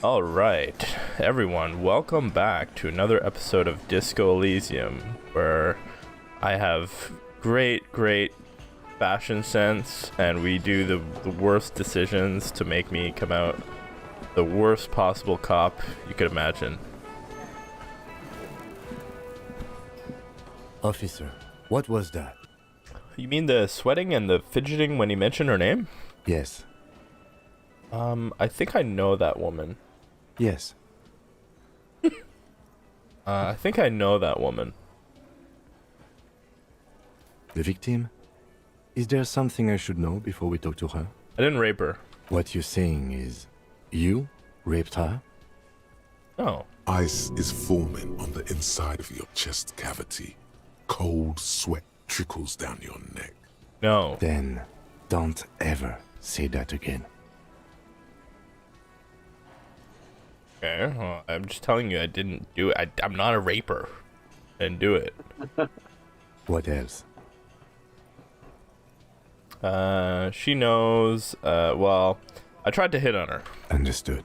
Alright, everyone, welcome back to another episode of Disco Elysium, where I have great fashion sense, and we do the worst decisions to make me come out the worst possible cop you could imagine. Officer, what was that? You mean the sweating and the fidgeting when he mentioned her name? Yes. I think I know that woman. Yes. I think I know that woman. The victim? Is there something I should know before we talk to her? I didn't rape her. What you're saying is, you raped her? No. Ice is forming on the inside of your chest cavity. Cold sweat trickles down your neck. No. Then, don't ever say that again. Okay, well, I'm just telling you I didn't do it. I'm not a raper. I didn't do it. What else? She knows, well, I tried to hit on her. Understood.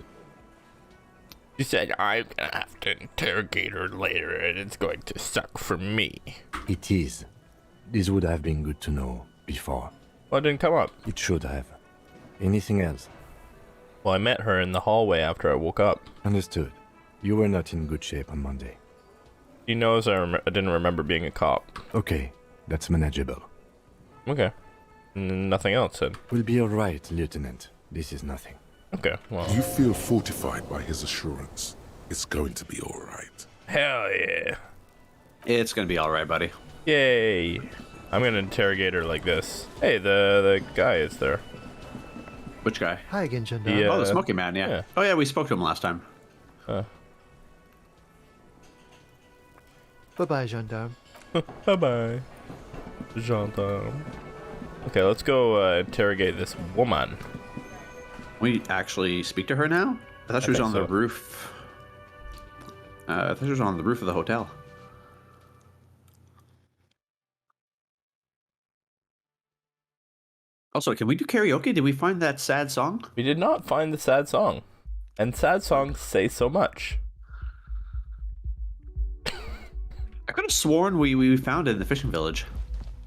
She said, I'm gonna have to interrogate her later and it's going to suck for me. It is. This would have been good to know before. Well, it didn't come up. It should have. Anything else? Well, I met her in the hallway after I woke up. Understood. You were not in good shape on Monday. She knows I didn't remember being a cop. Okay, that's manageable. Okay. Nothing else then. We'll be alright, Lieutenant. This is nothing. Okay, well. You feel fortified by his assurance. It's going to be all right. Hell yeah. It's gonna be all right, buddy. Yay. I'm gonna interrogate her like this. Hey, the guy is there. Which guy? Hi again, Gendarme. Yeah. Oh, the smoky man, yeah. Yeah. Oh, yeah, we spoke to him last time. Bye-bye, Gendarme. Bye-bye. Gendarme. Okay, let's go interrogate this woman. We actually speak to her now? I thought she was think on the so. roof. I thought she was on the roof of the hotel. Also, can we do karaoke? Did we find that sad song? We did not find the sad song. And sad songs say so much. I could have sworn we found it in the fishing village.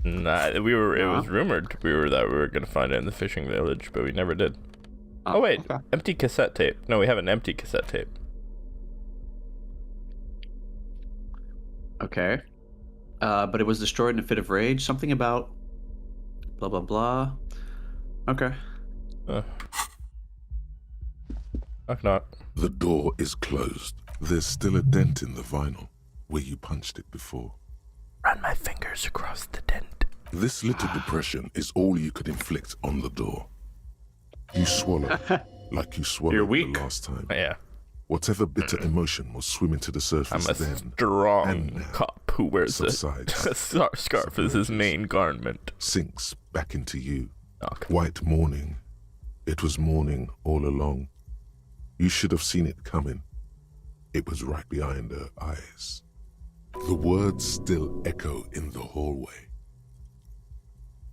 Nah, it was rumored that we were gonna find it in the fishing village, but we never did. Oh wait, okay. empty cassette tape. No, we have an empty cassette tape. Okay. But it was destroyed in a fit of rage. Something about blah, blah, blah. Okay. Knock knock. The door is closed. There's still a dent in the vinyl where you punched it before. Run my fingers across the dent. This little depression is all you could inflict on the door. You swallow like you swallowed You're weak. the last time. Yeah, Whatever bitter emotion was swimming to the I'm surface a then strong and now cop who wears a subsides. scarf as his main garment. sinks back into you. Knock. White morning. It was morning all along. You should have seen it coming. It was right behind her eyes. The words still echo in the hallway.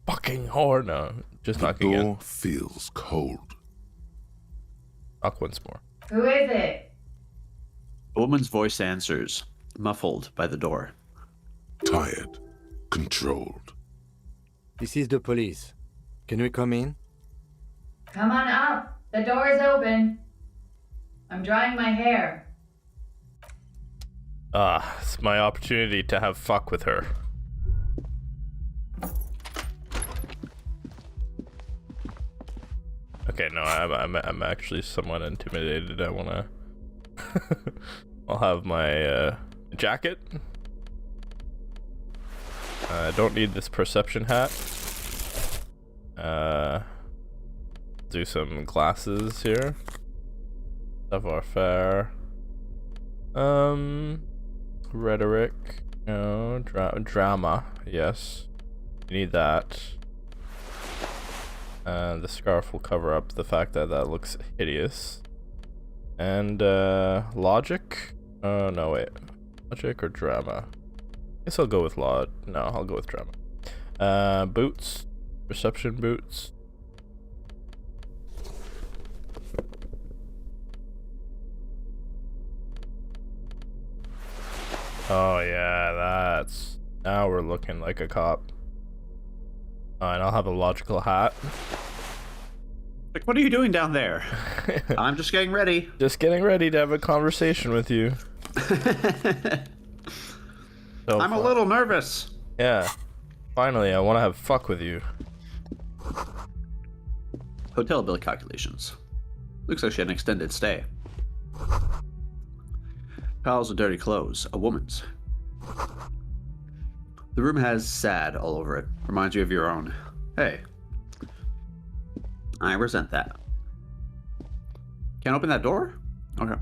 Fucking whore. No, just The knock again. door feels cold. Knock once more. Who is it? A woman's voice answers, muffled by the door. Tired. Controlled. This is the police. Can we come in? Come on up. The door is open. I'm drying my hair. It's my opportunity to have fuck with her. Okay, no, I'm actually somewhat intimidated. I wanna. I'll have my jacket. I don't need this perception hat. Do some glasses here. Savoir-faire. Rhetoric. No, drama. Yes. You need that. The scarf will cover up the fact that that looks hideous. And, logic? Oh, no, wait. Logic or drama? Guess I'll go with no, I'll go with drama. Boots. Reception boots. Oh yeah, that's... Now we're looking like a cop. And I'll have a logical hat. Like, what are you doing down there? I'm just getting ready. Just getting ready to have a conversation with you. So I'm a little nervous. Yeah. Finally, I want to have fuck with you. Hotel bill calculations. Looks like she had an extended stay. Piles of dirty clothes. A woman's. The room has sad all over it. Reminds you of your own. Hey. I resent that. Can't open that door? Okay.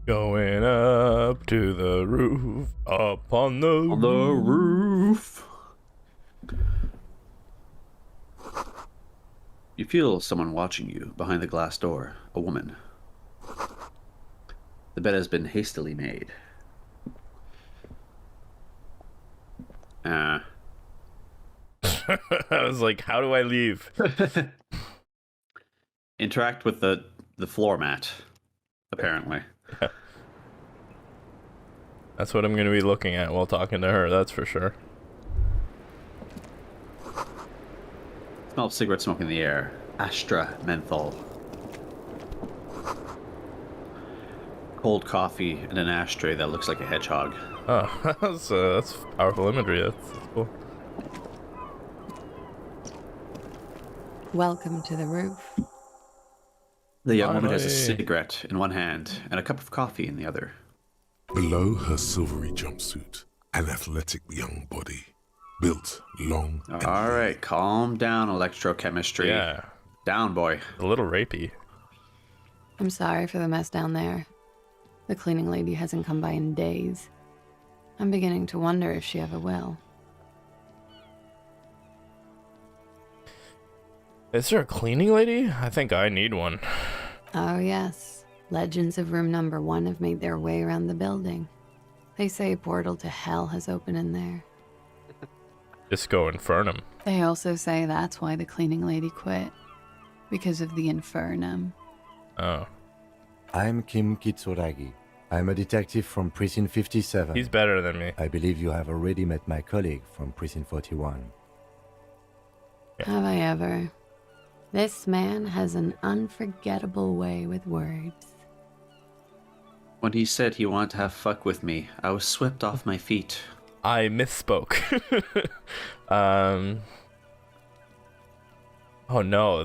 Going up to the roof, up on the roof. You feel someone watching you behind the glass door. A woman. The bed has been hastily made. I was like, how do I leave? Interact with the floor mat, apparently. Yeah. That's what I'm going to be looking at while talking to her, that's for sure. Smell of cigarette smoke in the air. Astra menthol. Cold coffee in an ashtray that looks like a hedgehog. Oh, that's powerful imagery. That's cool. Welcome to the roof. The young woman has a Finally. cigarette in one hand and a cup of coffee in the other. Below her silvery jumpsuit, an athletic young body, built long and All right, calm down, electrochemistry. Yeah, Down, boy. a little rapey. I'm sorry for the mess down there. The cleaning lady hasn't come by in days. I'm beginning to wonder if she ever will. Is there a cleaning lady? I think I need one. Oh, yes. Legends of room number 1 have made their way around the building. They say a portal to hell has opened in there. Disco Infernum. They also say that's why the cleaning lady quit. Because of the infernum. Oh, I'm Kim Kitsuragi. I'm a detective from Precinct 57. he's better than me. I believe you have already met my colleague from Precinct 41. Have I ever? This man has an unforgettable way with words. When he said he wanted to have fuck with me, I was swept off my feet. I misspoke. Oh no,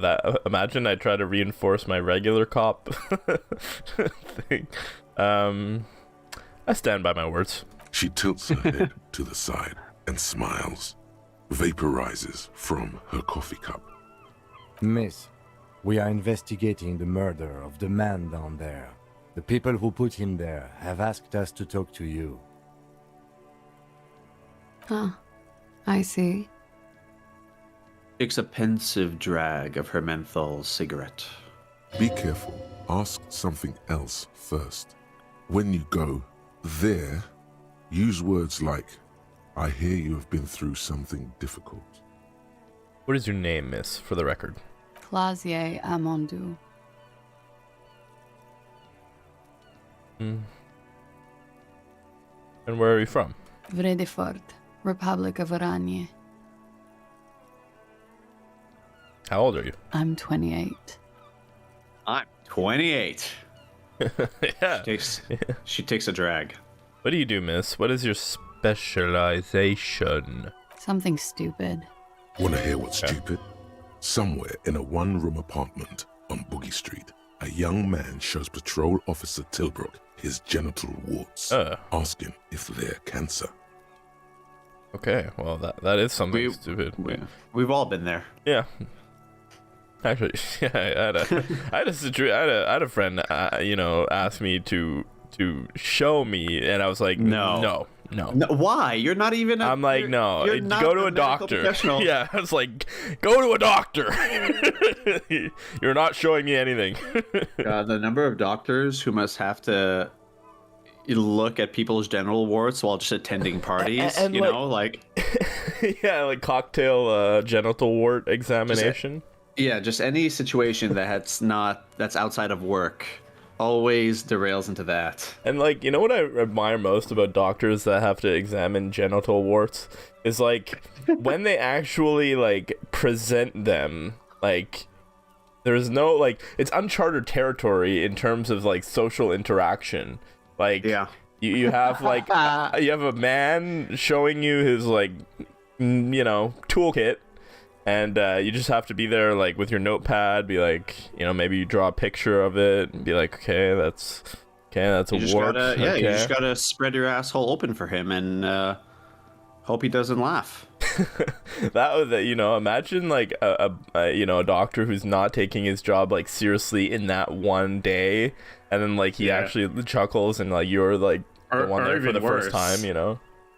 imagine I try to reinforce my regular cop thing. I stand by my words. she tilts her head to the side and smiles. Vaporizes from her coffee cup. Miss, we are investigating the murder of the man down there. The people who put him there have asked us to talk to you. Huh. I see. Takes a pensive drag of her menthol cigarette. Be careful. Ask something else first. When you go there, use words like, I hear you have been through something difficult. What is your name, miss, for the record? Clausier Amondou. And where are you from? Vredefort, Republic of Oranje. How old are you? I'm 28. I'm 28. Yeah. She takes a drag. What do you do, miss? What is your specialization? Something stupid. Want to hear what's stupid? Somewhere in a one-room apartment on Boogie Street, a young man shows Patrol Officer Tilbrook his genital warts, asking if they're cancer. Okay, well that is something stupid. We've all been there. Yeah. Actually, yeah, I had a friend, ask me to show me, and I was like, no. Why? You're not even. I'm like, no. You're not go to a medical doctor. professional. Yeah, I was like, go to a doctor. You're not showing me anything. God, the number of doctors who must have to look at people's genital warts while just attending parties, and like yeah, like cocktail genital wart examination. Yeah, just any situation that's outside of work. always derails into that. And like, you know what I admire most about doctors that have to examine genital warts is like when they actually like present them, like there's no like it's uncharted territory in terms of like social interaction. Like Yeah. you have like you have a man showing you his like toolkit. And you just have to be there, like, with your notepad, be like, maybe you draw a picture of it, and be like, okay, that's a wart. You just gotta spread your asshole open for him and hope he doesn't laugh. Imagine, like, a doctor who's not taking his job, like, seriously in that one day, and then, like, he actually chuckles, and, like, you're, like, the one there for the first time,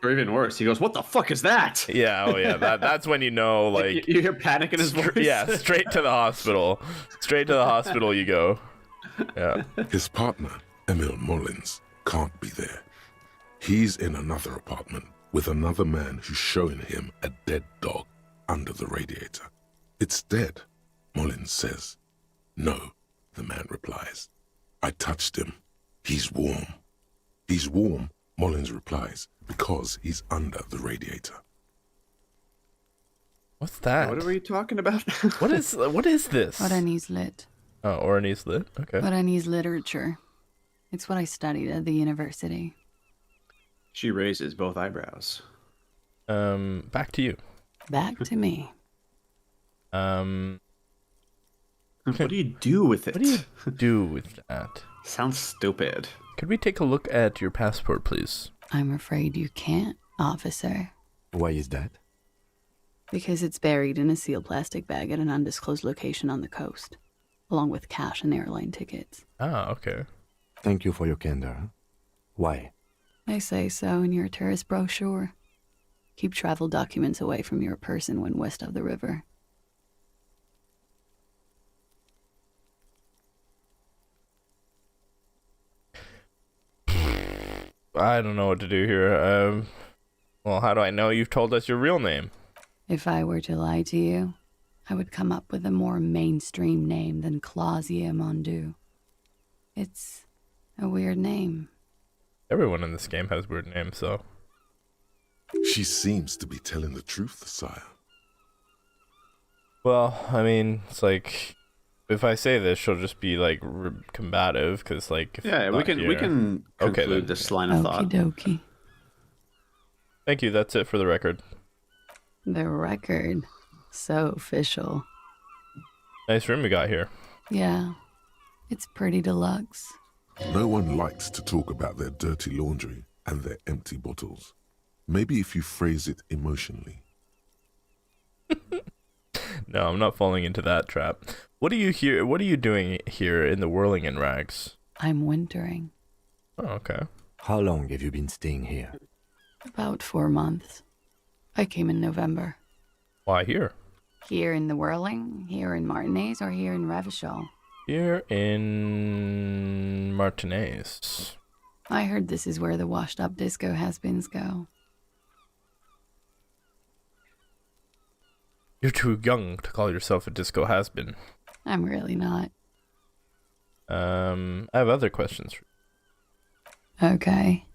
Or even worse, he goes, "What the fuck is that?" Yeah, oh yeah, that's when like you hear panic in his voice. Yeah, straight to the hospital. Straight to the hospital you go. Yeah. His partner, Emil Mullins, can't be there. He's in another apartment with another man who's showing him a dead dog under the radiator. It's dead, Mullins says. No, the man replies. I touched him. He's warm. He's warm, Mullins replies, because he's under the radiator. What's that? What are we talking about? What is this? Oranese lit. Oh, Oranese lit? Okay. Oranese literature. It's what I studied at the university. She raises both eyebrows. Back to you. Back to me. What do you do with it? What do you do with that? Sounds stupid. Could we take a look at your passport, please? I'm afraid you can't, officer. Why is that? Because it's buried in a sealed plastic bag at an undisclosed location on the coast, along with cash and airline tickets. Ah, okay. Thank you for your candor. Why? They say so in your tourist brochure. Keep travel documents away from your person when west of the river. I don't know what to do here. Well, how do I know you've told us your real name? If I were to lie to you, I would come up with a more mainstream name than Clausia Mondu. It's a weird name. Everyone in this game has weird names, so. She seems to be telling the truth, sire. Well, I mean, it's like, if I say this, she'll just be like combative, because like. If Yeah, we can conclude this line of thought. Okie dokie. Thank you. That's it for the record. The record. So official. Nice room we got here. Yeah. It's pretty deluxe. No one likes to talk about their dirty laundry and their empty bottles. Maybe if you phrase it emotionally. No, I'm not falling into that trap. What are you doing here in the Whirling in Rags? I'm wintering. Oh, okay. How long have you been staying here? About 4 months. I came in November. Why here? Here in the Whirling, here in Martinez, or here in Revachol? Here in Martinez. I heard this is where the washed-up disco has-beens go. You're too young to call yourself a disco has-been. I'm really not. I have other questions. Okay.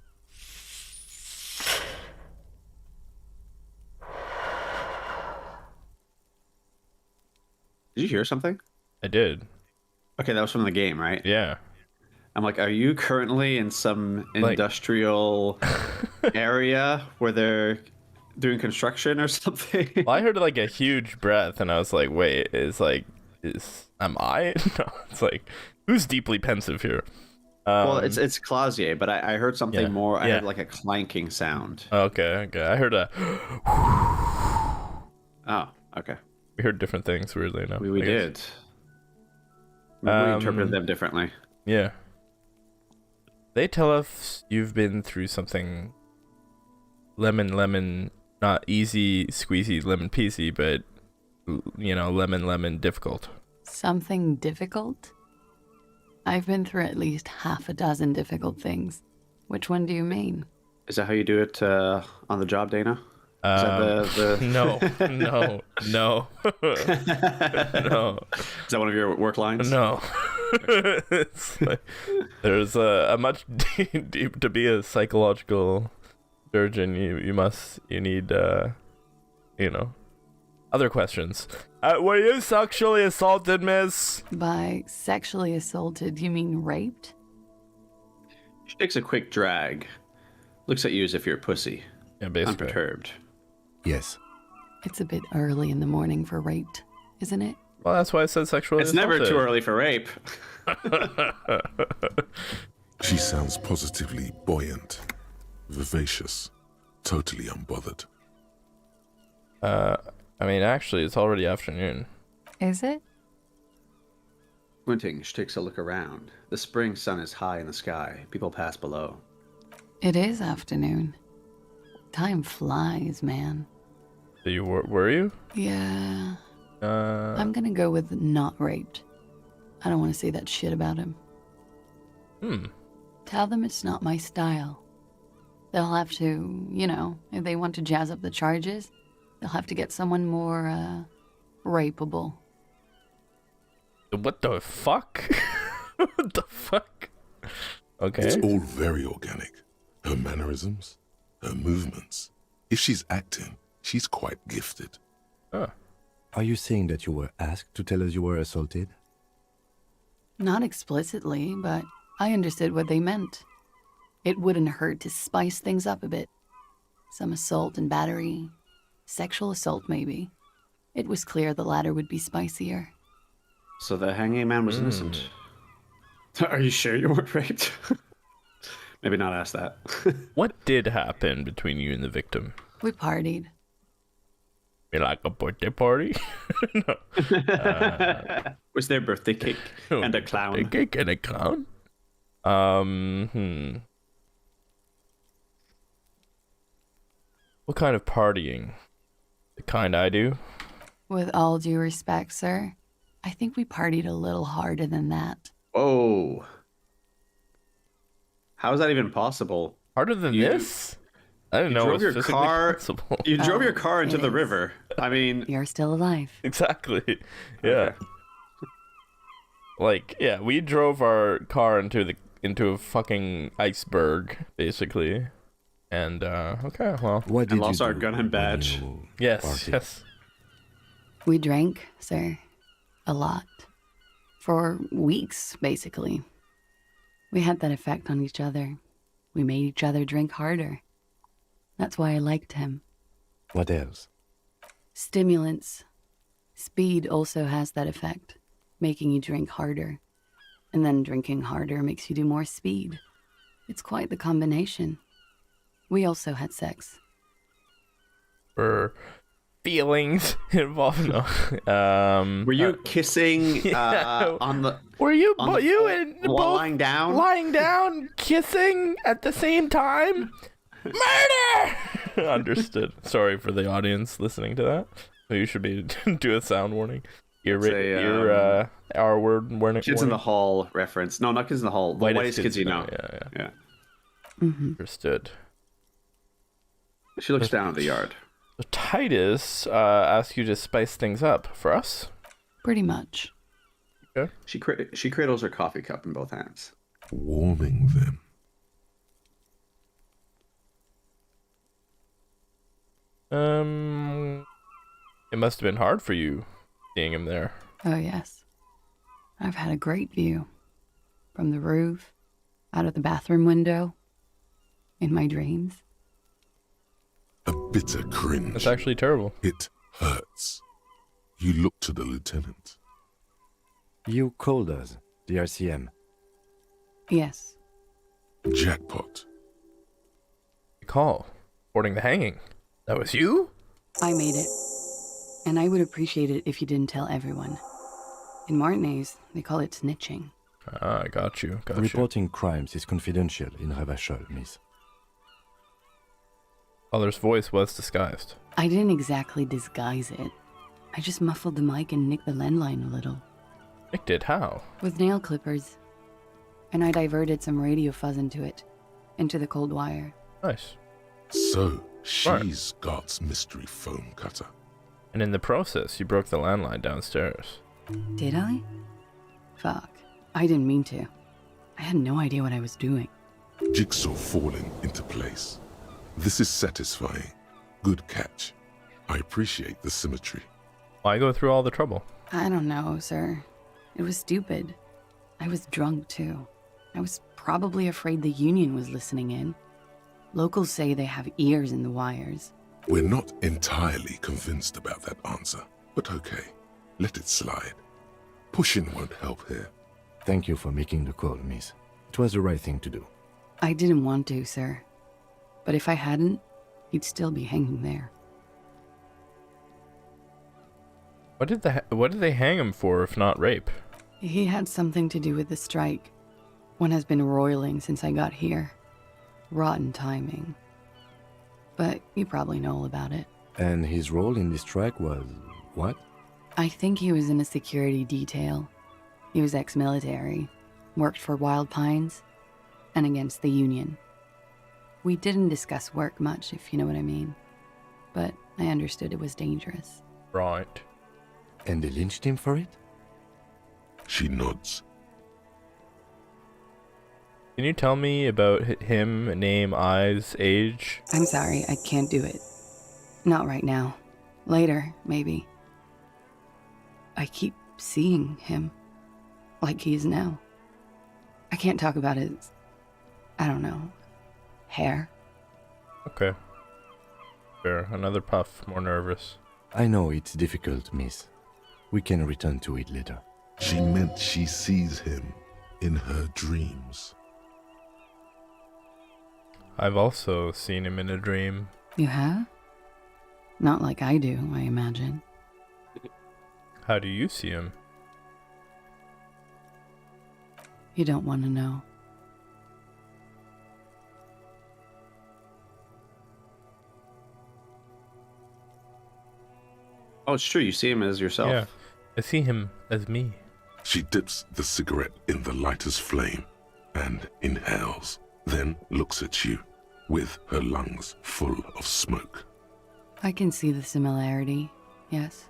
Did you hear something? I did. Okay, that was from the game, right? Yeah. I'm like, are you currently in some industrial area where they're doing construction or something? Well, I heard like a huge breath, and I was like, "Wait, am I?" No, it's like, who's deeply pensive here? Well, it's Clausier, but I heard something more. I heard like a clanking sound. Okay. I heard a. Oh, okay. We heard different things, weirdly enough. We did. Maybe we interpreted them differently. Yeah. They tell us you've been through something lemon, not easy squeezy lemon peasy, but, lemon difficult. Something difficult? I've been through at least half a dozen difficult things. Which one do you mean? Is that how you do it on the job, Dana? Is that the... No. No. Is that one of your work lines? No. It's like, there's a much deep to be a psychological surgeon. You need other questions. Were you sexually assaulted, miss? By sexually assaulted, you mean raped? She takes a quick drag. Looks at you as if you're a pussy. Yeah, basically. Unperturbed. Yes. It's a bit early in the morning for raped, isn't it? Well, that's why I said sexually It's assaulted. never too early for rape. She sounds positively buoyant, vivacious, totally unbothered. I mean, actually, it's already afternoon. Is it? Squinting, she takes a look around. The spring sun is high in the sky. People pass below. It is afternoon. Time flies, man. So you were you? Yeah. I'm gonna go with not raped. I don't want to say that shit about him. Tell them it's not my style. They'll have to, if they want to jazz up the charges, they'll have to get someone more, rapeable. What the fuck? What the fuck? Okay. It's all very organic. Her mannerisms, her movements. If she's acting, she's quite gifted. Are you saying that you were asked to tell us you were assaulted? Not explicitly, but I understood what they meant. It wouldn't hurt to spice things up a bit. Some assault and battery. Sexual assault, maybe. It was clear the latter would be spicier. So the hanging man was innocent. Are you sure you weren't raped? Maybe not ask that. What did happen between you and the victim? We partied. You like a birthday party? No. Was their birthday cake and a clown? A cake and a clown? What kind of partying? The kind I do? With all due respect, sir, I think we partied a little harder than that. Whoa. How is that even possible? Harder than this? I didn't You know it drove was your physically car. possible. You drove your car into it the is. river. I mean, You're still alive. Exactly. Yeah. Like, yeah, we drove our car into a fucking iceberg, basically. And okay, well. What did and you lost our do gun and when badge. you Yes, partied? yes. We drank, sir. A lot. For weeks, basically. We had that effect on each other. We made each other drink harder. That's why I liked him. What else? Stimulants. Speed also has that effect, making you drink harder. And then drinking harder makes you do more speed. It's quite the combination. We also had sex. For feelings involved. No. Were you kissing on the? Were you on the you floor and while both lying down? lying down, kissing at the same time? Murder! Understood. Sorry for the audience listening to that. So you should be do a sound warning. Our word warning. Kids in the Hall reference. No, not Kids in the Hall. The whitest kids you know. Yeah. Mm-hmm. Understood. She looks down at the yard. So Titus asked you to spice things up for us. Pretty much. Okay. She cradles her coffee cup in both hands. Warming them. It must have been hard for you seeing him there. Oh, yes. I've had a great view. From the roof, out of the bathroom window, in my dreams. A bitter cringe. That's actually terrible. It hurts. You look to the lieutenant. You called us, the RCM. Yes. Jackpot. Call. Reporting the hanging. That was you? I made it. And I would appreciate it if you didn't tell everyone. In Martinez, they call it snitching. Ah, I got you. Reporting crimes is confidential in Ravachol, miss. Other's voice was disguised. I didn't exactly disguise it. I just muffled the mic and nicked the landline a little. Nick did how? With nail clippers. And I diverted some radio fuzz into it. Into the cold wire. Nice. So, Smart. she's got mystery foam cutter. And in the process, you broke the landline downstairs. Did I? Fuck. I didn't mean to. I had no idea what I was doing. Jigsaw falling into place. This is satisfying. Good catch. I appreciate the symmetry. Why go through all the trouble? I don't know, sir. It was stupid. I was drunk, too. I was probably afraid the Union was listening in. Locals say they have ears in the wires. We're not entirely convinced about that answer, but okay. Let it slide. Pushing won't help here. Thank you for making the call, miss. It was the right thing to do. I didn't want to, sir. But if I hadn't, he'd still be hanging there. What did they hang him for if not rape? He had something to do with the strike. One has been roiling since I got here. Rotten timing. But you probably know all about it. And his role in this strike was what? I think he was in a security detail. He was ex-military, worked for Wild Pines, and against the Union. We didn't discuss work much, if you know what I mean. But I understood it was dangerous. Right. And they lynched him for it? She nods. Can you tell me about him, name, eyes, age? I'm sorry, I can't do it. Not right now. Later, maybe. I keep seeing him. Like he is now. I can't talk about his... I don't know. Hair. Okay. Fair. Another puff. More nervous. I know it's difficult, miss. We can return to it later. She meant she sees him in her dreams. I've also seen him in a dream. You have? Not like I do, I imagine. How do you see him? You don't want to know. Oh, it's true. You see him as yourself. Yeah. I see him as me. She dips the cigarette in the lighter's flame and inhales, then looks at you with her lungs full of smoke. I can see the similarity, yes.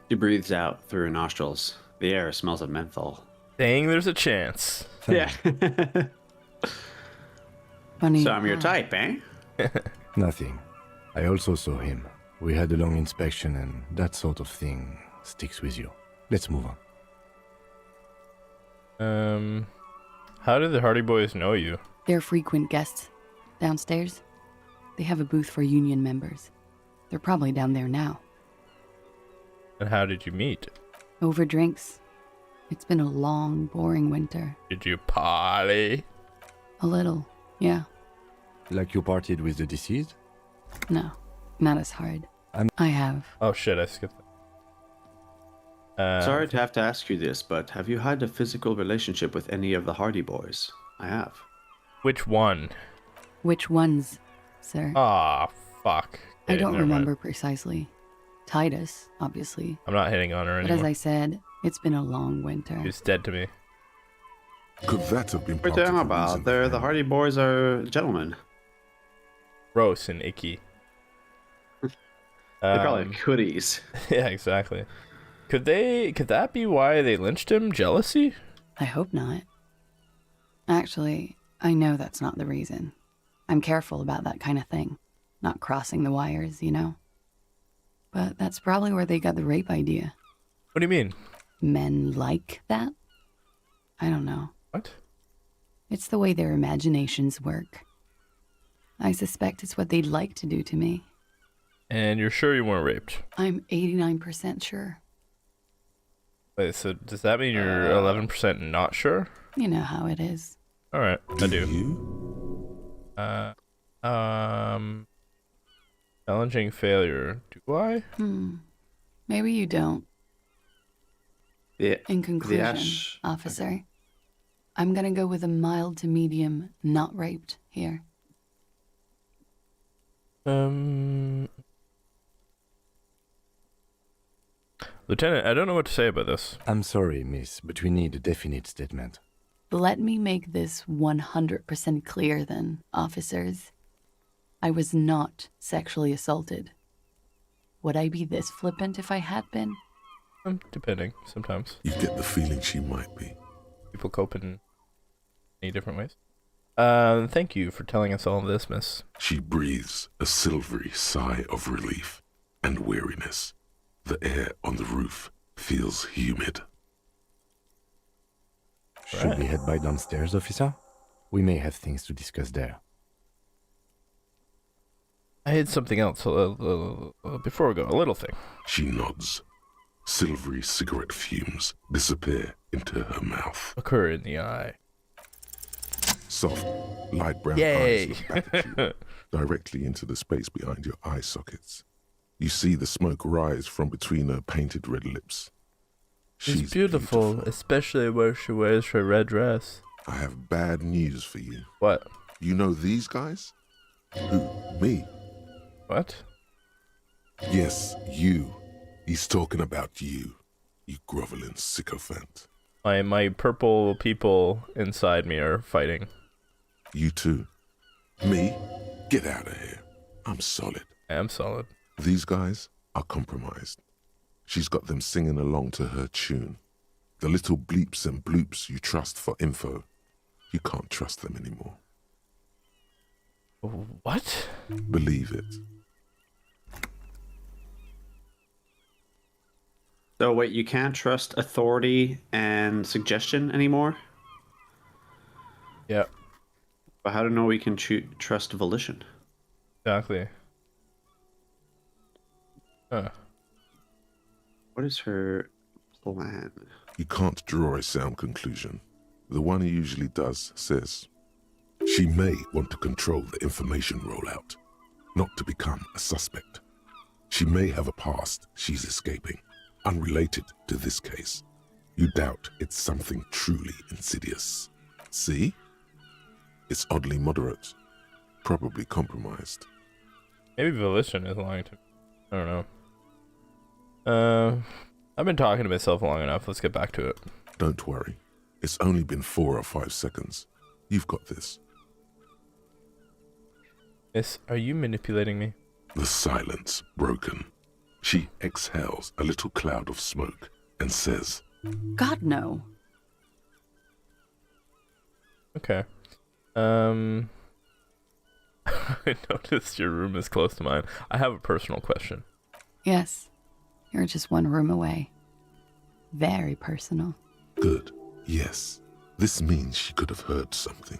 She breathes out through her nostrils. The air smells of menthol. Dang, there's a chance. Yeah. Funny. So I'm your type, eh? Nothing. I also saw him. We had a long inspection and that sort of thing sticks with you. Let's move on. How did the Hardy Boys know you? They're frequent guests downstairs. They have a booth for Union members. They're probably down there now. And how did you meet? Over drinks. It's been a long, boring winter. Did you party? A little, yeah. Like you partied with the deceased? No, not as hard. I have. Oh shit, I skipped that. Sorry to have to ask you this, but have you had a physical relationship with any of the Hardy Boys? I have. Which one? Which ones, sir? Ah, fuck. I Okay, don't never mind. remember precisely. Titus, obviously. I'm not hitting on her But anymore. as I said, it's been a long winter. She's dead to me. Could that have been What part are you of talking the about? reason They're the behind- Hardy Boys are gentlemen. Gross and icky. They probably have cooties. Yeah, exactly. Could that be why they lynched him? Jealousy? I hope not. Actually, I know that's not the reason. I'm careful about that kind of thing. Not crossing the wires, you know? But that's probably where they got the rape idea. What do you mean? Men like that? I don't know. What? It's the way their imaginations work. I suspect it's what they'd like to do to me. And you're sure you weren't raped? I'm 89% sure. Wait, so does that mean you're 11% not sure? You know how it is. Alright, I do. You? Challenging failure. Do I? Maybe you don't. Yeah. In conclusion, Ash- officer, I'm gonna go with a mild to medium not raped here. Lieutenant, I don't know what to say about this. I'm sorry, miss, but we need a definite statement. Let me make this 100% clear then, officers. I was not sexually assaulted. Would I be this flippant if I had been? Depending, sometimes. You get the feeling she might be. people cope in many different ways. Thank you for telling us all this, miss. She breathes a silvery sigh of relief and weariness. The air on the roof feels humid. Should we head by downstairs, officer? We may have things to discuss there. I had something else before we go. A little thing. She nods. Silvery cigarette fumes disappear into her mouth. Occur in the eye. Soft, light brown Yay! eyes look back at you, directly into the space behind your eye sockets. You see the smoke rise from between her painted red lips. She's beautiful, especially where she wears her red dress. I have bad news for you. What? You know these guys? Who? Me? What? Yes, you. He's talking about you, you groveling sycophant. My purple people inside me are fighting. You too. Me? Get out of here. I'm solid. I am solid. These guys are compromised. She's got them singing along to her tune. The little bleeps and bloops you trust for info, you can't trust them anymore. What? Believe it. So wait, you can't trust authority and suggestion anymore? Yeah, But how do you know we can trust volition? exactly. Huh. What is her plan? You can't draw a sound conclusion. The one he usually does says, she may want to control the information rollout, not to become a suspect. She may have a past she's escaping, unrelated to this case. You doubt it's something truly insidious. See? It's oddly moderate, probably compromised. Maybe volition is lying to me. I don't know. I've been talking to myself long enough. Let's get back to it. Don't worry. It's only been 4 or 5 seconds. You've got this. Miss, are you manipulating me? The silence broken. She exhales a little cloud of smoke and says, God, no. Okay. I noticed your room is close to mine. I have a personal question. Yes, you're just one room away. Very personal. good. Yes. This means she could have heard something.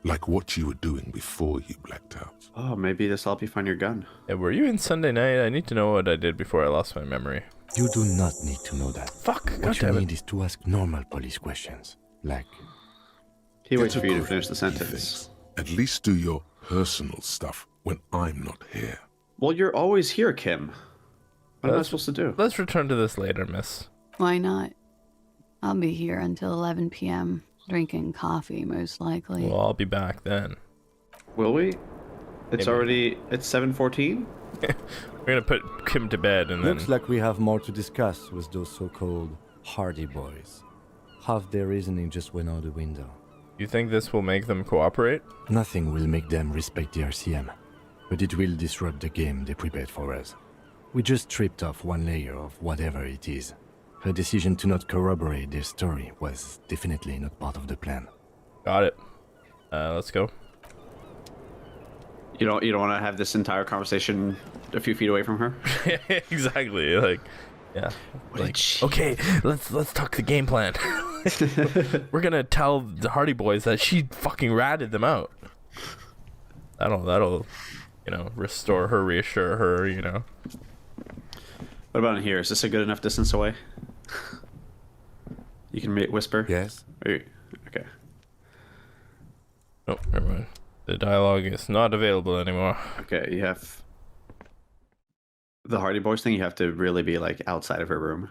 Like what you were doing before you blacked out. Oh, maybe this will help you find your gun. Yeah, were you in Sunday night? I need to know what I did before I lost my memory. You do not need to know that. Fuck, What you goddammit. need is to ask normal police questions. Like, He waits It's for you to agreed, finish the he sentence. thinks. At least do your personal stuff when I'm not here. Well, you're always here, Kim. What am I That's- supposed to do? Let's return to this later, miss. Why not? I'll be here until 11 p.m., drinking coffee, most likely. Well, I'll be back then. Will we? It's Maybe. already... It's 7:14? We're gonna put Kim to bed and then... looks like we have more to discuss with those so-called Hardy boys. Half their reasoning just went out the window. You think this will make them cooperate? Nothing will make them respect the RCM, but it will disrupt the game they prepared for us. We just stripped off one layer of whatever it is. Her decision to not corroborate their story was definitely not part of the plan. Got it. Let's go. You don't want to have this entire conversation a few feet away from her? Exactly. Like, yeah. Like, she- okay, let's talk the game plan. We're gonna tell the Hardy Boys that she fucking ratted them out. That'll, restore her, reassure her, What about in here? Is this a good enough distance away? You can whisper? Yes? Okay. Oh, never mind. The dialogue is not available anymore. Okay, you have... The Hardy Boys thing, you have to really be, like, outside of her room.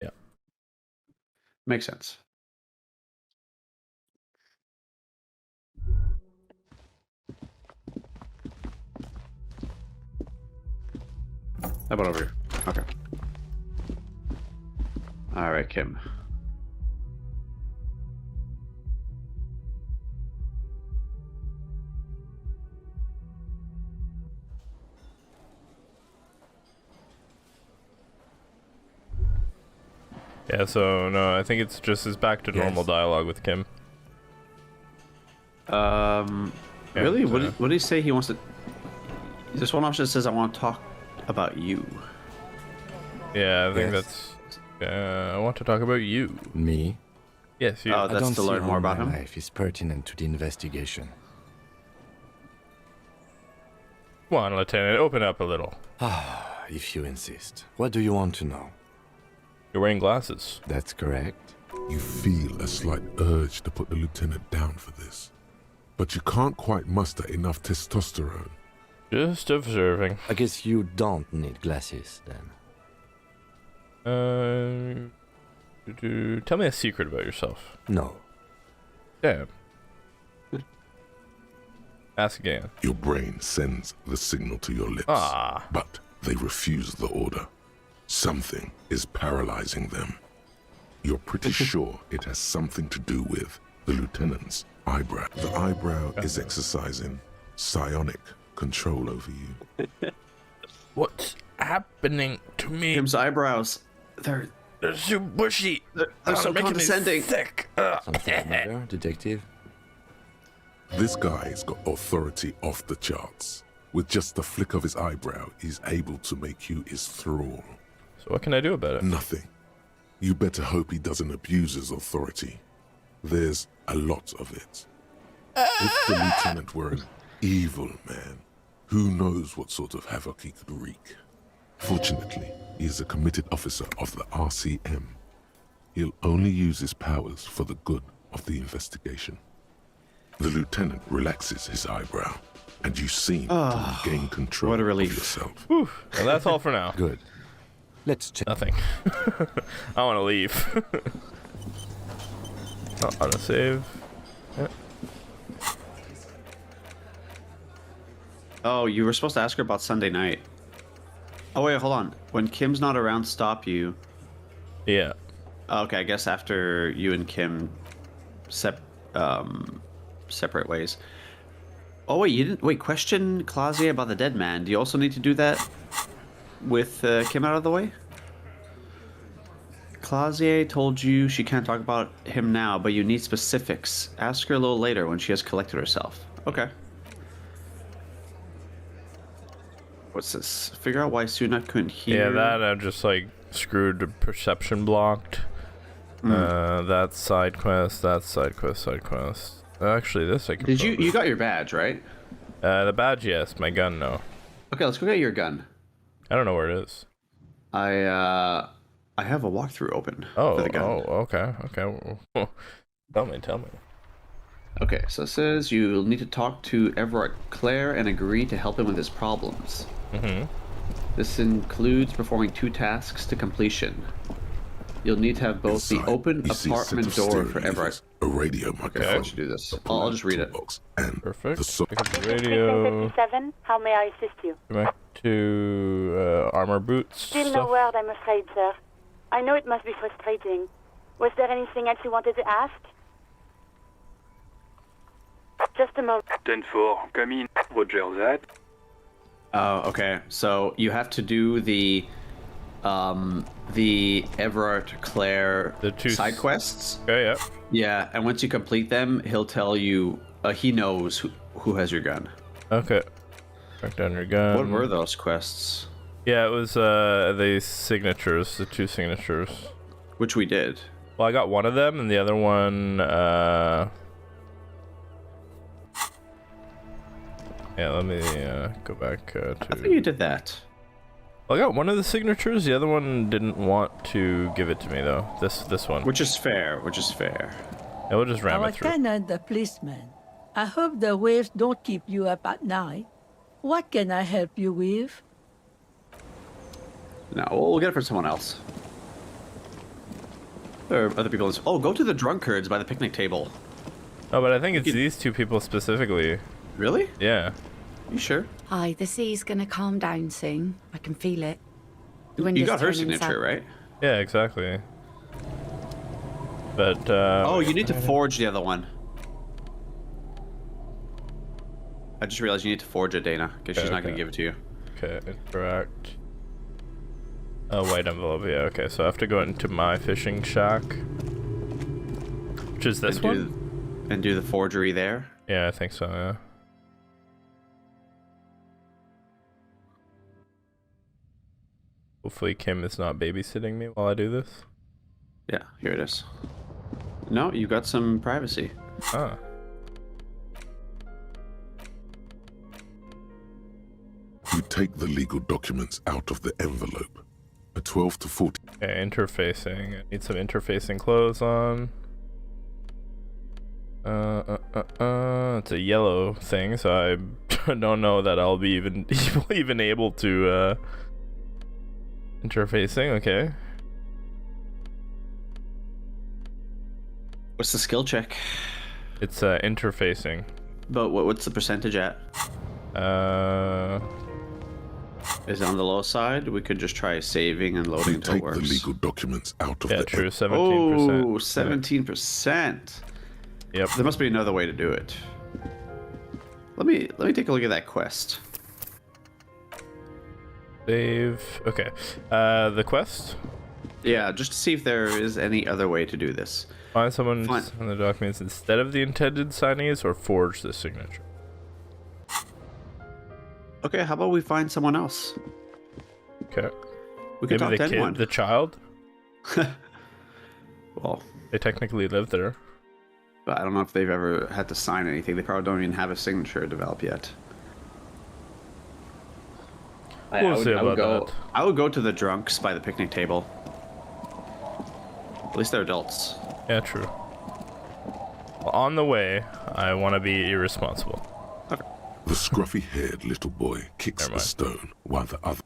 Yeah. Makes sense. How about over here? Okay. All right, Kim. Yeah, so no, I think it's just back to normal dialogue with Kim. Really? What did he say he wants to... There's one option that says, I want to talk about you. Yeah, I think that's... I want to talk about you. Me? Yes, you. Oh, I that's don't to see learn how more about my him? life is pertinent to the investigation. Come on, Lieutenant, open up a little. If you insist. What do you want to know? You're wearing glasses. That's correct. You feel a slight urge to put the lieutenant down for this, but you can't quite muster enough testosterone. Just observing. I guess you don't need glasses, then. Tell me a secret about yourself. No. Damn. Ask again. Your brain sends the signal to your lips, but they refuse the order. Something is paralyzing them. You're pretty sure it has something to do with the lieutenant's eyebrow. The eyebrow is exercising psionic control over you. What's happening to me? Kim's eyebrows. They're so bushy. They're so making me condescending. sick. Something the matter, detective? This guy's got authority off the charts. With just the flick of his eyebrow, he's able to make you his thrall. So what can I do about it? Nothing. You better hope he doesn't abuse his authority. There's a lot of it. If the lieutenant were an evil man, who knows what sort of havoc he could wreak. Fortunately, he is a committed officer of the RCM. He'll only use his powers for the good of the investigation. The lieutenant relaxes his eyebrow, and you seem to regain control what a of relief. yourself. Whew. Well, that's all for now. Good. Let's check. Nothing. I want to leave. Autosave. Yeah. Oh, you were supposed to ask her about Sunday night. Oh, wait, hold on. When Kim's not around, stop you. Yeah. Okay, I guess after you and Kim separate ways. Oh, wait, you didn't... Wait, question Clausier about the dead man. Do you also need to do that with Kim out of the way? Clausier told you she can't talk about him now, but you need specifics. Ask her a little later when she has collected herself. Okay. What's this? Figure out why Suna couldn't hear. Yeah, that I'm just like screwed to perception blocked. That side quest, side quest. Actually, this I can. Did you got your badge, right? The badge, yes. My gun, no. Okay, let's go get your gun. I don't know where it is. I have a walkthrough open for the gun. Okay. Tell me. Okay, so it says you'll need to talk to Everett Clare and agree to help him with his problems. Mm-hmm. This includes performing 2 tasks to completion. You'll need to have both the Inside, open you see a set apartment of door steering for Everett. levers, a radio Okay, microphone, I should do this. a I'll just read it. toolbox, and Perfect. the Pick up the radio. 57, how may I assist you? Back to armor boots. Still stuff. no word, I'm afraid, sir. I know it must be frustrating. Was there anything else you wanted to ask? Just a moment. 10-4, come in. Roger that. Oh, okay. So you have to do the Everett Clare The 2 side quests. Okay, yeah. Yeah, and once you complete them, he'll tell you. He knows who has your gun. Okay. Back down your gun. What were those quests? Yeah, it was the signatures, the 2 signatures. Which we did. Well, I got one of them, and the other one, yeah, let me go back I to... think you did that. Well, I got one of the signatures, the other one didn't want to give it to me, though. This one. Which is fair. Yeah, we'll just ram Our it through. Canada policeman. I hope the waves don't keep you up at night. What can I help you with? No, we'll get it from someone else. There are other people in this. Oh, go to the drunkards by the picnic table. Oh, but I think it's these 2 people specifically. Really? Yeah. You sure? Hi, the sea's gonna calm down soon. I can feel it. The wind You is got her turning signature, south. right? Yeah, exactly. But, Oh, you need to forge the other one. I just realized you need to forge it, Dana, because she's not going to give it to you. Okay, interact. A white envelope, yeah, okay. So I have to go into my fishing shack. Which is this one? And do the forgery there? Yeah, I think so, yeah. Hopefully Kim is not babysitting me while I do this. Yeah, here it is. No, you got some privacy. Ah. You take the legal documents out of the envelope. A 12 to 14. Okay, interfacing. I need some interfacing clothes on. It's a yellow thing, so I don't know that I'll be even able to interfacing. Okay. What's the skill check? It's interfacing. But what's the percentage at? Is it on the low side? We could just try saving and loading You until it take works. the legal documents out of Yeah, the true. 17%. Oh, 17%. Yep. There must be another way to do it. Let me take a look at that quest. Save. Okay. The quest. Yeah, just to see if there is any other way to do this. Find someone on the documents instead of the intended signees, or forge the signature. Okay, how about we find someone else? Okay. We could Maybe top the 10 one. kid, the child. Well, They technically live there. but I don't know if they've ever had to sign anything. They probably don't even have a signature developed yet. We'll see about that. I would go to the drunks by the picnic table. At least they're adults. Yeah, true. Well, on the way, I want to be irresponsible. Okay. The scruffy-haired little boy kicks Never the mind. stone while the other...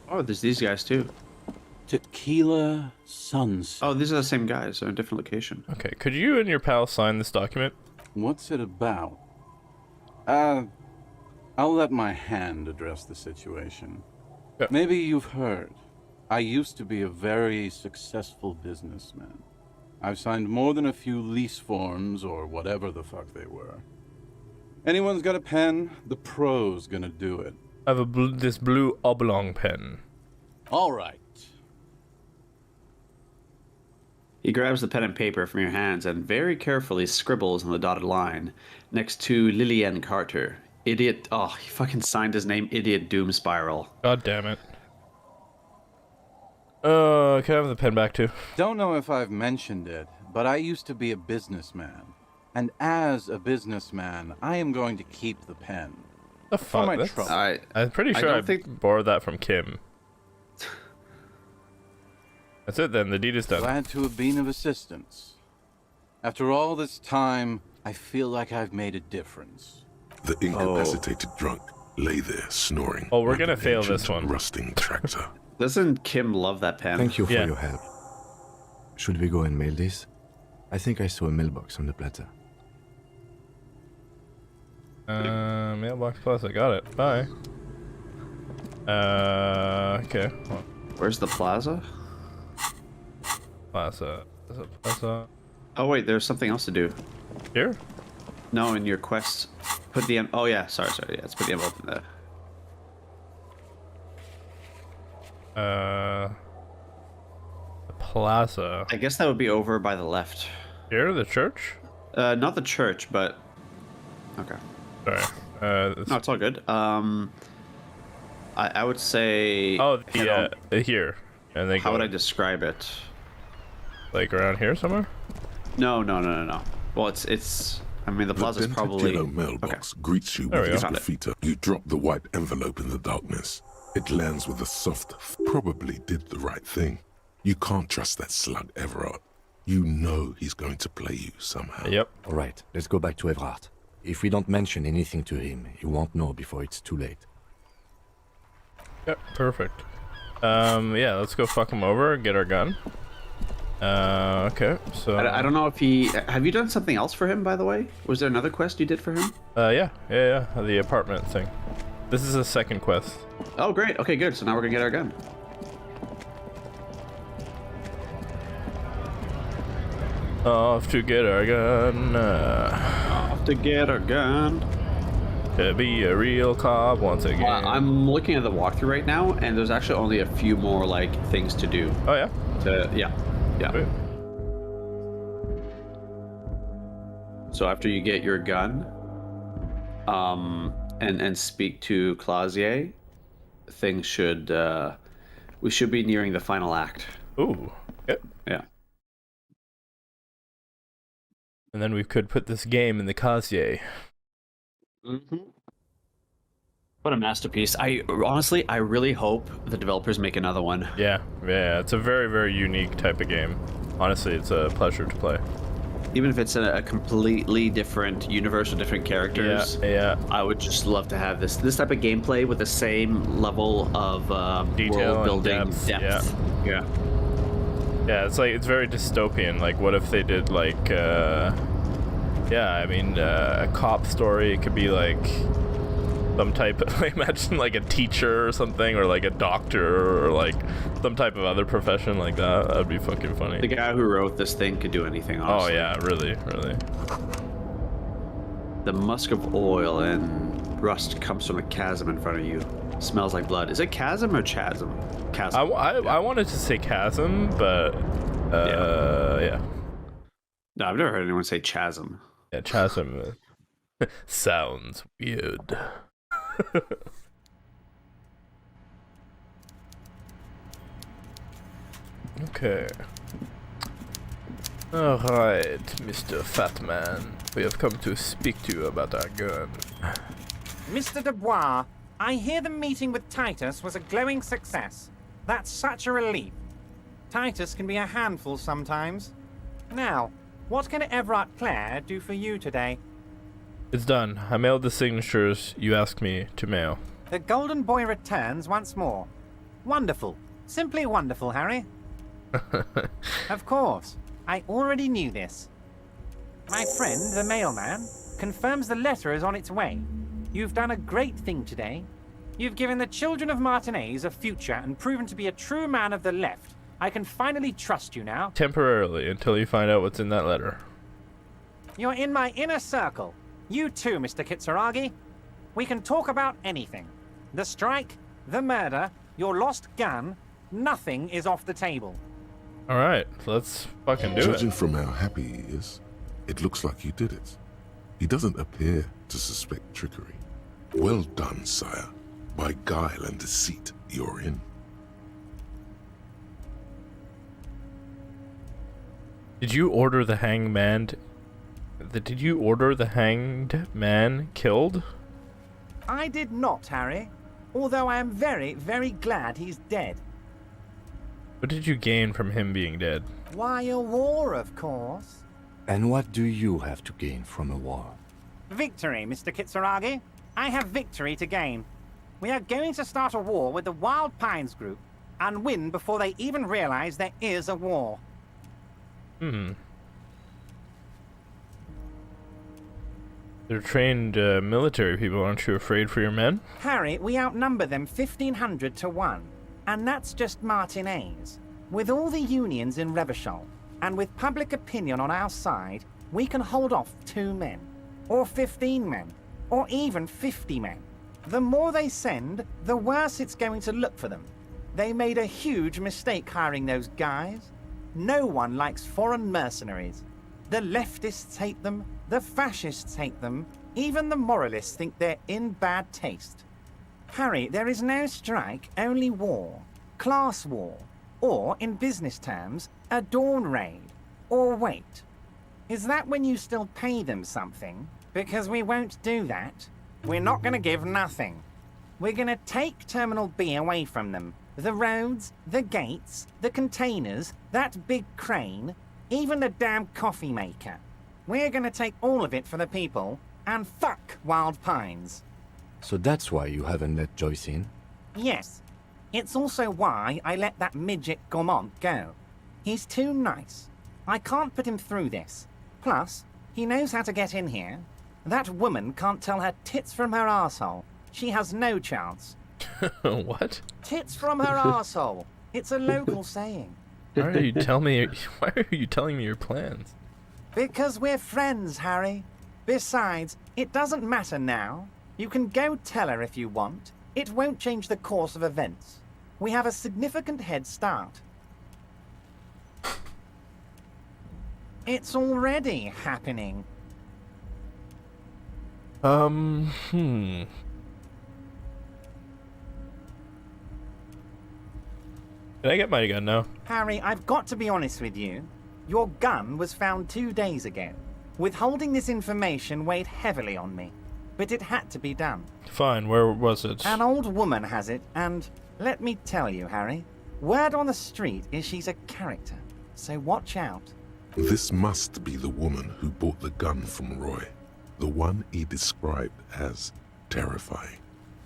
Oh, there's these guys too. Tequila Sunset. Oh, these are the same guys. They're in a different location. Okay, could you and your pal sign this document? What's it about? I'll let my hand address the situation. Yeah. Maybe you've heard. I used to be a very successful businessman. I've signed more than a few lease forms or whatever the fuck they were. Anyone's got a pen? The pro's gonna do it. I have this blue oblong pen. All right. He grabs the pen and paper from your hands and very carefully scribbles on the dotted line next to Lillian Carter. Idiot. Oh, he fucking signed his name, Idiot Doom Spiral. God damn it. Can I have the pen back too? Don't know if I've mentioned it, but I used to be a businessman. And as a businessman, I am going to keep the pen. The For fuck? my That's- trouble. I'm pretty sure I don't borrowed that from Kim. That's it then, the deed is done. Glad to have been of assistance. After all this time, I feel like I've made a difference. The incapacitated drunk lay there snoring. Oh, we're like gonna an fail ancient this one. Rusting tractor. Doesn't Kim love that pen? Thank you for Yeah. your help. Should we go and mail this? I think I saw a mailbox on the plaza. Mailbox plus, I got it. Bye. Okay. Well, Where's the plaza? plaza. Is it plaza? Oh wait, there's something else to do. Here? No, in your quest, put the oh yeah, sorry, yeah, let's put the envelope in there. The plaza. I guess that would be over by the left. Here, the church? Not the church, but okay. Sorry. No, it's all good. I would say. Oh, head on- here. And they How go, would I describe it? like, around here somewhere? No. Well, it's. I mean, the plaza's The probably. Tentadillo mailbox greets you There with we its go. graffiti. You drop the white envelope in the darkness. It lands with a soft, probably did the right thing. You can't trust that slug, Everard. You know he's going to play you somehow. Yep. All right, let's go back to Everard. If we don't mention anything to him, he won't know before it's too late. Yep, perfect. Yeah, let's go fuck him over, get our gun. Okay, so... I don't know if he. Have you done something else for him, by the way? Was there another quest you did for him? Yeah, the apartment thing. This is a second quest. Oh, great. Okay, good. So now we're gonna get our gun. Off to get our gun. have to get a gun. To be a real cop once again. I'm looking at the walkthrough right now, and there's actually only a few more like things to do. Oh yeah. Yeah. Wait. So after you get your gun, and speak to Clausier, things should we should be nearing the final act. Ooh. Okay. Yeah. And then we could put this game in the casier. Mm-hmm. What a masterpiece. I really hope the developers make another one. Yeah, it's a very, very unique type of game. Honestly, it's a pleasure to play. Even if it's a completely different universe with different characters. Yeah. I would just love to have this type of gameplay with the same level of detail world building and depth. Yeah. Yeah, it's like, it's very dystopian. Like, what if they did like a cop story? It could be like some type of, like, imagine like a teacher or something, or like a doctor, or like some type of other profession like that. That'd be fucking funny. The guy who wrote this thing could do anything, honestly. Oh yeah, really. The musk of oil and rust comes from a chasm in front of you. Smells like blood. Is it chasm or chasm? Chasm. I wanted to say chasm, but yeah. No, I've never heard anyone say chasm. Yeah, chasm sounds weird. Okay. Alright, Mr. Fat Man. We have come to speak to you about our gun. Mr. Dubois, I hear the meeting with Titus was a glowing success. That's such a relief. Titus can be a handful sometimes. Now, what can Everard Clare do for you today? It's done. I mailed the signatures you asked me to mail. The Golden Boy returns once more. Wonderful. Simply wonderful, Harry. Of course. I already knew this. My friend, the mailman, confirms the letter is on its way. You've done a great thing today. You've given the children of Martinez a future and proven to be a true man of the left. I can finally trust you now. Temporarily, until you find out what's in that letter. You're in my inner circle. You too, Mr. Kitsuragi. We can talk about anything. The strike, the murder, your lost gun, nothing is off the table. Alright, let's fucking do Judging it. from how happy he is, it looks like you did it. He doesn't appear to suspect trickery. Well done, sire. By guile and deceit, you're in. Did you order the hanged man killed? I did not, Harry. Although I am very, very glad he's dead. What did you gain from him being dead? Why, a war, of course. And what do you have to gain from a war? Victory, Mr. Kitsuragi. I have victory to gain. We are going to start a war with the Wild Pines group and win before they even realize there is a war. They're trained military people. Aren't you afraid for your men? Harry, we outnumber them 1,500 to 1. And that's just Martinez. With all the unions in Revachol, and with public opinion on our side, we can hold off 2 men, or 15 men, or even 50 men. The more they send, the worse it's going to look for them. They made a huge mistake hiring those guys. No one likes foreign mercenaries. The leftists hate them, the fascists hate them, even the moralists think they're in bad taste. Harry, there is no strike, only war. Class war. Or, in business terms, a dawn raid. Or wait. Is that when you still pay them something? Because we won't do that. We're not going to give nothing. We're going to take Terminal B away from them. The roads, the gates, the containers, that big crane, even the damn coffee maker. We're going to take all of it for the people, and fuck Wild Pines. So that's why you haven't let Joyce in? Yes. It's also why I let that midget Gaumont go. He's too nice. I can't put him through this. Plus, he knows how to get in here. That woman can't tell her tits from her arsehole. She has no chance. What? Tits from her arsehole. It's a local saying. Why are you telling me your plans? Because we're friends, Harry. Besides, it doesn't matter now. You can go tell her if you want. It won't change the course of events. We have a significant head start. It's already happening. Can I get my gun now? Harry, I've got to be honest with you. Your gun was found 2 days ago. Withholding this information weighed heavily on me, but it had to be done. Fine, where was it? An old woman has it, and let me tell you, Harry, word on the street is she's a character, so watch out. This must be the woman who bought the gun from Roy. The one he described as terrifying.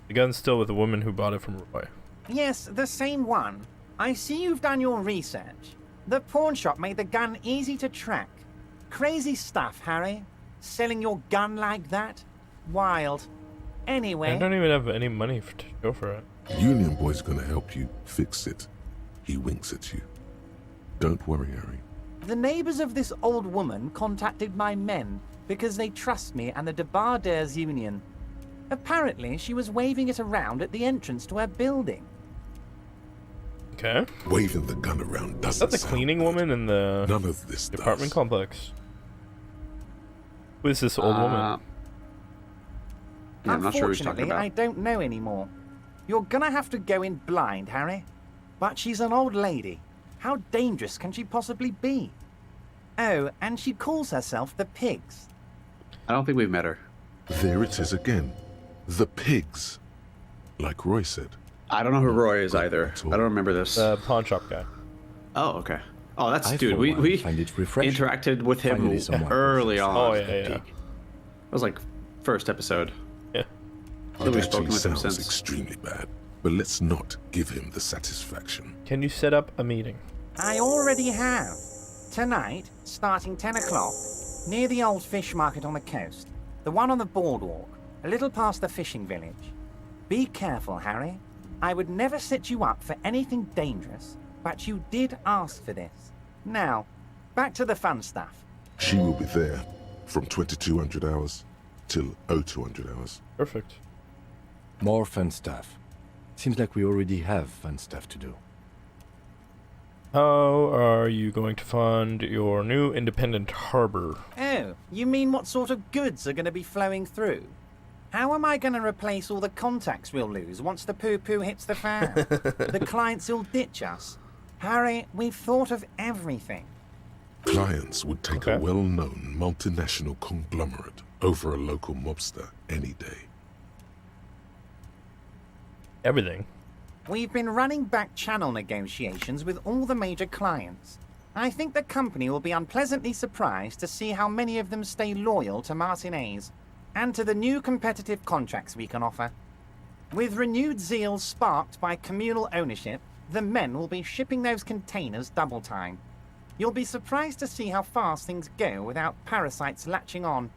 The gun's still with the woman who bought it from Roy. Yes, the same one. I see you've done your research. The pawn shop made the gun easy to track. Crazy stuff, Harry. Selling your gun like that? Wild. Anyway... I don't even have any money to go for it. Union Boy's gonna help you fix it. He winks at you. Don't worry, Harry. The neighbors of this old woman contacted my men because they trust me and the Debarders Union. Apparently, she was waving it around at the entrance to her building. Okay. Waving the gun around doesn't Is that the sound cleaning good. woman in the None of this apartment does. complex? Who is this old woman? Yeah, I'm not sure what you're talking Unfortunately, about. I don't know anymore. You're gonna have to go in blind, Harry. But she's an old lady. How dangerous can she possibly be? Oh, and she calls herself the Pigs. I don't think we've met her. There it is again. The pigs. Like Roy said. I don't know who Roy is either. I don't remember this. The pawn shop guy. Oh, okay. Oh, that's I, dude. for We one, find it refreshing. interacted with him Finally someone early on. Oh, yeah. It was like first episode. Yeah. So It we've spoken actually with him sounds since. extremely bad. But let's not give him the satisfaction. Can you set up a meeting? I already have. Tonight, starting 10 o'clock, near the old fish market on the coast. The one on the boardwalk, a little past the fishing village. Be careful, Harry. I would never set you up for anything dangerous, but you did ask for this. Now, back to the fun stuff. She will be there from 2200 hours till 0200 hours. Perfect. More fun stuff. Seems like we already have fun stuff to do. How are you going to fund your new independent harbor? Oh, you mean what sort of goods are going to be flowing through? How am I going to replace all the contacts we'll lose once the poo-poo hits the fan? The clients will ditch us. Harry, we've thought of everything. Clients would take a well-known multinational conglomerate over a local mobster any day. Everything. We've been running back channel negotiations with all the major clients. I think the company will be unpleasantly surprised to see how many of them stay loyal to Martinez and to the new competitive contracts we can offer. With renewed zeal sparked by communal ownership, the men will be shipping those containers double time. You'll be surprised to see how fast things go without parasites latching on.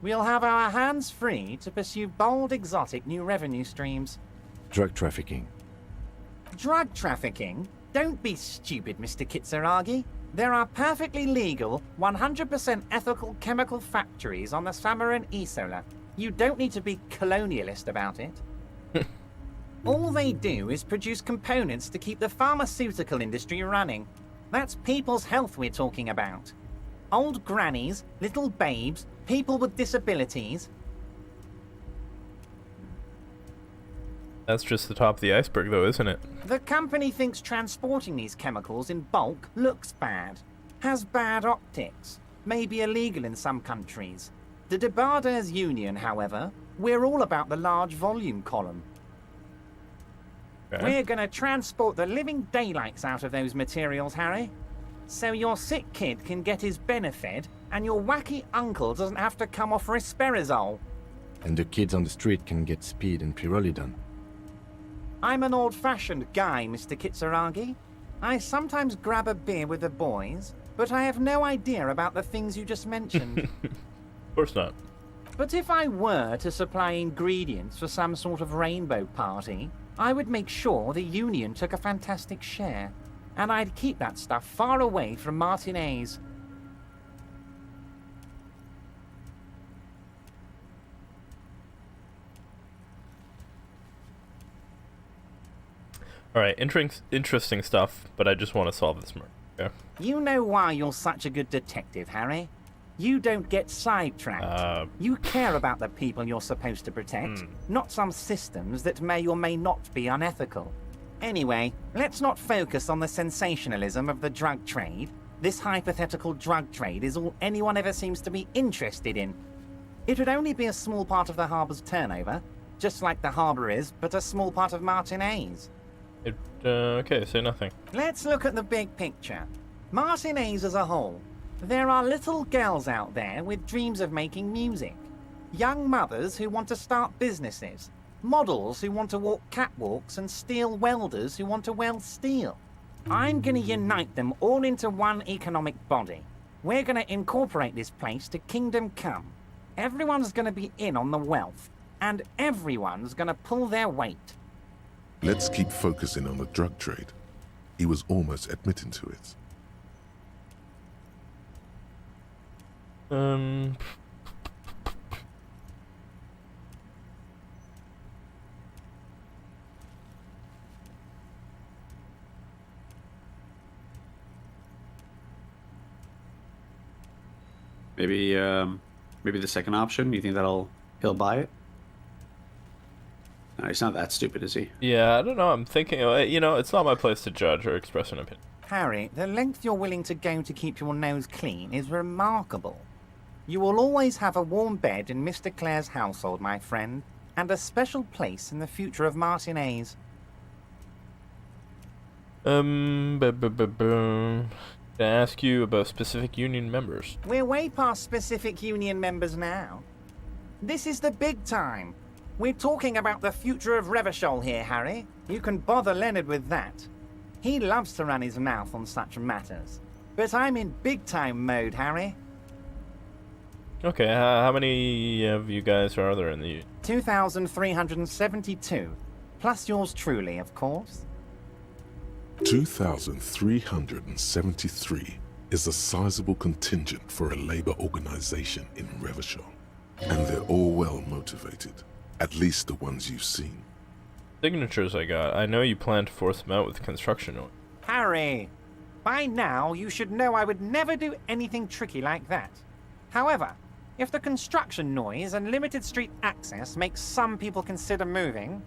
We'll have our hands free to pursue bold, exotic new revenue streams. Drug trafficking. Drug trafficking? Don't be stupid, Mr. Kitsuragi. There are perfectly legal, 100% ethical chemical factories on the Samaran Isola. You don't need to be colonialist about it. All they do is produce components to keep the pharmaceutical industry running. That's people's health we're talking about. Old grannies, little babes, people with disabilities. That's just the top of the iceberg, though, isn't it? The company thinks transporting these chemicals in bulk looks bad, has bad optics, may be illegal in some countries. The Debarders Union, however, we're all about the large volume column. Okay. We're gonna transport the living daylights out of those materials, Harry. So your sick kid can get his benefit, and your wacky uncle doesn't have to come off risperidone. And the kids on the street can get speed and pyrrolidone. I'm an old-fashioned guy, Mr. Kitsuragi. I sometimes grab a beer with the boys, but I have no idea about the things you just mentioned. Of course not. But if I were to supply ingredients for some sort of rainbow party, I would make sure the Union took a fantastic share. And I'd keep that stuff far away from Martinez. All right, interesting stuff, but I just want to solve this murder. Okay. You know why you're such a good detective, Harry? You don't get sidetracked. You care about the people you're supposed to protect, not some systems that may or may not be unethical. Anyway, let's not focus on the sensationalism of the drug trade. This hypothetical drug trade is all anyone ever seems to be interested in. It would only be a small part of the harbour's turnover, just like the harbour is, but a small part of Martinez. Okay, say nothing. Let's look at the big picture. Martinez as a whole. There are little girls out there with dreams of making music. Young mothers who want to start businesses. Models who want to walk catwalks and steel welders who want to weld steel. I'm going to unite them all into one economic body. We're going to incorporate this place to Kingdom Come. Everyone's going to be in on the wealth, and everyone's going to pull their weight. Let's keep focusing on the drug trade. He was almost admitting to it. Maybe the second option. You think he'll buy it? No, he's not that stupid, is he? Yeah, I don't know. I'm thinking, it's not my place to judge or express an opinion. Harry, the length you're willing to go to keep your nose clean is remarkable. You will always have a warm bed in Mr. Clare's household, my friend, and a special place in the future of Martinez. Can I ask you about specific union members? We're way past specific union members now. This is the big time. We're talking about the future of Revachol here, Harry. You can bother Leonard with that. He loves to run his mouth on such matters. But I'm in big-time mode, Harry. Okay, how many of you guys are there in the union? 2,372. Plus yours truly, of course. 2,373 is a sizable contingent for a labor organization in Revachol. And they're all well motivated. At least the ones you've seen. Signatures I got. I know you plan to force them out with construction noise. Harry, by now you should know I would never do anything tricky like that. However, if the construction noise and limited street access makes some people consider moving,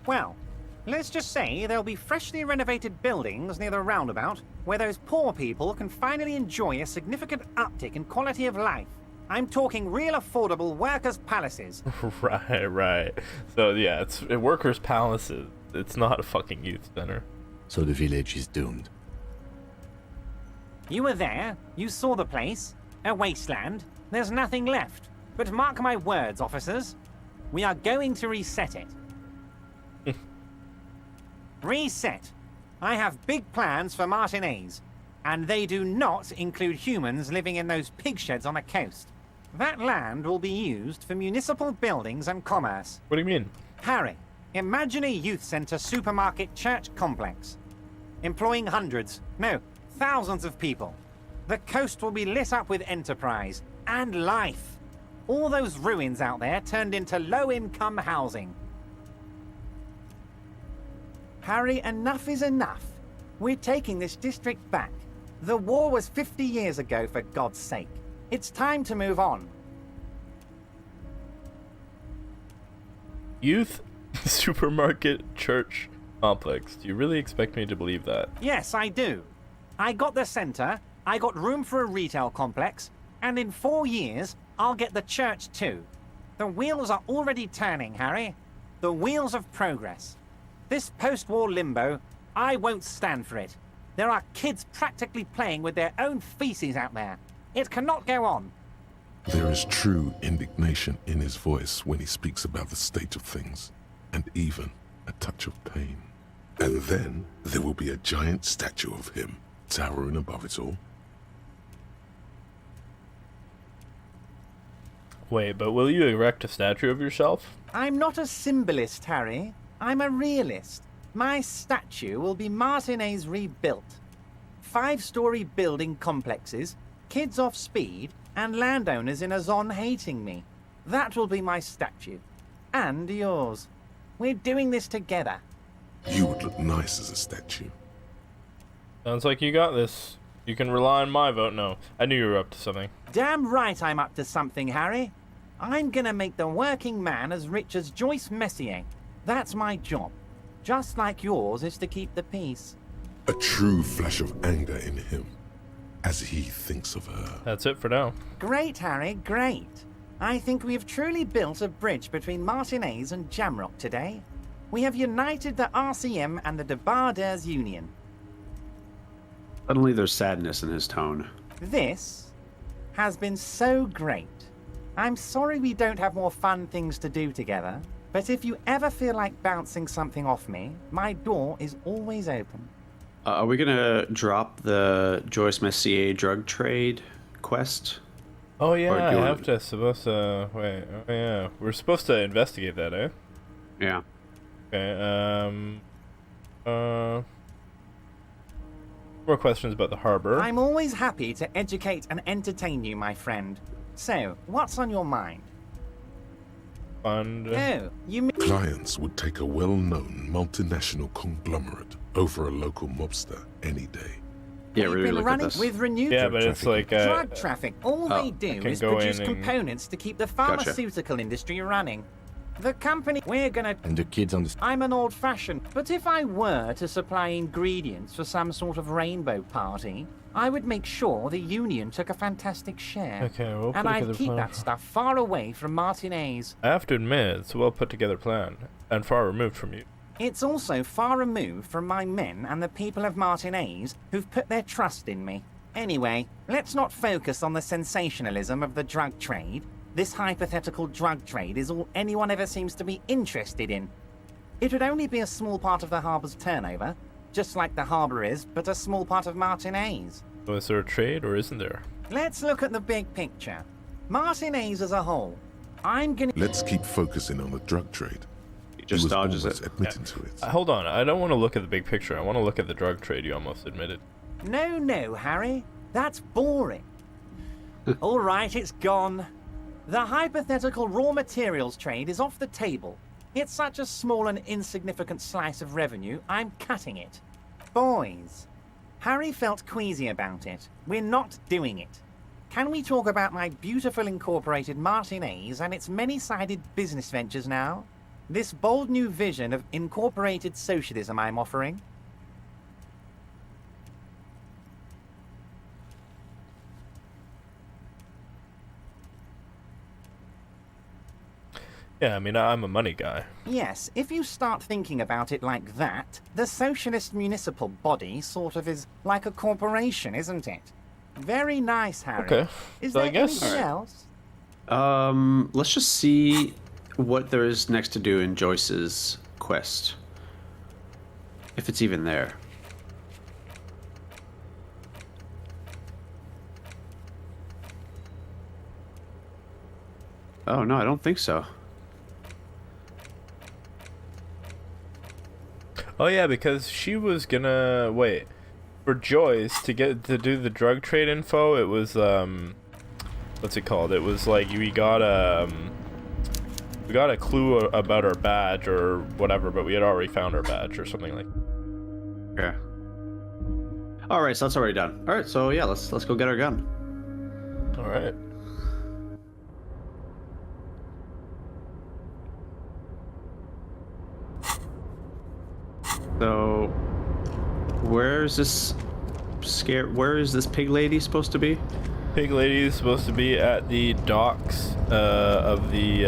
well, let's just say there'll be freshly renovated buildings near the roundabout where those poor people can finally enjoy a significant uptick in quality of life. I'm talking real affordable workers' palaces. Right. So yeah, it's workers' palaces. It's not a fucking youth center. So the village is doomed. You were there. You saw the place. A wasteland. There's nothing left. But mark my words, officers. We are going to reset it. Reset. I have big plans for Martinez. And they do not include humans living in those pig sheds on the coast. That land will be used for municipal buildings and commerce. What do you mean? Harry, imagine a youth centre supermarket church complex. Employing hundreds, no, thousands of people. The coast will be lit up with enterprise and life. All those ruins out there turned into low-income housing. Harry, enough is enough. We're taking this district back. The war was 50 years ago, for God's sake. It's time to move on. Youth supermarket church complex. Do you really expect me to believe that? Yes, I do. I got the centre, I got room for a retail complex, and in 4 years, I'll get the church too. The wheels are already turning, Harry. The wheels of progress. This post-war limbo, I won't stand for it. There are kids practically playing with their own feces out there. It cannot go on. There is true indignation in his voice when he speaks about the state of things, and even a touch of pain. And then there will be a giant statue of him towering above it all. Wait, but will you erect a statue of yourself? I'm not a symbolist, Harry. I'm a realist. My statue will be Martinez rebuilt. 5-story building complexes, kids off speed, and landowners in a zone hating me. That will be my statue. And yours. We're doing this together. You would look nice as a statue. Sounds like you got this. You can rely on my vote. No, I knew you were up to something. Damn right I'm up to something, Harry. I'm gonna make the working man as rich as Joyce Messier. That's my job. Just like yours is to keep the peace. A true flash of anger in him, as he thinks of her. That's it for now. Great, Harry, great. I think we've truly built a bridge between Martinez and Jamrock today. We have united the RCM and the Debarders Union. Suddenly there's sadness in his tone. This has been so great. I'm sorry we don't have more fun things to do together, but if you ever feel like bouncing something off me, my door is always open. Are we gonna drop the Joyce Messier drug trade quest? Oh yeah, I have to. Supposed to wait. Oh yeah, we're supposed to investigate that, eh? Yeah. Okay. More questions about the harbor. I'm always happy to educate and entertain you, my friend. So, what's on your mind? Fund. Oh, you mean... Clients would take a well-known multinational conglomerate over a local mobster any day. Yeah, We've really been look running at this. with renewed Yeah, but it's like drug traffic. All they do can is go produce in and- components to keep the pharmaceutical industry running. The company we're gonna... And the kids on the... I'm an old-fashioned, but if I were to supply ingredients for some sort of rainbow party, I would make sure the Union took a fantastic share. Okay, we'll put and together I'd a keep plan. that stuff far away from Martinez. I have to admit, it's a well put together plan, and far removed from you. It's also far removed from my men and the people of Martinez who've put their trust in me. Anyway, let's not focus on the sensationalism of the drug trade. This hypothetical drug trade is all anyone ever seems to be interested in. It would only be a small part of the harbor's turnover, just like the harbor is, but a small part of Martinez. So is there a trade, or isn't there? Let's look at the big picture. Martinez as a whole. I'm gonna... Let's keep focusing on the drug trade. He just was dodges almost it. admitting to it. Hold on, I don't want to look at the big picture. I want to look at the drug trade you almost admitted. No, Harry. That's boring. All right, it's gone. The hypothetical raw materials trade is off the table. It's such a small and insignificant slice of revenue, I'm cutting it. Boys, Harry felt queasy about it. We're not doing it. Can we talk about my beautiful incorporated Martinez and its many-sided business ventures now? This bold new vision of incorporated socialism I'm offering? Yeah, I mean, I'm a money guy. Yes, if you start thinking about it like that, the socialist municipal body sort of is like a corporation, isn't it? Very nice, Harry. Okay. Is So there I guess- anything else? Let's just see what there is next to do in Joyce's quest. If it's even there. Oh, no, I don't think so. Oh yeah, because she was gonna wait for Joyce to do the drug trade info. It was what's it called? It was like we got a clue about her badge or whatever, but we had already found her badge or something like. Yeah. All right, so that's already done. All right, so yeah, let's go get our gun. All right. So, where is this pig lady supposed to be? Pig lady is supposed to be at the docks of the.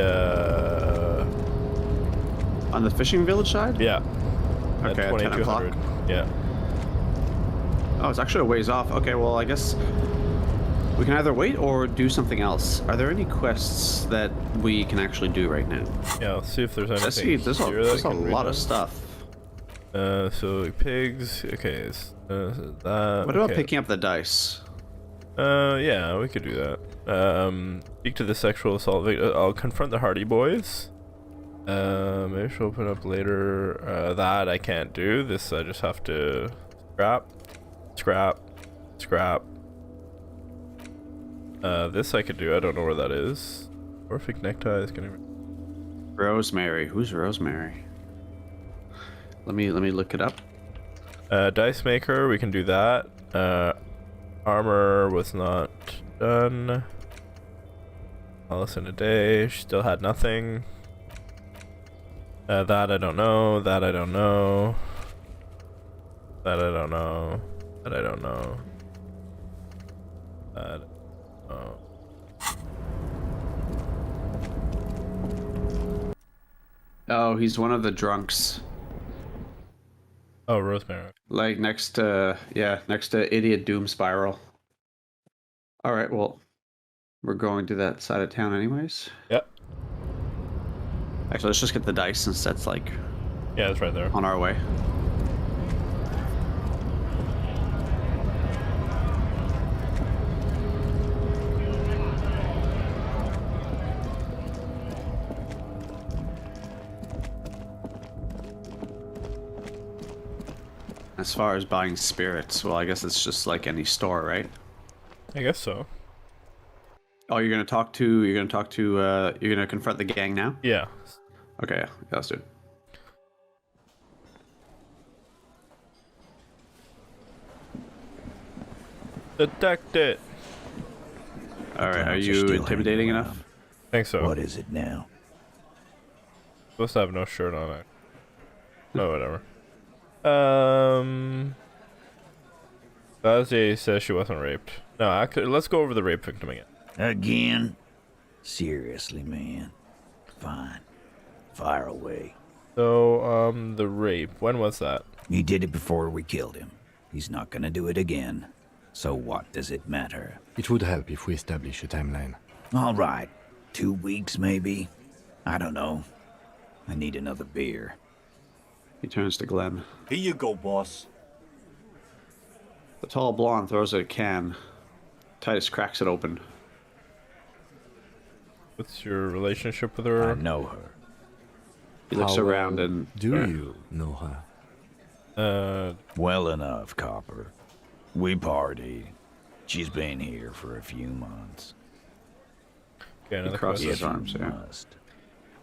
On the fishing village side? Yeah. Okay, at at 10 o'clock. 2200. Yeah. Oh, it's actually a ways off. Okay, well, I guess we can either wait or do something else. Are there any quests that we can actually do right now? Yeah, let's see if there's anything. I see, there's a lot of stuff. So pigs. Okay. That. What about picking up the dice? Yeah, we could do that. Speak to the sexual assault victim. I'll confront the Hardy Boys. Maybe she'll open up later. That I can't do. This I just have to scrap. This I could do. I don't know where that is. Orphic neckties. Rosemary. Who's Rosemary? Let me look it up. Dice maker, we can do that. Armor was not done. Alice in a day, she still had nothing. That I don't know. That I don't know. That I don't know. That I don't know. That. Oh. Oh, he's one of the drunks. Oh, Rosemary. Like next to Idiot Doom Spiral. All right, well, we're going to that side of town anyways. Yep. Actually, let's just get the dice since that's like. Yeah, it's right there. On our way. As far as buying spirits, well, I guess it's just like any store, right? I guess so. Oh, you're gonna confront the gang now? Yeah. Okay, yeah, let's do it. Detect it. Alright, are you intimidating enough? Think so. What is it now? Supposed to have no shirt on it. Oh, whatever. Basie says she wasn't raped. No, actually, let's go over the rape victim again. Again? Seriously, man. Fine. Fire away. So, the rape. When was that? He did it before we killed him. He's not gonna do it again. So what does it matter? It would help if we establish a timeline. All right. 2 weeks, maybe? I don't know. I need another beer. He turns to Glenn. Here you go, boss. The tall blonde throws out a can. Titus cracks it open. What's your relationship with her? I know her. He looks around and... Do you know her? Well enough, Copper. We partied. She's been here for a few months. Okay, he crosses his arms, yeah.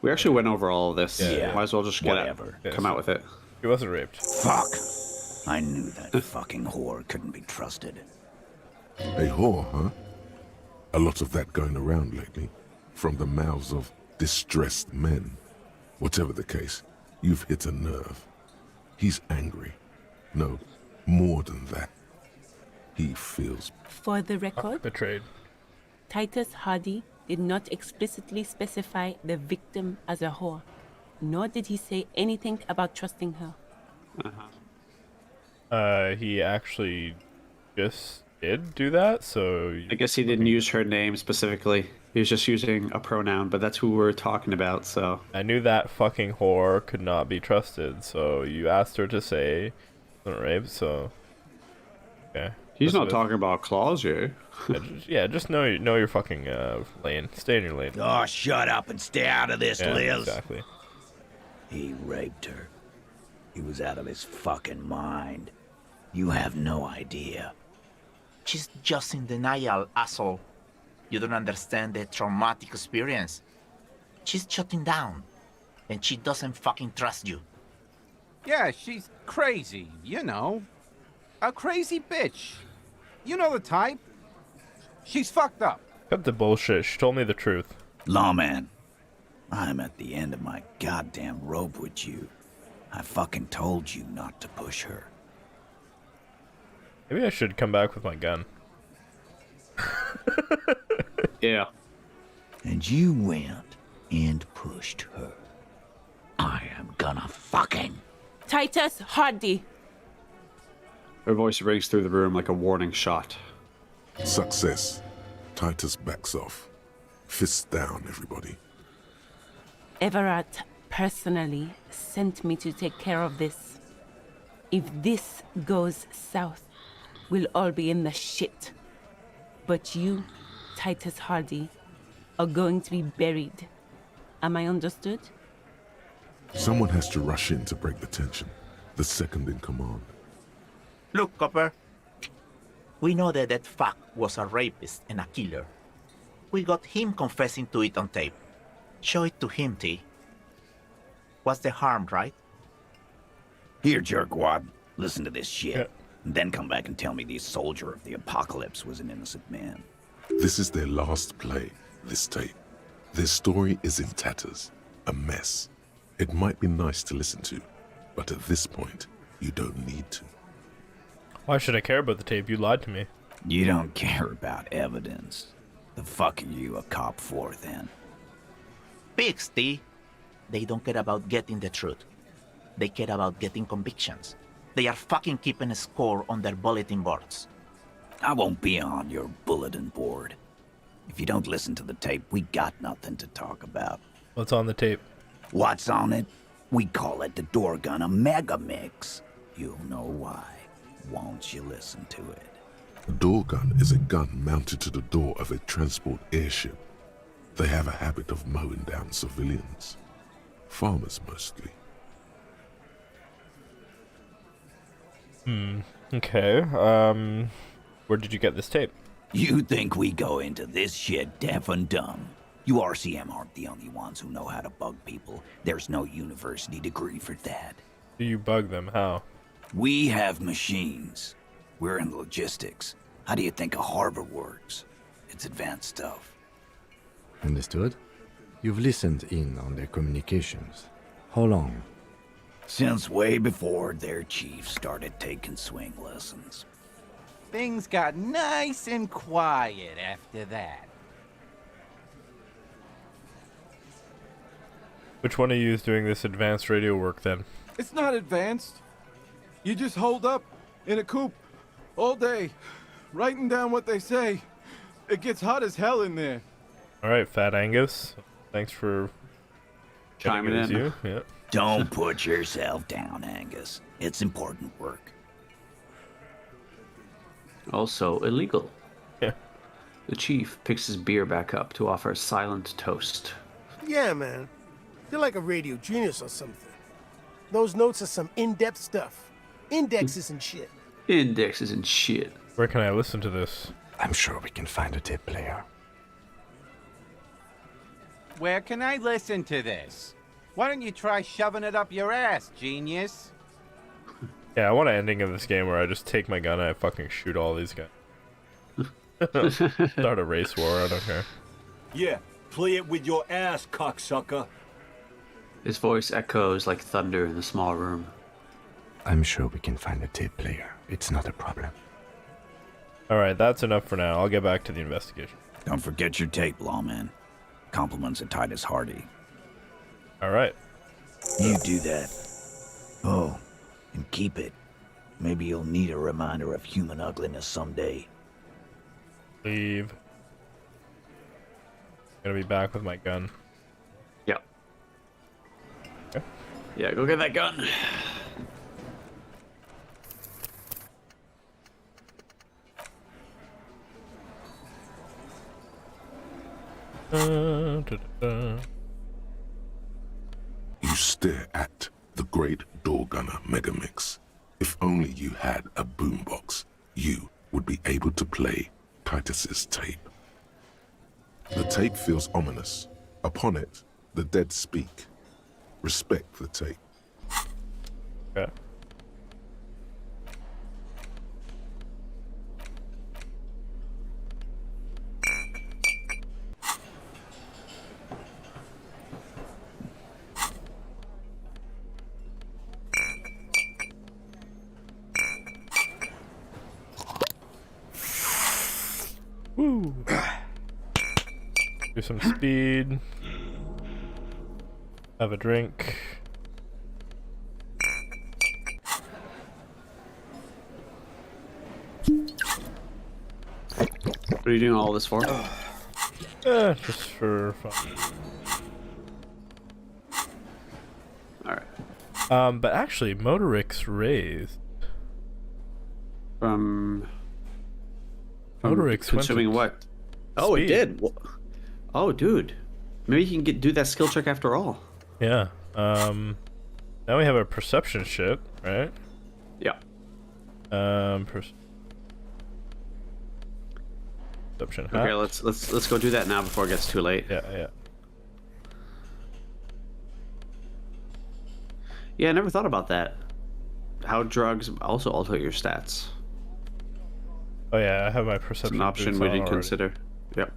We actually went over all of this. Yeah. Might as well just come out with it. He wasn't raped. Fuck! I knew that fucking whore couldn't be trusted. A whore, huh? A lot of that going around lately. From the mouths of distressed men. Whatever the case, you've hit a nerve. He's angry. No, more than that. He feels... For the record, betrayed. Titus Hardy did not explicitly specify the victim as a whore, nor did he say anything about trusting her. He actually just did do that, so... I guess he didn't use her name specifically. He was just using a pronoun, but that's who we're talking about, so... I knew that fucking whore could not be trusted, so you asked her to say wasn't raped, so... Okay. He's not talking about claws here. Just know your fucking lane. Stay in your lane. Oh, shut up and stay out of this, Liz. Exactly. He raped her. He was out of his fucking mind. You have no idea. She's just in denial, asshole. You don't understand the traumatic experience. She's shutting down, and she doesn't fucking trust you. Yeah, she's crazy, you know. A crazy bitch. You know the type. She's fucked up. Cut the bullshit. She told me the truth. Lawman, I'm at the end of my goddamn rope with you. I fucking told you not to push her. Maybe I should come back with my gun. Yeah. And you went and pushed her. I am gonna fucking... Titus Hardy! Her voice rings through the room like a warning shot. Success. Titus backs off. Fists down, everybody. Everett personally sent me to take care of this. If this goes south, we'll all be in the shit. But you, Titus Hardy, are going to be buried. Am I understood? Someone has to rush in to break the tension. The second in command. Look, Copper. We know that that fuck was a rapist and a killer. We got him confessing to it on tape. Show it to him, T. What's the harm, right? Here, jerkwad, listen to this shit. And then come back and tell me the soldier of the apocalypse was an innocent man. This is their last play, this tape. Their story is in tatters, a mess. It might be nice to listen to, but at this point, you don't need to. Why should I care about the tape? You lied to me. You don't care about evidence. The fuck are you a cop for, then? Pixty. They don't care about getting the truth. They care about getting convictions. They are fucking keeping a score on their bulletin boards. I won't be on your bulletin board. If you don't listen to the tape, we got nothing to talk about. What's on the tape? What's on it? We call it the door gun a mega mix. You'll know why. Won't you listen to it? A door gun is a gun mounted to the door of a transport airship. They have a habit of mowing down civilians. Farmers mostly. Okay. Where did you get this tape? You think we go into this shit deaf and dumb? You RCM aren't the only ones who know how to bug people. There's no university degree for that. Do you bug them? How? We have machines. We're in logistics. How do you think a harbor works? It's advanced stuff. Understood? You've listened in on their communications. How long? Since way before their chief started taking swing lessons. Things got nice and quiet after that. Which one of you is doing this advanced radio work then? It's not advanced. You just hold up in a coop all day, writing down what they say. It gets hot as hell in there. All right, Fat Angus. Thanks for chiming in. You. Yeah. Don't put yourself down, Angus. It's important work. Also illegal. Yeah. The chief picks his beer back up to offer a silent toast. Yeah, man. You're like a radio genius or something. Those notes are some in-depth stuff. Indexes and shit. Indexes and shit. Where can I listen to this? I'm sure we can find a tape player. Where can I listen to this? Why don't you try shoving it up your ass, genius? Yeah, I want an ending of this game where I just take my gun and I fucking shoot all these guys. Start a race war, I don't care. Yeah, play it with your ass, cocksucker. His voice echoes like thunder in the small room. I'm sure we can find a tape player. It's not a problem. Alright, that's enough for now. I'll get back to the investigation. Don't forget your tape, lawman. Compliments of Titus Hardy. Alright. You do that. Oh, and keep it. Maybe you'll need a reminder of human ugliness someday. Leave. Gonna be back with my gun. Yep. Okay. Yeah, go get that gun. You stare at the great door gunner Megamix. If only you had a boombox, you would be able to play Titus's tape. The tape feels ominous. Upon it, the dead speak. Respect the tape. Okay. Woo. Do some speed. Have a drink. What are you doing all this for? Just for fun. Alright. But actually, Motorix raised. From Motorix consuming what? Oh, it did. Oh, dude. Maybe you can do that skill check after all. Yeah. Now we have a perception shit, right? Yeah. Perception. Okay, let's go do that now before it gets too late. Yeah. Yeah, I never thought about that. how drugs also alter your stats. Oh yeah, I have my It's perception. an option boots we on didn't already. consider. Yep.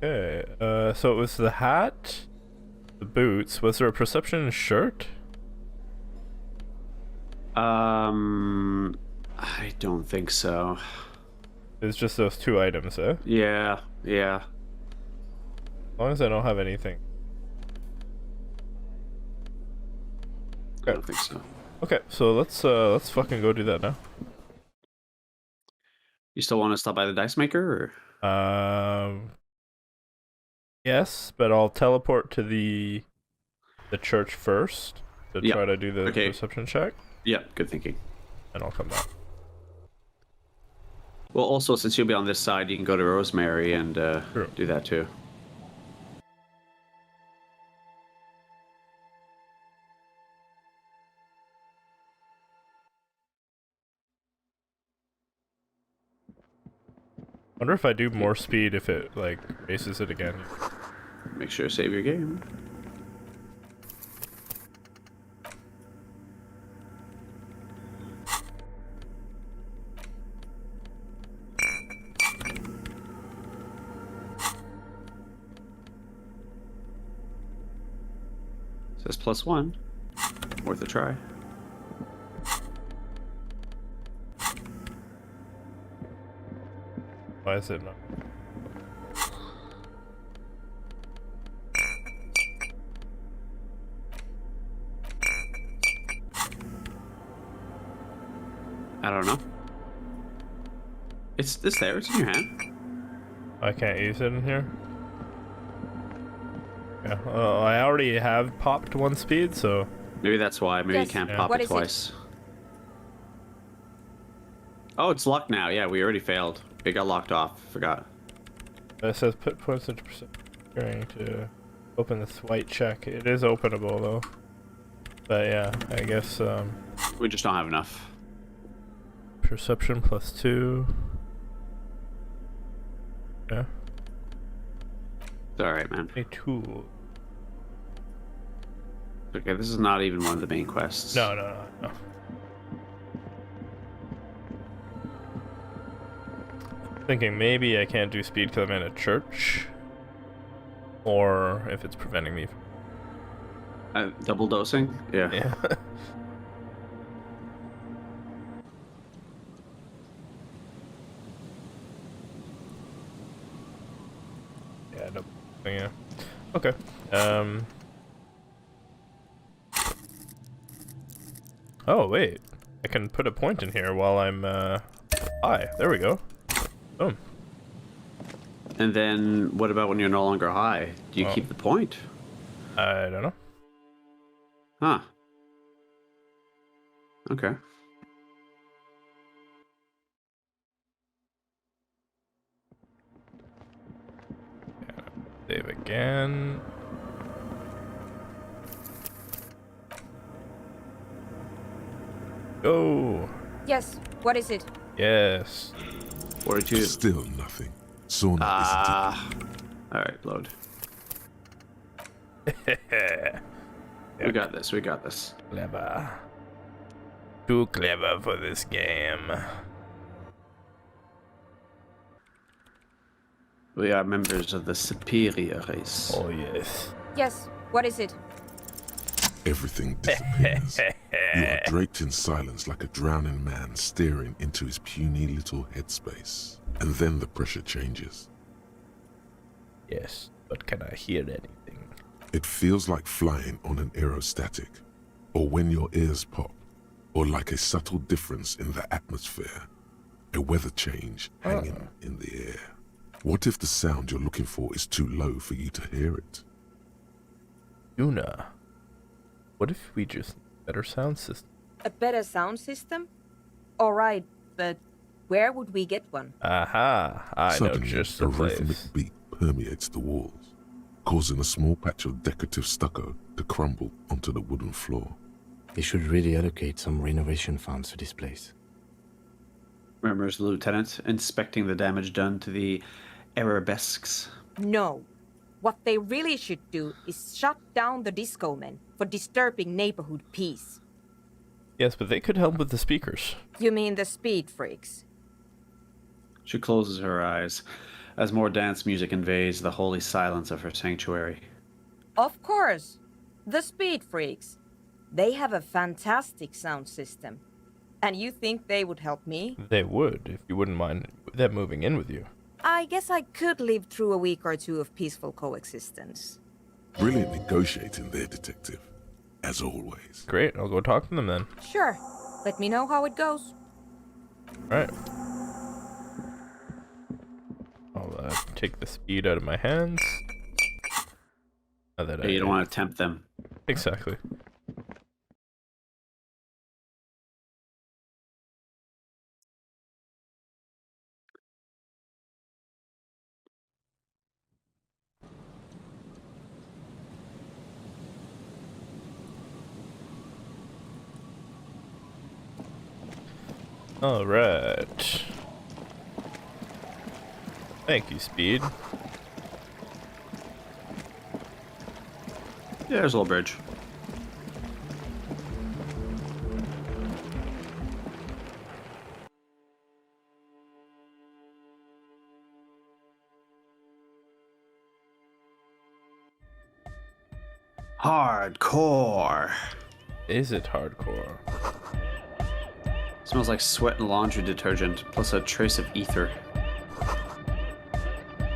Okay, so it was the hat, the boots. Was there a perception shirt? I don't think so. It's just those 2 items, eh? Yeah. As long as I don't have anything. I don't think so. Okay, so let's fucking go do that now. You still want to stop by the dice maker, or? Yes, but I'll teleport to the church first to try to do the perception check. Yeah, good thinking. And I'll come back. Well, also, since you'll be on this side, you can go to Rosemary and do that too. Wonder if I do more speed if it like races it again. Make sure to save your game. Says +1. Worth a try. Why is it not? I don't know. It's there. It's in your hand. I can't use it in here. Yeah. I already have popped 1 speed, so maybe that's why. Maybe you can't pop it twice. Oh, it's locked now. Yeah, we already failed. It got locked off. Forgot. It says put points into perception to open this white check. It is openable though. But yeah, I guess we just don't have enough. Perception +2. Yeah. It's alright, man. A tool. Okay, this is not even one of the main quests. No. Thinking maybe I can't do speed because I'm in a church, or if it's preventing me from... double dosing? Yeah. Yeah. Yeah. Okay. Oh wait, I can put a point in here while I'm high. There we go. Boom. And then what about when you're no longer high? Do you keep the point? I don't know. Huh. Okay. Save again. Go. Yes. What is it? Yes. 42. Still nothing. Sauna Alright, load. We got this. We got this. Clever. Too clever for this game. We are members of the superior race. Oh, yes. Yes. What is it? Everything disappears. You are draped in silence like a drowning man staring into his puny little headspace. And then the pressure changes. Yes, but can I hear anything? It feels like flying on an aerostatic, or when your ears pop, or like a subtle difference in the atmosphere, a weather change hanging in the air. What if the sound you're looking for is too low for you to hear it? Yuna, what if we just need a better sound system? A better sound system? Alright, but where would we get one? Aha, I know Suddenly, just a the rhythmic place. beat permeates the walls, causing a small patch of decorative stucco to crumble onto the wooden floor. They should really allocate some renovation funds to this place. Murmurs the lieutenant, inspecting the damage done to the arabesques. No. What they really should do is shut down the disco men for disturbing neighborhood peace. Yes, but they could help with the speakers. You mean the speed freaks? She closes her eyes as more dance music invades the holy silence of her sanctuary. Of course. The speed freaks. They have a fantastic sound system. And you think they would help me? They would, if you wouldn't mind them moving in with you. I guess I could live through a week or two of peaceful coexistence. Brilliant negotiating there, Detective. As always. Great, I'll go talk to them then. Sure. Let me know how it goes. Alright. I'll take the speed out of my hands. Now that You don't want to tempt them. Exactly. All right. Thank you, Speed. Yeah, there's a little bridge. Hardcore. Is it hardcore? Smells like sweat and laundry detergent, plus a trace of ether.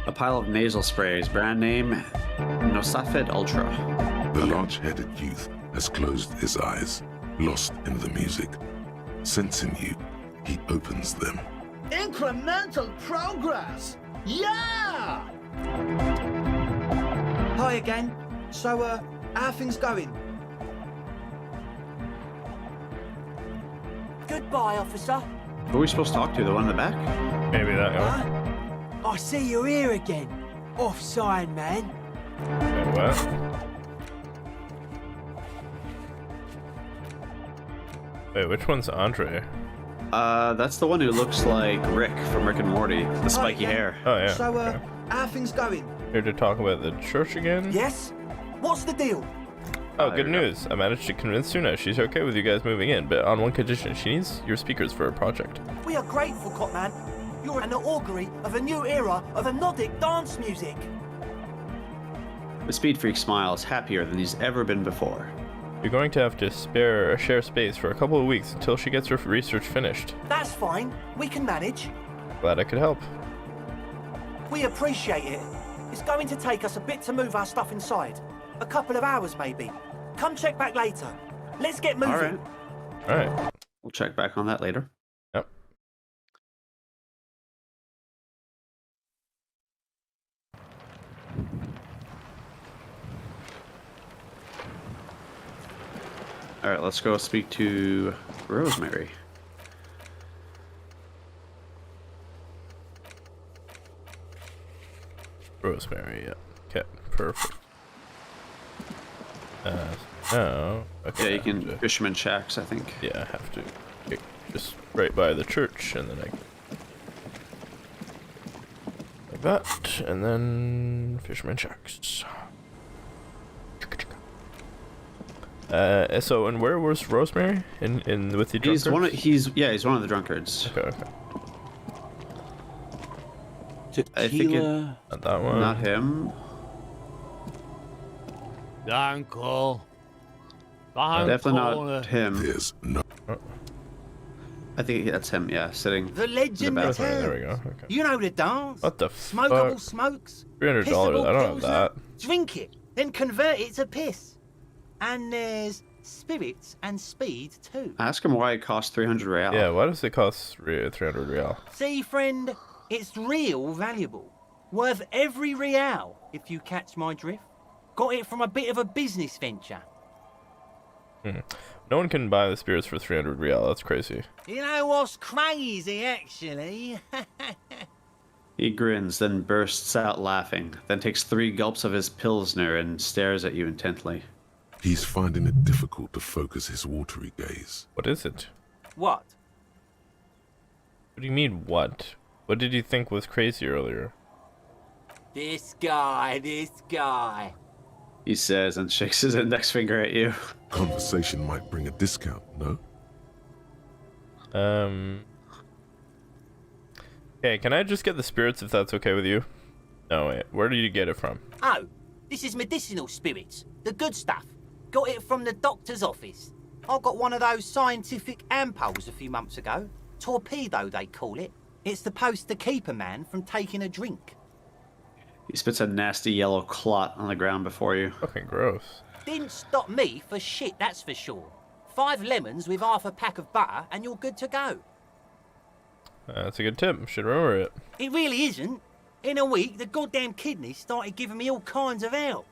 A pile of nasal sprays, brand name Nosafed Ultra. The large-headed youth has closed his eyes, lost in the music. Sensing you, he opens them. Incremental progress! Yeah! Hi again. So, how are things going? Goodbye, officer. Who are we supposed to talk to? The one in the back? Maybe that guy. I see you're here again. Off-sign, man. Wait, what? Wait, which one's Andre? That's the one who looks like Rick from Rick and Morty. The spiky hair. Oh, yeah. So, okay. how are things going? Here to talk about the church again? Yes? What's the deal? Oh, good news. I managed to convince Suna she's okay with you guys moving in, but on one condition. She needs your speakers for a project. We are grateful, Copman. You're an augury of a new era of Nordic dance music. The Speed Freak smiles, happier than he's ever been before. You're going to have to share space for a couple of weeks until she gets her research finished. That's fine. We can manage. Glad I could help. We appreciate it. It's going to take us a bit to move our stuff inside. A couple of hours, maybe. Come check back later. Let's get moving. All right. We'll check back on that later. Yep. All right, let's go speak to Rosemary. Rosemary, yeah. Okay, perfect. No. Okay, Yeah, you can Fisherman Shacks, I think. Yeah, I have to. Okay, just right by the church, and then I can. Like that, and then Fisherman Shacks. So, and where was Rosemary? In with the drunkards? He's one of the drunkards. Okay. I think not that one. Not him. Uncle. Definitely not him. There's no. I think that's him. Yeah, sitting. The legend in of the back. There we go. Okay. You know the dance. What the Smokable fuck? smokes. $300. I don't have that. Drink it, then convert it to piss. And there's spirits and speed too. Ask him why it costs 300 real. Yeah, why does it cost 300 real? See, friend, it's real valuable. Worth every real, if you catch my drift. Got it from a bit of a business venture. No one can buy the spirits for 300 real. That's crazy. You know what's crazy, actually? He grins, then bursts out laughing, then takes 3 gulps of his Pilsner and stares at you intently. He's finding it difficult to focus his watery gaze. What is it? What? What do you mean, what? What did you think was crazy earlier? This guy. He says and shakes his index finger at you. Conversation might bring a discount, no? Okay, can I just get the spirits if that's okay with you? No, wait. Where did you get it from? Oh, this is medicinal spirits. The good stuff. Got it from the doctor's office. I got one of those scientific ampoules a few months ago. Torpedo, they call it. It's supposed to keep a man from taking a drink. He spits a nasty yellow clot on the ground before you. Fucking gross. Didn't stop me for shit, that's for sure. 5 lemons with half a pack of butter and you're good to go. That's a good tip. Should remember it. It really isn't. In a week, the goddamn kidneys started giving me all kinds of help.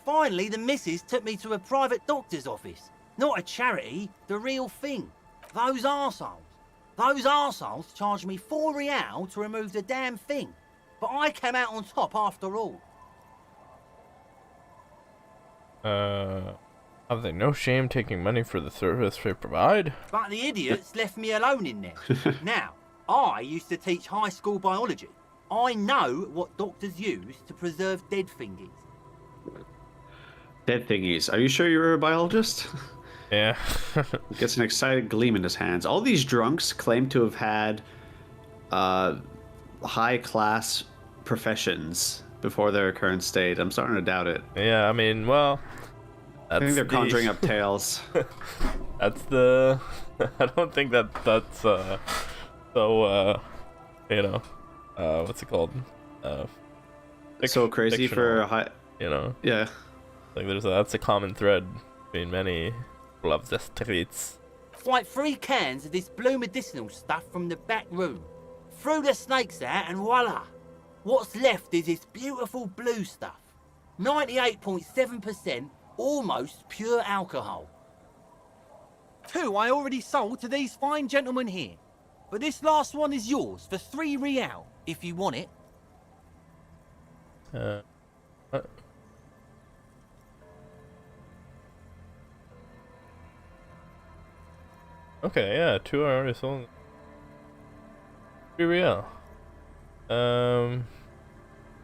Finally, the missus took me to a private doctor's office. Not a charity, the real thing. Those arseholes charged me 4 real to remove the damn thing. But I came out on top after all. Have they no shame taking money for the service they provide? But the idiots left me alone in there. Now, I used to teach high school biology. I know what doctors use to preserve dead thingies. Dead thingies. Are you sure you're a biologist? Yeah. Gets an excited gleam in his hands. All these drunks claim to have had high-class professions before their current state. I'm starting to doubt it. Yeah, I mean, well... I think they're conjuring up tales. That's the... I don't think that's so, you know, what's it called? So crazy for a high... You know? Yeah. Like, that's a common thread between many people of the streets. It's like 3 cans of this blue medicinal stuff from the back room. Threw the snakes out and voila! What's left is this beautiful blue stuff. 98.7% almost pure alcohol. 2 I already sold to these fine gentlemen here. But this last one is yours for 3 real, if you want it. What? Okay, yeah, 2 I already sold. 3 real. I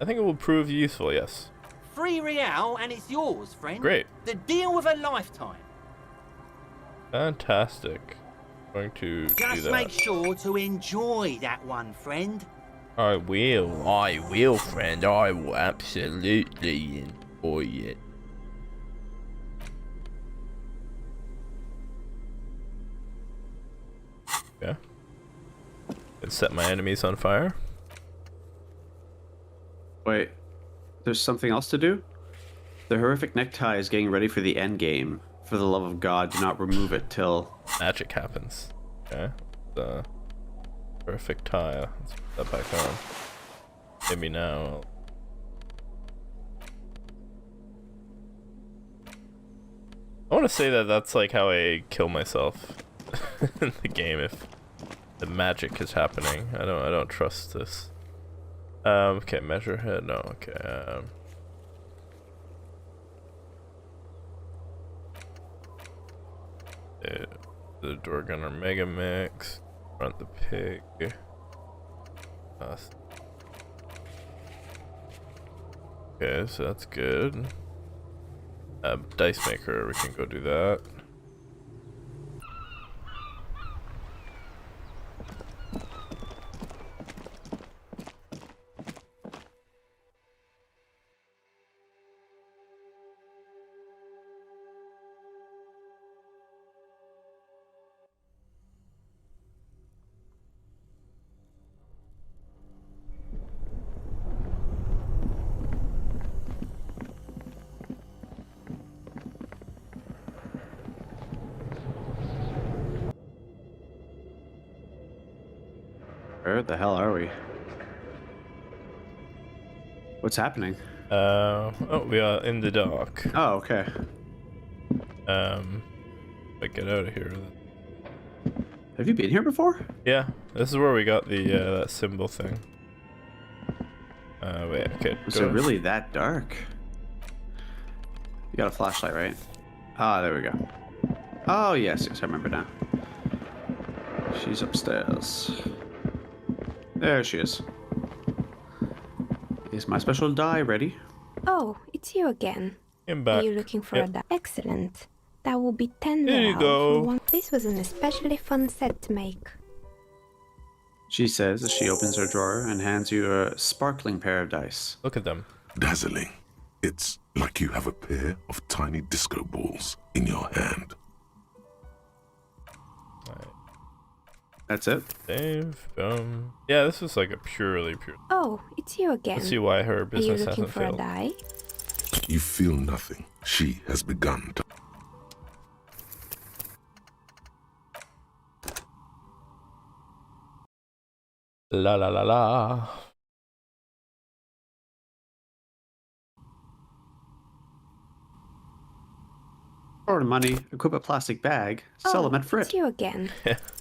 think it will prove useful, yes. 3 real and it's yours, friend. Great. The deal of a lifetime. Fantastic. Going to do Just that. make sure to enjoy that one, friend. I will, friend. I will absolutely enjoy it. Okay. And set my enemies on fire. Wait, there's something else to do? The horrific necktie is getting ready for the end game. For the love of God, do not remove it till magic happens. Okay. The perfect tie. Let's put that back on. Maybe now. I want to say that that's like how I kill myself in the game if the magic is happening. I don't trust this. Okay, measure head. No, okay. The door gunner mega mix. Front the pig. Okay, so that's good. Dice maker, we can go do that. Where the hell are we? What's happening? Oh, we are in the dock. Oh, okay. But get out of here. Have you been here before? Yeah, this is where we got the that symbol thing. Wait, okay. Is it really that dark? You got a flashlight, right? Ah, there we go. Oh, yes, I remember now. She's upstairs. There she is. Is my special die ready? Oh, it's you again. I'm Are back. you looking for Yep. a die? Excellent. That will be 10 There you real go. for one. This was an especially fun set to make. She says as she opens her drawer and hands you a sparkling pair of dice. Look at them. Dazzling. It's like you have a pair of tiny disco balls in your hand. That's it? Save. Yeah, this is like a pure. Oh, it's you again. Let's see why her Are you business looking hasn't for failed. a die? You feel nothing. She has begun to... La la la la. Or money, equip a plastic bag, sell them at Frit. It's you again.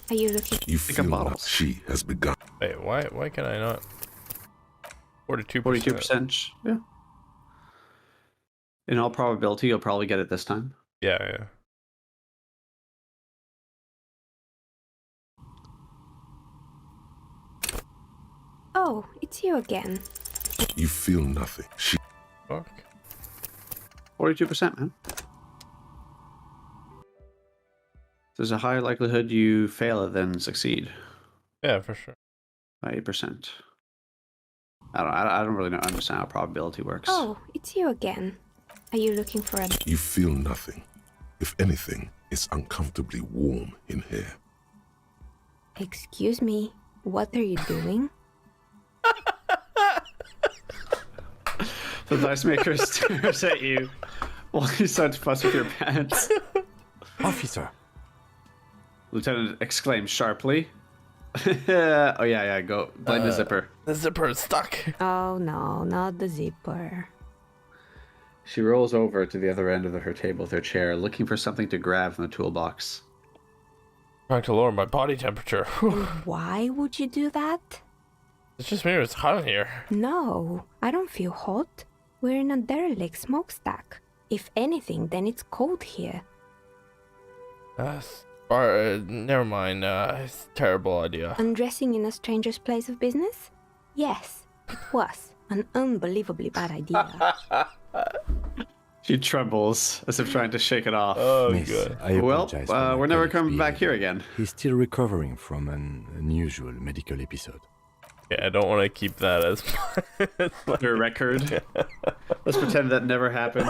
Are you looking? You Pick up feel bottles. that she has begun. Wait, why can I not? 42%. 42%. Yeah. In all probability, you'll probably get it this time. Yeah. Oh, it's you again. You feel nothing. She... Fuck. 42%, man. There's a higher likelihood you fail it than succeed. Yeah, for sure. By 8%. I don't really understand how probability works. Oh, it's you again. Are you looking for a... You feel nothing. If anything, it's uncomfortably warm in here. Excuse me, what are you doing? The dice maker stares at you while you start to fuss with your pants. Officer. Lieutenant exclaims sharply. Oh yeah, go. Blame the zipper. The zipper is stuck. Oh no, not the zipper. She rolls over to the other end of her table with her chair, looking for something to grab from the toolbox. Trying to lower my body temperature. And why would you do that? It's just me, it's hot in here. No, I don't feel hot. We're in a derelict smokestack. If anything, then it's cold here. Never mind. It's a terrible idea. Undressing in a stranger's place of business? Yes, it was an unbelievably bad idea. She trembles as if trying to shake it off. Oh, Miss, good. I apologize for my we're never colleague's coming back behavior. here again. He's still recovering from an unusual medical episode. Yeah, I don't want to keep that as your record. Let's pretend that never happened.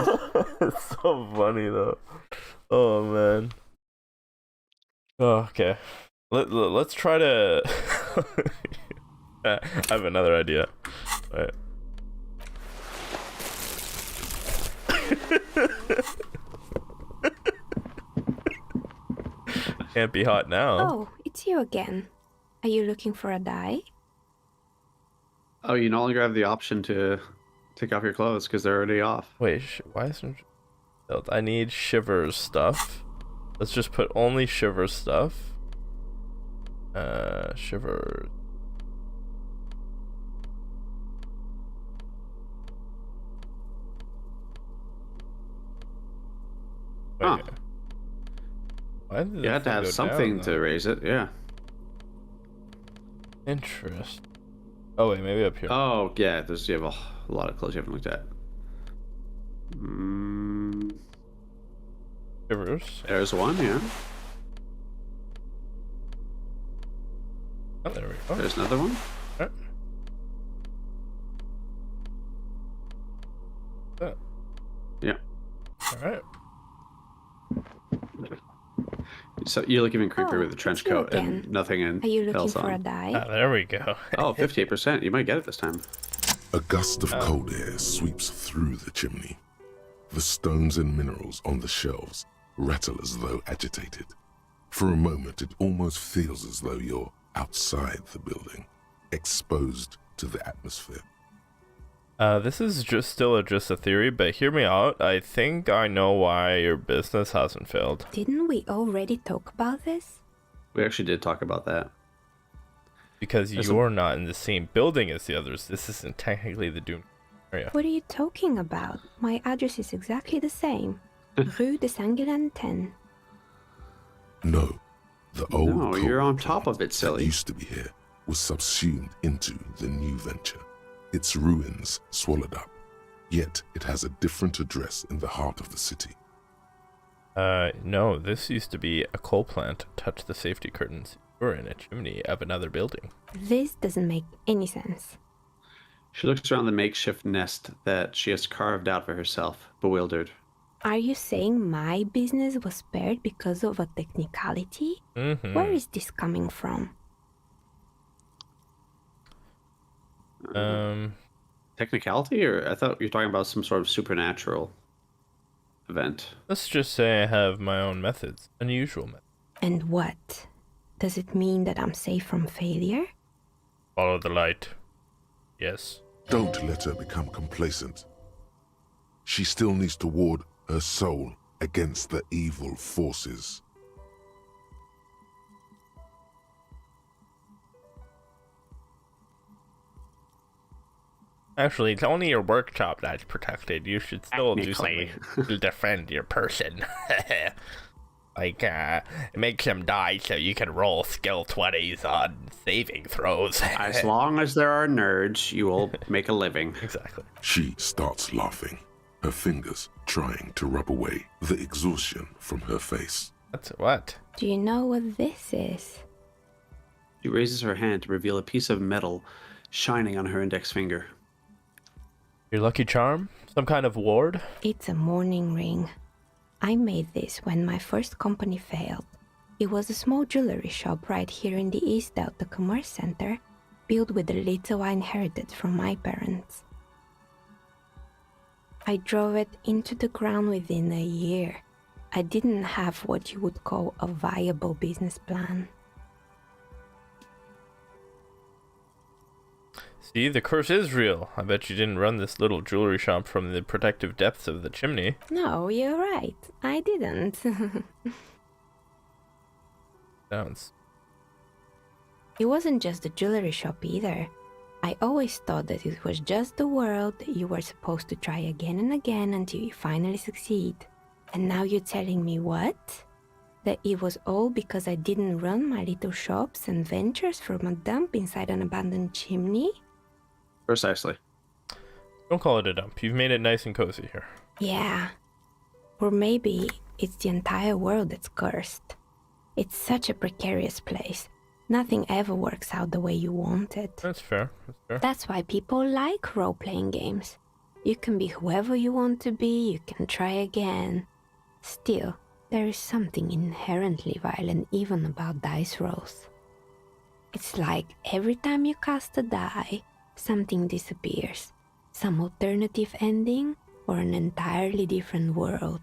It's so funny though. Oh man. Oh, okay. Let's try to. I have another idea. Right. Can't be hot now. Oh, it's you again. Are you looking for a die? Oh, you no longer have the option to take off your clothes because they're already off. Wait, why isn't it? I need Shiver's stuff. Let's just put only Shiver's stuff. Shiver. Huh. Why did You had to have something to raise it, yeah. Interest. Oh wait, maybe up here. Oh yeah, you have a lot of clothes you haven't looked at. Shivers. There's one, yeah. Oh, there we go. There's another one. Right. That. Yeah. All right. So you look even creepier Oh, with the trench it's you coat again. and nothing in. Are you looking else for on. a die? Ah, there we go. Oh, 58%. You might get it this time. A gust of cold air sweeps through the chimney. The stones and minerals on the shelves rattle as though agitated. For a moment, it almost feels as though you're outside the building, exposed to the atmosphere. This is just a theory, but hear me out. I think I know why your business hasn't failed. Didn't we already talk about this? We actually did talk about that. Because you're not in the same building as the others. This isn't technically the Dune area. What are you talking about? My address is exactly the same. Rue de Saint-Guérin 10. No, the old No, you're coal on top of it, that silly. used to be here was subsumed into the new venture. its ruins swallowed up. Yet it has a different address in the heart of the city. No, this used to be a coal plant. Touch the safety curtains. You're in a chimney of another building. This doesn't make any sense. She looks around the makeshift nest that she has carved out for herself, bewildered. Are you saying my business was spared because of a technicality? Mm-hmm. Where is this coming from? Technicality? Or I thought you were talking about some sort of supernatural event. Let's just say I have my own methods. Unusual methods. And what? Does it mean that I'm safe from failure? Follow the light. Yes. Don't let her become complacent. She still needs to ward her soul against the evil forces. Actually, it's only your workshop that's protected. You should still do something to defend your person. Like, make them die so you can roll skill 20s on saving throws. As long as there are nerds, you will make a living. Exactly. She starts laughing, her fingers trying to rub away the exhaustion from her face. That's what? Do you know what this is? She raises her hand to reveal a piece of metal shining on her index finger. Your lucky charm? Some kind of ward? It's a mourning ring. I made this when my first company failed. It was a small jewelry shop right here in the East Delta Commerce Center, built with the little I inherited from my parents. I drove it into the ground within a year. I didn't have what you would call a viable business plan. See, the curse is real. I bet you didn't run this little jewelry shop from the protective depths of the chimney. No, you're right. I didn't. Sounds. It wasn't just a jewelry shop either. I always thought that it was just the world that you were supposed to try again and again until you finally succeed. And now you're telling me what? That it was all because I didn't run my little shops and ventures from a dump inside an abandoned chimney? Precisely. Don't call it a dump. You've made it nice and cozy here. Yeah. Or maybe it's the entire world that's cursed. It's such a precarious place. Nothing ever works out the way you want it. That's fair. That's fair. That's why people like role-playing games. You can be whoever you want to be, you can try again. Still, there is something inherently violent even about dice rolls. It's like every time you cast a die, something disappears. Some alternative ending or an entirely different world.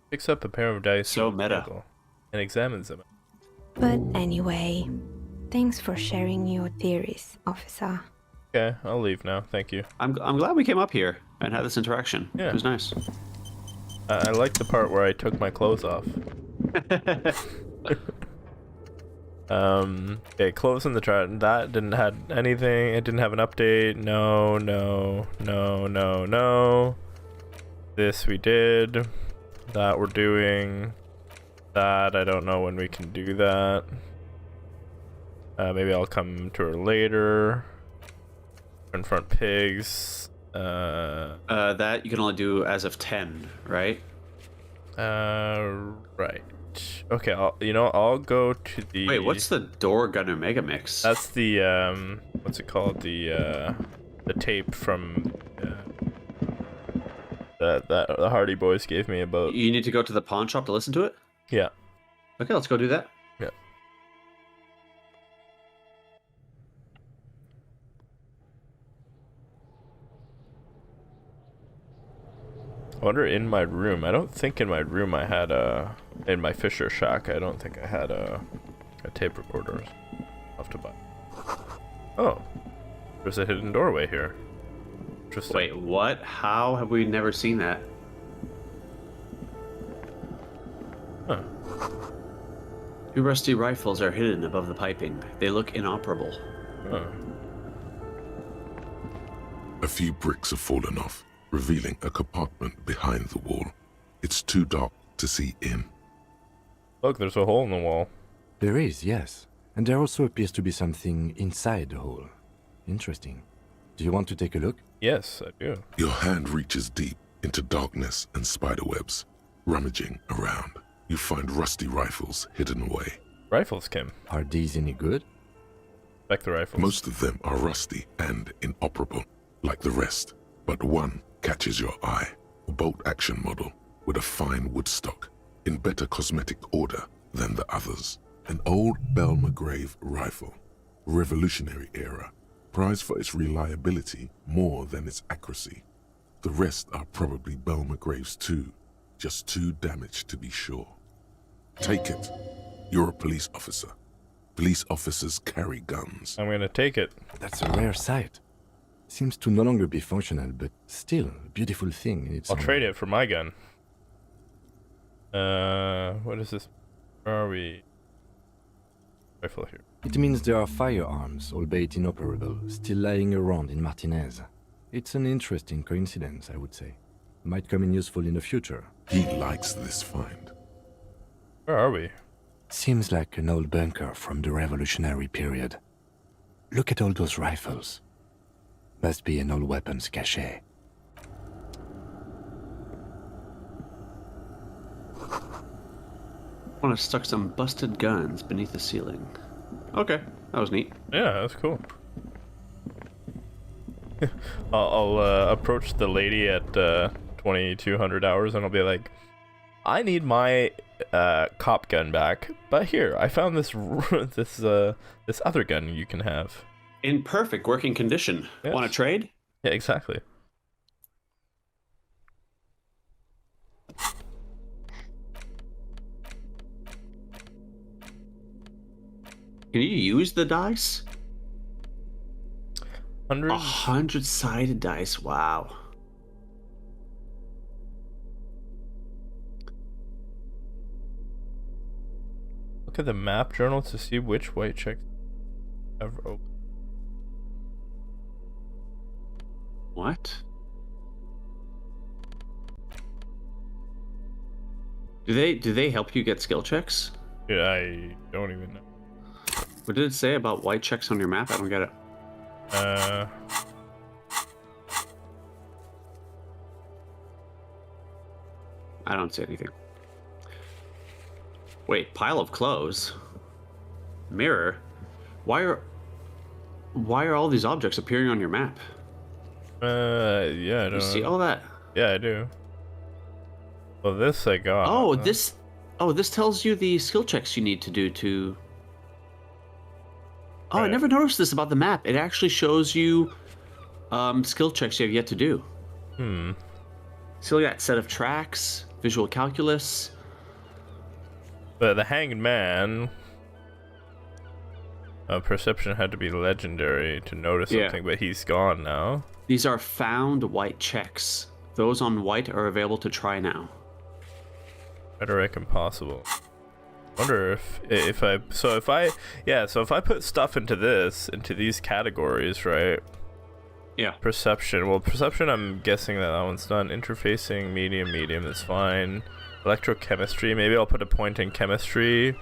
Picks up a pair of dice so meta and examines them. But anyway, thanks for sharing your theories, officer. Okay, I'll leave now. Thank you. I'm glad we came up here and had this interaction. Yeah. It was nice. I like the part where I took my clothes off. Okay, clothes in the chart. That didn't have anything. It didn't have an update. No. This we did. That we're doing. That I don't know when we can do that. Maybe I'll come to her later. Confront pigs. That you can only do as of 10, right? Right. Okay, I'll go to the... Wait, what's the Door Gunner Mega Mix? That's the, what's it called? The tape from, that the Hardy Boys gave me about... You need to go to the pawn shop to listen to it? Yeah. Okay, let's go do that. Yeah. I wonder in my room. I don't think in my room I had in my Fisher shack, I don't think I had a tape recorder. I'll have to buy. Oh, there's a hidden doorway here. Interesting. Wait, what? How have we never seen that? Huh. Two rusty rifles are hidden above the piping. They look inoperable. Huh. A few bricks have fallen off, revealing a compartment behind the wall. It's too dark to see in. Look, there's a hole in the wall. There is, yes. And there also appears to be something inside the hole. Interesting. Do you want to take a look? Yes, I do. Your hand reaches deep into darkness and spiderwebs. Rummaging around, you find rusty rifles hidden away. Rifles, Kim. Are these any good? Back the rifles. Most of them are rusty and inoperable, like the rest. But one catches your eye. A bolt-action model with a fine wood stock, in better cosmetic order than the others. An old Bell McGrave rifle. Revolutionary era. Prized for its reliability more than its accuracy. The rest are probably Bell McGraves too, just too damaged to be sure. Take it. You're a police officer. Police officers carry guns. I'm gonna take it. That's a rare sight. Seems to no longer be functional, but still a beautiful thing in its I'll own. trade it for my gun. What is this? Where are we? Rifle here. It means there are firearms, albeit inoperable, still lying around in Martinez. It's an interesting coincidence, I would say. Might come in useful in the future. He likes this find. Where are we? Seems like an old bunker from the revolutionary period. Look at all those rifles. Must be an old weapons cache. I want to stuck some busted guns beneath the ceiling. Okay, that was neat. Yeah, that's cool. I'll approach the lady at 2200 hours and I'll be like, I need my cop gun back, but here I found this this other gun you can have in perfect working condition. Yes. Want to trade? Yeah, exactly. Can you use the dice? 100 100-sided dice. Wow. Look at the map journal to see which white checks ever opened. What? Do they help you get skill checks? Yeah, I don't even know. What did it say about white checks on your map? I don't get it. I don't see anything. Wait, pile of clothes? Mirror? Why are all these objects appearing on your map? Yeah, I don't You see all that? Yeah, I do. Well, this I got. This tells you the skill checks you need to do to... Oh, Right. I never noticed this about the map. It actually shows you skill checks you have yet to do. So you got set of tracks, visual calculus. But the Hanged Man, perception had to be legendary to notice something, but he's gone now. These are found white checks. Those on white are available to try now. Rhetoric impossible. Wonder if I put stuff into these categories, right? Yeah. Perception. Well, perception, I'm guessing that one's done. Interfacing, medium is fine. Electrochemistry, maybe I'll put a point in chemistry.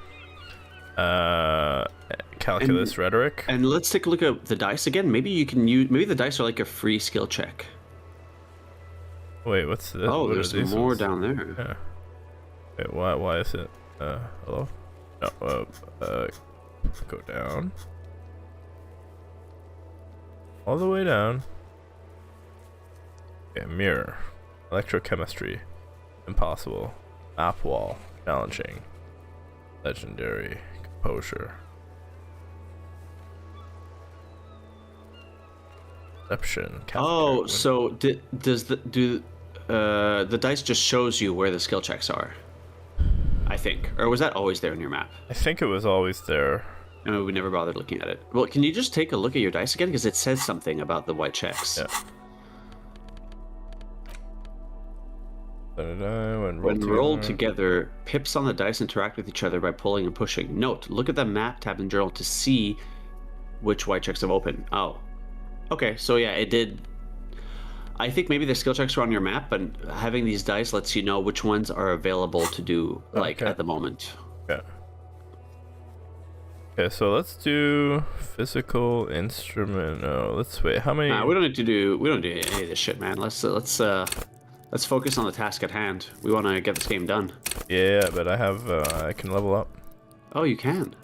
Calculus, rhetoric. And let's take a look at the dice again. Maybe you can use. Maybe the dice are like a free skill check. Wait, what's this? Oh, what there's are these more ones? down there. Yeah. Wait, why is it? Hello? No, go down. All the way down. Okay, mirror. Electrochemistry. Impossible. Map wall. Challenging. Legendary. Composure. Perception. Oh, so do the dice just shows you where the skill checks are? I think. Or was that always there in your map? I think it was always there. No, we never bothered looking at it. Well, can you just take a look at your dice again? Because it says something about the white checks. Yeah. When rolled together, pips on the dice interact with each other by pulling and pushing. Note, look at the map tab in journal to see which white checks have opened. Oh. Okay, so yeah, it did. I think maybe the skill checks are on your map, but having these dice lets you know which ones are available to do, like, at the moment. Yeah. Okay, so let's do physical instrument. No, let's wait. How many? We don't need to do. We don't do any of this shit, man. Let's focus on the task at hand. We want to get this game done. Yeah, but I have. I can level up. Oh, you can.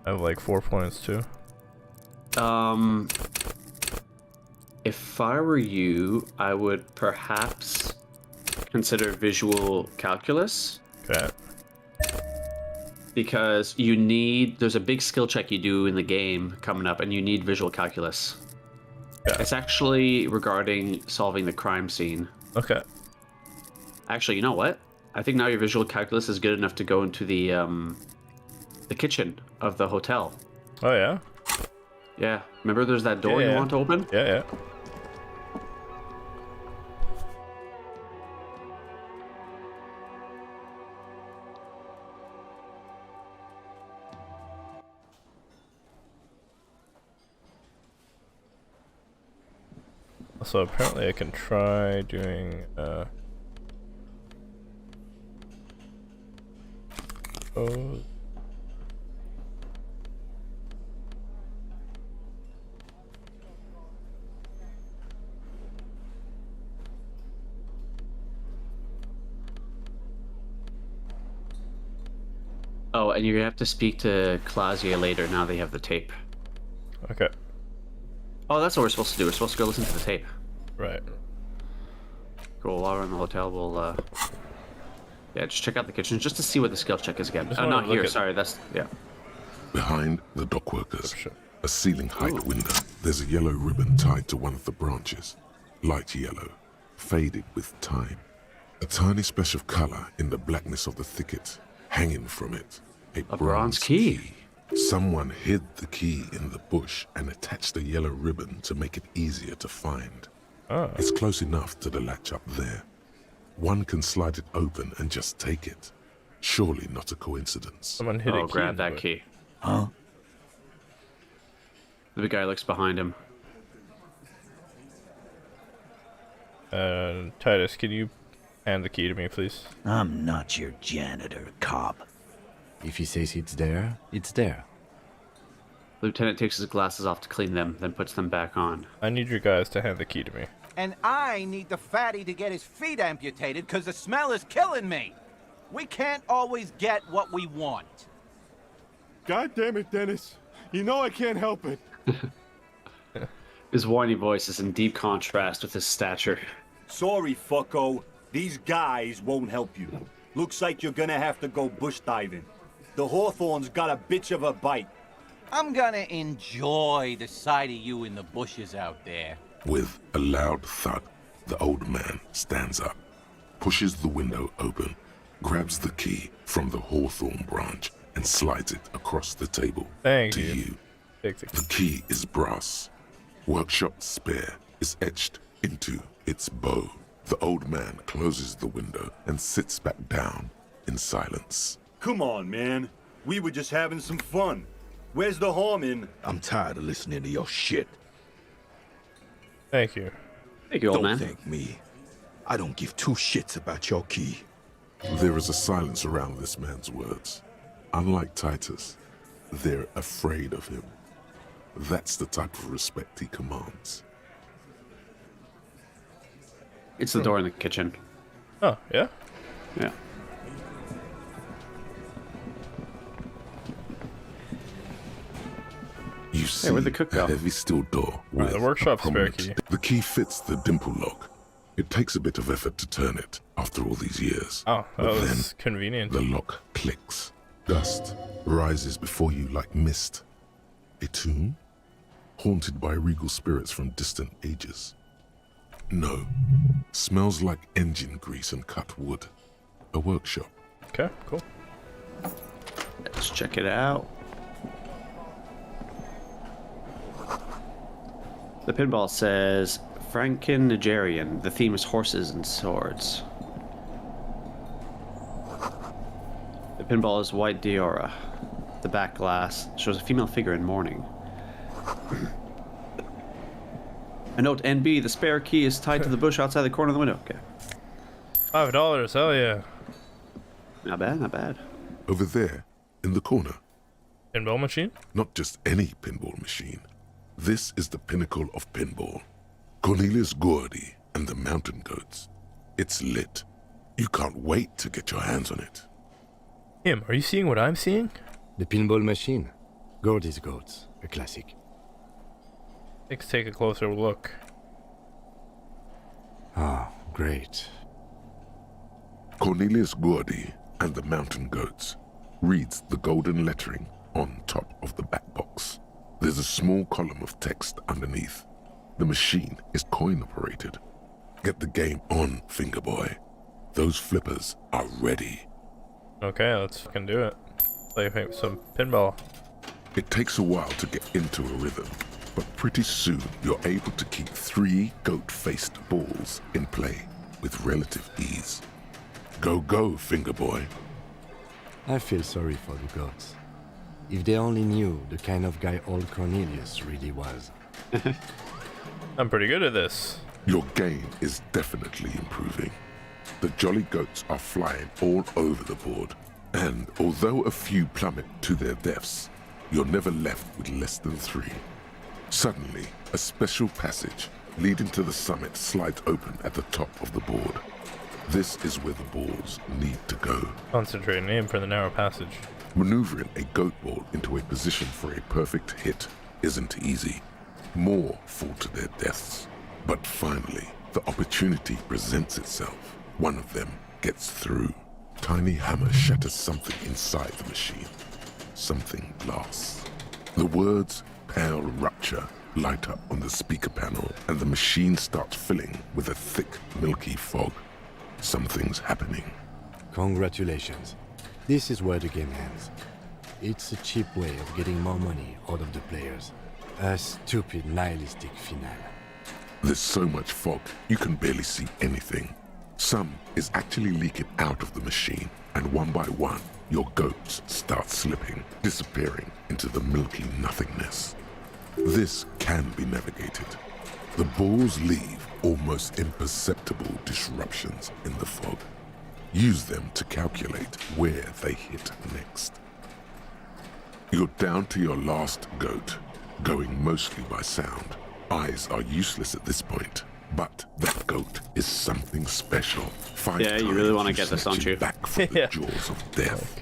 I have like 4 points too. If I were you, I would perhaps consider visual calculus. Okay. Because there's a big skill check you do in the game coming up, and you need visual calculus. Yeah. It's actually regarding solving the crime scene. Okay. Actually, you know what? I think now your visual calculus is good enough to go into the kitchen of the hotel. Oh yeah? Yeah. Remember there's that door you want to open? Yeah. So apparently I can try doing Oh, and you're gonna have to speak to Clausia later now they have the tape. Okay. Oh, that's what we're supposed to do. We're supposed to go listen to the tape. Right. Cool. While we're in the hotel, we'll yeah, just check out the kitchen just to see what the skill check is again. Just Oh, wanna not look here. at- Sorry, that's yeah. Behind the dockworkers, a ceiling height window, there's a yellow ribbon tied to one of the branches. Light yellow, faded with time. A tiny splash of color in the blackness of the thicket, hanging from it. A bronze key. Someone hid the key in the bush and attached a yellow ribbon to make it easier to find. Oh. It's close enough to the latch up there. One can slide it open and just take it. Surely not a coincidence. Someone hid a key. Grab that key. Huh? The big guy looks behind him. Titus, can you hand the key to me, please? I'm not your janitor, cop. If he says it's there, it's there. The lieutenant takes his glasses off to clean them, then puts them back on. I need you guys to hand the key to me. And I need the fatty to get his feet amputated because the smell is killing me. We can't always get what we want. God damn it, Dennis. You know I can't help it. His whiny voice is in deep contrast with his stature. Sorry, fucko. These guys won't help you. Looks like you're gonna have to go bush diving. The Hawthorne's got a bitch of a bite. I'm gonna enjoy the sight of you in the bushes out there. With a loud thud, the old man stands up, pushes the window open, grabs the key from the hawthorn branch, and slides it across the table to you. The key is brass. Workshop spare is etched into its bow. The old man closes the window and sits back down in silence. Come on, man. We were just having some fun. Where's the harm in? I'm tired of listening to your shit. Thank you. Thank you, old man. Don't thank me. I don't give two shits about your key. There is a silence around this man's words. Unlike Titus, they're afraid of him. That's the type of respect he commands. It's the door in the kitchen. Oh, yeah? Yeah. You see where'd the cook go? a heavy steel door with the workshop a spare prominent- key. The key fits the dimple lock. It takes a bit of effort to turn it after all these years. Oh, that But was then convenient. the lock clicks. Dust rises before you like mist. A tomb? Haunted by regal spirits from distant ages. No. Smells like engine grease and cut wood. A workshop. Okay, cool. Let's check it out. The pinball says Franken Nigerian. The theme is horses and swords. The pinball is white Diora. The back glass shows a female figure in mourning. A note NB, the spare key is tied to the bush outside the corner of the window. Okay. $5, hell yeah. Not bad, not bad. Over there, in the corner. Pinball machine? Not just any pinball machine. This is the pinnacle of pinball. Cornelius Gordy and the Mountain Goats. It's lit. You can't wait to get your hands on it. Tim, are you seeing what I'm seeing? The pinball machine. Gordy's Goats, a classic. Let's take a closer look. Ah, great. Cornelius Gordy and the Mountain Goats reads the golden lettering on top of the back box. There's a small column of text underneath. The machine is coin-operated. Get the game on, Fingerboy. Those flippers are ready. Okay, let's fucking do it. Play some pinball. It takes a while to get into a rhythm, but pretty soon you're able to keep 3 goat-faced balls in play with relative ease. Go, go, Fingerboy. I feel sorry for the goats. If they only knew the kind of guy old Cornelius really was. I'm pretty good at this. Your game is definitely improving. The jolly goats are flying all over the board, and although a few plummet to their deaths, you're never left with less than 3. Suddenly, a special passage leading to the summit slides open at the top of the board. This is where the balls need to go. Concentrate and aim for the narrow passage. Maneuvering a goat ball into a position for a perfect hit isn't easy. More fall to their deaths. But finally, the opportunity presents itself. One of them gets through. Tiny hammer shatters something inside the machine. Something glass. The words "Pale Rupture" light up on the speaker panel, and the machine starts filling with a thick, milky fog. Something's happening. Congratulations. This is where the game ends. It's a cheap way of getting more money out of the players. A stupid, nihilistic finale. There's so much fog, you can barely see anything. Some is actually leaking out of the machine, and one by one, your goats start slipping, disappearing into the milky nothingness. This can be navigated. The balls leave almost imperceptible disruptions in the fog. Use them to calculate where they hit next. You're down to your last goat, going mostly by sound. Eyes are useless at this point, but that goat is something special. 5 Yeah, you really want to get this, don't you? Back from the jaws of death.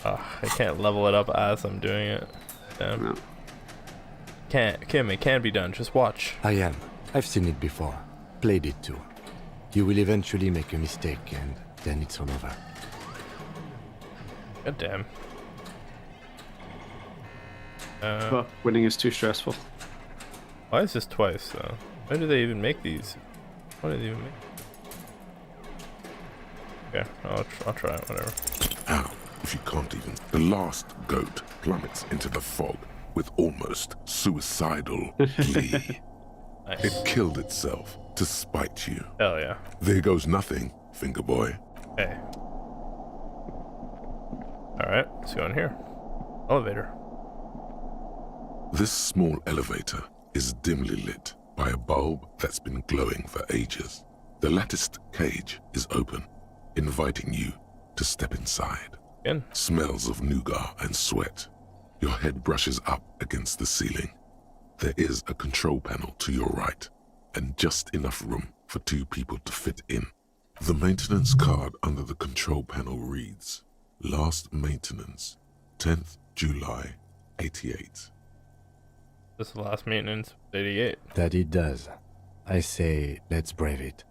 I can't level it up as I'm doing it. Damn. No. Kim, it can be done. Just watch. I am. I've seen it before. Played it too. You will eventually make a mistake, and then it's all over. God damn. Well, winning is too stressful. Why is this twice, though? Why do they even make these? Why do they even make? Okay, I'll try it, whatever. How? If you can't even. The last goat plummets into the fog with almost suicidal glee. Nice. It killed itself to spite you. Hell yeah. There goes nothing, Fingerboy. Hey. Alright, let's go in here. Elevator. This small elevator is dimly lit by a bulb that's been glowing for ages. The latticed cage is open, inviting you to step inside. Again. Smells of nougat and sweat. Your head brushes up against the ceiling. There is a control panel to your right, and just enough room for 2 people to fit in. The maintenance card under the control panel reads, Last maintenance, 10th July, 88. This is the last maintenance, 88. That it does. I say, let's brave it.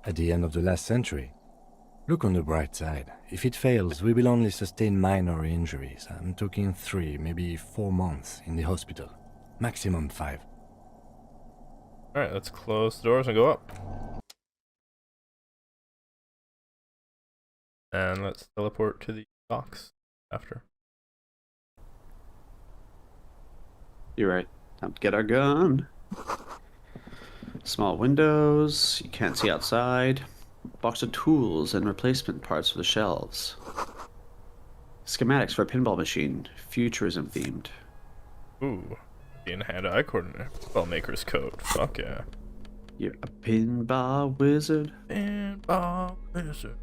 At the end of the last century. Look on the bright side. If it fails, we will only sustain minor injuries. I'm talking 3, maybe 4 months in the hospital. Maximum 5. Alright, let's close the doors and go up. And let's teleport to the box after. You're right. Time to get our gun. Small windows. You can't see outside. Box of tools and replacement parts for the shelves. Schematics for a pinball machine. Futurism themed. Ooh. In hand-eye coordinate. Ball maker's code. Fuck yeah. You're a pinball wizard. Pinball wizard.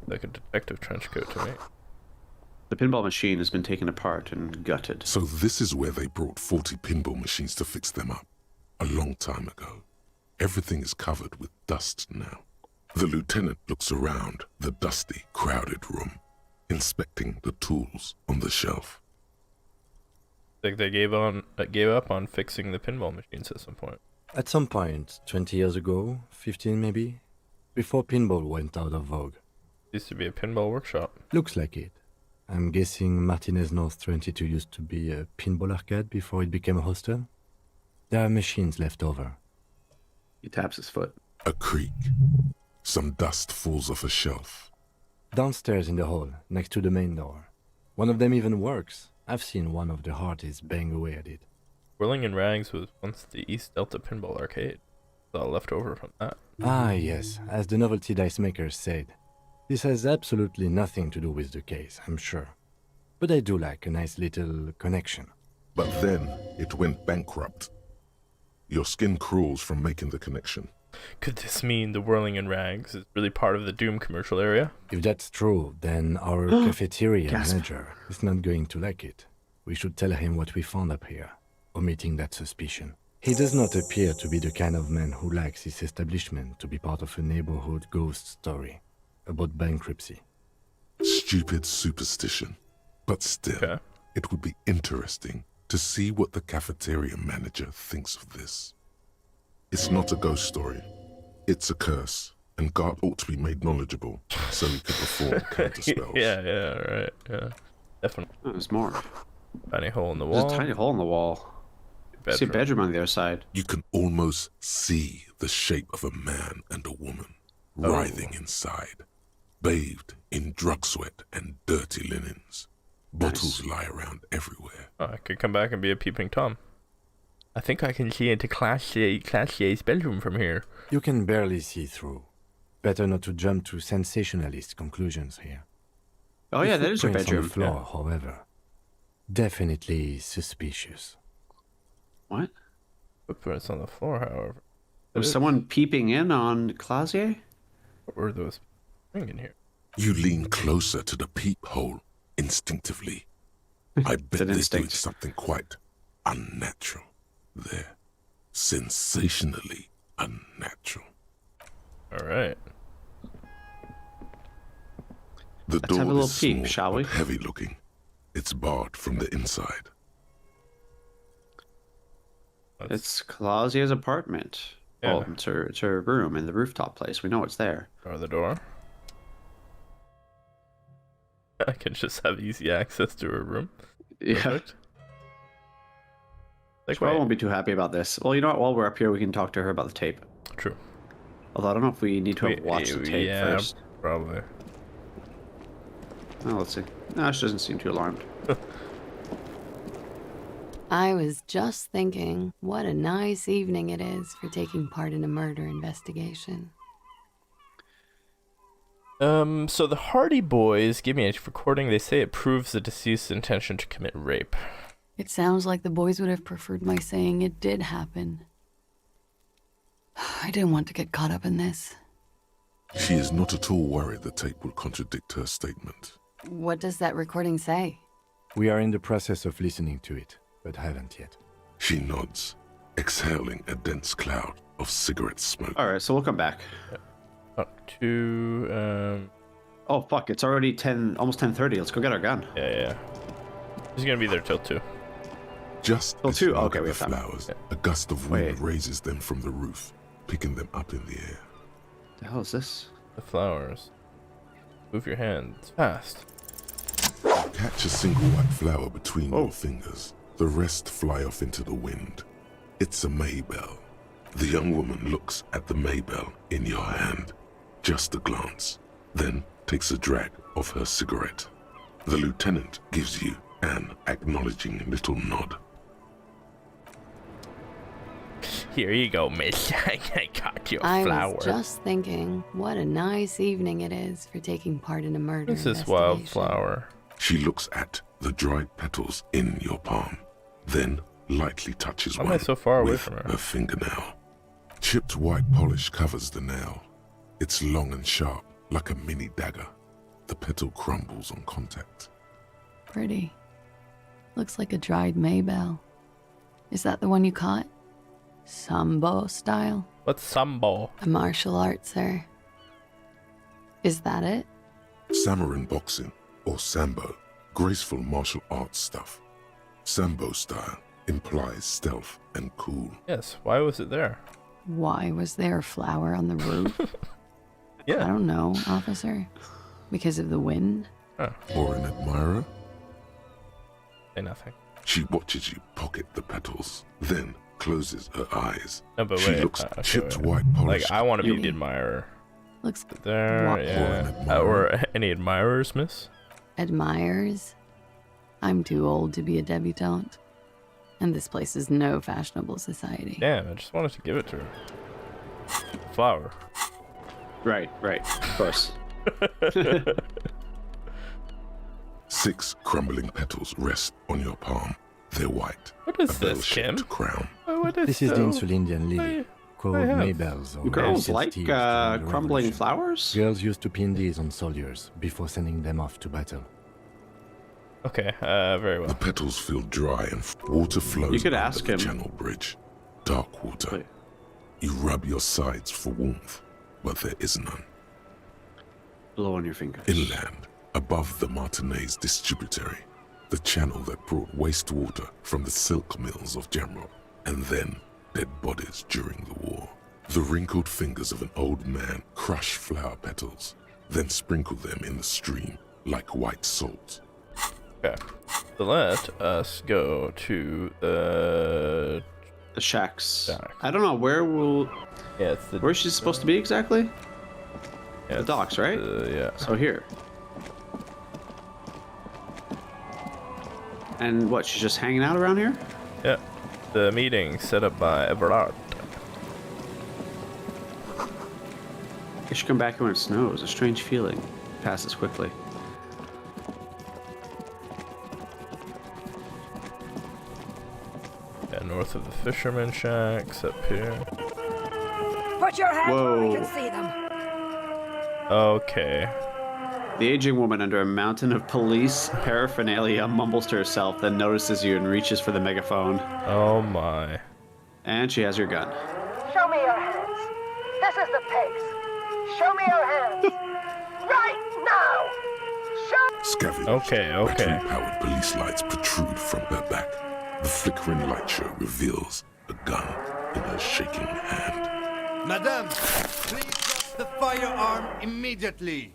Like a detective trench coat to me. The pinball machine has been taken apart and gutted. So this is where they brought 40 pinball machines to fix them up. A long time ago. Everything is covered with dust now. The lieutenant looks around the dusty, crowded room, inspecting the tools on the shelf. Like they gave up on fixing the pinball machines at some point. At some point, 20 years ago, 15 maybe, before pinball went out of vogue. Used to be a pinball workshop. Looks like it. I'm guessing Martinez North 22 used to be a pinball arcade before it became a hostel. There are machines left over. He taps his foot. A creak. Some dust falls off a shelf. Downstairs in the hall, next to the main door. One of them even works. I've seen one of the artists bang away at it. Whirling in Rags was once the East Delta Pinball Arcade. It's all left over from that. Ah, yes, as the novelty dice makers said. This has absolutely nothing to do with the case, I'm sure. But I do like a nice little connection. But then it went bankrupt. Your skin crawls from making the connection. Could this mean the Whirling in Rags is really part of the Doom commercial area? If that's true, then our cafeteria manager is not going to like it. We should tell him what we found up here, omitting that suspicion. He does not appear to be the kind of man who likes his establishment to be part of a neighborhood ghost story about bankruptcy. Stupid superstition. But still, it would be interesting to see what the cafeteria manager thinks of this. It's not a ghost story. It's a curse, and God ought to be made knowledgeable so he could perform counter spells. Yeah, right, yeah. Definitely. Oh, there's more. Tiny hole in the wall. There's a tiny hole in the wall. I see a bedroom on the other side. You can almost see the shape of a man and a woman writhing inside, bathed in drug sweat and dirty linens. Bottles lie around everywhere. Oh, I could come back and be a peeping Tom. I think I can see into Class A's bedroom from here. You can barely see through. Better not to jump to sensationalist conclusions here. Oh yeah, that is your bedroom. On the floor, however, definitely suspicious. What? Footprints on the floor, however. Was someone peeping in on Clausier? What were those things in here? You lean closer to the peephole instinctively. I bet they're doing something quite unnatural there. Sensationally unnatural. All right. The Let's have a door little is peek, small shall we? but heavy looking. It's barred from the inside. It's Clausier's apartment. Yeah. Oh, it's her room in the rooftop place. We know it's there. Or the door. I can just have easy access to her room. Yeah. Perfect. Like, I won't be too happy about this. Well, you know what? While we're up here, we can talk to her about the tape. True. Although I don't know if we need to have watched the tape first. Probably. Oh, let's see. No, she doesn't seem too alarmed. I was just thinking, what a nice evening it is for taking part in a murder investigation. So the Hardy Boys give me a recording. They say it proves the deceased's intention to commit rape. It sounds like the boys would have preferred my saying it did happen. I didn't want to get caught up in this. She is not at all worried the tape will contradict her statement. What does that recording say? We are in the process of listening to it, but haven't yet. She nods, exhaling a dense cloud of cigarette smoke. All right, so we'll come back. Up to Oh fuck! It's already almost 10:30. Let's go get our gun. Yeah. He's gonna be there till 2. Just till 2. Okay, we the have time. flowers. A gust of wind raises them from the roof, picking them up in the air. The hell is this? The flowers. Move your hands fast. Catch a single white flower between your fingers. The rest fly off into the wind. It's a Maybell. The young woman looks at the Maybell in your hand. Just a glance, then takes a drag of her cigarette. The lieutenant gives you an acknowledging little nod. Here you go, miss. I got your I flower. was just thinking, what a nice evening it is for taking part in a murder This is investigation. wildflower. She looks at the dried petals in your palm, then lightly touches Why am one I so far away with from her? her fingernail. Chipped white polish covers the nail. It's long and sharp, like a mini dagger. The petal crumbles on contact. Pretty. Looks like a dried maybell. Is that the one you caught? Sambo style? What's sambo? A martial art, sir. Is that it? Samurai boxing, or sambo, graceful martial arts stuff. Sambo style implies stealth and cool. Yes, why was it there? Why was there a flower on the roof? Yeah. I don't know, officer. Because of the wind? Or an admirer? Say nothing. She watches you pocket the petals, then closes her eyes. No, but she wait. looks Okay, chipped wait. white polish. Like, I want to be the admirer. Looks there, what? yeah. Or any admirers, miss? Admires? I'm too old to be a debutante. And this place is no fashionable society. Damn, I just wanted to give it to her. Flower. Right, of course. 6 crumbling petals rest on your palm. They're white. What is a this, Kim? bell-shaped crown. This is the Insulindian lily, called maybells or Girls Elsa's like tears during the crumbling Revolution. flowers? Girls used to pin these on soldiers before sending them off to battle. Okay, very well. The petals feel dry and water flows You could under ask the him. channel bridge. Dark water. Wait. You rub your sides for warmth, but there is none. Blow on your fingers. Inland, above the Martinez distributary, the channel that brought wastewater from the silk mills of Jamrock, and then dead bodies during the war. The wrinkled fingers of an old man crush flower petals, then sprinkle them in the stream like white salt. Okay, so let us go to the shacks. I don't know where we'll. Yeah, it's the. Where's she supposed to be exactly? Yeah, the docks, right? Yeah. So here. And what? She's just hanging out around here? Yeah. The meeting set up by Everard. I should come back here when it snows. A strange feeling passes quickly. Yeah, north of the fisherman shacks up here. Put your hands where we Whoa. can see them. Okay. The aging woman under a mountain of police paraphernalia mumbles to herself, then notices you and reaches for the megaphone. Oh my. And she has your gun. Show me your hands. This is the pigs. Show me your hands. Right now. Show. Scavenged, Okay. battery-powered police lights protrude from her back. The flickering light show reveals a gun in her shaking hand. Madame, please drop the firearm immediately.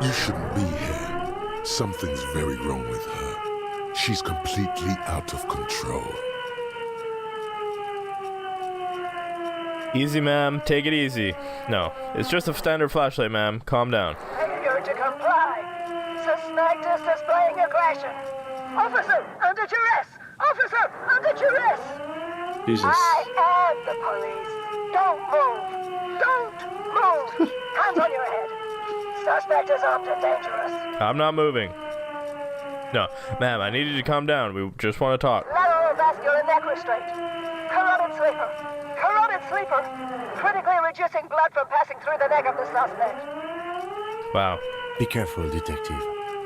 You shouldn't be here. Something's very wrong with her. She's completely out of control. Easy, ma'am. Take it easy. No, it's just a standard flashlight, ma'am. Calm down. Failure to comply. Suspect is displaying aggression. Officer, under duress. Officer, under duress. Jesus. I am the police. Don't move. Don't move. Hands on your head. Suspect is armed and dangerous. I'm not moving. No, ma'am, I need you to calm down. We just want to talk. Lateral vascular neck restraint. Carotid sleeper. Carotid sleeper. Critically reducing blood from passing through the neck of the suspect. Wow. Be careful, detective.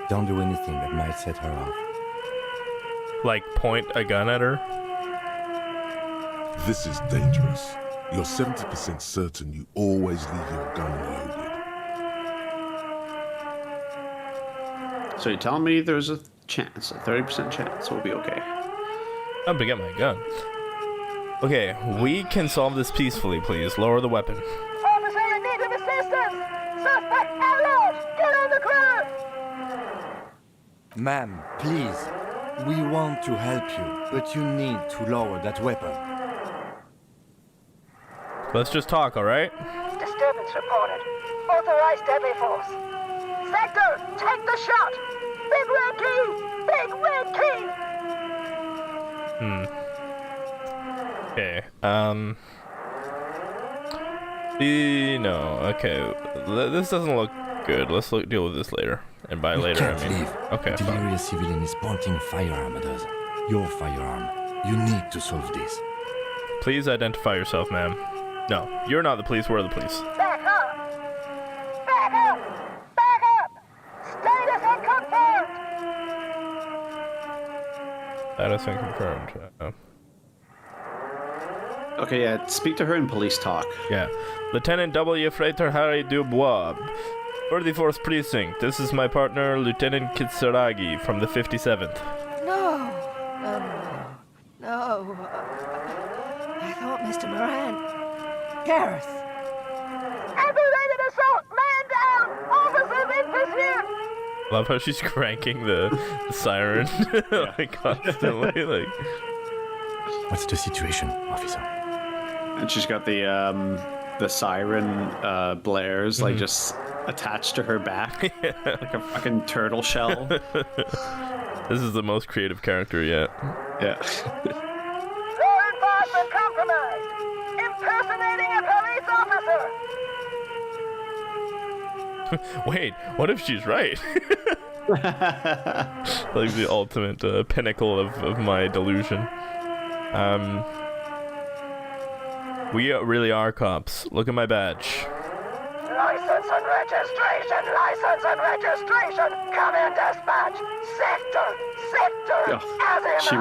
Don't do anything that might set her off. Like, point a gun at her? This is dangerous. You're 70% certain you always leave your gun loaded. So you're telling me there's a chance, a 30% chance we'll be okay. I'm to get my gun. Okay, we can solve this peacefully, please. Lower the weapon. Officer in need of assistance! Suspect alert! Get on the ground! Ma'am, please. We want to help you, but you need to lower that weapon. Let's just talk, alright? Disturbance reported. Authorized deadly force. Sector, take the shot! Big red key! Big red key! Okay, no, okay. This doesn't look good. Let's deal with this later. And by later, I Can't mean... leave. Okay, fine. Delirious civilian is pointing firearm at us. Your firearm. You need to solve this. Please identify yourself, ma'am. No, you're not the police, we're the police. Back up! Back up! Back up! Status unconfirmed! Status unconfirmed. Okay, yeah, speak to her in police talk. Yeah. Lieutenant W. Freighter Harry Dubois, 34th Precinct. This is my partner, Lieutenant Kitsuragi from the 57th. No. I thought Mr. Moran. Gareth. Aggravated assault! Man down! Officers in pursuit! Love how she's cranking the siren like constantly. Like, what's the situation, officer? And she's got the siren blares like just attached to her back, like a fucking turtle shell. This is the most creative character yet. Yeah. Law enforcement compromised! Impersonating a police officer! Wait, what if she's right? Like the ultimate pinnacle of my delusion. We really are cops. Look at my badge. License and registration! Come in, dispatch! Sector! As in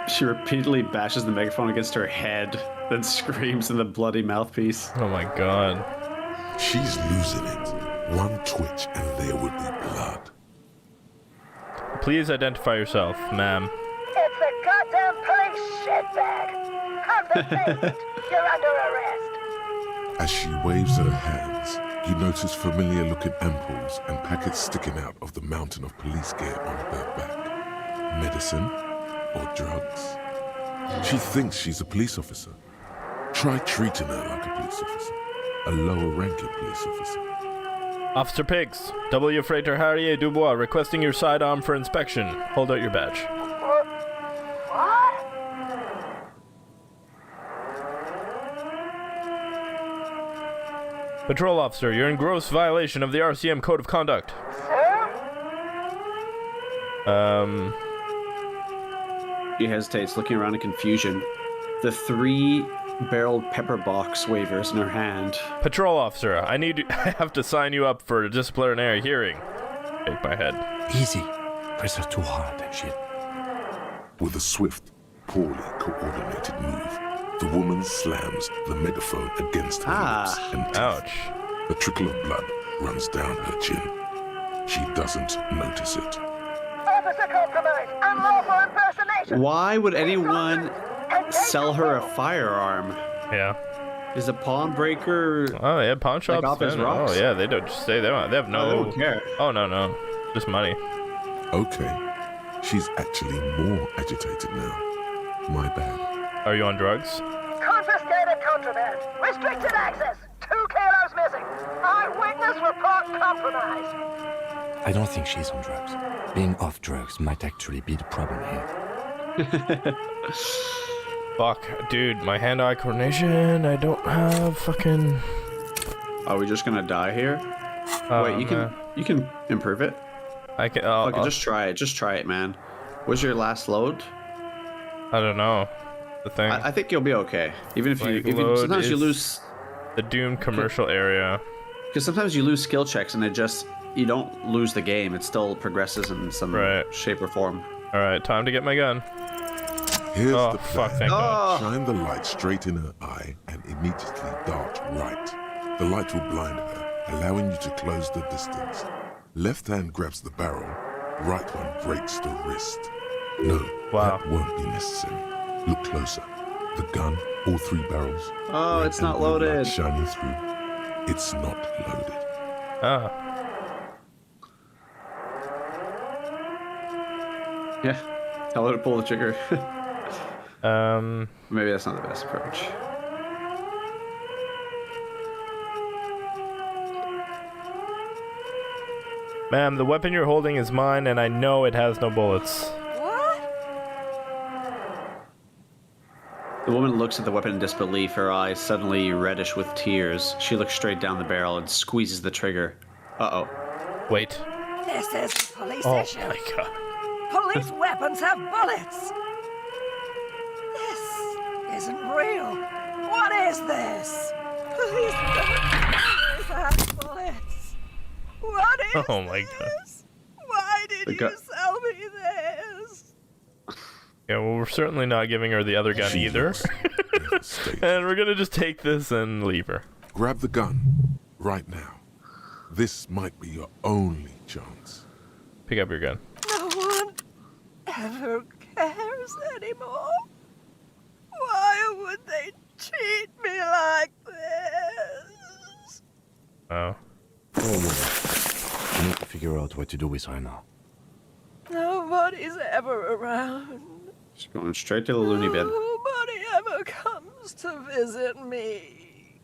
She repeatedly bashes the megaphone against her head, then screams in the bloody mouthpiece. Oh my god. She's losing it. One twitch and there would be blood. Please identify yourself, ma'am. It's a goddamn police shitbag! Have the faith! You're under arrest! As she waves her hands, you notice familiar-looking ampoules and packets sticking out of the mountain of police gear on her back. Medicine or drugs? She thinks she's a police officer. Try treating her like a police officer. A lower-ranking police officer. Officer Pigs, W. Freighter Harry Dubois requesting your sidearm for inspection. Hold out your badge. What? Patrol officer, you're in gross violation of the RCM Code of Conduct. She hesitates, looking around in confusion. The 3-barreled pepper box wavers in her hand. Patrol officer, I have to sign you up for a disciplinary hearing. Shake my head. Easy. Press her too hard and shit. With a swift, poorly coordinated move, the woman slams the megaphone against her lips and teeth. Ouch. A trickle of blood runs down her chin. She doesn't notice it. Officer compromise! Unlawful impersonation! Why would anyone sell her a firearm? Yeah. Is a pawn breaker? Oh yeah, pawn shops. Like Office Rocks? Oh yeah, they don't just say they have no. They don't care. Oh no, just money. Okay, she's actually more agitated now. My bad. Are you on drugs? Confiscated contraband! Restricted access! 2 kilos missing! Eyewitness report compromised! I don't think she's on drugs. Being off drugs might actually be the problem here. Fuck, dude, my hand-eye coordination, I don't have fucking... Are we just gonna die here? Wait, you can improve it. I can. Okay, just try it. Just try it, man. What's your last load? I don't know. The thing. I think you'll be okay. Even if Like, you sometimes you lose the doomed commercial area. Because sometimes you lose skill checks and you don't lose the game. It still progresses in some shape or form. All right, time to get my gun. Here's oh the fuck! plan. Thank God. Shine the light straight in her eye and immediately dart right. The light will blind her, allowing you to close the distance. Left hand grabs the barrel, right one breaks the wrist. No, that won't be necessary. Look closer. The gun, all 3 barrels. Oh, red it's and not blue light loaded. shining through. It's not loaded. Ah. Yeah. Tell her to pull the trigger. Maybe that's not the best approach. Ma'am, the weapon you're holding is mine, and I know it has no bullets. The woman looks at the weapon in disbelief, her eyes suddenly reddish with tears. She looks straight down the barrel and squeezes the trigger. Uh-oh. Wait. This is a police Oh issue. my God. Police weapons have bullets. real. What is this? Please don't have bullets. What is Oh my god. this? Why did you sell me this? Yeah, well, we're certainly not giving her the other gun either. And we're gonna just take this and leave her. Grab the gun right now. This might be your only chance. Pick up your gun. No one ever cares anymore. Why would they treat me like this? Oh. We need to figure out what to do with her now. Nobody's ever around. She's going straight to the loony bin. Nobody ever comes to visit me.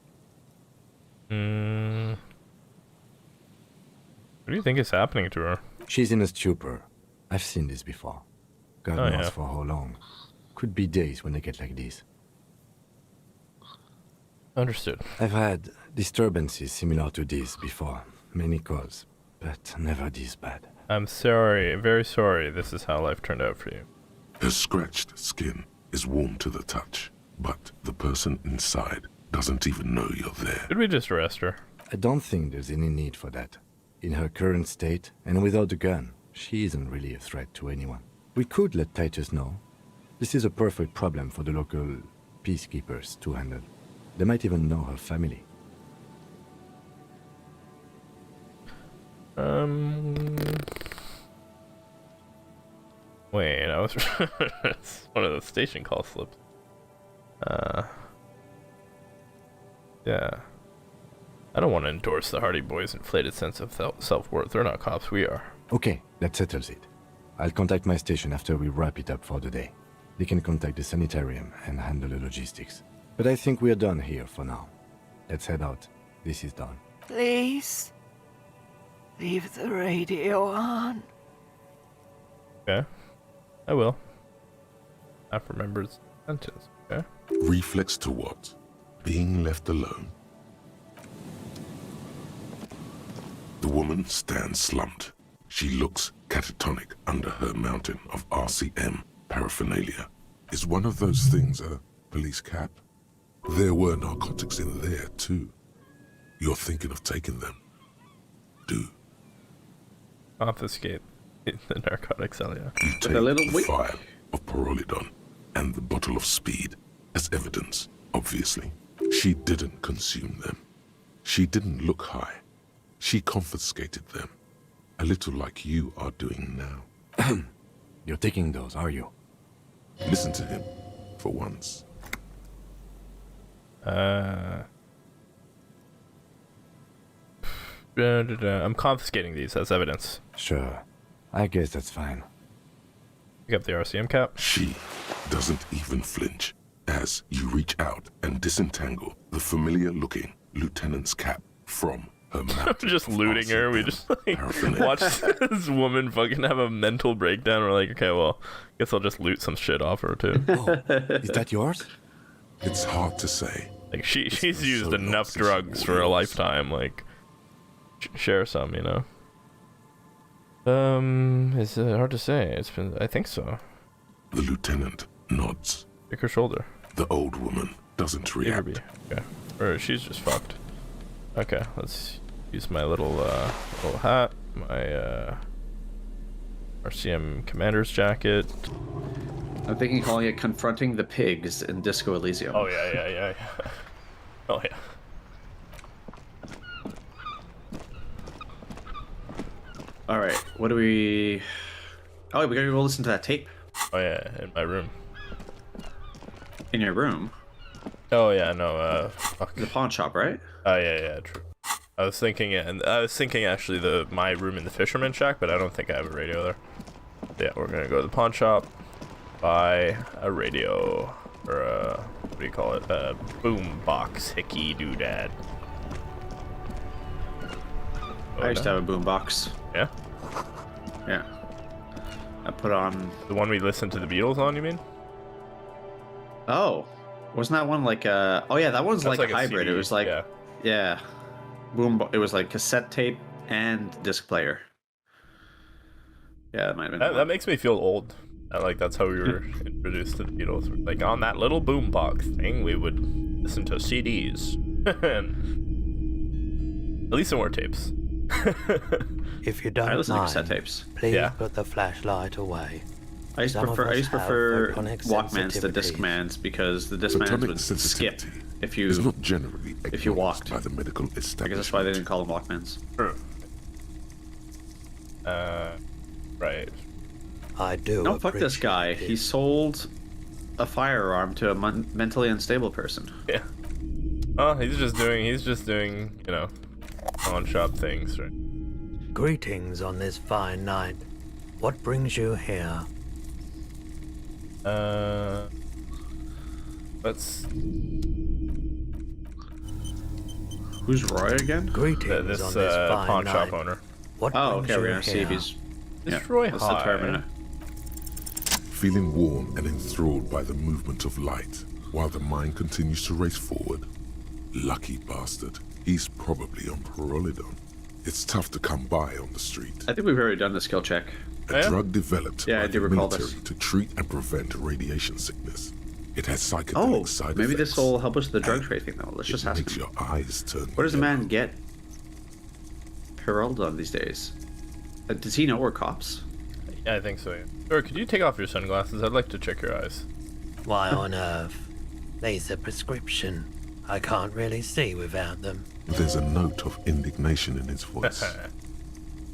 What do you think is happening to her? She's in a stupor. I've seen this before. God knows yeah. for how long. Could be days when they get like this. Understood. I've had disturbances similar to this before. Many cause, but never this bad. I'm sorry, very sorry this is how life turned out for you. Her scratched skin is warm to the touch, but the person inside doesn't even know you're there. Should we just arrest her? I don't think there's any need for that. In her current state, and without the gun, she isn't really a threat to anyone. We could let Titus know. This is a perfect problem for the local peacekeepers to handle. They might even know her family. Wait, I was it's one of the station call slips. Yeah. I don't want to endorse the Hardy Boys' inflated sense of self-worth. They're not cops, we are. Okay, that settles it. I'll contact my station after we wrap it up for the day. They can contact the sanitarium and handle the logistics. But I think we're done here for now. Let's head out. This is done. Please, leave the radio on. Okay. I will. I've remembered the sentence, okay? Reflex to what? Being left alone. The woman stands slumped. She looks catatonic under her mountain of RCM paraphernalia. Is one of those things a police cap? There were narcotics in there too. You're thinking of taking them. Do. Confiscate the narcotics, Elia. You take the file of Pyrrolidon and the bottle of speed as evidence, obviously. She didn't consume them. She didn't look high. She confiscated them. A little like you are doing now. You're taking those, are you? Listen to him, for once. I'm confiscating these as evidence. Sure. I guess that's fine. Pick up the RCM cap. She doesn't even flinch as you reach out and disentangle the familiar-looking lieutenant's cap from her mouth. Just looting her. We just like watch this woman fucking have a mental breakdown. We're like, okay, well, guess I'll just loot some shit off her too. Oh, is that yours? It's hard to say. Like she's used enough drugs for a lifetime. Like, share some, you know. It's hard to say. I think so. The lieutenant nods. Pick her shoulder. The old woman doesn't react. Okay. Or she's just fucked. Okay, let's use my little hat, my RCM commander's jacket. I'm thinking calling it Confronting the Pigs in Disco Elysium. Oh yeah. Oh yeah. All right, what do we? Oh, we gotta go listen to that tape. Oh yeah, in my room. In your room? Oh yeah, no. Fuck. The pawn shop, right? Oh yeah, true. I was thinking actually my room in the fisherman shack, but I don't think I have a radio there. Yeah, we're gonna go to the pawn shop, buy a radio, or a, what do you call it? A boom box hickey doodad. I used to have a boom box. Yeah? Yeah. I put on... The one we listened to the Beatles on, you mean? Oh. Wasn't that one like a... Oh yeah, that one's like a hybrid. CD, it was like... Yeah. It was like cassette tape and disc player. Yeah, that might have been... That makes me feel old. That's how we were introduced to the Beatles. Like on that little boombox thing, we would listen to CDs. At least some more tapes. If you don't I listen to mind, cassette tapes. please put the flashlight away. I used to prefer Walkmans to Discmans because the Discmans would skip if you not generally walked. by the medical I guess establishment. that's why they didn't call them Walkmans. Right. I do. No, fuck this guy. He sold a firearm to a mentally unstable person. Yeah. Oh, he's just doing, pawn shop things, right? Greetings on this fine night. What brings you here? Let's. Who's Roy again? Greetings This on this fine pawn night. shop owner. What Oh, brings okay. We're you gonna see if here? he's. Is Roy let's high? determine it. Feeling warm and enthralled by the movement of light, while the mind continues to race forward. Lucky bastard. He's probably on Pyrrolidon. It's tough to come by on the street. I think we've already done the skill check. A drug developed Yeah, by I do the recall military this. to treat and prevent radiation sickness. It has psychedelic Oh, side maybe effects. this will help us with the drug trade thing, though. Let's just ask makes him. your eyes turn. Where does a man get Pyrrolidon these days? Does he know we're cops? Yeah, I think so. Yeah. Or could you take off your sunglasses? I'd like to check your eyes. Why on earth? These are prescription. I can't really see without them. There's a note of indignation in his voice.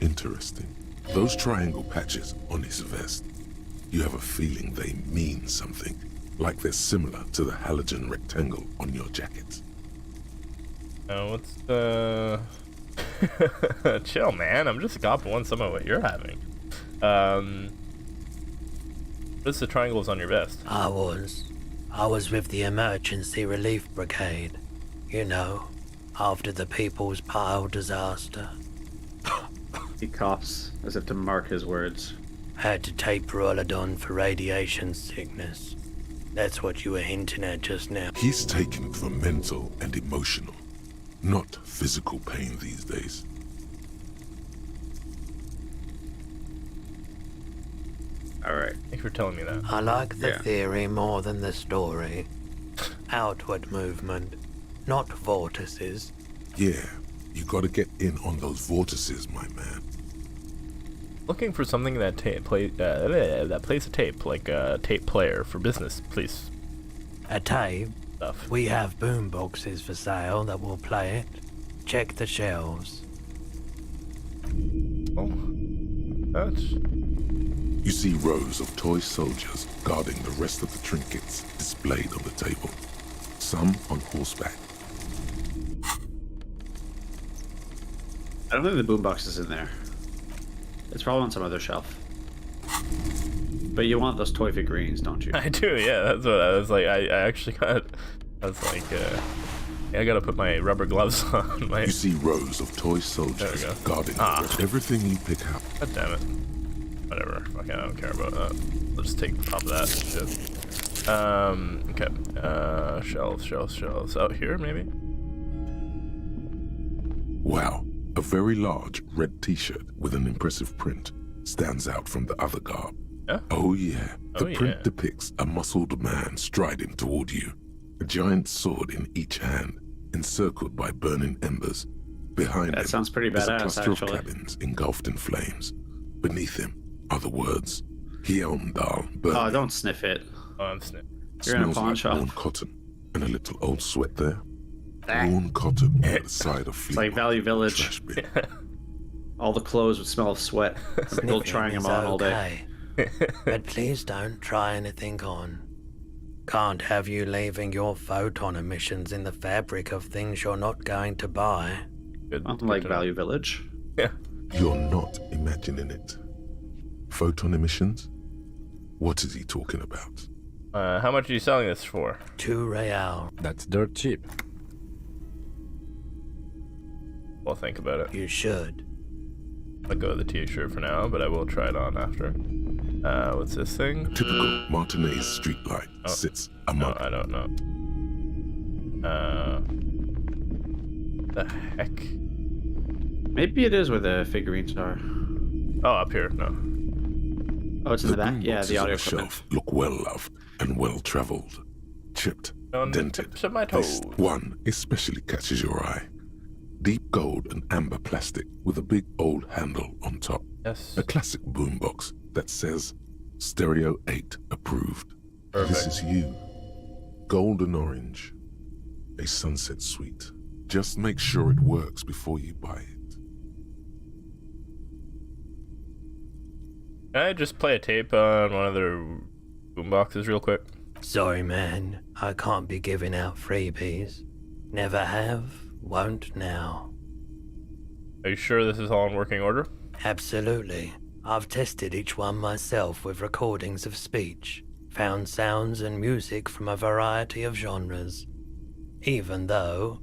Interesting. Those triangle patches on his vest, you have a feeling they mean something, like they're similar to the halogen rectangle on your jacket. What's the... Chill, man. I'm just copping some of what you're having. What's the triangles on your vest? I was with the emergency relief brigade. You know, after the People's Pile disaster. He coughs as if to mark his words. Had to take Pyrrolidon for radiation sickness. That's what you were hinting at just now. He's taken for mental and emotional, not physical pain these days. Alright. Thanks for telling me that. I like the theory more than the story. Outward movement, not vortices. Yeah, you gotta get in on those vortices, my man. Looking for something that plays a tape, like a tape player for business, please. A tape? Stuff. We have boom boxes for sale that will play it. Check the shelves. Oh. That's... You see rows of toy soldiers guarding the rest of the trinkets displayed on the table. Some on horseback. I don't think the boombox is in there. It's probably on some other shelf. But you want those toy figurines, don't you? I do, yeah. That's what I was like. I actually got... I was like, I gotta put my rubber gloves on. You see rows of toy soldiers guarding everything you pick up. God damn it. Whatever. Fuck, I don't care about that. Let's just take the top of that shit. Okay. Shelves. Out here, maybe? Wow. A very large red t-shirt with an impressive print stands out from the other garb. Yeah? Oh yeah. The Oh, print yeah. depicts a muscled man striding toward you. A giant sword in each hand, encircled by burning embers. Behind him sounds pretty is a badass, cluster of actually. cabins engulfed in flames. Beneath him are the words, Hjelmdal burning. Oh, don't sniff it. Oh, I'm sniffing. You're in a Smells pawn like shop. worn cotton and a little old sweat there. Worn cotton on the side of It's like Value Village. All the clothes would smell of sweat. People trying them on all day. But please don't try anything on. Can't have you leaving your photon emissions in the fabric of things you're not going to buy. Unlike Value Village. Yeah. You're not imagining it. Photon emissions? What is he talking about? How much are you selling this for? 2 real. That's dirt cheap. We'll think about it. You should. I'll go with the t-shirt for now, but I will try it on after. What's this thing? Typical Martinez streetlight sits among. No, I don't know. The heck? Maybe it is where the figurines are. Oh, up here. No. Oh, it's in the back? Yeah, boomboxes the on audio the equipment. shelf look well-loved and well-traveled. Chipped, dented. Tips of my toes. One especially catches your eye. Deep gold and amber plastic with a big old handle on top. Yes. A classic boombox that says Stereo 8 approved. Perfect. This is you. Golden orange. A sunset suite. Just make sure it works before you buy it. Can I just play a tape on one of their boomboxes real quick? Sorry, man. I can't be giving out freebies. Never have, won't now. Are you sure this is all in working order? Absolutely. I've tested each one myself with recordings of speech, found sounds and music from a variety of genres. Even though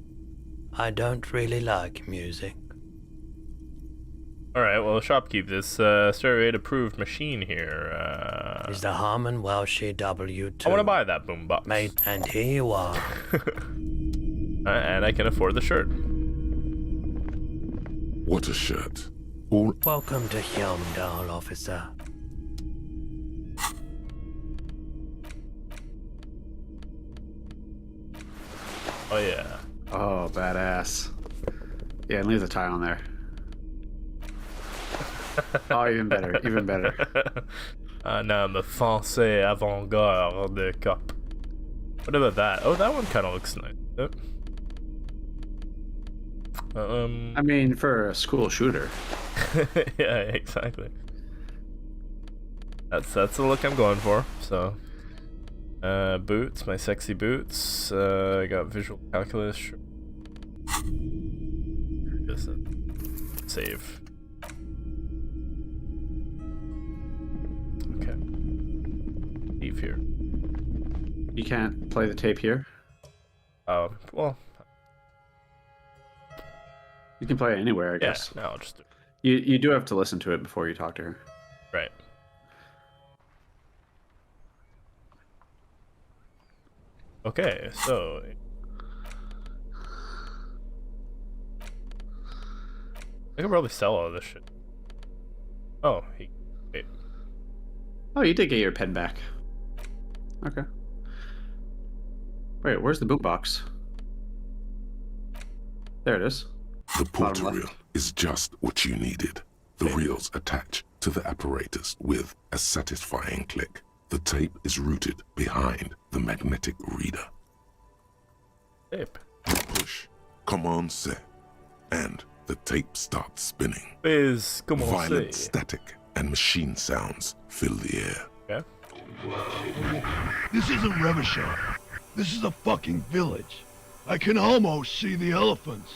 I don't really like music. Alright, well, shopkeep, this Stereo 8 approved machine here. Is the Harman Welshie W2. I want to buy that boombox. Mate, and here you are. And I can afford the shirt. What a shirt. All Welcome to Hyomdal, officer. Oh, yeah. Oh, badass. Yeah, and leave the tie on there. Oh, even better, even better. Un homme français avant-garde cup. What about that? Oh, that one kind of looks nice. Yep. I mean, for a school shooter. Yeah, exactly. That's the look I'm going for. So, boots, my sexy boots. I got visual calculus. Sure. Save. Okay. Leave here. You can't play the tape here? Well. You can play it anywhere, I guess. Yeah, no, I'll just do it. You do have to listen to it before you talk to her. Right. Okay, so I can probably sell all this shit. Oh, wait. Oh, you did get your pen back. Okay. Wait, where's the boombox? There it is. The portal reel is just what you needed. The reels attach to the apparatus with a satisfying click. The tape is rooted behind the magnetic reader. Tape. Push. Commence. And the tape starts spinning. Commencer. Violent static and machine sounds fill the air. Okay. This isn't Revachol. This is a fucking village. I can almost see the elephants.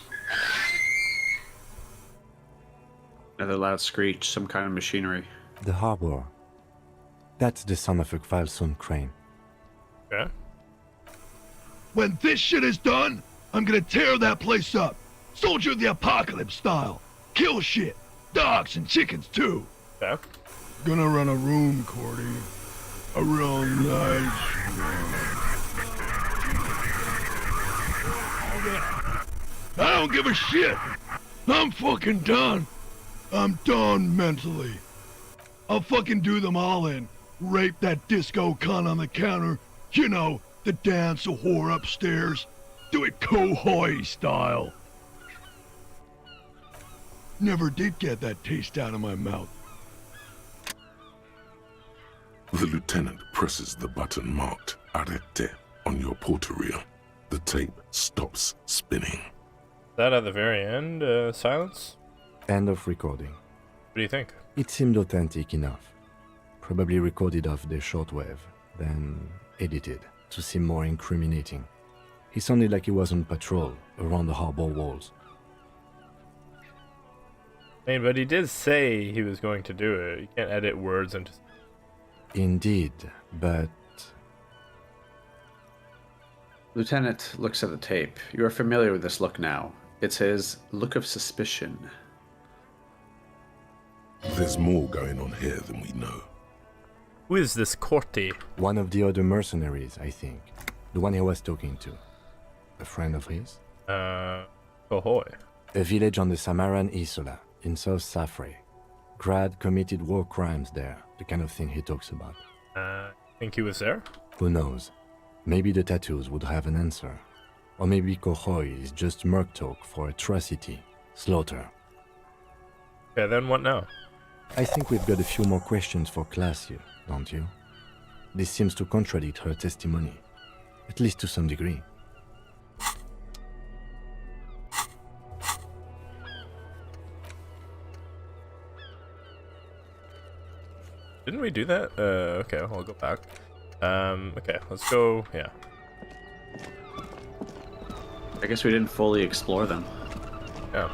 Another loud screech, some kind of machinery. The harbor. That's the son of a Kvalson crane. Yeah. When this shit is done, I'm gonna tear that place up. Soldier of the Apocalypse style. Kill shit. Dogs and chickens too. Yeah. Gonna run a room, Cordy. A real nice room. I don't give a shit. I'm fucking done. I'm done mentally. I'll fucking do them all in. Rape that disco cunt on the counter. You know, the dance a whore upstairs. Do it Kohoi style. Never did get that taste out of my mouth. The lieutenant presses the button marked Arrête on your portal reel. The tape stops spinning. That at the very end, silence? End of recording. What do you think? It seemed authentic enough. Probably recorded off the shortwave, then edited to seem more incriminating. He sounded like he was on patrol around the harbor walls. I mean, but he did say he was going to do it. You can't edit words into... Indeed, but... Lieutenant looks at the tape. You are familiar with this look now. It's his look of suspicion. There's more going on here than we know. Who is this Corti? One of the other mercenaries, I think. The one he was talking to. A friend of his? Ahoy. A village on the Samaran Isola, in South Safre. Grad committed war crimes there, the kind of thing he talks about. Think he was there? Who knows? Maybe the tattoos would have an answer. Or maybe Kohoy is just merc talk for atrocity, slaughter. Yeah, then what now? I think we've got a few more questions for class here, don't you? This seems to contradict her testimony, at least to some degree. Didn't we do that? Okay, I'll go back. Okay, let's go, yeah. I guess we didn't fully explore them. Yeah.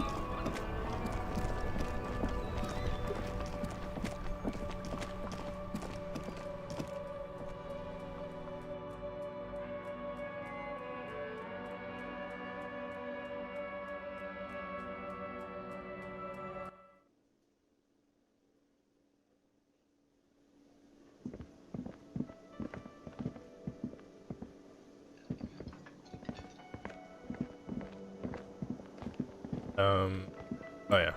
Oh yeah.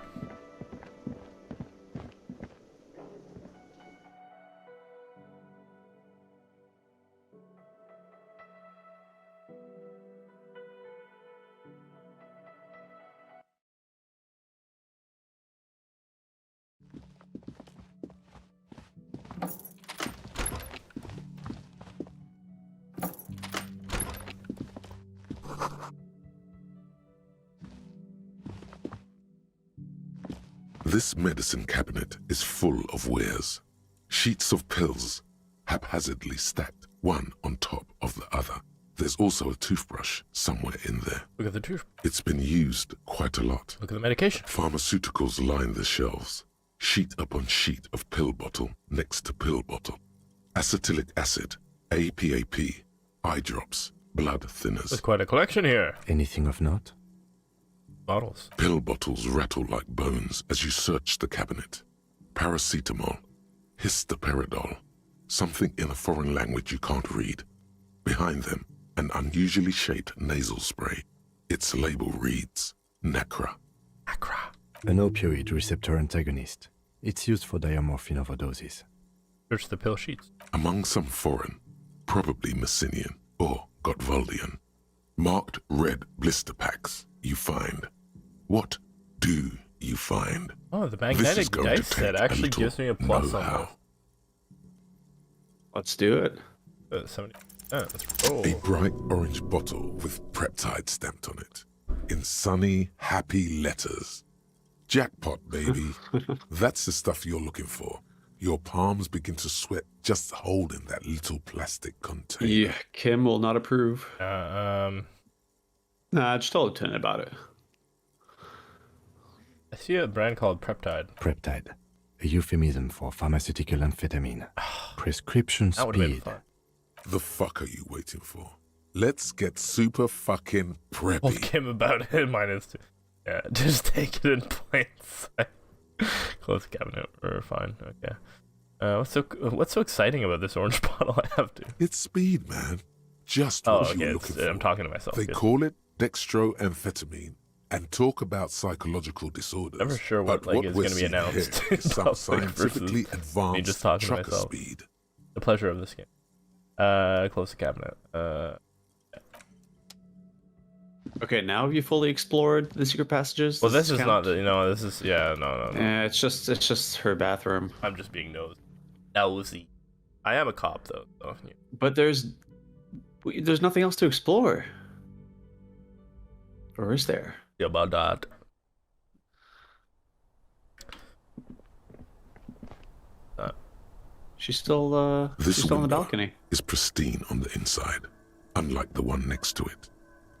This medicine cabinet is full of wares. Sheets of pills, haphazardly stacked, one on top of the other. There's also a toothbrush somewhere in there. Look at the toothbrush. It's been used quite a lot. Look at the medication. Pharmaceuticals line the shelves. Sheet upon sheet of pill bottle next to pill bottle. Acetylic acid, APAP, eye drops, blood thinners. There's quite a collection here. Anything of note? Bottles. Pill bottles rattle like bones as you search the cabinet. Paracetamol, histoperidol, something in a foreign language you can't read. Behind them, an unusually shaped nasal spray. Its label reads, Nacra. Nacra. An opioid receptor antagonist. It's used for diamorphine overdoses. Search the pill sheets. Among some foreign, probably Messinian or Gotwaldian, marked red blister packs you find. What do you find? Oh, the magnetic dice set actually gives me a plus on that. Let's do it. 70. Let's roll. A bright orange bottle with Preptide stamped on it. In sunny, happy letters. Jackpot, baby. That's the stuff you're looking for. Your palms begin to sweat just holding that little plastic container. Yeah, Kim will not approve. Nah, just tell Lieutenant about it. I see a brand called Preptide. Preptide. A euphemism for pharmaceutical amphetamine. Prescription That would've been speed. fun. The fuck are you waiting for? Let's get super fucking preppy. Told Kim about it. -2. Yeah, just take it in plain sight. Close the cabinet. We're fine. Okay. What's so exciting about this orange bottle? I have to. It's speed, man. Just what you're looking for. I'm talking to myself. They Good. call it dextroamphetamine and talk about psychological disorders. Never sure what but like is going to be we're seeing announced. here in is some public scientifically versus advanced me just talking to trucker myself. speed. The pleasure of this game. Close the cabinet. Okay, now have you fully explored the secret passages? Well, this is count? not the. This is no. Yeah, it's just her bathroom. I'm just being nosy. I am a cop though. So, yeah. But there's nothing else to explore. Or is there? Yeah, about that. She's still This she's still on the window balcony. is pristine on the inside, unlike the one next to it.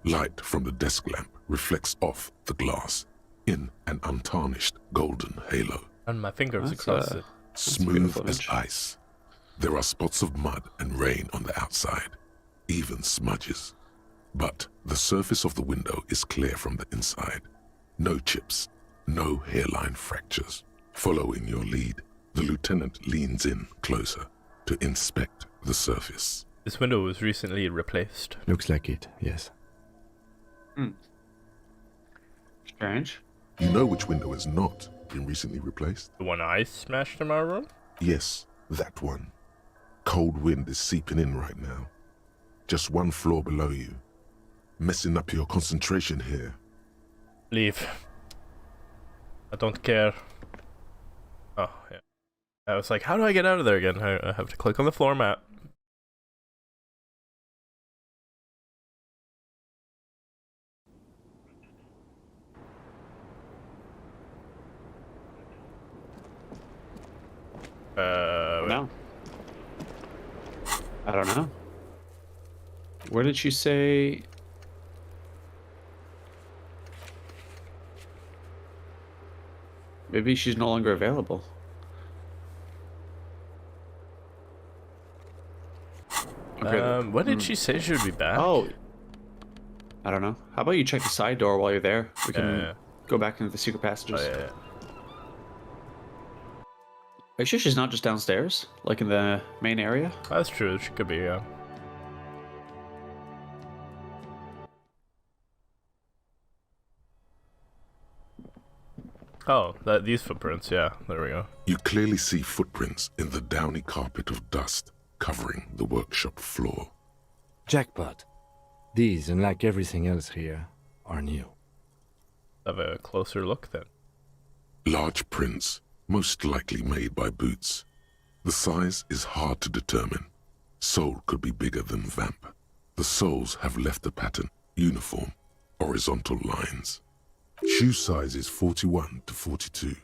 Light from the desk lamp reflects off the glass in an untarnished golden halo. And my fingers across it. Smooth as ice. There are spots of mud and rain on the outside, even smudges. But the surface of the window is clear from the inside. No chips, no hairline fractures. Following your lead, the lieutenant leans in closer to inspect the surface. This window was recently replaced. Looks like it, yes. Strange. You know which window is not. been recently replaced? The one I smashed in my room? Yes, that one. Cold wind is seeping in right now. Just one floor below you. Messing up your concentration here. Leave. I don't care. Oh, yeah. I was like, how do I get out of there again? I have to click on the floor map. No. I don't know. Where did she say? Maybe she's no longer available. Okay, what did she say she would be back? Oh. I don't know. How about you check the side door while you're there? We can go back into the secret passages. Oh, yeah. Are you sure she's not just downstairs? Like in the main area? That's true. She could be, yeah. Oh, these footprints, yeah. There we go. You clearly see footprints in the downy carpet of dust covering the workshop floor. Jackpot. These, unlike everything else here, are new. Have a closer look then. Large prints, most likely made by Boots. The size is hard to determine. Sole could be bigger than Vamp. The soles have left a pattern, uniform, horizontal lines. Shoe size is 41 to 42,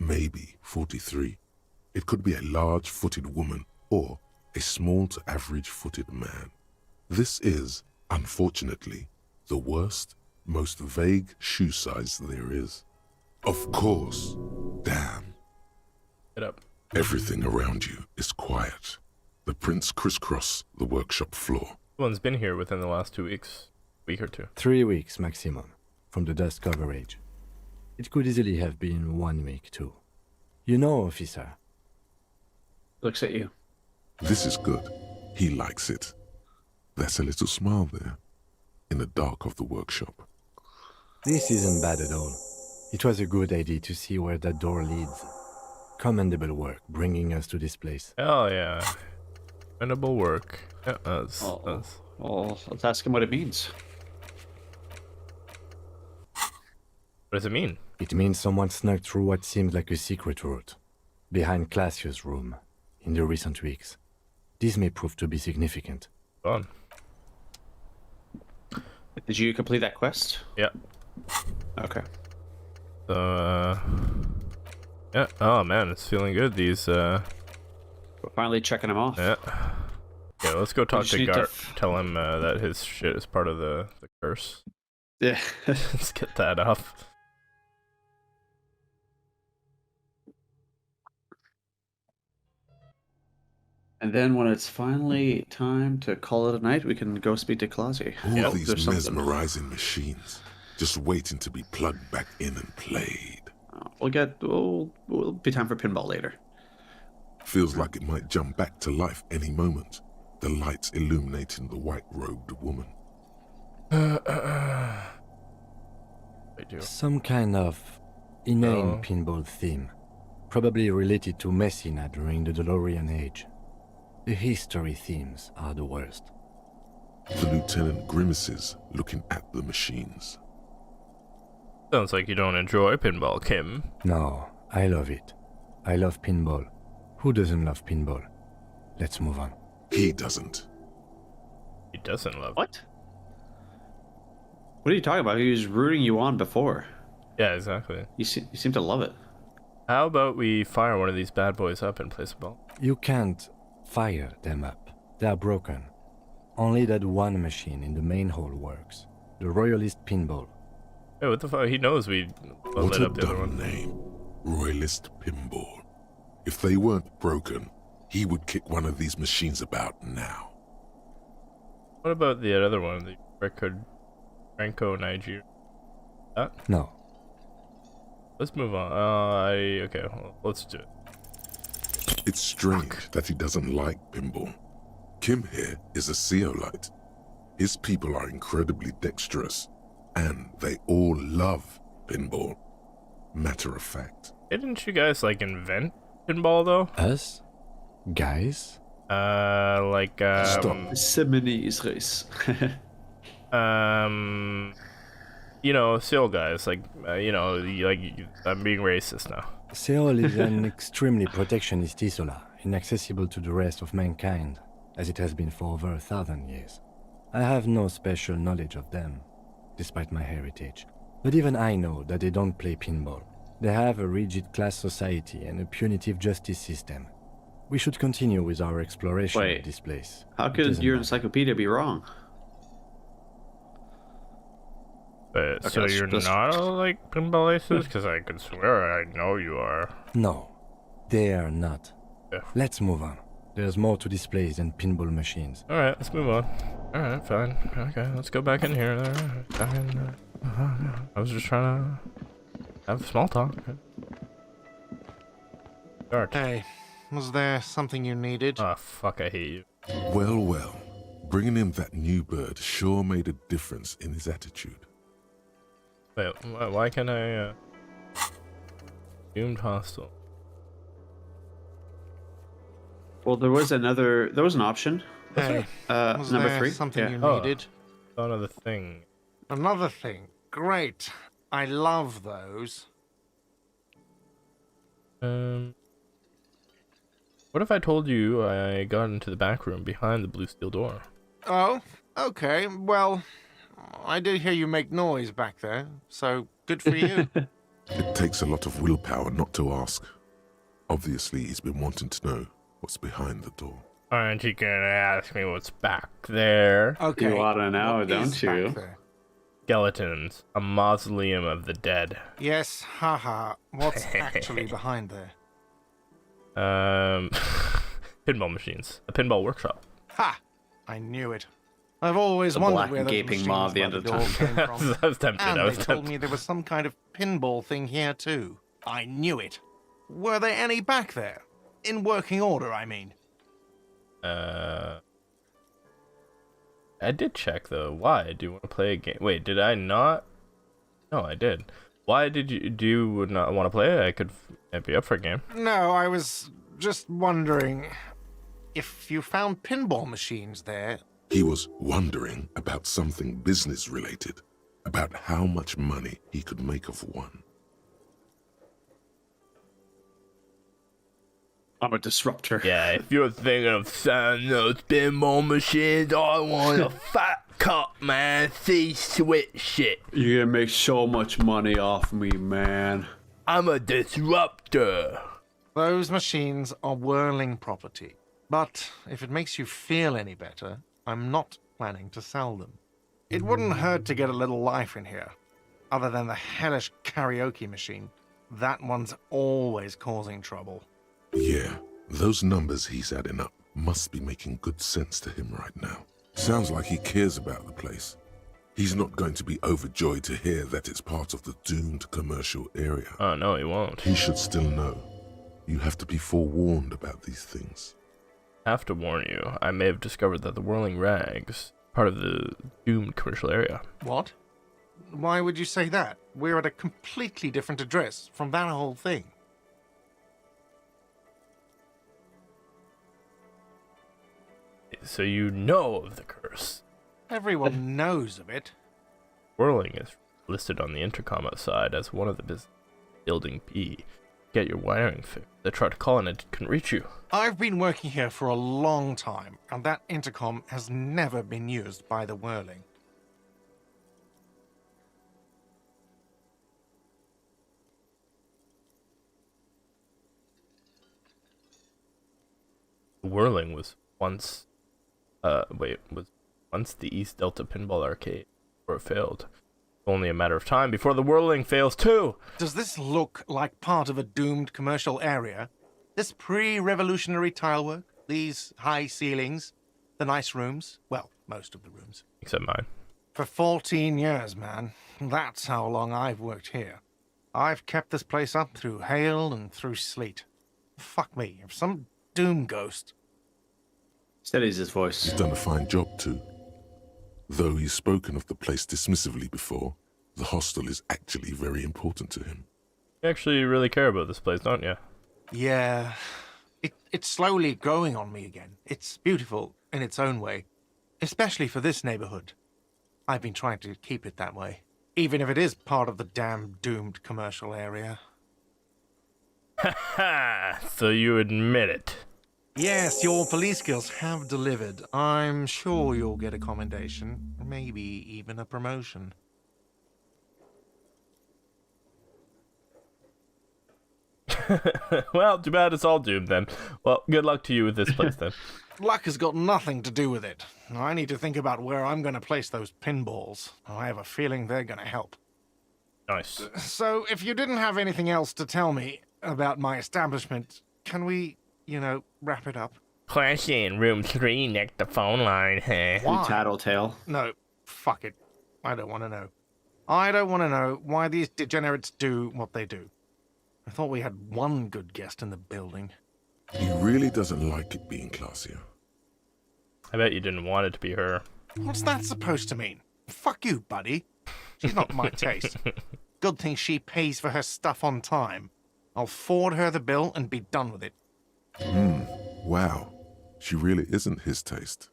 maybe 43. It could be a large-footed woman or a small to average-footed man. This is, unfortunately, the worst, most vague shoe size there is. Of course. Damn. Get up. Everything around you is quiet. The prints crisscross the workshop floor. One's been here within the last 2 weeks. Week or two. 3 weeks maximum, from the dust coverage. It could easily have been 1 week too. You know, officer. Looks at you. This is good. He likes it. That's a little smile there, in the dark of the workshop. This isn't bad at all. It was a good idea to see where that door leads. Commendable work bringing us to this place. Oh, yeah. Commendable work. Yeah, that's... Well, let's ask him what it means. What does it mean? It means someone snuck through what seems like a secret route, behind Classius' room, in the recent weeks. This may prove to be significant. Go on. Did you complete that quest? Yeah. Okay. Yeah. Oh man, it's feeling good. These We're finally checking them off. Yeah. Yeah, let's go talk to need Gart. to Tell him that his shit is part of the curse. Yeah. Let's get that off. And then when it's finally time to call it a night, we can go speak to Clausy. All these mesmerizing machines, just waiting to be plugged back in and played. We'll be time for pinball later. Feels like it might jump back to life any moment. The lights illuminating the white-robed woman. Some kind of inane pinball theme, probably related to Messina during the DeLorean age. The history themes are the worst. The lieutenant grimaces, looking at the machines. Sounds like you don't enjoy pinball, Kim. No, I love it. I love pinball. Who doesn't love pinball? Let's move on. He doesn't. He doesn't love What? What are you talking about? He was rooting you on before. Yeah, exactly. You seem to love it. How about we fire one of these bad boys up and play some ball? You can't fire them up. They are broken. Only that one machine in the main hall works. The Royalist pinball. Hey, what the fuck? He knows we What lit a up the other dumb one. name. Royalist pinball. If they weren't broken, he would kick one of these machines about now. What about the other one? The Franco Nigeria? That? No. Let's move on. Okay, well, let's do it. It's strange that he doesn't like pinball. Kim here is a Zeolite. His people are incredibly dexterous, and they all love pinball. Matter of fact. Didn't you guys like invent pinball though? Us? Guys? Stop. Semini's race. You know, Seoul guys, like, I'm being racist now. Seoul is an extremely protectionist isola, inaccessible to the rest of mankind, as it has been for over 1,000 years. I have no special knowledge of them, despite my heritage. But even I know that they don't play pinball. They have a rigid class society and a punitive justice system. We should continue with our exploration of this place. How could your encyclopedia be wrong? But, so you're not like pinball aces? Because I could swear I know you are. No, they are not. Yeah. Let's move on. There's more to this place than pinball machines. Alright, let's move on. Alright, fine. Okay, let's go back in here. I was just trying to have small talk. Start. Hey, was there something you needed? Oh, fuck, I hate you. Well, well. Bringing him that new bird sure made a difference in his attitude. Wait, why can't I, Doomed hostile. Well, there was an option. Hey, was number there 3. something you Oh, needed? another thing. Another thing. Great. I love those. What if I told you I got into the back room behind the blue steel door? Oh, okay. Well, I did hear you make noise back there, so good for you. It takes a lot of willpower not to ask. Obviously, he's been wanting to know what's behind the door. Aren't you gonna ask me what's back there? Okay. You oughta know, don't you? Skeletons. A mausoleum of the dead. Yes, haha. What's actually behind there? Pinball machines. A pinball workshop. Ha! I knew it. I've always wondered where those gaping maw machines at the by end of the the door tunnel. came from. I was tempted. And I was they tempted. told me there was some kind of pinball thing here too. I knew it. Were there any back there? In working order, I mean. I did check though. Why? Do you want to play a game? Wait, did I not? No, I did. Why did you? Do you not want to play it? I could. I'd be up for a game. No, I was just wondering if you found pinball machines there. He was wondering about something business related, about how much money he could make of one. I'm a disruptor. Yeah, if you're thinking of selling those pinball machines, I want a fat cut, man. See switch shit. You're gonna make so much money off me, man. I'm a disruptor. Those machines are whirling property. But if it makes you feel any better, I'm not planning to sell them. It wouldn't hurt to get a little life in here. Other than the hellish karaoke machine, that one's always causing trouble. Yeah, those numbers he's adding up must be making good sense to him right now. Sounds like he cares about the place. He's not going to be overjoyed to hear that it's part of the doomed commercial area. Oh, no, he won't. He should still know. You have to be forewarned about these things. I have to warn you, I may have discovered that the Whirling Rags, part of the doomed commercial area. What? Why would you say that? We're at a completely different address from that whole thing. So you know of the curse. Everyone knows of it. Whirling is listed on the intercom outside as one of the business. Building B. Get your wiring fixed. They tried to call and it couldn't reach you. I've been working here for a long time, and that intercom has never been used by the Whirling. Whirling was once the East Delta Pinball Arcade, before it failed. Only a matter of time before the Whirling fails too. Does this look like part of a doomed commercial area? This pre-revolutionary tilework, these high ceilings, the nice rooms, well, most of the rooms. Except mine. For 14 years, man. That's how long I've worked here. I've kept this place up through hail and through sleet. Fuck me, if some doom ghost... Steadies his voice. He's done a fine job too. Though he's spoken of the place dismissively before, the hostel is actually very important to him. You actually really care about this place, don't you? Yeah. It's slowly growing on me again. It's beautiful in its own way, especially for this neighborhood. I've been trying to keep it that way, even if it is part of the damn doomed commercial area. Ha ha! So you admit it. Yes, your police skills have delivered. I'm sure you'll get a commendation, maybe even a promotion. Well, too bad it's all doomed then. Well, good luck to you with this place then. Luck has got nothing to do with it. I need to think about where I'm going to place those pinballs. I have a feeling they're going to help. Nice. So, if you didn't have anything else to tell me about my establishment, can we, wrap it up? Classy in room 3 next to phone line, huh? Why? Tattletale. No, fuck it. I don't want to know. I don't want to know why these degenerates do what they do. I thought we had one good guest in the building. He really doesn't like it being classier. I bet you didn't want it to be her. What's that supposed to mean? Fuck you, buddy. She's not my taste. Good thing she pays for her stuff on time. I'll forward her the bill and be done with it. Wow. She really isn't his taste.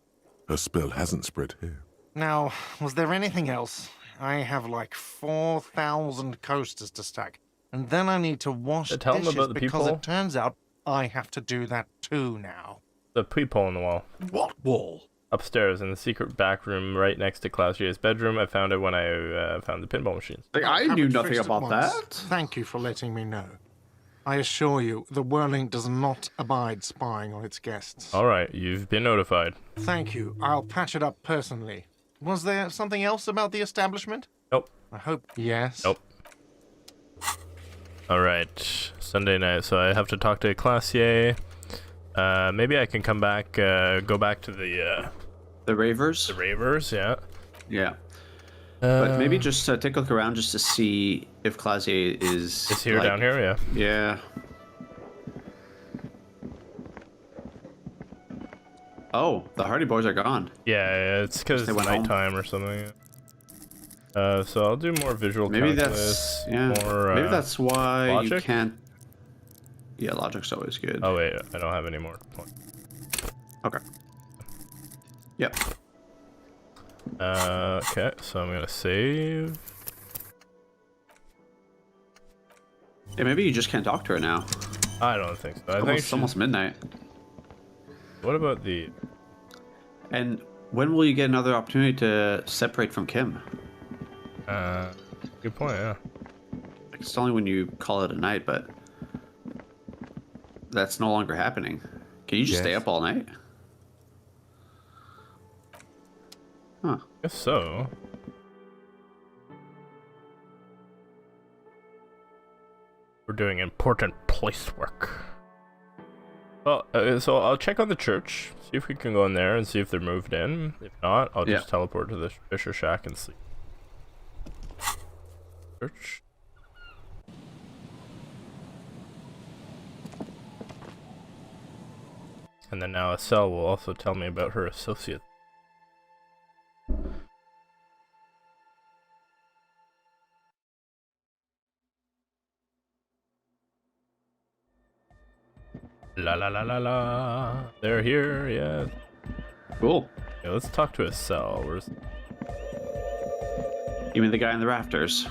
Her spell hasn't spread here. Now, was there anything else? I have like 4,000 coasters to stack. And then I need to wash Tell them dishes about the because people. it turns out I have to do that too now. The peephole in the wall. What wall? Upstairs in the secret back room right next to Clausier's bedroom. I found it when I found the pinball machines. Like, I knew Haven't nothing fixed it about once. that. Thank you for letting me know. I assure you, the Whirling does not abide spying on its guests. Alright, you've been notified. Thank you. I'll patch it up personally. Was there something else about the establishment? Nope. I hope yes. Nope. Alright, Sunday night, so I have to talk to Classier. Maybe I can come back, go back to the Ravers? The Ravers, yeah. Yeah. But maybe just take a look around just to see if Classier is... Is here, down here, yeah. Yeah. Oh, the Hardy Boys are gone. Yeah, it's because it's nighttime or something. So I'll do more visual Maybe calculus, that's... Yeah, more, maybe that's why logic? you can't... Yeah, logic's always good. Oh wait, I don't have any more. Okay. Yep. Okay, so I'm gonna save. Yeah, maybe you just can't talk to her now. I don't think so. I think It's almost midnight. What about the... And when will you get another opportunity to separate from Kim? Good point, yeah. It's only when you call it a night, but that's no longer happening. Can you just stay up all night? Huh. Guess so. We're doing important place work. Well, so I'll check on the church, see if we can go in there and see if they're moved in. If not, I'll just teleport to the Fisher Shack and sleep. Church. And then now Estelle will also tell me about her associate. La la la la la. They're here, yeah. Cool. Yeah, let's talk to Estelle. Where's... You mean the guy in the rafters?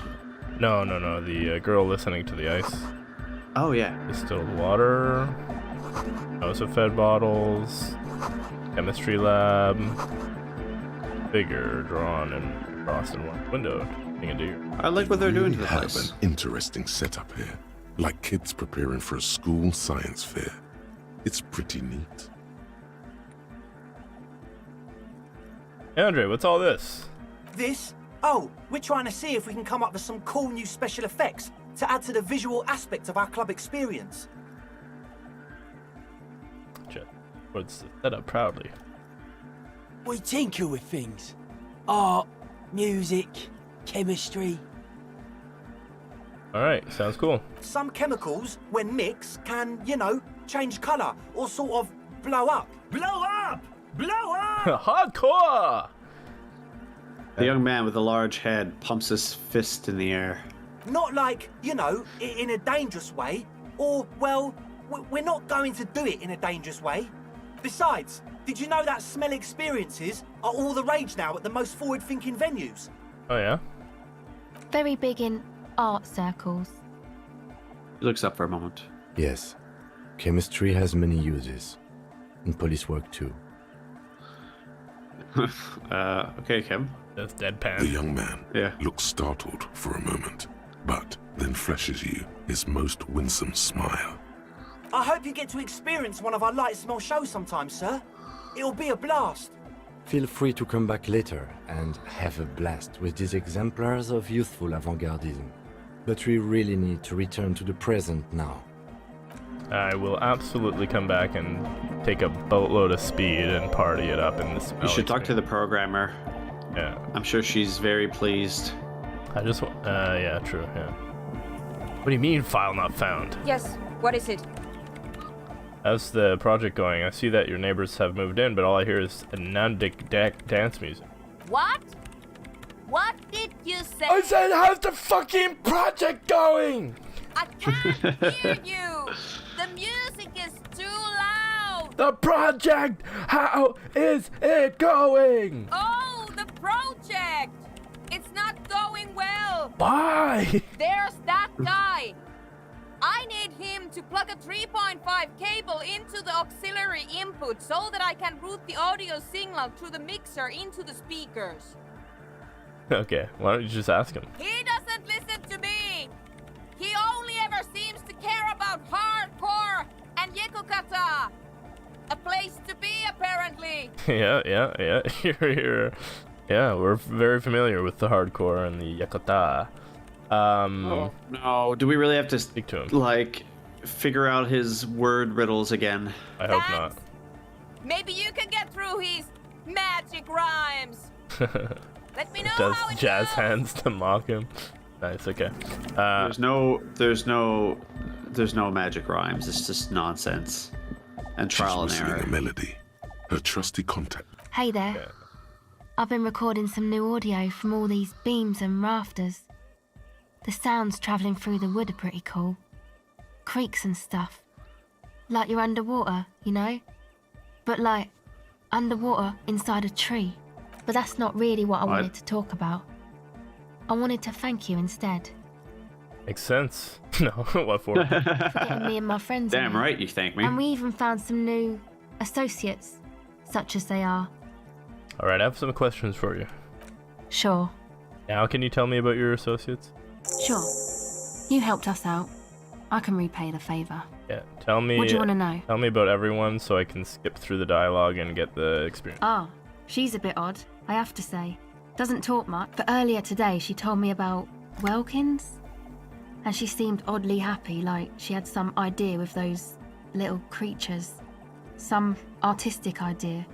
No, the girl listening to the ice. Oh, yeah. Distilled water. Fed bottles. Chemistry lab. Figure drawn and crossed in one window. Thing a deer. I like what they're doing to the have place. An interesting setup here. Like kids preparing for a school science fair. It's pretty neat. Andre, what's all this? This? Oh, we're trying to see if we can come up with some cool new special effects to add to the visual aspect of our club experience. Just puts the setup proudly. We tinker with things. Art, music, chemistry. Alright, sounds cool. Some chemicals, when mixed, can, change colour or sort of blow up. Blow up! Blow up! Hardcore! The young man with the large head pumps his fist in the air. Not like, you know, in a dangerous way. Or, well, we're not going to do it in a dangerous way. Besides, did you know that smell experiences are all the rage now at the most forward-thinking venues? Oh, yeah? Very big in art circles. He looks up for a moment. Yes. Chemistry has many uses. And police work too. Okay, Kim. That's deadpan. The young man looks startled for a moment, but then flashes you his most winsome smile. I hope you get to experience one of our light smell shows sometime, sir. It'll be a blast. Feel free to come back later and have a blast with these exemplars of youthful avant-gardism. But we really need to return to the present now. I will absolutely come back and take a boatload of speed and party it up in this. You should talk to the programmer. Yeah. I'm sure she's very pleased. I just want. Yeah, true. Yeah. What do you mean, file not found? Yes, what is it? How's the project going? I see that your neighbors have moved in, but all I hear is Nandic dance music. What? What did you say? I said, how's the fucking project going? I can't hear you. The music is too loud. The project! How is it going? Oh, the project! It's not going well. Why? There's that guy. I need him to plug a 3.5 cable into the auxiliary input so that I can route the audio signal through the mixer into the speakers. Okay, why don't you just ask him? He doesn't listen to me. He only ever seems to care about hardcore and yekukata. A place to be, apparently. Yeah. Yeah, we're very familiar with the hardcore and the yakata. Oh, no, do we really have to speak to him? Like, figure out his word riddles again? I hope not. Maybe you can get through his magic rhymes. Let me know Does how it jazz goes. hands to mock him. Nice. Okay. There's no magic rhymes. It's just nonsense and trial and She's error. whistling a melody. Her trusty contact. Hey there. I've been recording some new audio from all these beams and rafters. The sounds travelling through the wood are pretty cool. Creaks and stuff. Like you're underwater, you know? But like, underwater inside a tree. But that's not really what I wanted to talk about. I wanted to thank you instead. Makes sense. No, what for? For getting me and my friends Damn in right you thank me. And we even found some new associates, such as they are. All right, I have some questions for you. Sure. Now, can you tell me about your associates? Sure. You helped us out. I can repay the favour. Yeah, tell me. What do you want to know? Tell me about everyone so I can skip through the dialogue and get the experience. Ah, she's a bit odd, I have to say. Doesn't talk much, but earlier today she told me about Welkins. And she seemed oddly happy, like she had some idea with those little creatures. Some artistic idea.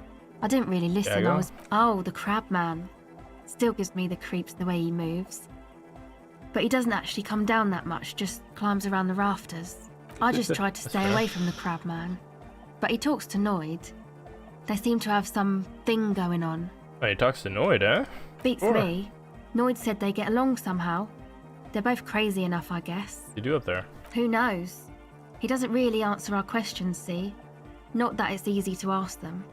I didn't really listen. Jago? I was, oh, the crab man. Still gives me the creeps the way he moves. But he doesn't actually come down that much, just climbs around the rafters. I just tried to stay away from the crab man. But he talks to Noid. They seem to have some thing going on. Oh, he talks to Noid, eh? Beats me. Noid said they get along somehow. They're both crazy enough, I guess. What do you do up there? Who knows? He doesn't really answer our questions, see? Not that it's easy to ask them.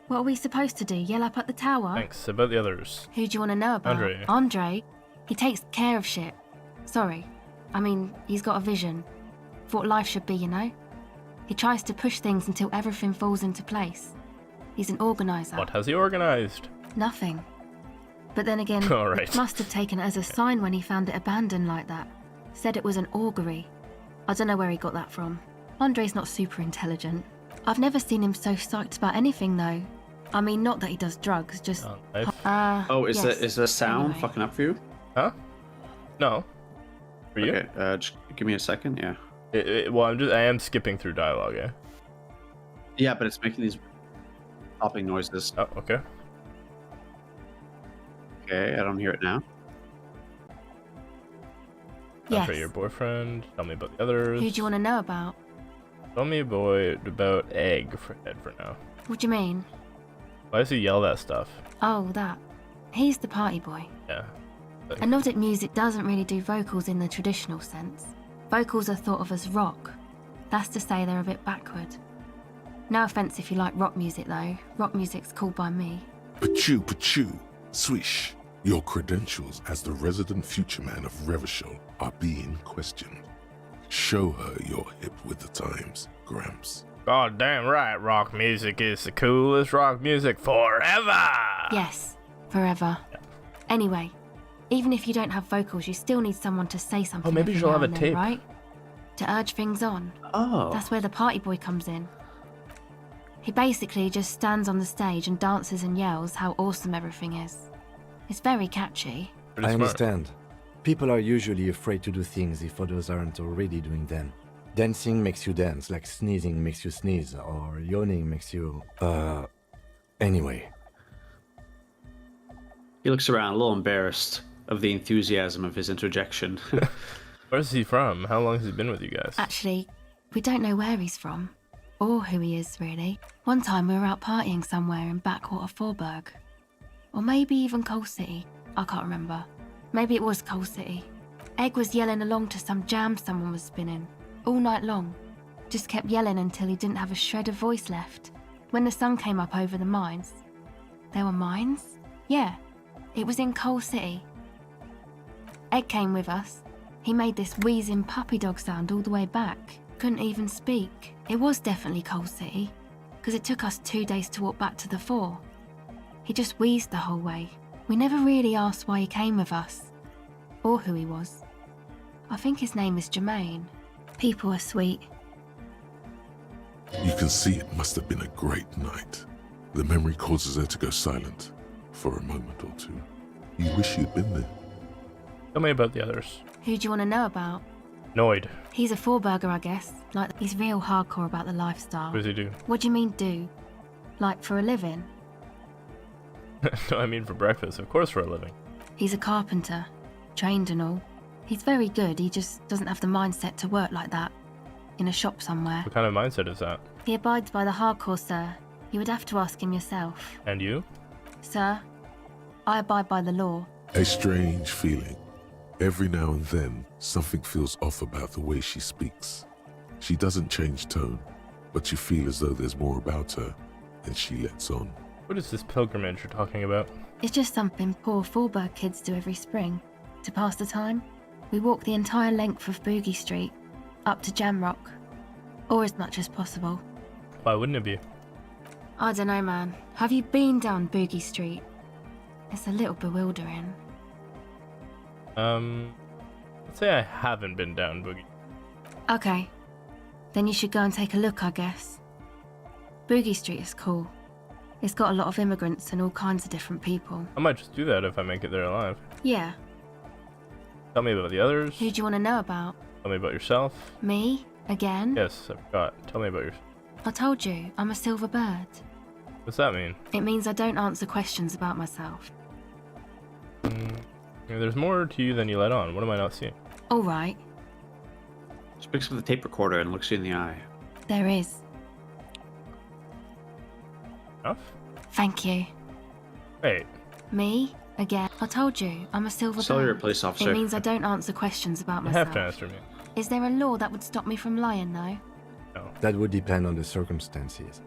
What are we supposed to do, yell up at the tower? Thanks. About the others. Who do you want to know about? Andre. Andre? He takes care of shit. Sorry. I mean, he's got a vision. For what life should be, you know? He tries to push things until everything falls into place. He's an organizer. What has he organized? Nothing. But then again, All right. it must have taken it as a sign when he found it abandoned like that. Said it was an augury. I don't know where he got that from. Andre's not super intelligent. I've never seen him so psyched about anything, though. I mean, not that he does drugs, just... Is the sound Anyway. fucking up for you? Huh? No. For you? Okay, just give me a second, yeah. Well, I am skipping through dialogue, yeah? Yeah, but it's making these popping noises. Oh, okay. Okay, I don't hear it now. Yes. For your boyfriend. Tell me about the others. Who do you want to know about? Tell me about Egg for Ed for now. What do you mean? Why does he yell that stuff? Oh, that. He's the party boy. Yeah. And Nordic music doesn't really do vocals in the traditional sense. Vocals are thought of as rock. That's to say they're a bit backward. No offence if you like rock music though. Rock music's cool by me. Pachu, swish. Your credentials as the resident future man of Revachol are being questioned. Show her you're hip with the times, Gramps. God damn right, rock music is the coolest rock music forever! Yes, forever. Anyway, even if you don't have vocals, you still need someone to say something. Oh, maybe every she'll now have a and then, tape. right? To urge things on. Oh. That's where the party boy comes in. He basically just stands on the stage and dances and yells how awesome everything is. It's very catchy. I understand. People are usually afraid to do things if others aren't already doing them. Dancing makes you dance, like sneezing makes you sneeze, or yawning makes you... Anyway. He looks around, a little embarrassed of the enthusiasm of his interjection. Where's he from? How long has he been with you guys? Actually, we don't know where he's from. Or who he is, really. One time we were out partying somewhere in backwater Forburg. Or maybe even Coal City. I can't remember. Maybe it was Coal City. Egg was yelling along to some jam someone was spinning. All night long. Just kept yelling until he didn't have a shred of voice left. When the sun came up over the mines. There were mines? Yeah. It was in Coal City. Egg came with us. He made this wheezing puppy dog sound all the way back. Couldn't even speak. It was definitely Coal City, because it took us 2 days to walk back to the fort. He just wheezed the whole way. We never really asked why he came with us, or who he was. I think his name is Jermaine. People are sweet. You can see it must have been a great night. The memory causes her to go silent for a moment or two. You wish you'd been there. Tell me about the others. Who do you want to know about? Noid. He's a Forburger, I guess. Like, he's real hardcore about the lifestyle. What does he do? What do you mean, do? Like, for a living? No, I mean for breakfast. Of course for a living. He's a carpenter. Trained and all. He's very good, he just doesn't have the mindset to work like that. In a shop somewhere. What kind of mindset is that? He abides by the hardcore, sir. You would have to ask him yourself. And you? Sir, I abide by the law. A strange feeling. Every now and then, something feels off about the way she speaks. She doesn't change tone, but you feel as though there's more about her, and she lets on. What is this pilgrimage you're talking about? It's just something poor Forburg kids do every spring. To pass the time, we walk the entire length of Boogie Street, up to Jamrock. Or as much as possible. Why wouldn't it be? I don't know, man. Have you been down Boogie Street? It's a little bewildering. Let's say I haven't been down Boogie. Okay. Then you should go and take a look, I guess. Boogie Street is cool. It's got a lot of immigrants and all kinds of different people. I might just do that if I make it there alive. Yeah. Tell me about the others. Who do you want to know about? Tell me about yourself. Me? Again? Yes, I forgot. Tell me about yourself. I told you, I'm a silver bird. What's that mean? It means I don't answer questions about myself. There's more to you than you let on. What am I not seeing? All right. She picks up the tape recorder and looks you in the eye. There is. Enough? Thank you. Wait. Me? Again? I told you, I'm a silver Cellular bird. police officer. It means I don't answer questions about You myself. have to answer me. Is there a law that would stop me from lying, though? No. That would depend on the circumstances.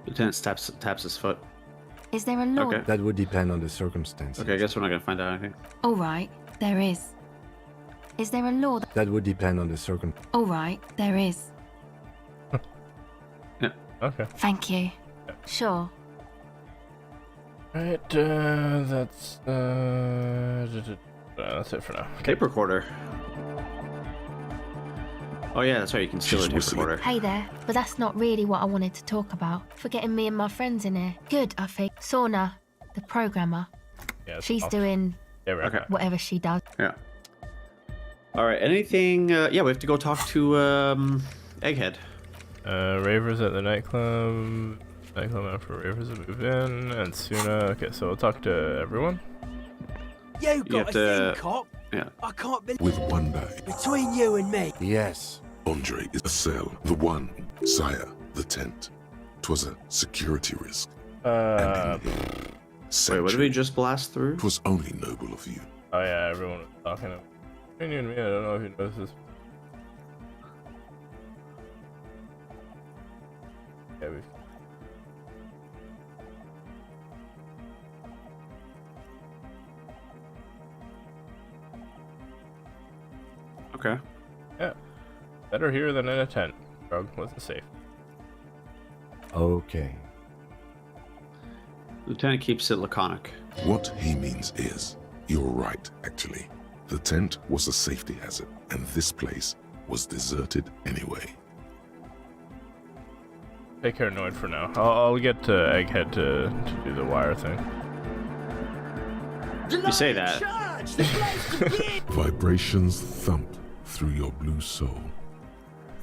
Lieutenant taps his foot. Is there a law? Okay. That would depend on the circumstances. Okay, I guess we're not gonna find out anything. All right, there is. Is there a law that... That would depend on the circumstances. All right, there is. Yeah. Okay. Thank you. Yeah. Sure. Right, that's it for now. Tape recorder. Oh yeah, that's right, you can steal a tape recorder. Hey there, but that's not really what I wanted to talk about. For getting me and my friends in here. Good, I think. Sauna, the programmer. Yeah, she's doing whatever she does. Yeah. Alright, anything... yeah, we have to go talk to Egghead. Ravers at the nightclub. Nightclub after Ravers have moved in. And Suna. Okay, so we'll talk to everyone. You got a thing, cop. Yeah. I can't believe... With one day. Between you and me. Yes. Andre is a cell. The one. Sire. The tent. 'Twas a security risk. Wait, what did we just blast through? It was only noble of you. Oh yeah, everyone was talking. Between you and me, I don't know if you noticed this. Yeah, we've... Okay. Yeah. Better here than in a tent. Drug wasn't safe. Okay. Lieutenant keeps it laconic. What he means is, you're right, actually. The tent was a safety hazard, and this place was deserted anyway. Take care, Noid, for now. I'll get Egghead to do the wire thing. You say that. Vibrations thump through your blue soul.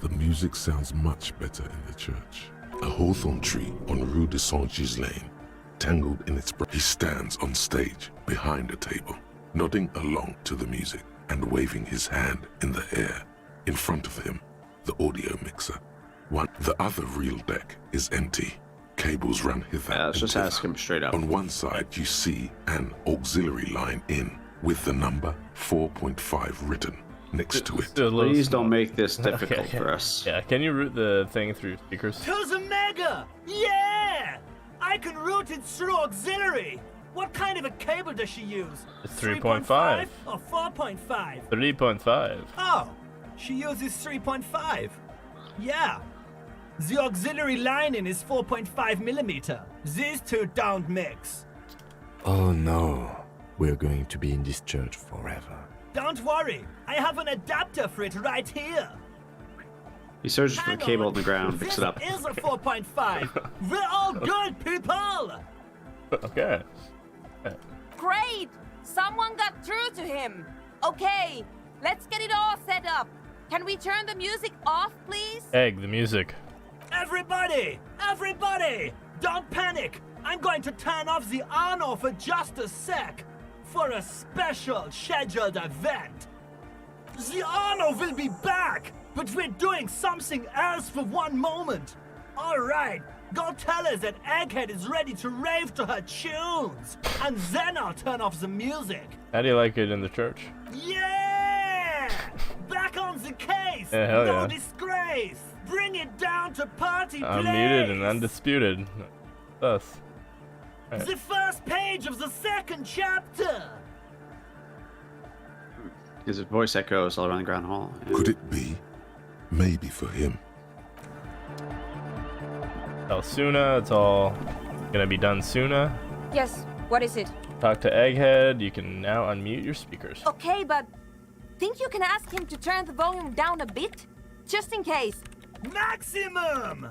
The music sounds much better in the church. A hawthorn tree on Rue de Saint-Gilles Lane, tangled in its he stands on stage behind a table, nodding along to the music and waving his hand in the air. In front of him, the audio mixer. The other reel deck is empty. Cables run hither. Yeah, let's just ask him straight up. On one side, you see an auxiliary line in with the number 4.5 written next to it. Please don't make this difficult for us. Yeah, can you route the thing through speakers? To the Mega! Yeah! I can route it through auxiliary. What kind of a cable does she use? It's 3.5. Or 4.5? 3.5. Oh, she uses 3.5. Yeah. The auxiliary lining is 4.5 millimeter. These two don't mix. Oh no. We're going to be in this church forever. Don't worry. I have an adapter for it right here. He searches for the cable on the ground, picks it up. This is a 4.5. We're all good people. Okay. Great! Someone got through to him. Okay, let's get it all set up. Can we turn the music off, please? Egg, the music. Everybody! Everybody! Don't panic! I'm going to turn off the Arno for just a sec. For a special scheduled event. The Arno will be back, but we're doing something else for one moment. Alright, go tell her that Egghead is ready to rave to her tunes. And then I'll turn off the music. How do you like it in the church? Yeah! Back on the case! Yeah, hell no yeah. disgrace! Bring it down to party place! Unmuted and undisputed. Thus. Right. The first page of the second chapter! His voice echoes all around the Grand Hall. Yeah. Could it be? Maybe for him. Tell Suna, it's all gonna be done Suna. Yes, what is it? Talk to Egghead, you can now unmute your speakers. Okay, but think you can ask him to turn the volume down a bit? Just in case. Maximum!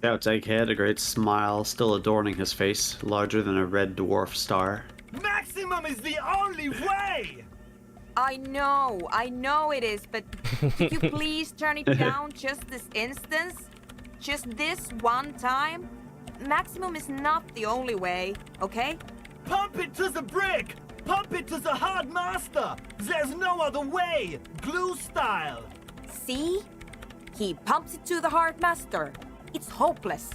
Shouts Egghead, a great smile still adorning his face, larger than a red dwarf star. Maximum is the only way! I know it is, but could you please turn it down just this instance? Just this one time? Maximum is not the only way, okay? Pump it to the brick! Pump it to the hard master! There's no other way! Glue style! See? He pumps it to the hard master. It's hopeless.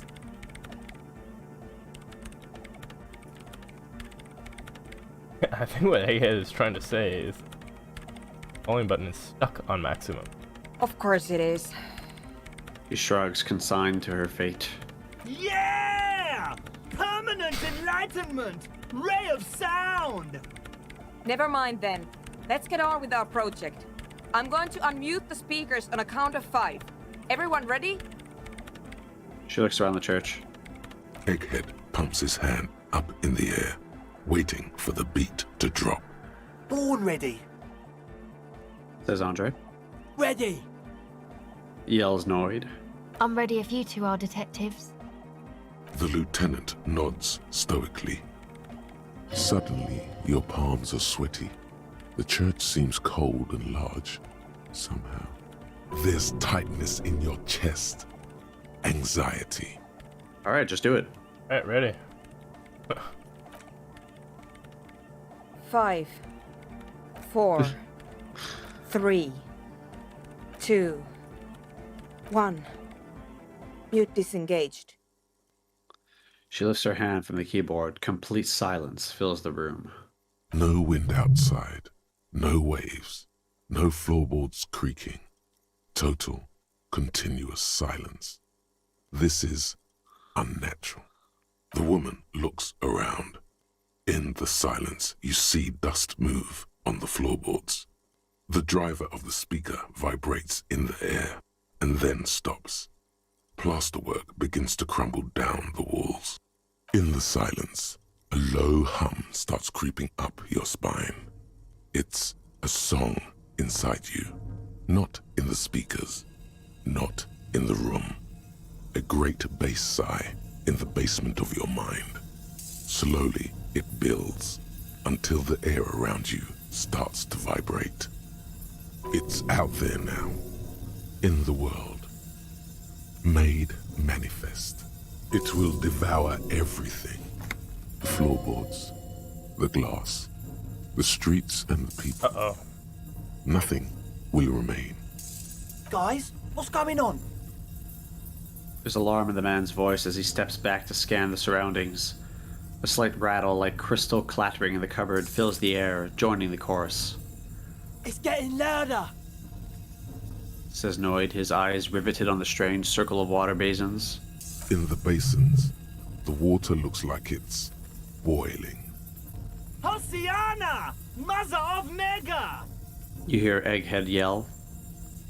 I think what Egghead is trying to say is the volume button is stuck on maximum. Of course it is. He shrugs, consigned to her fate. Yeah! Permanent enlightenment! Ray of sound! Never mind then. Let's get on with our project. I'm going to unmute the speakers on a count of 5. Everyone ready? She looks around the church. Egghead pumps his hand up in the air, waiting for the beat to drop. Born ready. Says Andre. Ready. Yells Noid. I'm ready if you two are detectives. The lieutenant nods stoically. Suddenly, your palms are sweaty. The church seems cold and large, somehow. There's tightness in your chest. Anxiety. All right, just do it. All right, ready. 5, 4, 3, 2, 1. Mute disengaged. She lifts her hand from the keyboard. Complete silence fills the room. No wind outside, no waves, no floorboards creaking. Total, continuous silence. This is unnatural. The woman looks around. In the silence, you see dust move on the floorboards. The driver of the speaker vibrates in the air and then stops. Plasterwork begins to crumble down the walls. In the silence, a low hum starts creeping up your spine. It's a song inside you, not in the speakers, not in the room. A great bass sigh in the basement of your mind. Slowly, it builds until the air around you starts to vibrate. It's out there now, in the world, made manifest. It will devour everything. The floorboards, the glass, the streets and the people. Uh-oh. Nothing will remain. Guys, what's going on? There's alarm in the man's voice as he steps back to scan the surroundings. A slight rattle like crystal clattering in the cupboard fills the air, joining the chorus. It's getting louder, Says Noid, his eyes riveted on the strange circle of water basins. In the basins, the water looks like it's boiling. Hosiana! Mother of Mega! You hear Egghead yell.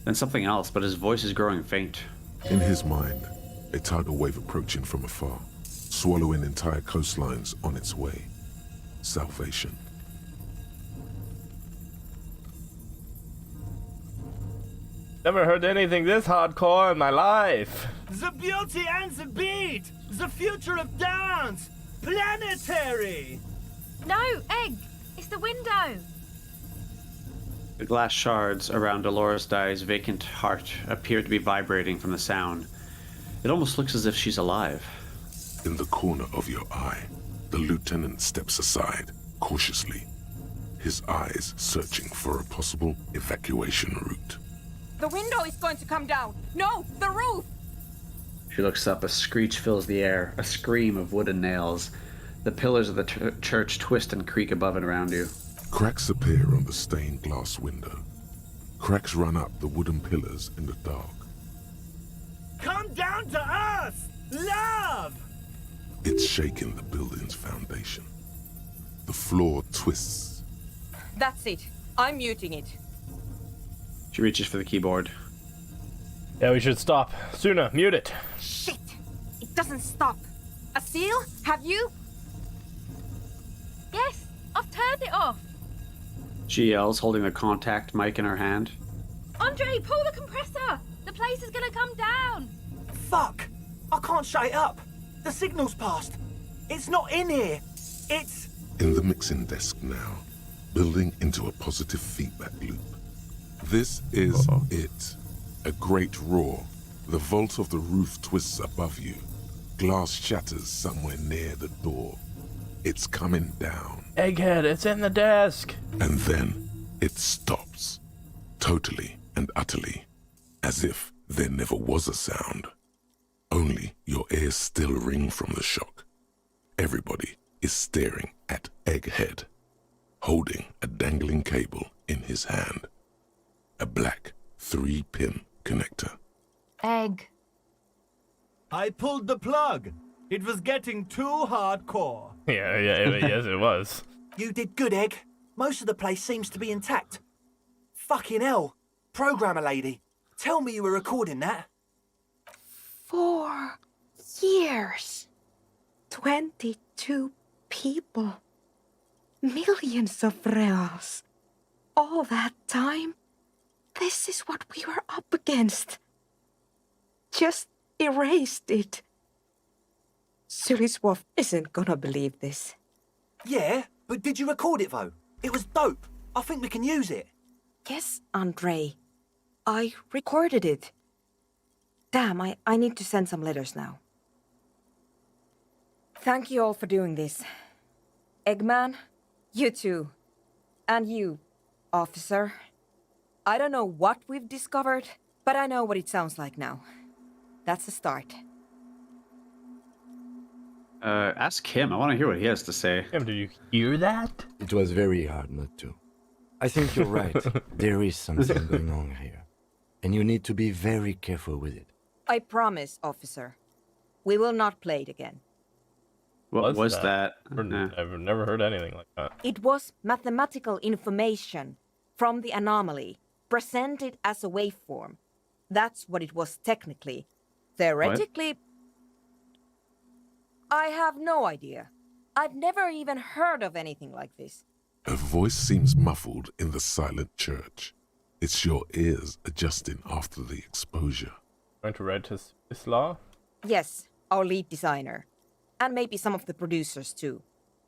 Then something else, but his voice is growing faint. In his mind, a tidal wave approaching from afar, swallowing entire coastlines on its way. Salvation. Never heard anything this hardcore in my life. The beauty and the beat! The future of dance! Planetary! No, Egg! It's the window! The glass shards around Dolores Dye's vacant heart appear to be vibrating from the sound. It almost looks as if she's alive. In the corner of your eye, the lieutenant steps aside, cautiously, his eyes searching for a possible evacuation route. The window is going to come down! No, the roof! She looks up, a screech fills the air, a scream of wooden nails. The pillars of the church twist and creak above and around you. Cracks appear on the stained glass window. Cracks run up the wooden pillars in the dark. Come down to us! Love! It's shaking the building's foundation. The floor twists. That's it. I'm muting it. She reaches for the keyboard. Yeah, we should stop. Suna, mute it. Shit! It doesn't stop. Asil, have you? Yes, I've turned it off. She yells, holding the contact mic in her hand. Andre, pull the compressor. The place is gonna come down. Fuck! I can't shut it up. The signal's passed. It's not in here. It's... In the mixing desk now, building into a positive feedback loop. This is it. A great roar. The vault of the roof twists above you. Glass shatters somewhere near the door. It's coming down. Egghead, it's in the desk. And then it stops. Totally and utterly. As if there never was a sound. Only your ears still ring from the shock. Everybody is staring at Egghead, holding a dangling cable in his hand. A black 3-pin connector. Egg. I pulled the plug. It was getting too hardcore. Yes, it was. You did good, Egg. Most of the place seems to be intact. Fucking hell. Programmer lady, tell me you were recording that. 4 years. 22 people. Millions of reals. All that time. This is what we were up against. Just erased it. Suliswolf isn't gonna believe this. Yeah, but did you record it though? It was dope. I think we can use it. Yes, Andre. I recorded it. Damn, I need to send some letters now. Thank you all for doing this. Eggman, you too. And you, officer. I don't know what we've discovered, but I know what it sounds like now. That's a start. Ask him. I want to hear what he has to say. Kim, did you hear that? It was very hard not to. I think you're right. There is something going on here. And you need to be very careful with it. I promise, officer. We will not play it again. What was that? I've never heard anything like that. It was mathematical information from the anomaly, presented as a waveform. That's what it was technically. Theoretically, I have no idea. I've never even heard of anything like this. Her voice seems muffled in the silent church. It's your ears adjusting after the exposure. Going to read his law? Yes, our lead designer. And maybe some of the producers too.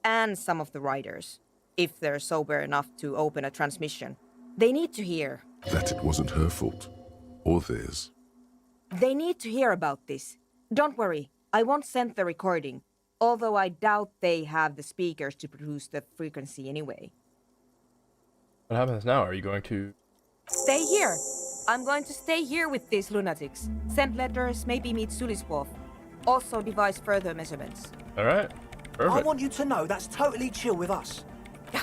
And some of the writers. If they're sober enough to open a transmission. They need to hear. That it wasn't her fault. Or theirs. They need to hear about this. Don't worry, I won't send the recording. Although I doubt they have the speakers to produce the frequency anyway. What happens now? Are you going to... Stay here. I'm going to stay here with these lunatics. Send letters, maybe meet Suliswolf. Also devise further measurements. Alright, perfect. I want you to know that's totally chill with us.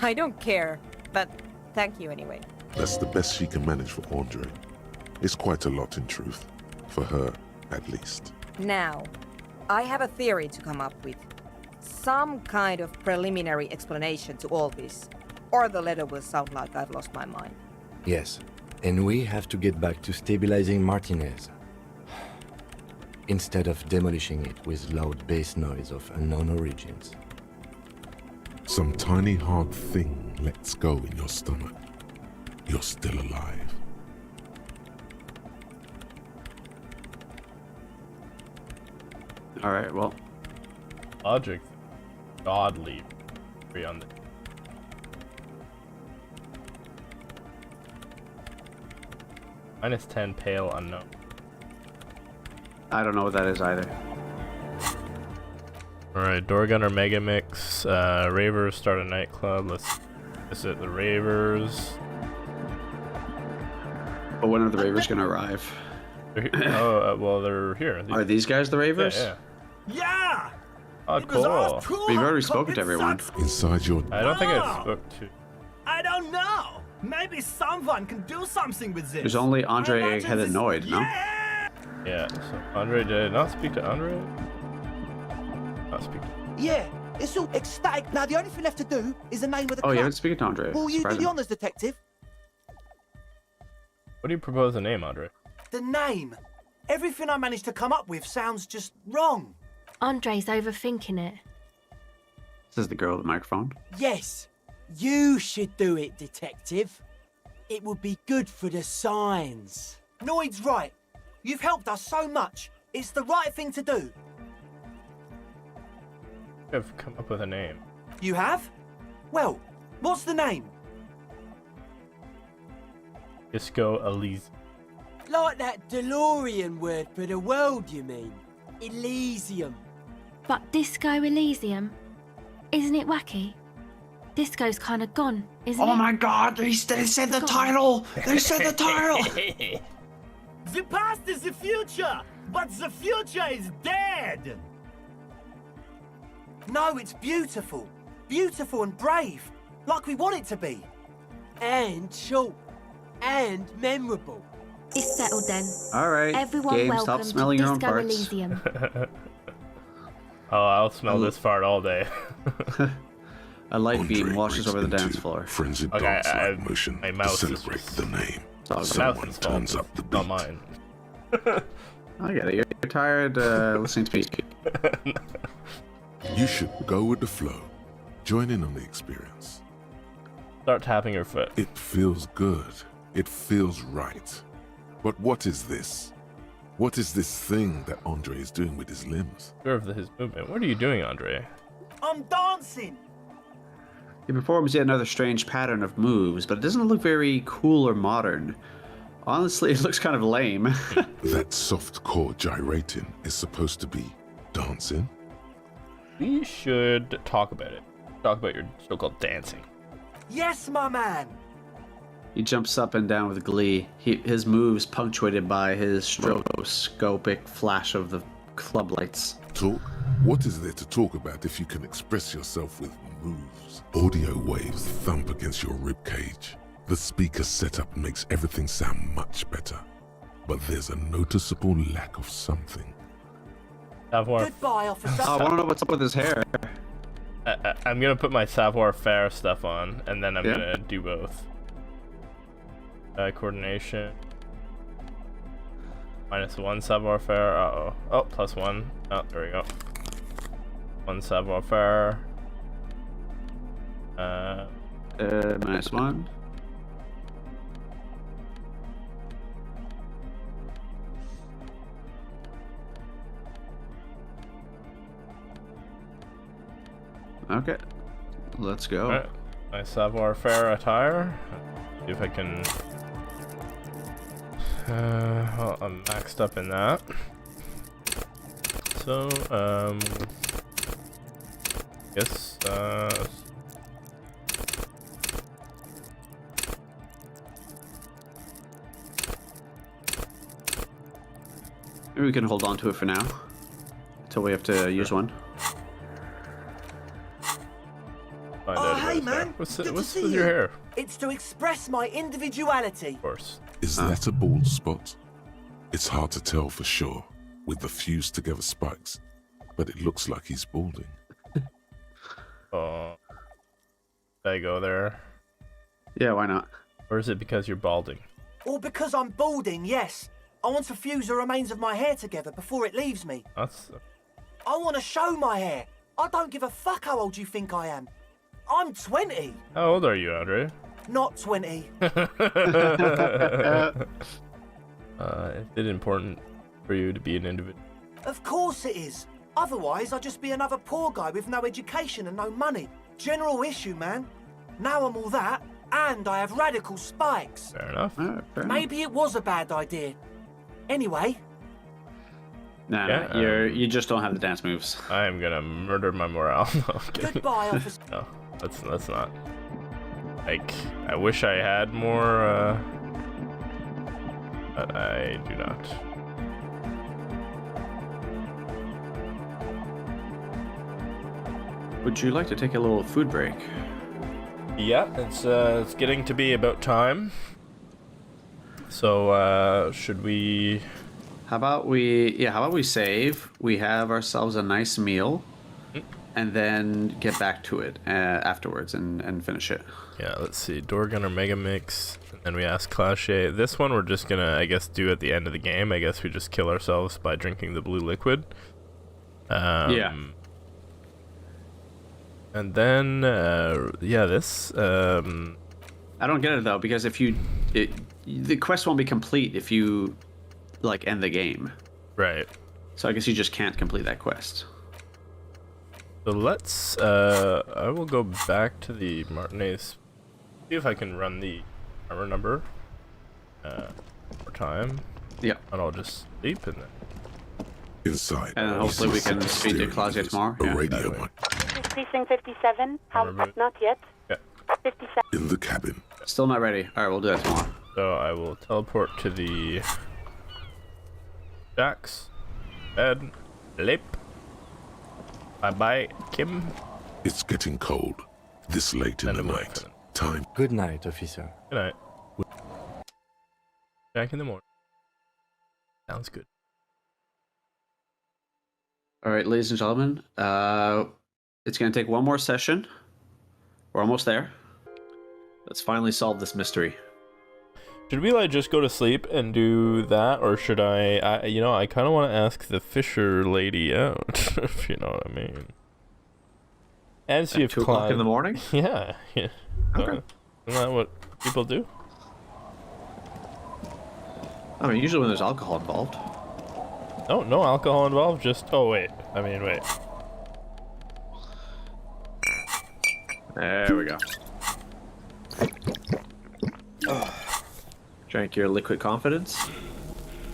I don't care, but thank you anyway. That's the best she can manage for Andre. It's quite a lot in truth. For her, at least. Now, I have a theory to come up with. Some kind of preliminary explanation to all this. Or the letter will sound like I've lost my mind. Yes, and we have to get back to stabilizing Martinez. Instead of demolishing it with loud bass noise of unknown origins. Some tiny hard thing lets go in your stomach. You're still alive. Alright, well. Logic. Godly. On the... -10 pale unknown. I don't know what that is either. Alright, Doorgunner Mega Mix. Ravers start a nightclub. Let's visit the Ravers. But when are the Ravers gonna arrive? Well, they're here. Are these guys the Ravers? Yeah. Yeah! Oh, cool. We've already spoken to everyone. Inside your... I don't think I spoke to... I don't know. Maybe someone can do something with this. There's only Andre Egghead Noid, no? Yeah, so Andre did not speak to Andre? Not speak to... Yeah, it's all ecstatic. Now, the only thing left to do is the name of the club. You haven't spoken to Andre. Will you do the honors, detective? What do you propose the name, Andre? The name. Everything I managed to come up with sounds just wrong. Andre's overthinking it. This is the girl with the microphone. Yes, you should do it, detective. It would be good for the signs. Noid's right. You've helped us so much. It's the right thing to do. I've come up with a name. You have? Well, what's the name? Disco Elysium. Like that DeLorean word for the world, you mean? Elysium. But Disco Elysium? Isn't it wacky? Disco's kind of gone, isn't it? Oh my god, they said the title! They said the title! The past is the future, but the future is dead! No, it's beautiful. Beautiful and brave. Like we want it to be. And short. And memorable. It's settled then. Alright, Everyone Gabe, welcome stop smelling to your own Disco farts. Elysium. Oh, I'll smell this fart all day. A light beam washes over the dance floor. Frenzied Okay, dance-like motion my to mouse celebrate the name. Someone turns up the beat. Not mine. I get it. You're tired listening to me. You should go with the flow. Join in on the experience. Start tapping your foot. It feels good. It feels right. But what is this? What is this thing that Andre is doing with his limbs? Observe his movement. What are you doing, Andre? I'm dancing! He performs yet another strange pattern of moves, but it doesn't look very cool or modern. Honestly, it looks kind of lame. That soft core gyrating is supposed to be dancing? We should talk about it. Talk about your so-called dancing. Yes, my man! He jumps up and down with glee. His moves punctuated by his stroboscopic flash of the club lights. Talk What is there to talk about if you can express yourself with moves? Audio waves thump against your ribcage. The speaker setup makes everything sound much better. But there's a noticeable lack of something. Goodbye, officer. I want to know what's up with his hair. I'm gonna put my savoir-faire stuff on, and then I'm gonna do both. Coordination. -1 savoir-faire. Uh-oh. Oh, +1. Oh, there we go. 1 savoir-faire. -1. Okay, let's go. Right. My savoir-faire attire. See if I can. Well, I'm maxed up in that. So, guess, maybe we can hold on to it for now, until we have to use one. Oh, hey, man. What's Good to with see your you. hair? It's to express my individuality. Of course. Is that a bald spot? It's hard to tell for sure, with the fused together spikes, but it looks like he's balding. Oh. Did I go there? Yeah, why not? Or is it because you're balding? Or because I'm balding, yes. I want to fuse the remains of my hair together before it leaves me. That's... I want to show my hair. I don't give a fuck how old you think I am. I'm 20. How old are you, Andre? Not 20. Is it important for you to be an individual? Of course it is. Otherwise, I'd just be another poor guy with no education and no money. General issue, man. Now I'm all that, and I have radical spikes. Fair enough. Maybe it was a bad idea. Anyway. Nah, you just don't have the dance moves. I am gonna murder my morale. No, I'm kidding. Goodbye, officer. No, let's not. Like, I wish I had more, but I do not. Would you like to take a little food break? Yeah, it's getting to be about time. So, should we... How about we save, we have ourselves a nice meal, and then get back to it afterwards and finish it. Yeah, let's see. Door Gunner Mega Mix, and then we ask Clashe. This one we're just gonna, I guess, do at the end of the game. I guess we just kill ourselves by drinking the blue liquid. Yeah. And then, this... I don't get it, though, because if the quest won't be complete if you, like, end the game. Right. So I guess you just can't complete that quest. So let's, I will go back to the Martinez, see if I can run the armor number, more time. Yeah. And I'll just sleep and then... Inside. And hopefully we can speak to Claudia tomorrow. A radio. Precinct 57. How? Not yet. Yeah. 57. In the cabin. Still not ready. Alright, we'll do that tomorrow. So I will teleport to the... Jacks. Bed. Leap. Bye-bye, Kim. It's getting cold. This late in the night. Time. Good night, officer. Good night. Back in the morning. Sounds good. Alright, ladies and gentlemen. It's going to take one more session. We're almost there. Let's finally solve this mystery. Should we, like, just go to sleep and do that? Or should I kind of want to ask the Fisher lady out, if you know what I mean. And see if 2 o'clock in the morning? Yeah. Okay. Isn't that what people do? I mean, usually when there's alcohol involved. Oh, no alcohol involved, just... Oh, wait. Wait. There we go. Drank your liquid confidence.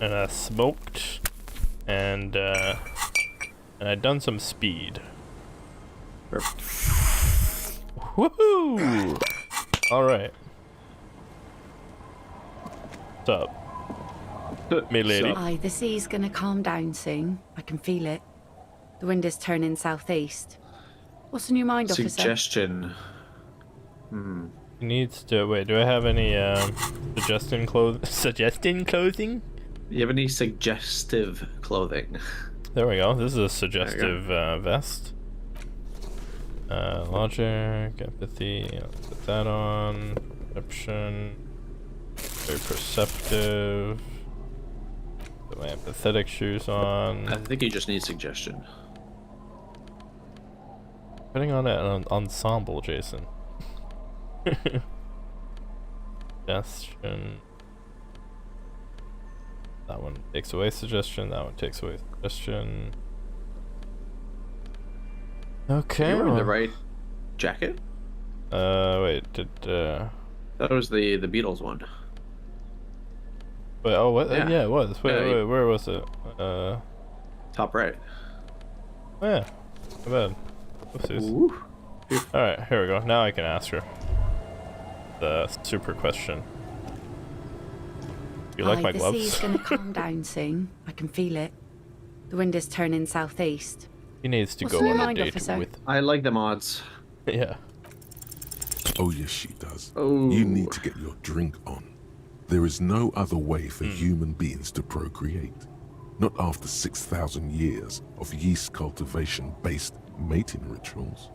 And I smoked. And I done some speed. Woohoo! Alright. What's up? Me lady. Aye, the sea's gonna calm down soon. I can feel it. The wind is turning southeast. What's on your mind, officer? Suggestion. He needs to wait. Do I have any suggesting clothing? You have any suggestive clothing? There we go. This is a suggestive vest. Logic, empathy. Let's put that on. Perception. Very perceptive. Put my empathetic shoes on. I think you just need suggestion. Putting on an ensemble, Jason. Suggestion. That one takes away suggestion. That one takes away suggestion. Okay. You're wearing the right jacket? Wait, did That was the Beatles one. Wait, oh what? Yeah. Yeah, it was. Wait, where was it? Top right. Oh yeah. Not bad. Oopsies. Alright, here we go. Now I can ask her the super question. You like my The gloves? sea's gonna calm down soon. I can feel it. The wind is turning southeast. He needs to What's go on your on a mind, date officer? with. I like the mods. Yeah. Oh, yes, she does. Oh. You need to get your drink on. There is no other way for human beings to procreate. Not after 6,000 years of yeast cultivation-based mating rituals.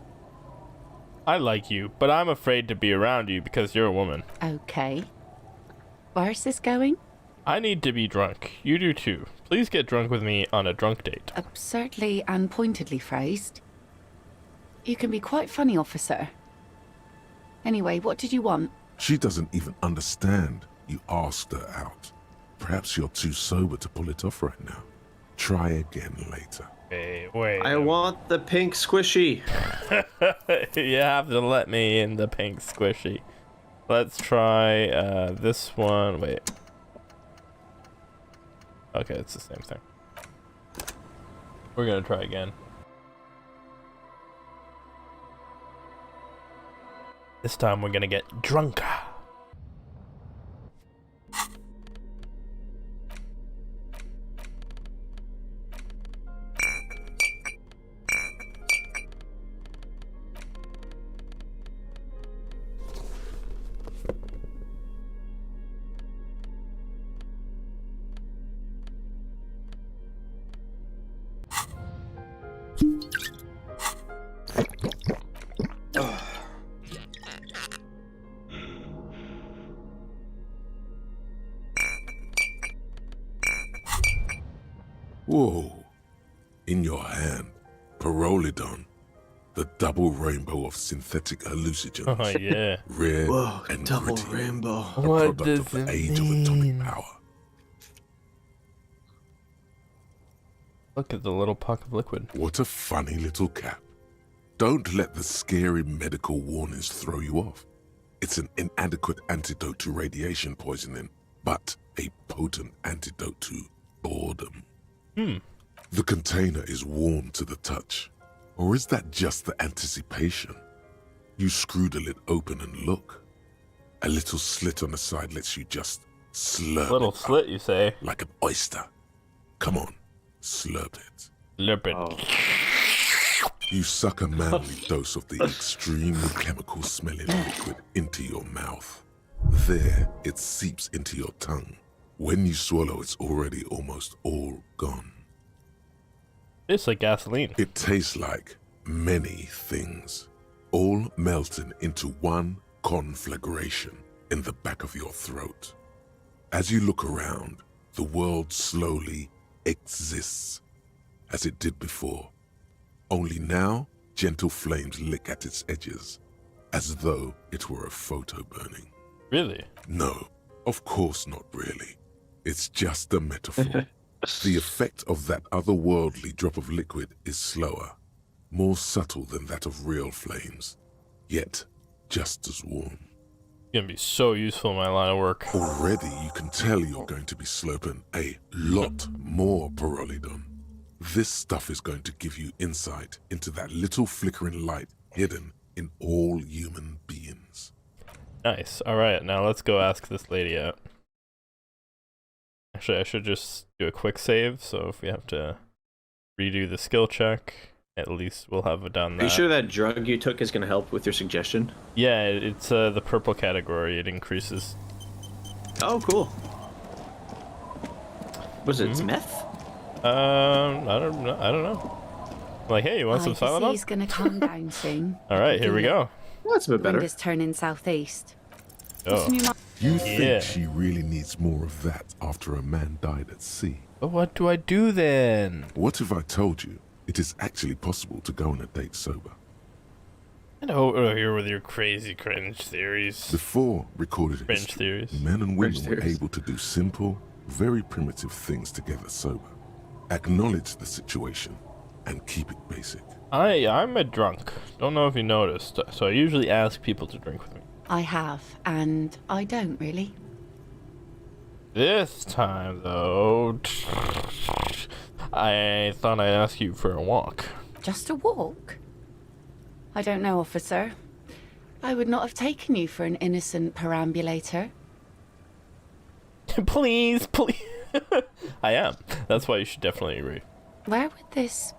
I like you, but I'm afraid to be around you because you're a woman. Okay. Where's this going? I need to be drunk. You do too. Please get drunk with me on a drunk date. Absurdly and pointedly phrased. You can be quite funny, officer. Anyway, what did you want? She doesn't even understand you asked her out. Perhaps you're too sober to pull it off right now. Try again later. Wait. I want the pink squishy. You have to let me in the pink squishy. Let's try this one. Wait. Okay, it's the same thing. We're gonna try again. This time we're gonna get drunker. Whoa. In your hand, Pyrrolidon, the double rainbow of synthetic hallucinogens. Oh yeah. Rare Whoa, and double gritty. rainbow. A What product does of the it age of atomic power. Look at the little puck of liquid. What a funny little cap. Don't let the scary medical warnings throw you off. It's an inadequate antidote to radiation poisoning, but a potent antidote to boredom. The container is warm to the touch. Or is that just the anticipation? You screw the lid open and look. A little slit on the side lets you just slurp Little it slit, up you say? like an oyster. Come on, slurp it. Slurp it. You suck a manly dose of the extremely chemical-smelling liquid into your mouth. There, it seeps into your tongue. When you swallow, it's already almost all gone. It's like gasoline. It tastes like many things, all melting into one conflagration in the back of your throat. As you look around, the world slowly exists, as it did before. Only now, gentle flames lick at its edges, as though it were a photo burning. Really? No, of course not really. It's just a metaphor. The effect of that otherworldly drop of liquid is slower, more subtle than that of real flames, yet just as warm. It's gonna be so useful in my line of work. Already you can tell you're going to be slurping a lot more Pyrrolidon. This stuff is going to give you insight into that little flickering light hidden in all human beings. Nice. Alright, now let's go ask this lady out. Actually, I should just do a quick save, so if we have to redo the skill check. At least we'll have done that. Are you sure that drug you took is going to help with your suggestion? Yeah, it's the purple category. It increases. Oh, cool. Was it meth? I don't know. Like, hey, you want some Tylenol? He's gonna calm down soon. All right, here we go. Well, that's a bit better. Wind is turning southeast. Oh. You think she really needs more of that after a man died at sea? But what do I do then? What if I told you it is actually possible to go on a date sober? And over here with your crazy cringe theories. Before recorded cringe history, theories. men and women were theories. able to do simple, very primitive things together sober. Acknowledge the situation and keep it basic. I'm a drunk. Don't know if you noticed. So I usually ask people to drink with me. I have, and I don't really. This time, though, I thought I'd ask you for a walk. Just a walk? I don't know, officer. I would not have taken you for an innocent perambulator. Please. I am. That's why you should definitely agree. Where would this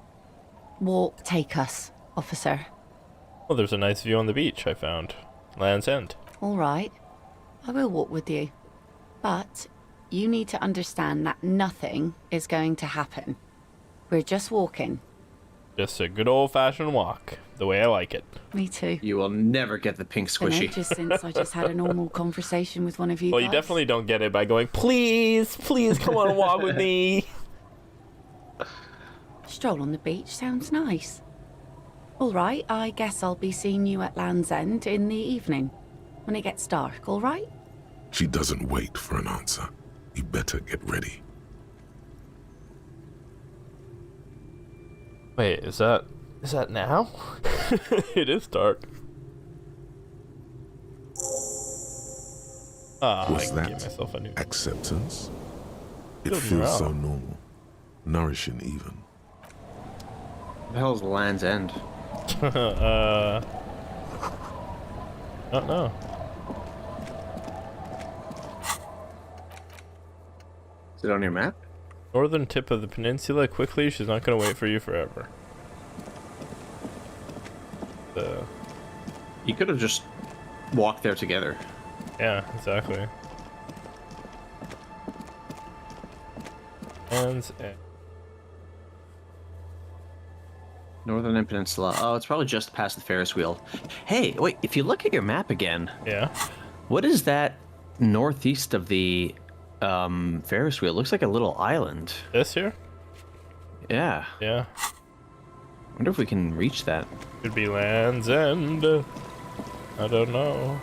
walk take us, officer? Well, there's a nice view on the beach I found. Land's End. All right. I will walk with you. But you need to understand that nothing is going to happen. We're just walking. Just a good old-fashioned walk, the way I like it. Me too. You will never get the pink squishy. Just since I just had a normal conversation with one of you Well, guys. you definitely don't get it by going, please come on a walk with me. Stroll on the beach sounds nice. All right, I guess I'll be seeing you at Land's End in the evening, when it gets dark, all right? She doesn't wait for an answer. You better get ready. Wait, is that now? It is dark. Was I that gave myself a new acceptance? It Good feels morale. so normal, nourishing even. What the hell is Land's End? Don't know. Is it on your map? Northern tip of the peninsula. Quickly, she's not gonna wait for you forever. You could have just walked there together. Yeah, exactly. Land's End. Northern End Peninsula. Oh, it's probably just past the Ferris wheel. Hey, wait, if you look at your map again. Yeah. What is that northeast of the Ferris wheel? It looks like a little island. This here? Yeah. Yeah. Wonder if we can reach that. Could be Land's End. I don't know.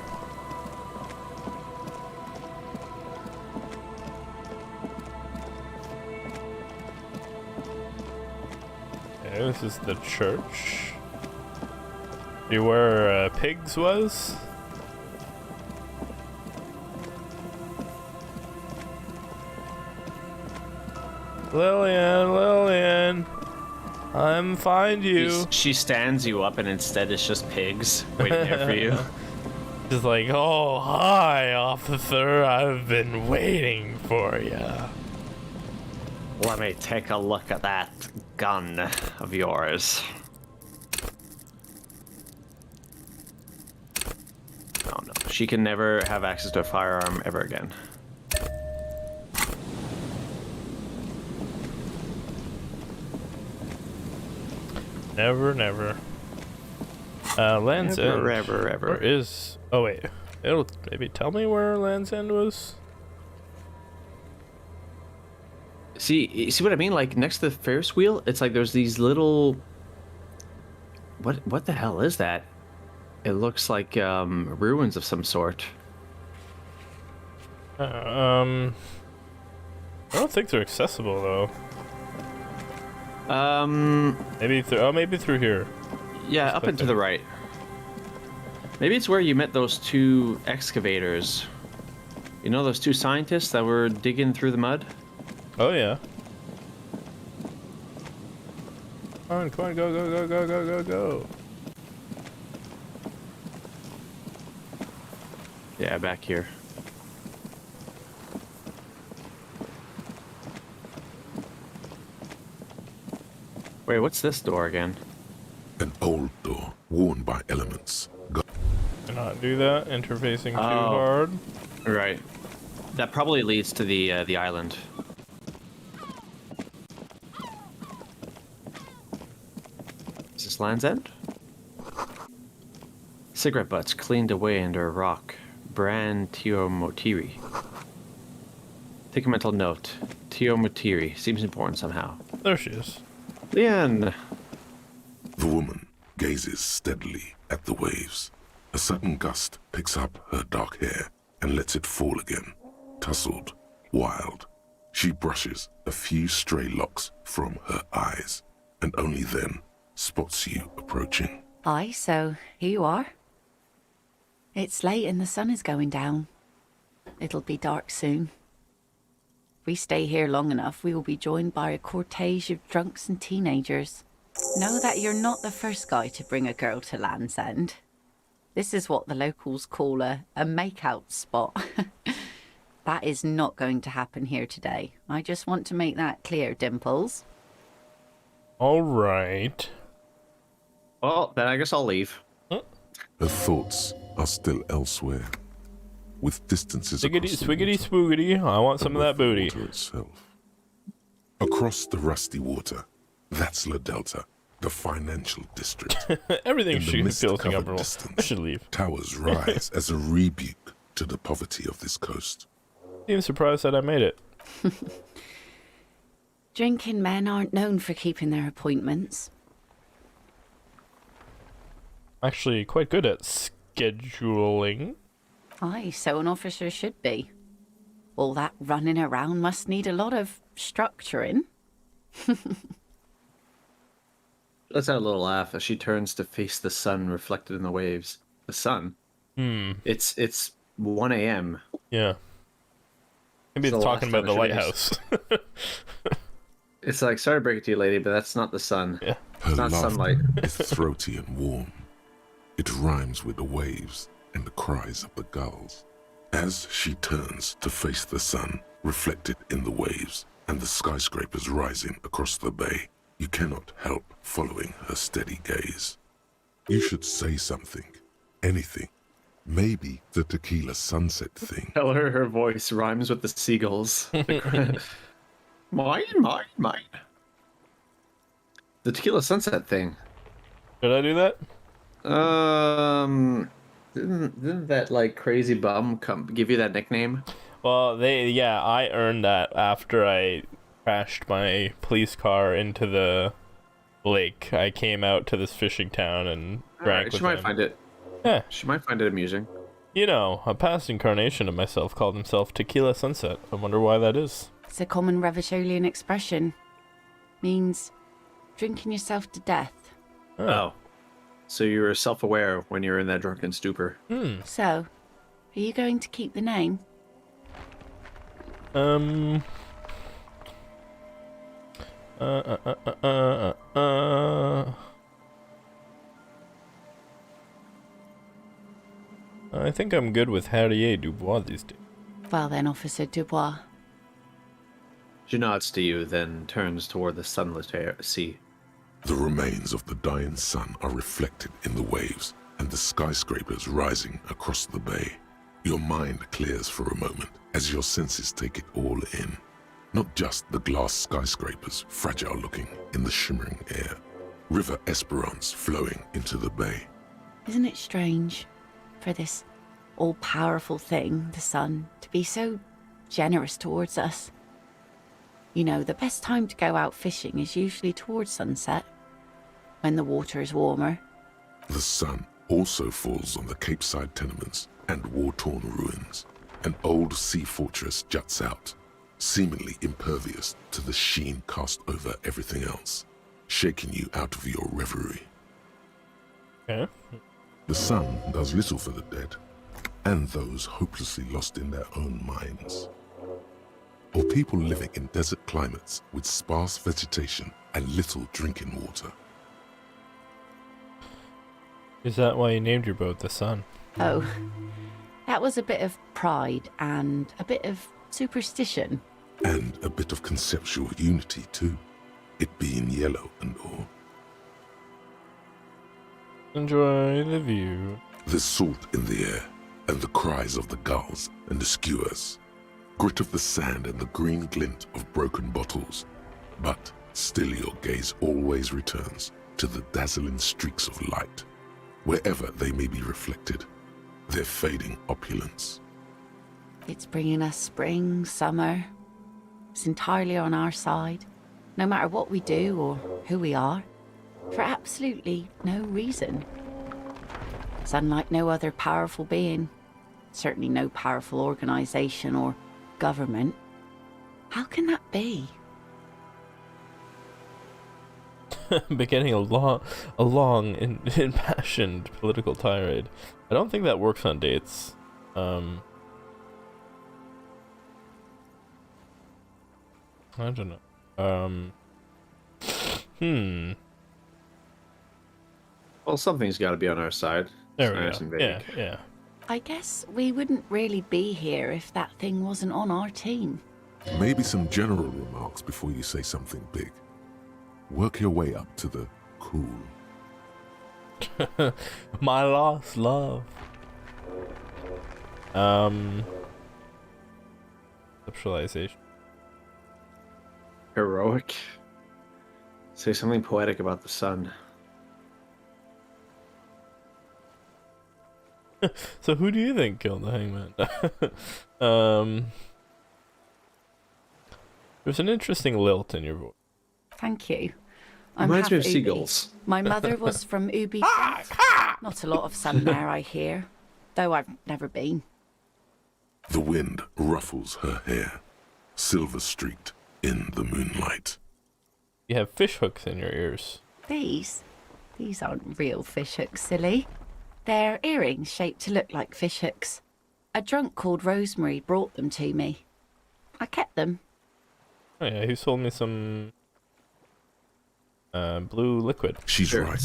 Okay, this is the church. You where Pigs was? Lillian, I'm find you. She stands you up, and instead it's just pigs waiting there for you. Just like, oh, hi, officer. I've been waiting for you. Let me take a look at that gun of yours. Oh no, she can never have access to a firearm ever again. Never. Land's End. Ever. Where is... Oh, wait. It'll maybe tell me where Land's End was? See what I mean? Like, next to the Ferris wheel, it's like there's these little... What the hell is that? It looks like, ruins of some sort. I don't think they're accessible, though. Maybe through here. Yeah, up and to the right. Maybe it's where you met those two excavators. You know those two scientists that were digging through the mud? Oh, yeah. Come on, go. Yeah, back here. Wait, what's this door again? An old door, worn by elements. Cannot do that. Interfacing too hard. Right. That probably leads to the island. Is this Land's End? Cigarette butts cleaned away under a rock. Brand Tio Motiri. Take a mental note. Tio Motiri. Seems important somehow. There she is. Leanne! The woman gazes steadily at the waves. A sudden gust picks up her dark hair and lets it fall again. Tousled, wild. She brushes a few stray locks from her eyes, and only then spots you approaching. Aye, so here you are. It's late and the sun is going down. It'll be dark soon. If we stay here long enough, we will be joined by a cortege of drunks and teenagers. Know that you're not the first guy to bring a girl to Land's End. This is what the locals call a make-out spot. That is not going to happen here today. I just want to make that clear, Dimples. All right. Well, then I guess I'll leave. Her thoughts are still elsewhere, with distances Swiggity, swiggity, swoogity. I want some of that booty. Itself. Across the rusty water, that's La Delta, the financial district. Everything feels covered uncomfortable. distance, I should leave. Towers rise as a rebuke to the poverty of this coast. I'm surprised that I made it. Drinking men aren't known for keeping their appointments. Actually, quite good at scheduling. Aye, so an officer should be. All that running around must need a lot of structuring. Let's have a little laugh as she turns to face the sun reflected in the waves. The sun? It's 1 a.m. Yeah. Maybe it's talking about the lighthouse. It's like, sorry to break it to you, lady, but that's not the sun. Yeah. Her It's not laughter sunlight. is throaty and warm. It rhymes with the waves and the cries of the gulls. As she turns to face the sun, reflected in the waves, and the skyscrapers rising across the bay, you cannot help following her steady gaze. You should say something. Anything. Maybe the tequila sunset thing. Tell her her voice rhymes with the seagulls. Mine. The tequila sunset thing. Did I do that? Didn't that like crazy bum give you that nickname? Well, I earned that after I crashed my police car into the lake. I came out to this fishing town and drank with She might him. find it. Yeah. She might find it amusing. You know, a past incarnation of myself called himself Tequila Sunset. I wonder why that is. It's a common Revacholian expression. Means drinking yourself to death. Oh. So you were self-aware when you were in that drunken stupor. So, are you going to keep the name? I think I'm good with Harrier Dubois these days. Well then, Officer Dubois. She nods to you, then turns toward the sunlit sea. The remains of the dying sun are reflected in the waves and the skyscrapers rising across the bay. Your mind clears for a moment as your senses take it all in. Not just the glass skyscrapers, fragile looking in the shimmering air. River Esperance flowing into the bay. Isn't it strange for this all-powerful thing, the sun, to be so generous towards us? You know, the best time to go out fishing is usually towards sunset, when the water is warmer. The sun also falls on the Capeside tenements and war-torn ruins. An old sea fortress juts out, seemingly impervious to the sheen cast over everything else, shaking you out of your reverie. Yeah. The sun does little for the dead, and those hopelessly lost in their own minds. Or people living in desert climates with sparse vegetation and little drinking water. Is that why you named your boat the Sun? Oh, that was a bit of pride and a bit of superstition. And a bit of conceptual unity too. it being yellow and all. Enjoy the view. There's salt in the air, and the cries of the gulls and the skuas, grit of the sand and the green glint of broken bottles. But still your gaze always returns to the dazzling streaks of light, wherever they may be reflected, their fading opulence. It's bringing us spring, summer. It's entirely on our side, no matter what we do or who we are, for absolutely no reason. It's unlike no other powerful being, certainly no powerful organization or government. How can that be? Beginning a long impassioned political tirade. I don't think that works on dates. I don't know. Well, something's got to be on our side. There It's we nice go. and vague. Yeah. I guess we wouldn't really be here if that thing wasn't on our team. Maybe some general remarks before you say something big. Work your way up to the cool. My lost love. Conceptualization. Heroic. Say something poetic about the sun. So who do you think killed the hangman? There's an interesting lilt in your voice. Thank you. Reminds me of half Ubi. seagulls. My mother was from Ubi. Not a lot of sun there, I hear, though I've never been. The wind ruffles her hair, silver-streaked in the moonlight. You have fish hooks in your ears. These aren't real fish hooks, silly. They're earrings shaped to look like fish hooks. A drunk called Rosemary brought them to me. I kept them. Oh yeah, he sold me some blue liquid. She's right.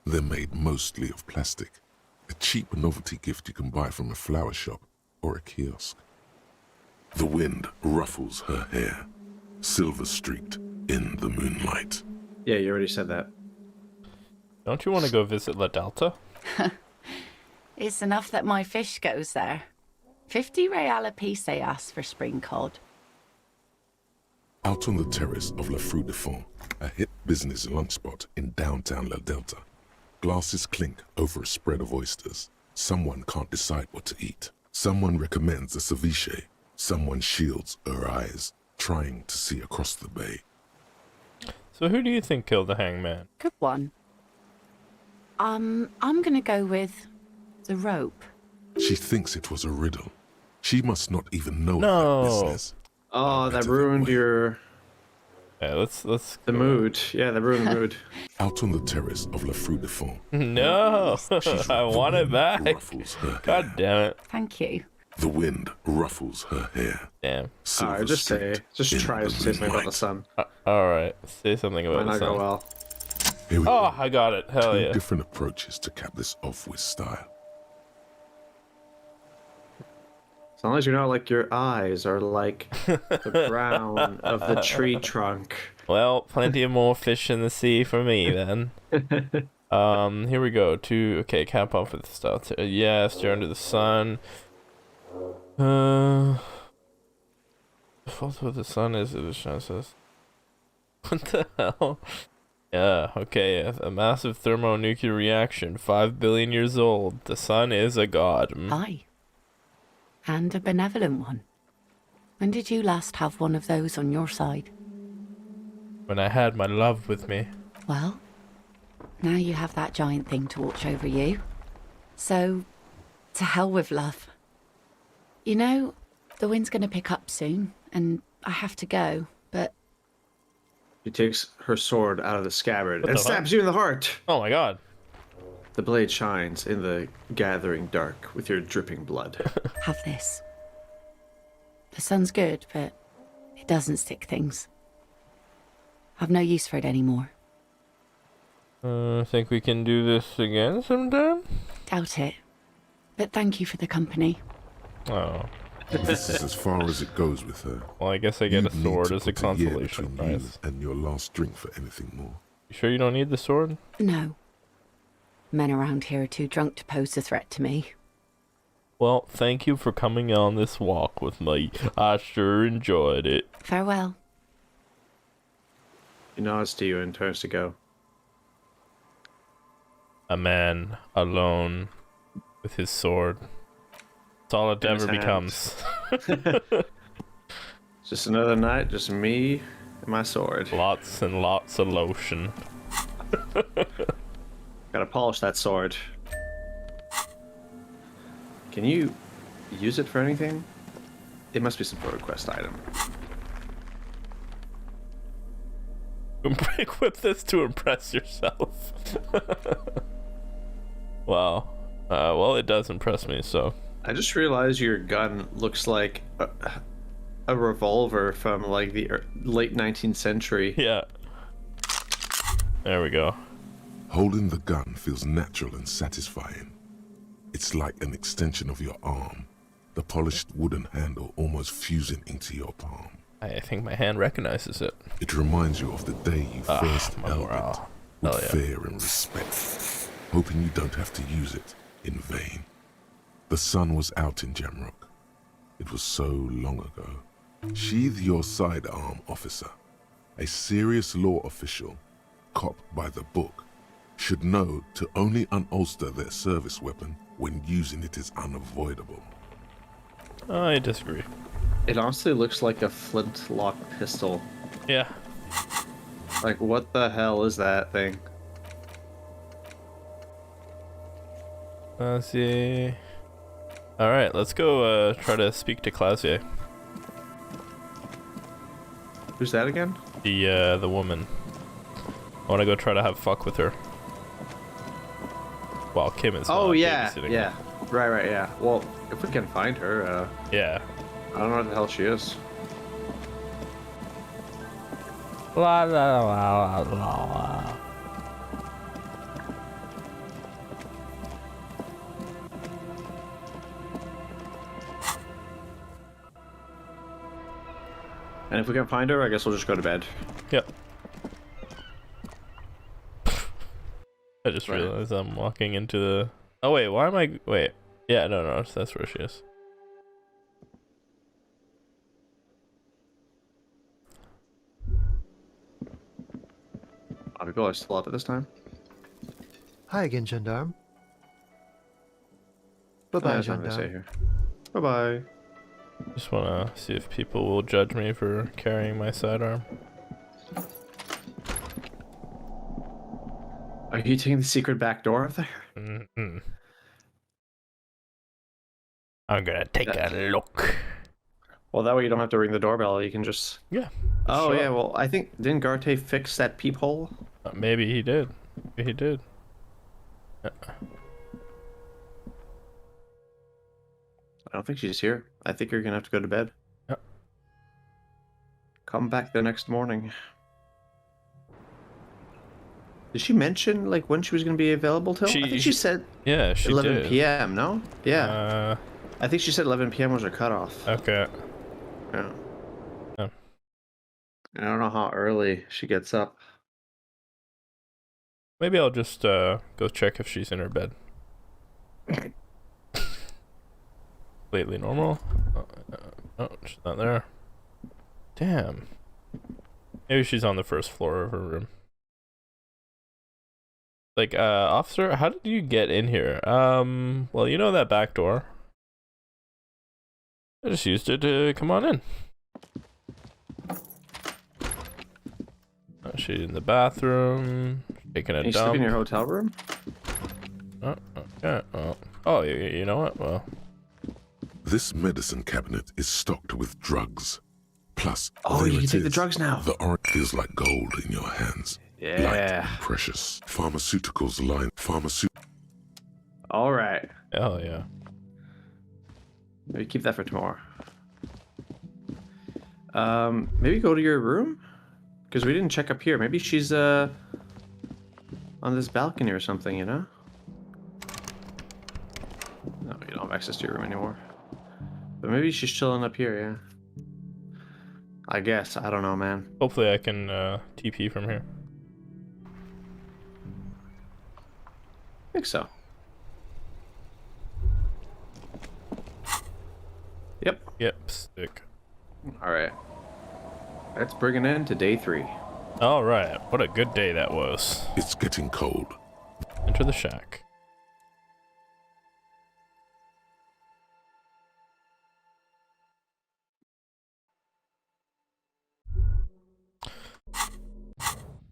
They're made mostly of plastic. A cheap novelty gift you can buy from a flower shop or a kiosk. The wind ruffles her hair, silver-streaked in the moonlight. Yeah, you already said that. Don't you want to go visit La Delta? It's enough that my fish goes there. 50 real a piece they ask for spring cod. Out on the terrace of La Fruit de Fond, a hip business lunch spot in downtown La Delta, glasses clink over a spread of oysters. Someone can't decide what to eat. Someone recommends a ceviche. Someone shields her eyes, trying to see across the bay. So who do you think killed the hangman? Good one. I'm gonna go with the rope. She thinks it was a riddle. She must not even know No. that business. Oh, that ruined your... Yeah, let's The mood. Yeah, that ruined the mood. Out on the terrace of La Fruit de Fond. No, I want it back. Ruffles her God damn it. Thank you. The wind ruffles her hair. Damn. Alright, just try to say something about the sun. Alright, say something about Might the not go sun. well. Here we Oh, go. I got it. Hell Two yeah. different approaches to cap this off with style. As long as you're not like your eyes are like the brown of the tree trunk. Well, plenty of more fish in the sea for me then. Here we go. Okay, cap off with the style. Yeah, stare into the sun. The fault of the sun is the chances. What the hell? Yeah, okay. A massive thermonuclear reaction, 5 billion years old. The sun is a god. Aye. And a benevolent one. When did you last have one of those on your side? When I had my love with me. Well, now you have that giant thing to watch over you. So, to hell with love. You know, the wind's gonna pick up soon, and I have to go, but... She takes her sword out of the scabbard What and the fuck? stabs you in the heart. Oh my god. The blade shines in the gathering dark with your dripping blood. Have this. The sun's good, but it doesn't stick things. I've no use for it anymore. Think we can do this again sometime? Doubt it. But thank you for the company. Oh. This is as far as it goes with her. Well, I guess I get You'd a need sword to as a put year consolation between you prize. and your last drink for anything more. You sure you don't need the sword? No. Men around here are too drunk to pose a threat to me. Well, thank you for coming on this walk with me. I sure enjoyed it. Farewell. He nods to you and turns to go. A man alone with his sword. That's all it ever becomes. Just another night, just me and my sword. Lots and lots of lotion. Gotta polish that sword. Can you use it for anything? It must be some sort of quest item. Equip this to impress yourself. Wow. Well, it does impress me, so. I just realized your gun looks like a revolver from like the late 19th century. Yeah. There we go. Holding the gun feels natural and satisfying. It's like an extension of your arm, the polished wooden handle almost fusing into your palm. I think my hand recognizes it. It reminds you of the day you first held it, with Hell yeah. fear and respect, hoping you don't have to use it in vain. The sun was out in Jamrock. It was so long ago. Sheathe your sidearm, officer. A serious law official, cop by the book, should know to only unholster their service weapon when using it is unavoidable. I disagree. It honestly looks like a flintlock pistol. Yeah. Like, what the hell is that thing? Let's see. Alright, let's go try to speak to Clausier. Who's that again? The woman. I want to go try to have fuck with her. Well, Kim is. Oh, yeah, babysitting yeah. her. Right, yeah. Well, if we can find her, yeah. I don't know where the hell she is. La la la la la. And if we can find her, I guess we'll just go to bed. Yep. I just realized I'm walking into the... Oh wait, why am I... Wait. Yeah, no, that's where she is. Are people are still up at this time? Hi again, Gendarme. Bye-bye, Gendarme. Bye-bye. Just wanna see if people will judge me for carrying my sidearm. Are you taking the secret back door up there? Mm-mm. I'm gonna take a look. Well, that way you don't have to ring the doorbell. You can just... Yeah. Oh, Sure. yeah, well, I think... Didn't Garte fix that peephole? Maybe he did. Maybe he did. I don't think she's here. I think you're gonna have to go to bed. Yep. Come back the next morning. Did she mention, like, when she was gonna be available till? I think she said... Yeah, she 11 did. p.m., no? Yeah. I think she said 11 p.m. was her cutoff. Okay. Yeah. Oh. I don't know how early she gets up. Maybe I'll just go check if she's in her bed. Lately normal. Oh, she's not there. Damn. Maybe she's on the first floor of her room. Like, officer, how did you get in here? Well, you know that back door. I just used it to come on in. She's in the bathroom, taking a Can you dump. sleep in your hotel room? Oh, okay. Well, oh, you know what? Well, This medicine cabinet is stocked with drugs. Plus, Oh, there you can it take the is. drugs now. The orange feels like gold in your hands. Yeah. Light and precious. Pharmaceuticals line. All right. hell yeah. Maybe keep that for tomorrow. Maybe go to your room? Because we didn't check up here. Maybe she's, on this balcony or something, you know? No, you don't have access to your room anymore. But maybe she's chilling up here, yeah. I guess. I don't know, man. Hopefully I can TP from here. I think so. Yep. Yep, stick. Alright. Let's bring an end to day 3. Alright, what a good day that was. It's getting cold. Enter the shack.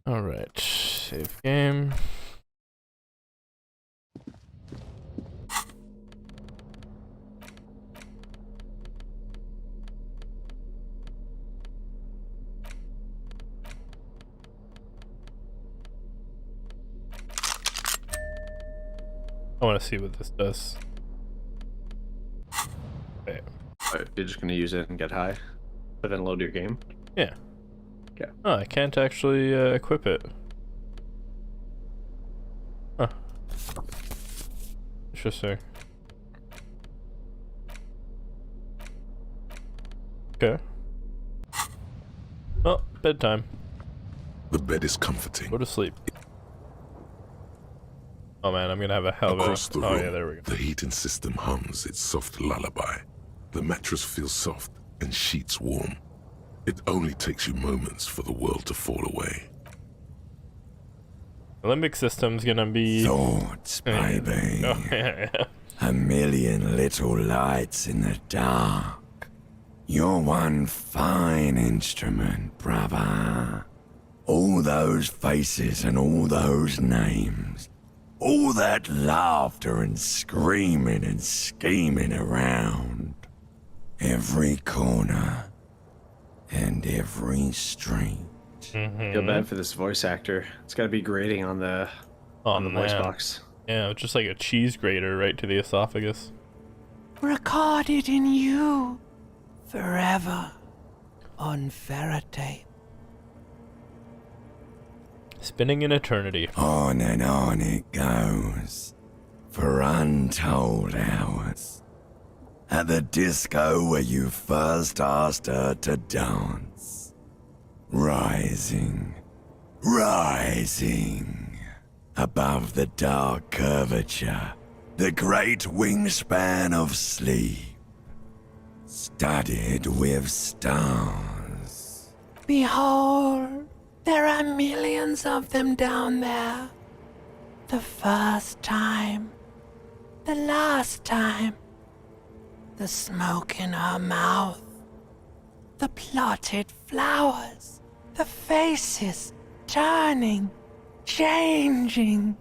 Alright, save game. I want to see what this does. Okay. Alright, you're just gonna use it and get high, but then load your game? Yeah. Okay. Oh, I can't actually equip it. Huh. Interesting. Okay. Oh, bedtime. The bed is comforting. Go to sleep. Oh man, I'm gonna have a hell of a... Across the room, oh yeah, there we go. the heating system hums its soft lullaby. The mattress feels soft and sheets warm. It only takes you moments for the world to fall away. The limbic system's gonna be... Thoughts, baby. Oh, yeah. A million little lights in the dark. You're one fine instrument, brother. All those faces and all those names. All that laughter and screaming and scheming around. Every corner and every street. Feel bad for this voice actor. It's gotta be grating on the voice box. Yeah, it's just like a cheese grater right to the esophagus. Recorded in you forever on ferrotape. Spinning in eternity. On and on it goes, for untold hours. At the disco where you first asked her to dance. Rising, rising, above the dark curvature, the great wingspan of sleep, studded with stars. Behold, there are millions of them down there. The first time, the last time, the smoke in her mouth, the plotted flowers, the faces turning, changing.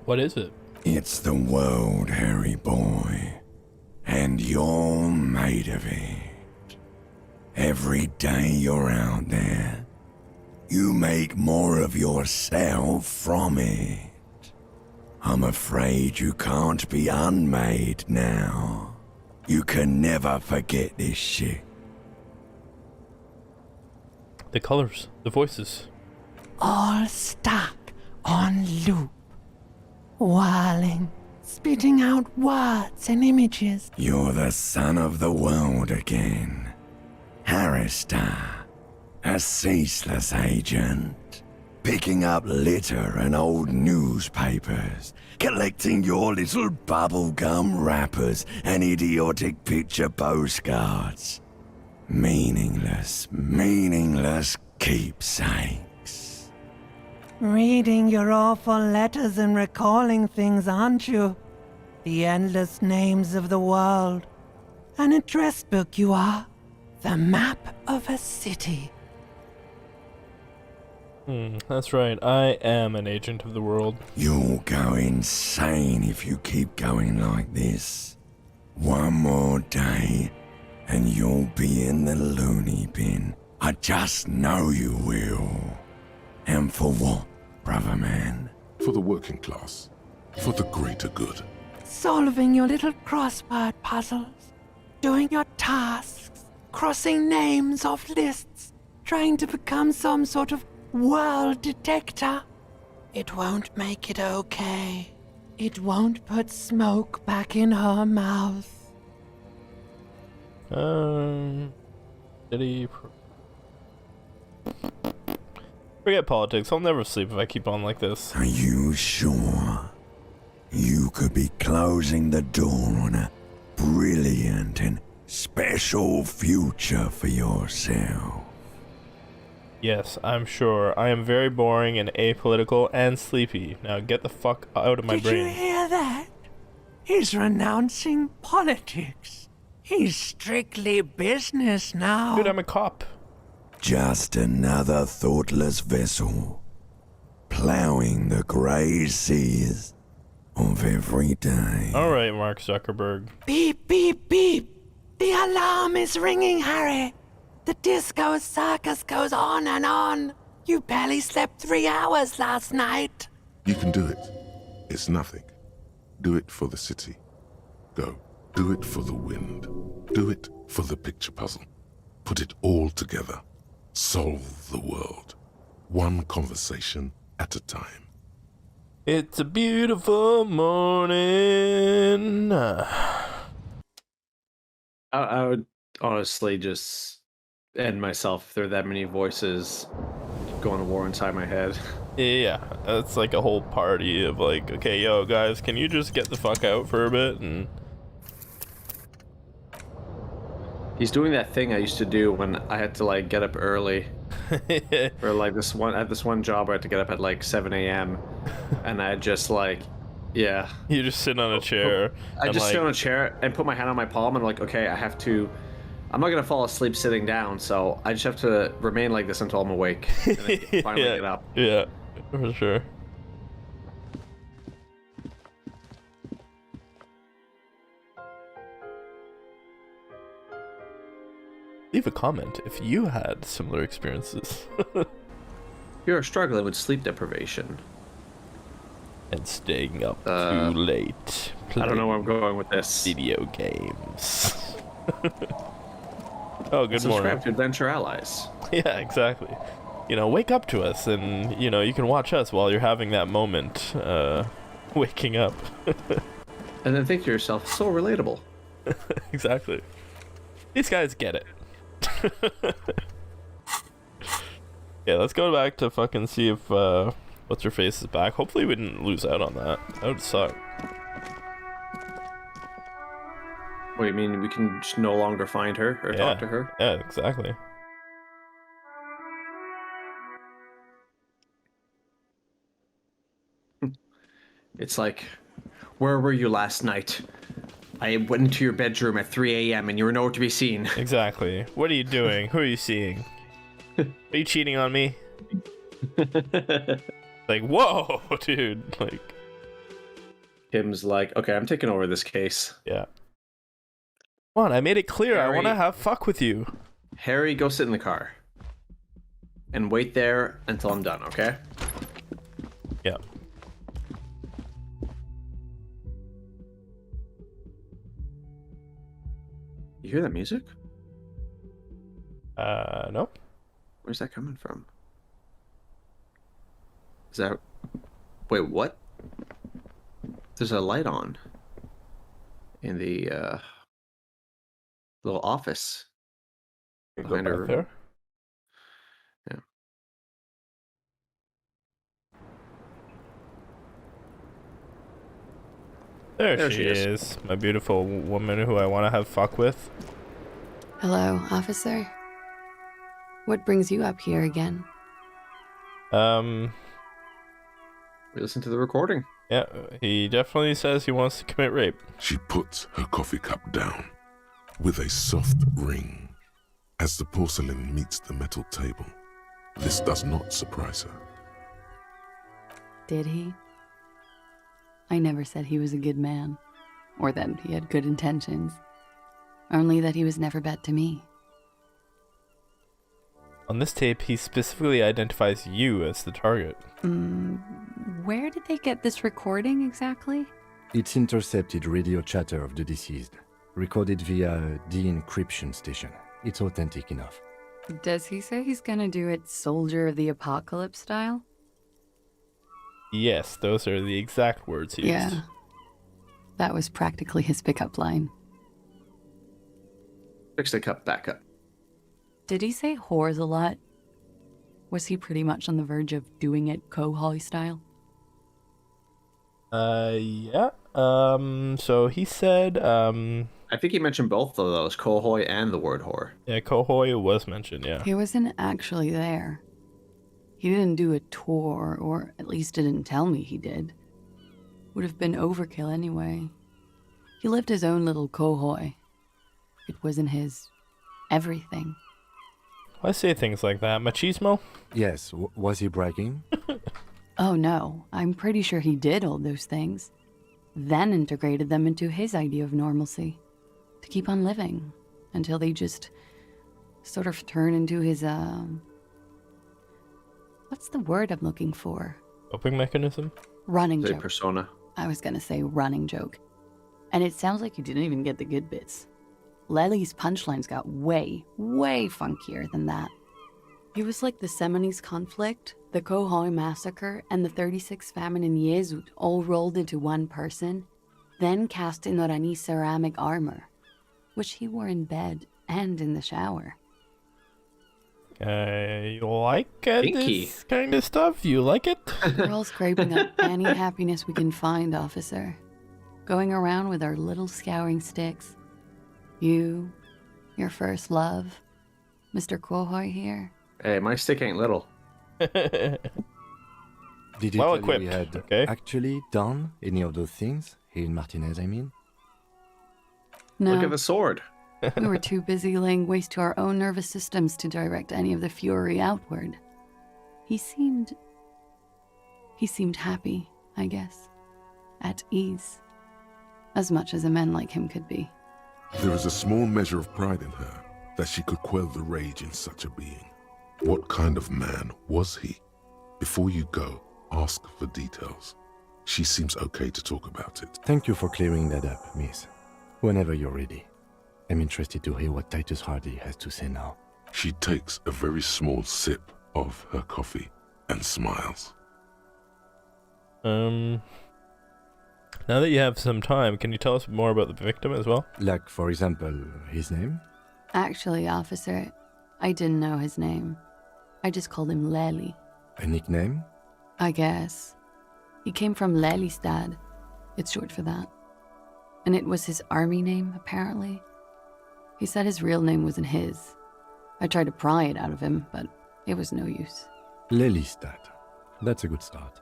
What is it? It's the world, Harry boy, and you're made of it. Every day you're out there, you make more of yourself from it. I'm afraid you can't be unmade now. You can never forget this shit. The colors, the voices. All stuck on loop. Whirling, spitting out words and images. You're the son of the world again. Harrister, a ceaseless agent. Picking up litter and old newspapers. Collecting your little bubblegum wrappers and idiotic picture postcards. Meaningless, meaningless keepsakes. Reading your awful letters and recalling things, aren't you? The endless names of the world. An address book you are. The map of a city. That's right, I am an agent of the world. You'll go insane if you keep going like this. One more day, and you'll be in the loony bin. I just know you will. And for what, brother man? For the working class. For the greater good. Solving your little crossword puzzles. Doing your tasks. Crossing names off lists. Trying to become some sort of world detector. It won't make it okay. It won't put smoke back in her mouth. Did he? Forget politics. I'll never sleep if I keep on like this. Are you sure? You could be closing the door on a brilliant and special future for yourself. Yes, I'm sure. I am very boring and apolitical and sleepy. Now get the fuck out of my Did brain. you hear that? He's renouncing politics. He's strictly business now. Dude, I'm a cop. Just another thoughtless vessel, plowing the grey seas of every day. Alright, Mark Zuckerberg. Beep, beep, beep. The alarm is ringing, Harry. The disco circus goes on and on. You barely slept 3 hours last night. You can do it. It's nothing. Do it for the city. Go. Do it for the wind. Do it for the picture puzzle. Put it all together. Solve the world. One conversation at a time. It's a beautiful morning. I would honestly just end myself if there are that many voices going to war inside my head. Yeah, it's like a whole party of like, okay, yo, guys, can you just get the fuck out for a bit? And He's doing that thing I used to do when I had to like get up early. Or like this one job I had to get up at like 7 a.m. and I just like, yeah. You just sit on a chair. I just sit on a chair and put my hand on my palm and I'm like, okay, I'm not gonna fall asleep sitting down, so I just have to remain like this until I'm awake. And then finally get up. Yeah, for sure. Leave a comment if you had similar experiences. You're struggling with sleep deprivation. And staying up too late. I don't know where I'm going with this. Video games. Oh, good morning. Subscribe to Adventure Allies. Yeah, exactly. You know, wake up to us and, you know, you can watch us while you're having that moment, waking up. And then think to yourself, so relatable. Exactly. These guys get it. Yeah, let's go back to fucking see if, what's-her-face is back. Hopefully we didn't lose out on that. That would suck. What do you mean, we can just no longer find her or talk to her? Yeah, exactly. It's like, where were you last night? I went into your bedroom at 3 a.m. and you were nowhere to be seen. Exactly. What are you doing? Who are you seeing? Are you cheating on me? Like, whoa, dude. Like, Kim's like, okay, I'm taking over this case. Yeah. Come on, I made it clear. Harry, I want to have fuck with you. Harry, go sit in the car. And wait there until I'm done, okay? Yeah. You hear that music? No. Where's that coming from? Is that... Wait, what? There's a light on. In the, little office. Behind her room. There? Yeah. There she is. My beautiful woman who I want to have fuck with. Hello, officer. What brings you up here again? We listened to the recording. Yeah, he definitely says he wants to commit rape. She puts her coffee cup down with a soft ring as the porcelain meets the metal table. This does not surprise her. Did he? I never said he was a good man, or that he had good intentions. Only that he was never bad to me. On this tape, he specifically identifies you as the target. Where did they get this recording exactly? It's intercepted radio chatter of the deceased, recorded via a de-encryption station. It's authentic enough. Does he say he's gonna do it Soldier of the Apocalypse style? Yes, those are the exact words he used. Yeah. That was practically his pickup line. Fix the cup back up. Did he say whores a lot? Was he pretty much on the verge of doing it Kohoi style? Yeah. So he said, I think he mentioned both of those, Kohoi and the word whore. Yeah, Kohoi was mentioned, yeah. He wasn't actually there. He didn't do a tour, or at least didn't tell me he did. Would have been overkill anyway. He lived his own little Kohoi. It wasn't his everything. I say things like that. Machismo? Yes, was he bragging? Oh no, I'm pretty sure he did all those things. Then integrated them into his idea of normalcy. To keep on living. Until they just sort of turn into his, what's the word I'm looking for? Coping mechanism? Running joke. Persona. I was gonna say running joke. And it sounds like you didn't even get the good bits. Lely's punchlines got way, way funkier than that. He was like the Seminoles conflict, the Kohoi massacre, and the 36 famine in Yezud all rolled into one person, then cast in Orani ceramic armor, which he wore in bed and in the shower. You like this kind of stuff? You like it? We're all scraping up any happiness we can find, officer. Going around with our little scouring sticks. You, your first love, Mr. Kohoi here. Hey, my stick ain't little. Did you Well tell equipped, you he had okay. actually done any of those things? He and Martinez, I mean? No. Look at the sword. We were too busy laying waste to our own nervous systems to direct any of the fury outward. He seemed happy, I guess. At ease. As much as a man like him could be. There is a small measure of pride in her that she could quell the rage in such a being. What kind of man was he? Before you go, ask for details. She seems okay to talk about it. Thank you for clearing that up, miss. Whenever you're ready. I'm interested to hear what Titus Hardy has to say now. She takes a very small sip of her coffee and smiles. Now that you have some time, can you tell us more about the victim as well? Like, for example, his name? Actually, officer, I didn't know his name. I just called him Lely. A nickname? I guess. He came from Lelystad. It's short for that. And it was his army name, apparently. He said his real name wasn't his. I tried to pry it out of him, but it was no use. Lelystad. That's a good start.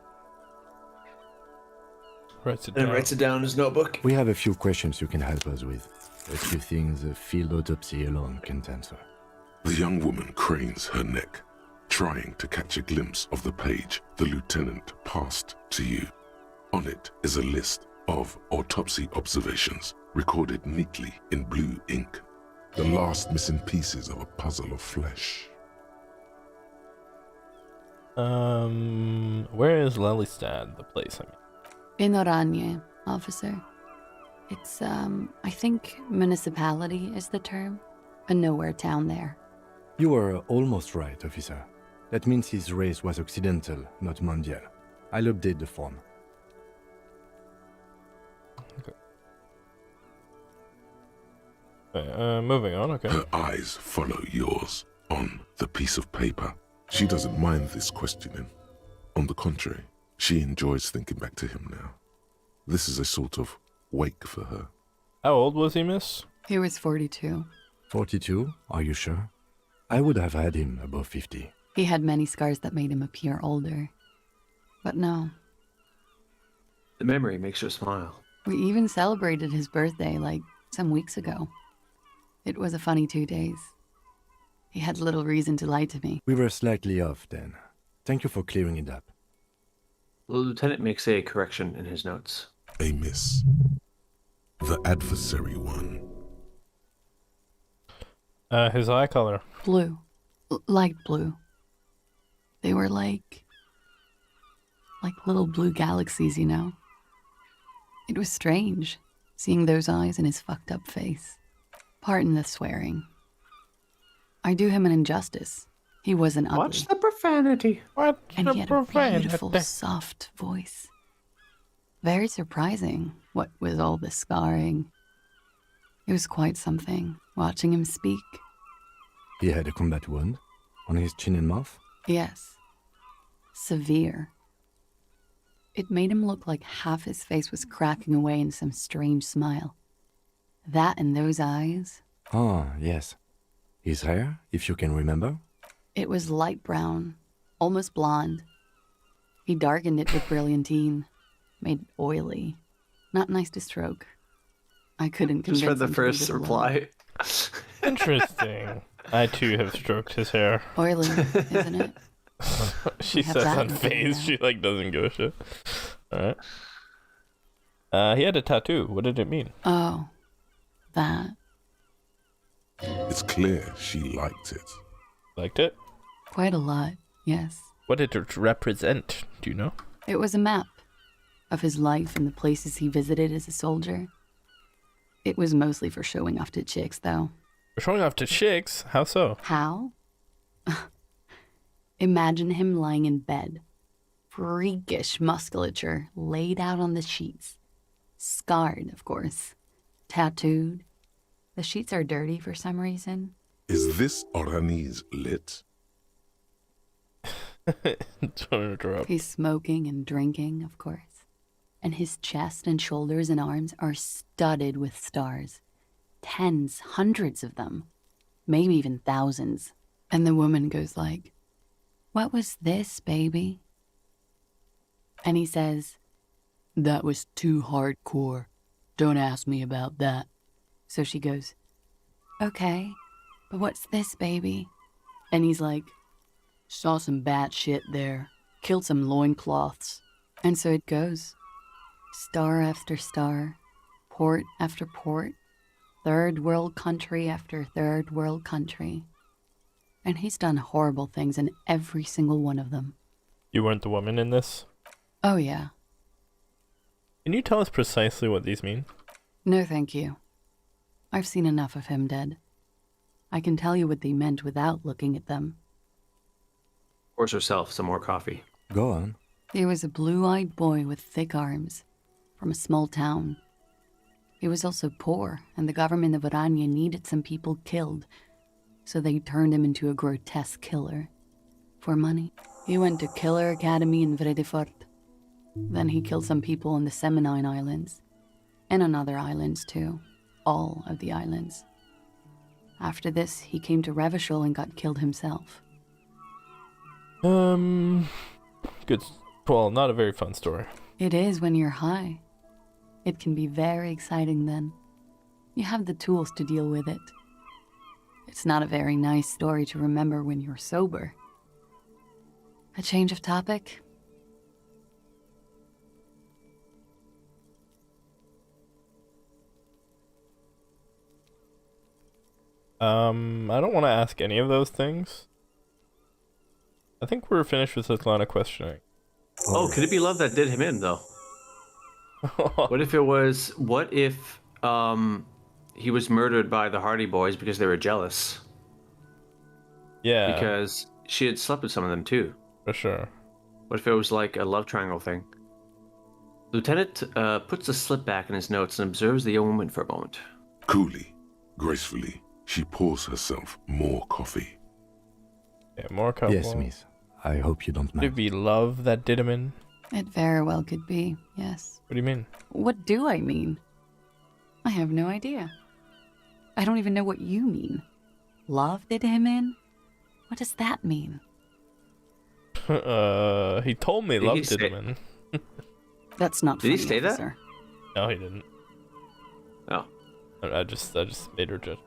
Writes it down. And writes it down in his notebook. We have a few questions you can help us with. A few things a field autopsy alone can't answer. The young woman cranes her neck, trying to catch a glimpse of the page the lieutenant passed to you. On it is a list of autopsy observations recorded neatly in blue ink. The last missing pieces of a puzzle of flesh. Where is Lelystad, the place, I mean? In Oranje, officer. It's, I think municipality is the term. A nowhere town there. You were almost right, officer. That means his race was occidental, not mondial. I'll update the form. Moving on, okay. Her eyes follow yours on the piece of paper. She doesn't mind this questioning. On the contrary, she enjoys thinking back to him now. This is a sort of wake for her. How old was he, miss? He was 42. 42? Are you sure? I would have had him above 50. He had many scars that made him appear older. But no. The memory makes her smile. We even celebrated his birthday, like, some weeks ago. It was a funny 2 days. He had little reason to lie to me. We were slightly off then. Thank you for clearing it up. The lieutenant makes a correction in his notes. A miss. The adversary one. His eye color. Blue. Light blue. They were like little blue galaxies, you know? It was strange, seeing those eyes in his fucked up face. Pardon the swearing. I do him an injustice. He wasn't ugly. Watch the profanity. And he had a beautiful, soft voice. Very surprising, what with all the scarring. It was quite something. watching him speak. He had a combat wound on his chin and mouth? Yes. Severe. It made him look like half his face was cracking away in some strange smile. That and those eyes. Ah, yes. His hair, if you can remember? It was light brown, almost blonde. He darkened it with brilliantine, made oily. Not nice to stroke. I couldn't convince Just read the him first to leave it reply. Interesting. I too have stroked his hair. Oily, isn't it? She We have says that unfazed. She like doesn't give a shit. All right. He had a tattoo. What did it mean? Oh, that. It's clear she liked it. Liked it? Quite a lot, yes. What did it represent? Do you know? It was a map of his life and the places he visited as a soldier. It was mostly for showing off to chicks, though. For showing off to chicks? How so? How? Imagine him lying in bed. Freakish musculature laid out on the sheets. Scarred, of course. Tattooed. The sheets are dirty for some reason. Is this Orani's lit? Don't interrupt. He's smoking and drinking, of course. And his chest and shoulders and arms are studded with stars. Tens, hundreds of them. Maybe even thousands. And the woman goes like, "What was this, baby?" And he says, "That was too hardcore. Don't ask me about that." So she goes, "Okay, but what's this, baby?" And he's like, "Saw some bat shit there. Killed some loincloths." And so it goes. Star after star, port after port, third world country after third world country. And he's done horrible things in every single one of them. You weren't the woman in this? Oh, yeah. Can you tell us precisely what these mean? No, thank you. I've seen enough of him dead. I can tell you what they meant without looking at them. Pours herself some more coffee. Go on. He was a blue-eyed boy with thick arms, from a small town. He was also poor, and the government of Orania needed some people killed, so they turned him into a grotesque killer. For money. He went to Killer Academy in Vredefort. Then he killed some people on the Semenine Islands, and on other islands too. All of the islands. After this, he came to Revachol and got killed himself. Good. Well, not a very fun story. It is when you're high. It can be very exciting then. You have the tools to deal with it. It's not a very nice story to remember when you're sober. A change of topic? I don't want to ask any of those things. I think we're finished with this line of questioning. Oh, could it be love that did him in, though? What if he was murdered by the Hardy Boys because they were jealous? Yeah. Because she had slept with some of them, too. For sure. What if it was like a love triangle thing? Lieutenant puts a slip back in his notes and observes the young woman for a moment. Coolly, gracefully, she pours herself more coffee. Yeah, more coffee. Yes, miss. I hope you don't Could it mind. be love that did him in? It very well could be, yes. What do you mean? What do I mean? I have no idea. I don't even know what you mean. Love did him in? What does that mean? He told me Did love he did say- him in. That's not Did he funny, say that? officer. No, he didn't. Oh. I just made her judge.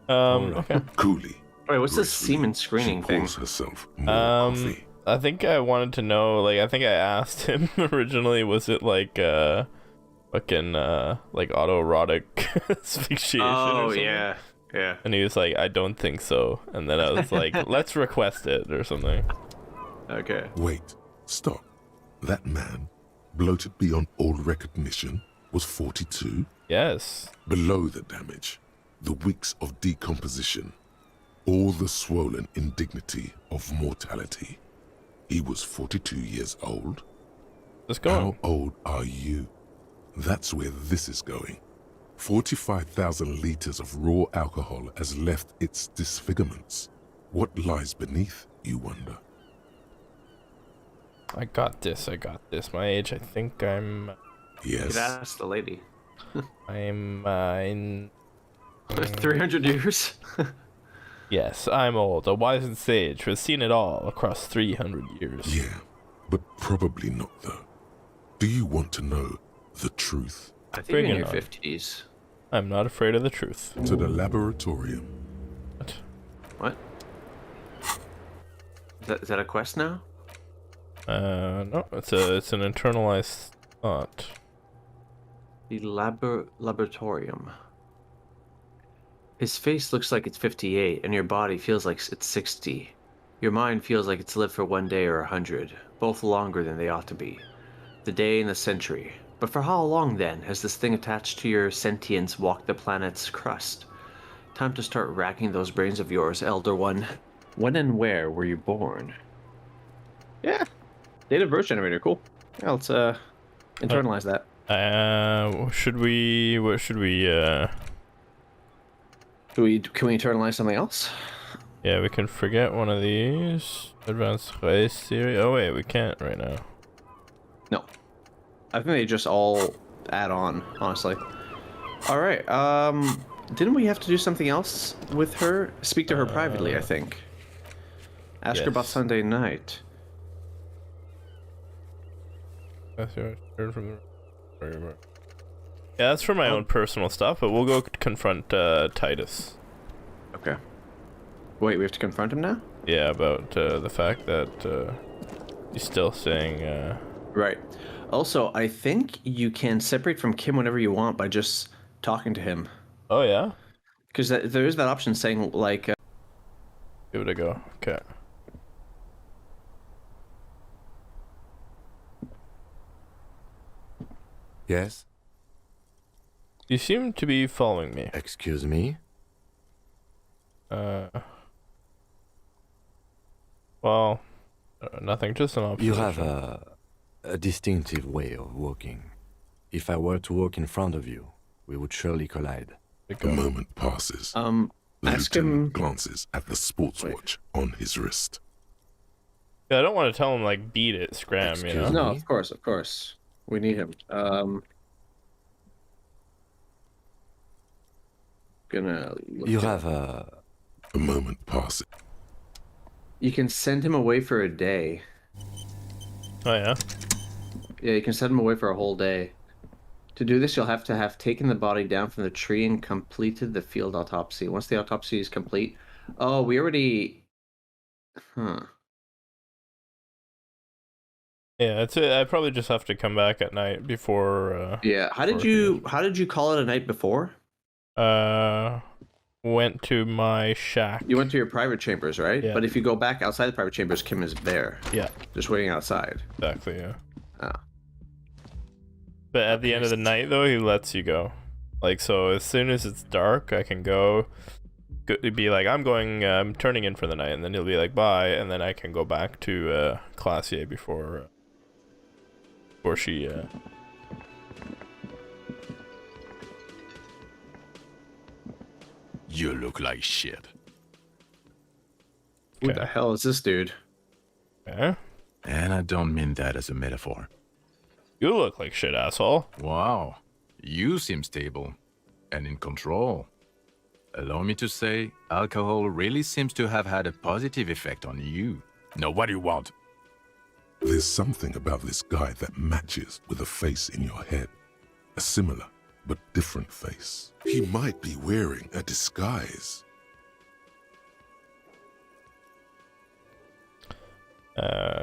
Alright. Okay. Coolly. Wait, what's this semen screening thing? Pours herself more coffee. I think I wanted to know, like, I think I asked him originally, was it like, fucking, like autoerotic asphyxiation or Oh, something? yeah. Yeah. And he was like, I don't think so. And then I was like, let's request it or something. Okay. Wait, stop. That man, bloated beyond all recognition, was 42? Yes. Below the damage, the weeks of decomposition, all the swollen indignity of mortality. He was 42 years old? Let's go. How old are you? That's where this is going. 45,000 liters of raw alcohol has left its disfigurements. What lies beneath, you wonder? I got this. My age, I think I'm... You Yes. could ask the lady. I'm in... 300 years? Yes, I'm old, a wizened sage who has seen it all across 300 years. Yeah, but probably not though. Do you want to know the truth? I think Bring you're in it your on. 50s. I'm not afraid of the truth. To the laboratorium. What? Is that a quest now? No, it's an internalized thought. The laboratorium. His face looks like it's 58, and your body feels like it's 60. Your mind feels like it's lived for 1 day or 100, both longer than they ought to be. The day and the century. But for how long, then, has this thing attached to your sentience walked the planet's crust? Time to start racking those brains of yours, Elder One. When and where were you born? Yeah. Date of birth generator, cool. Yeah, let's internalize that. Should we... What should we, Can we internalize something else? Yeah, we can forget one of these. Advanced race theory. Oh wait, we can't right now. No. I think they just all add on, honestly. Alright, didn't we have to do something else with her? Speak to her privately, I think. Ask her about Sunday night. That's your turn from the... Yeah, that's for my own personal stuff, but we'll go confront Titus. Okay. Wait, we have to confront him now? Yeah, about the fact that he's still saying... Right. Also, I think you can separate from Kim whenever you want by just talking to him. Oh, yeah? Because there is that option saying, like... Give it a go. Okay. Yes? You seem to be following me. Excuse me? Well, nothing, just an observation. You have a distinctive way of walking. If I were to walk in front of you, we would surely collide. A moment passes. Ask him... glances at the sports watch on his wrist. Yeah, I don't want to tell him, like, beat it, scram, you know? No, of course. We need him. Gonna look You at- have a moment passes. You can send him away for a day. Oh, yeah? Yeah, you can send him away for a whole day. To do this, you'll have to have taken the body down from the tree and completed the field autopsy. Once the autopsy is complete... Oh, we already... Huh. Yeah, I probably just have to come back at night before... Yeah, how did you call it a night before? Went to my shack. You went to your private chambers, right? Yeah. But if you go back outside the private chambers, Kim is there. Yeah. Just waiting outside. Exactly, yeah. Ah. But at the end of the night, though, he lets you go. Like, so as soon as it's dark, I can go be like, I'm turning in for the night, and then he'll be like, bye, and then I can go back to Classier before she... You look like shit. Who the hell is this dude? Yeah? And I don't mean that as a metaphor. You look like shit, asshole. Wow. You seem stable and in control. Allow me to say, alcohol really seems to have had a positive effect on you. Now, what do you want? There's something about this guy that matches with a face in your head. A similar but different face. He might be wearing a disguise.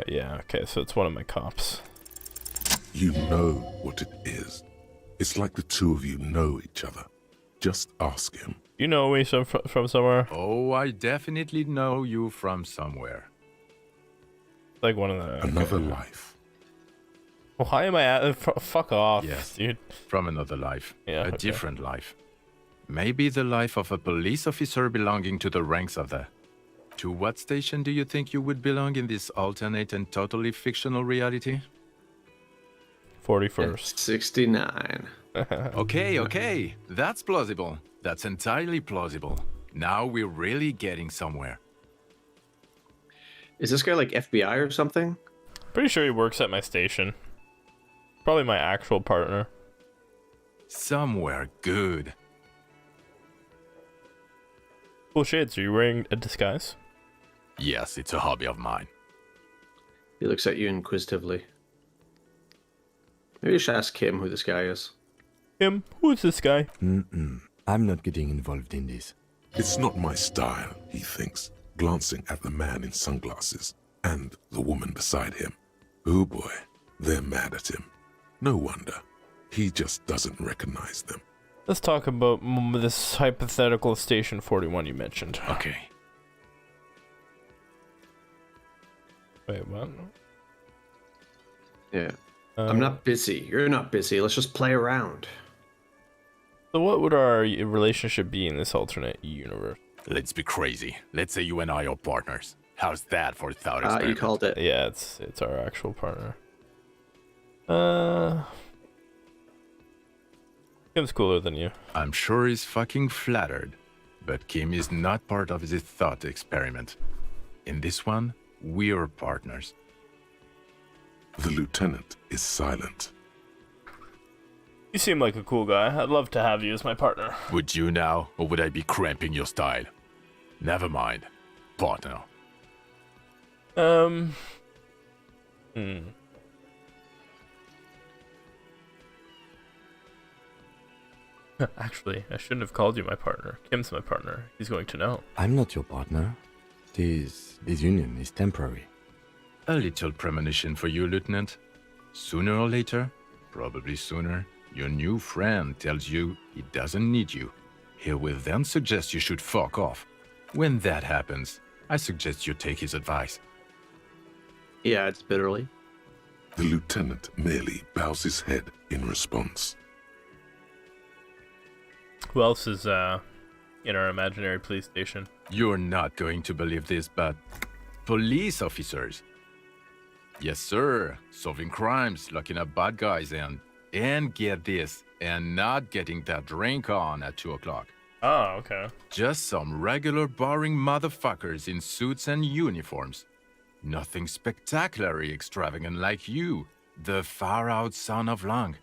Yeah, okay, so it's one of my cops. You know what it is. It's like the two of you know each other. Just ask him. You know me from somewhere? Oh, I definitely know you from somewhere. Like one of the... Another life. Why am I at... Fuck off, yes, dude. From another life. Yeah, a different life. Maybe the life of a police officer belonging to the ranks of the... To what station do you think you would belong in this alternate and totally fictional reality? 41st. 69. Okay. That's plausible. That's entirely plausible. Now we're really getting somewhere. Is this guy like FBI or something? Pretty sure he works at my station. Probably my actual partner. Somewhere good. Cool shades, are you wearing a disguise? Yes, it's a hobby of mine. He looks at you inquisitively. Maybe you should ask Kim who this guy is. Kim, who is this guy? I'm not getting involved in this. It's not my style, he thinks, glancing at the man in sunglasses and the woman beside him. Oh boy, they're mad at him. No wonder. He just doesn't recognize them. Let's talk about this hypothetical Station 41 you mentioned. Okay. Wait, what? Yeah. I'm not busy. You're not busy. Let's just play around. So what would our relationship be in this alternate universe? Let's be crazy. Let's say you and I are partners. How's that for a thought experiment? You called it. Yeah, it's our actual partner. Kim's cooler than you. I'm sure he's fucking flattered. But Kim is not part of this thought experiment. In this one, we're partners. The lieutenant is silent. You seem like a cool guy. I'd love to have you as my partner. Would you now, or would I be cramping your style? Never mind. Partner. Actually, I shouldn't have called you my partner. Kim's my partner. He's going to know. I'm not your partner. This union is temporary. A little premonition for you, Lieutenant. Sooner or later, probably sooner, your new friend tells you he doesn't need you. He will then suggest you should fuck off. When that happens, I suggest you take his advice. Yeah, it's bitterly. The lieutenant merely bows his head in response. Who else is in our imaginary police station? You're not going to believe this, but police officers. Yes, sir. Solving crimes, locking up bad guys, and get this, and not getting that drink on at 2 o'clock. Oh, okay. Just some regular boring motherfuckers in suits and uniforms. Nothing spectacularly extravagant like you, the far-out son of Lang.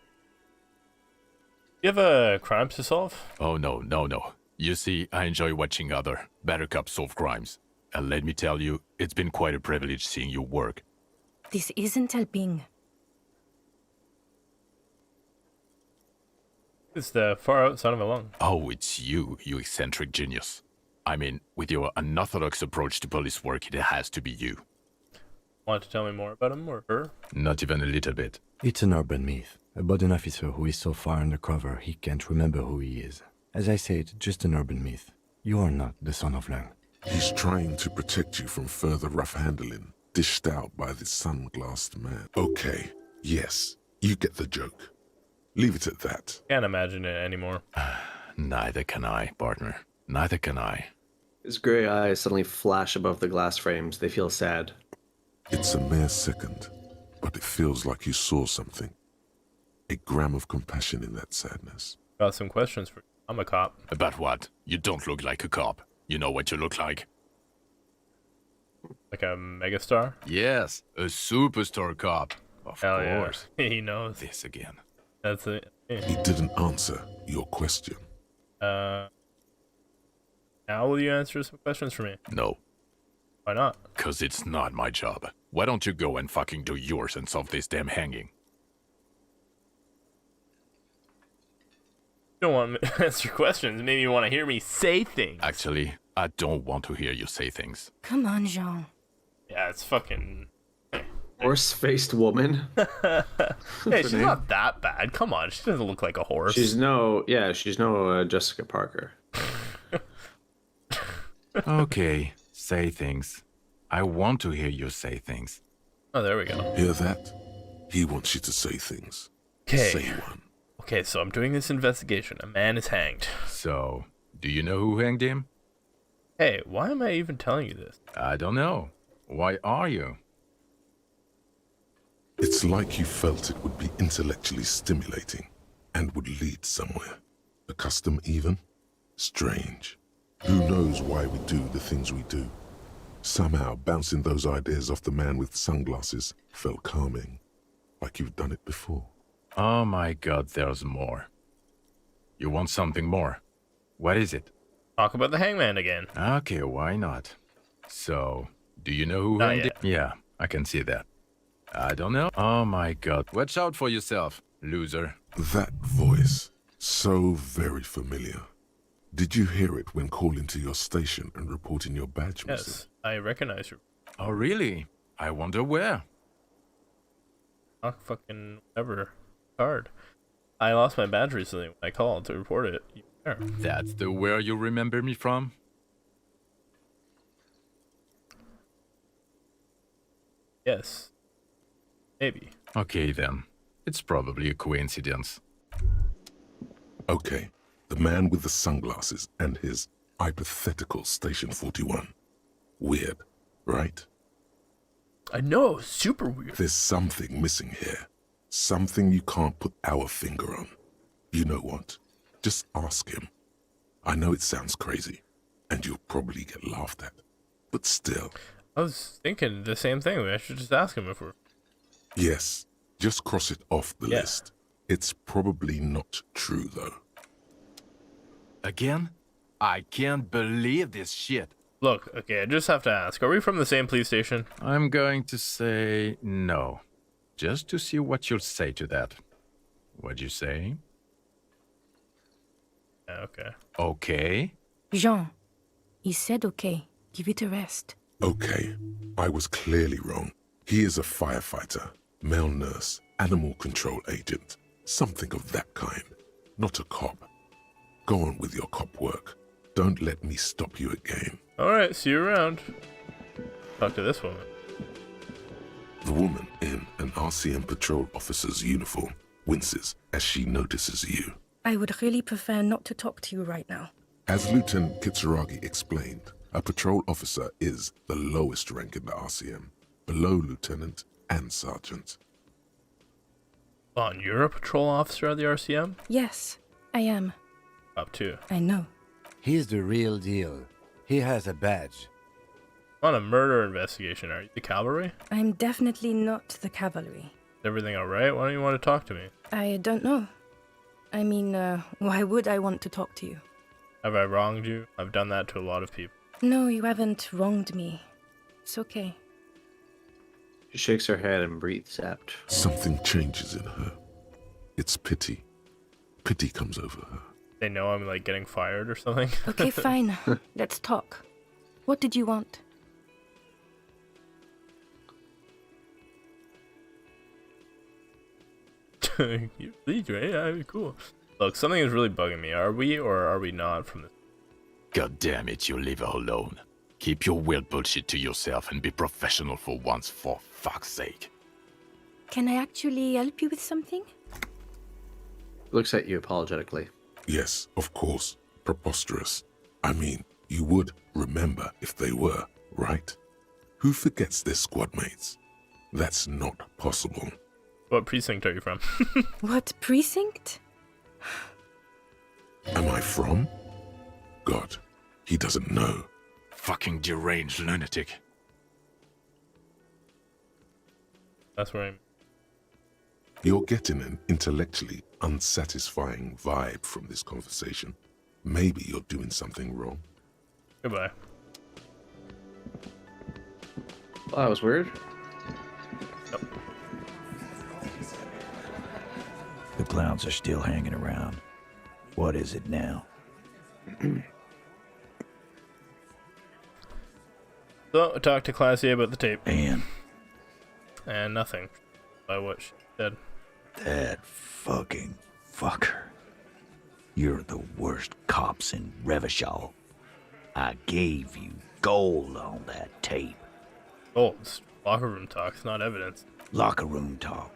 You have a crime to solve? Oh, no. You see, I enjoy watching other better cops solve crimes. And let me tell you, it's been quite a privilege seeing you work. This isn't El Ping. It's the far out son of a lung. Oh, it's you eccentric genius. I mean, with your unorthodox approach to police work, it has to be you. Want to tell me more about him or her? Not even a little bit. It's an urban myth about an officer who is so far undercover he can't remember who he is. As I said, just an urban myth. You are not the son of Lang. He's trying to protect you from further rough handling, dished out by this sunglassed man. Okay, yes, you get the joke. Leave it at that. Can't imagine it anymore. Neither can I, partner. Neither can I. His gray eyes suddenly flash above the glass frames. They feel sad. It's a mere second, but it feels like you saw something. A gram of compassion in that sadness. Got some questions for you. I'm a cop. About what? You don't look like a cop. You know what you look like? Like a megastar? Yes, a superstar cop. Of Hell course. Yeah. He knows. This again. That's it. He didn't answer your question. Now will you answer some questions for me? No. Why not? 'Cause it's not my job. Why don't you go and fucking do yours and solve this damn hanging? You don't want me to answer questions. Maybe you want to hear me say things. Actually, I don't want to hear you say things. Come on, Jean. Yeah, it's fucking... Horse-faced woman. Hey, she's not that bad. Come on, she doesn't look like a horse. She's no Jessica Parker. Okay, say things. I want to hear you say things. Oh, there we go. Hear that? He wants you to say things. Okay. Say one. Okay, so I'm doing this investigation. A man is hanged. So, do you know who hanged him? Hey, why am I even telling you this? I don't know. Why are you? It's like you felt it would be intellectually stimulating and would lead somewhere. A custom even? Strange. Who knows why we do the things we do? Somehow, bouncing those ideas off the man with sunglasses felt calming, like you've done it before. Oh my god, there's more. You want something more? What is it? Talk about the hangman again. Okay, why not? So, do you know who Not hanged yet. it? Yeah, I can see that. I don't know. Oh my god. Watch out for yourself, loser. That voice, so very familiar. Did you hear it when calling to your station and reporting your badge missing? Yes, I recognize you. Oh really? I wonder where. Not fucking whatever. Card. I lost my badge recently when I called to report it. You were there. That's the where you remember me from? Yes. Maybe. Okay then. It's probably a coincidence. Okay, the man with the sunglasses and his hypothetical Station 41. Weird, right? I know, super weird. There's something missing here. Something you can't put our finger on. You know what? Just ask him. I know it sounds crazy, and you'll probably get laughed at. But still. I was thinking the same thing. I should just ask him if we're... Yes, just cross it off the list. It's probably not true, though. Again? I can't believe this shit. Look, okay, I just have to ask. Are we from the same police station? I'm going to say no. Just to see what you'll say to that. What'd you say? Yeah, okay. Okay? Jean, he said okay. Give it a rest. Okay, I was clearly wrong. He is a firefighter, male nurse, animal control agent, something of that kind. Not a cop. Go on with your cop work. Don't let me stop you again. Alright, see you around. Talk to this woman. The woman in an RCM patrol officer's uniform winces as she notices you. I would really prefer not to talk to you right now. As Lieutenant Kitsuragi explained, a patrol officer is the lowest rank in the RCM, below lieutenant and sergeant. On, you're a patrol officer at the RCM? Yes, I am. Up to. I know. He's the real deal. He has a badge. On a murder investigation, are you the cavalry? I'm definitely not the cavalry. Is everything alright? Why don't you want to talk to me? I don't know. I mean, why would I want to talk to you? Have I wronged you? I've done that to a lot of people. No, you haven't wronged me. It's okay. She shakes her head and breathes out. Something changes in her. It's pity. Pity comes over her. They know I'm like getting fired or something. Okay, fine. Let's talk. What did you want? You lead, right? Yeah, cool. Look, something is really bugging me. Are we or are we not from this? God damn it, you leave her alone. Keep your weird bullshit to yourself and be professional for once, for fuck's sake. Can I actually help you with something? Looks at you apologetically. Yes, of course. Preposterous. I mean, you would remember if they were, right? Who forgets their squad mates? That's not possible. What precinct are you from? What precinct? Am I from? God, he doesn't know. Fucking deranged lunatic. That's where I'm... You're getting an intellectually unsatisfying vibe from this conversation. Maybe you're doing something wrong. Goodbye. Well, that was weird. Yep. The clowns are still hanging around. What is it now? So, I talked to Classy about the tape. And nothing. By what she said. that fucking fucker. You're the worst cops in Revachol. I gave you gold on that tape. Oh, it's locker room talk. It's not evidence. Locker room talk.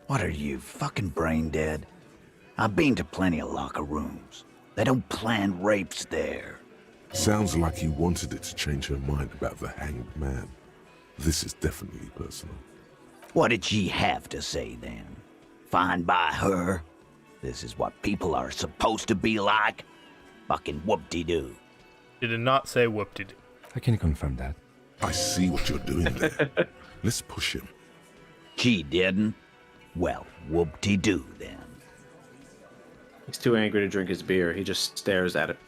What are you, fucking brain dead? I've been to plenty of locker rooms. They don't plan rapes there. Sounds like you wanted it to change her mind about the hanged man. This is definitely personal. What did she have to say then? Fine by her? This is what people are supposed to be like? Fucking whoop-de-doo. She did not say whoop-de-doo. I can confirm that. I see what you're doing there. Let's push him. She didn't? Well, whoop-de-doo then. He's too angry to drink his beer. He just stares at it.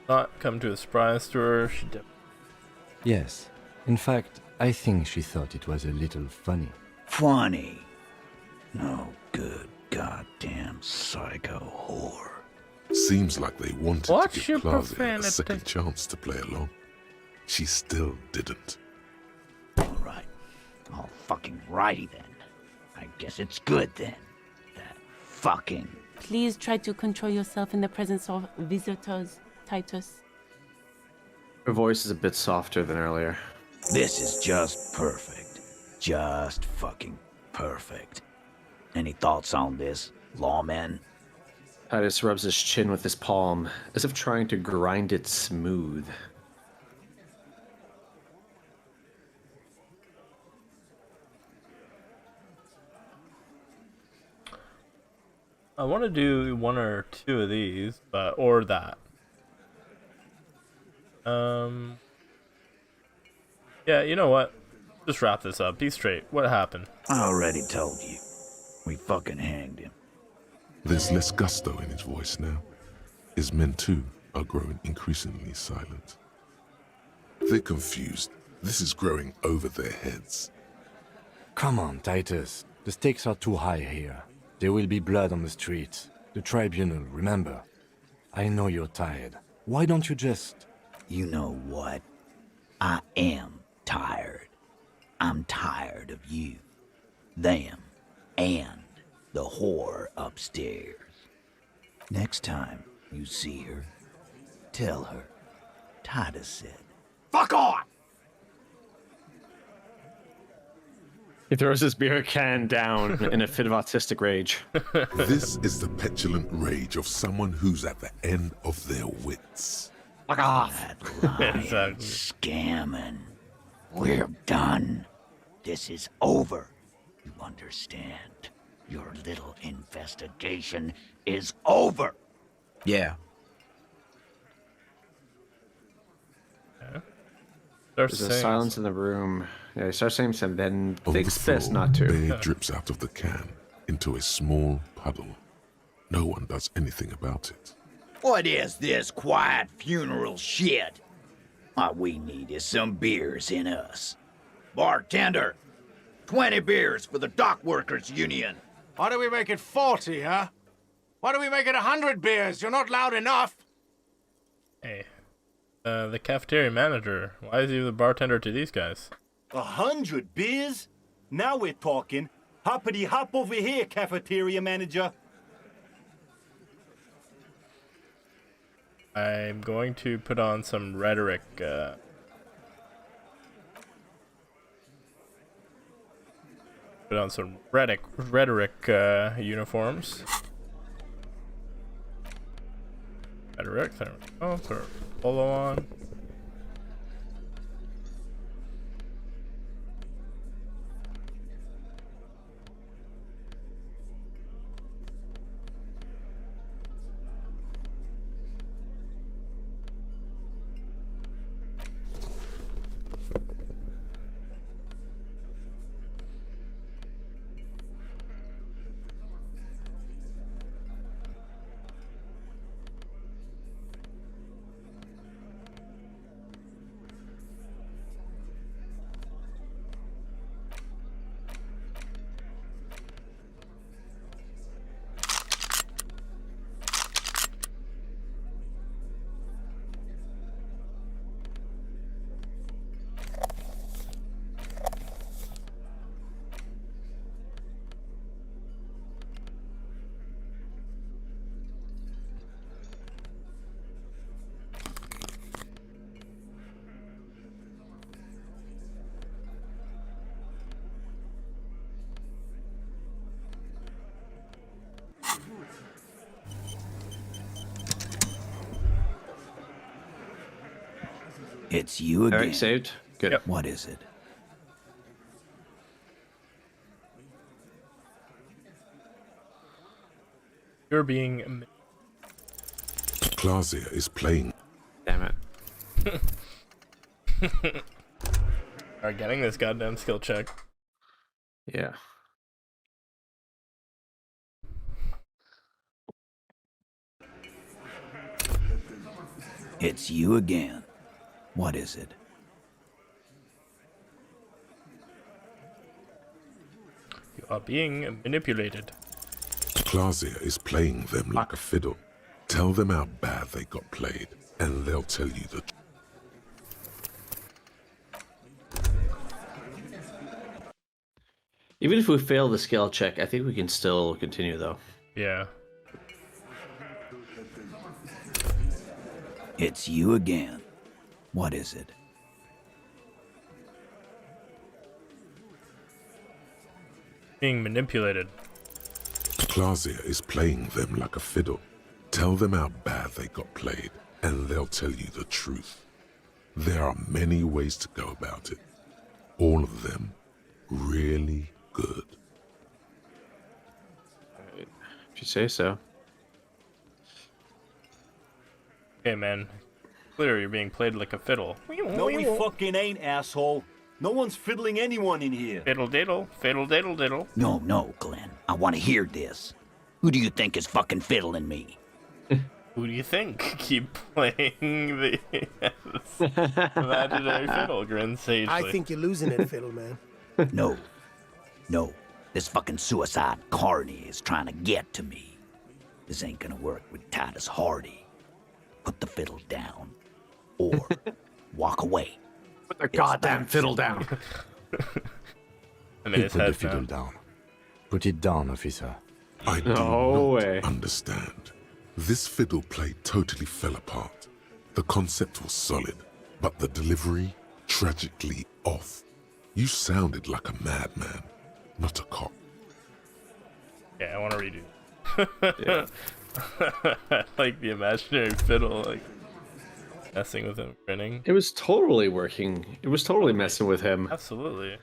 Not come to a surprise to her. She did. Yes. In fact, I think she thought it was a little funny. Funny? No good goddamn psycho whore. Seems like they wanted What's to give your Plaza a profanity? second chance to play along. She still didn't. Alright. All fucking righty then. I guess it's good then. That fucking... Please try to control yourself in the presence of visitors, Titus. Her voice is a bit softer than earlier. This is just perfect. Just fucking perfect. Any thoughts on this, lawman? Titus rubs his chin with his palm, as if trying to grind it smooth. I want to do one or two of these, or that. Yeah, you know what? Just wrap this up. Be straight. What happened? I already told you. We fucking hanged him. There's less gusto in his voice now. His men, too, are growing increasingly silent. They're confused. This is growing over their heads. Come on, Titus. The stakes are too high here. There will be blood on the streets. The tribunal, remember. I know you're tired. Why don't you just... You know what? I am tired. I'm tired of you, them, and the whore upstairs. Next time you see her, tell her Titus said, "Fuck off!" He throws his beer can down in a fit of autistic rage. This is the petulant rage of someone who's at the end of their wits. Fuck off! That lying, scamming. We're done. This is over. You understand? Your little investigation is over. Yeah. There's a silence in the room. Yeah, he starts saying something, then On thinks the best floor, not to. beer drips out of the can into a small puddle. No one does anything about it. What is this quiet funeral shit? What we need is some beers in us. Bartender, 20 beers for the Dock Workers Union. Why do we make it 40, huh? Why do we make it 100 beers? You're not loud enough. Hey, the cafeteria manager. Why is he the bartender to these guys? 100 beers? Now we're talking. Hoppity hop over here, cafeteria manager. I'm going to put on some rhetoric. Put on some rhetoric uniforms. Rhetoric. There we go. Put our polo on. It's you again. Alright, saved. Good. Yep. What is it? You're being... Clausia is playing. Damn it. Alright, getting this goddamn skill check. Yeah. It's you again. What is it? You are being manipulated. Clausia is playing them like a fiddle. Tell them how bad they got played, and they'll tell you the truth. Even if we fail the skill check, I think we can still continue, though. Yeah. It's you again. What is it? Being manipulated. Clausia is playing them like a fiddle. Tell them how bad they got played, and they'll tell you the truth. There are many ways to go about it. All of them really good. If you say so. Okay, man. Clear, you're being played like a fiddle. No, we fucking ain't, asshole. No one's fiddling anyone in here. Fiddle diddle, fiddle diddle diddle. No, Glenn. I want to hear this. Who do you think is fucking fiddling me? Who do you think? Keep playing the imaginary fiddle, grin sagely. I think you're losing it, fiddle man. No. This fucking suicide carny is trying to get to me. This ain't gonna work with Titus Hardy. Put the fiddle down. Or walk away. Put the goddamn fiddle down. I mean, He put the fiddle down. Put it down, officer. I do not understand. This fiddle play totally fell apart. The concept was solid, but the delivery tragically off. You sounded like a madman, not a cop. Yeah, I want to redo. I like the imaginary fiddle, like messing with him, grinning. It was totally working. It was totally messing with him. Absolutely.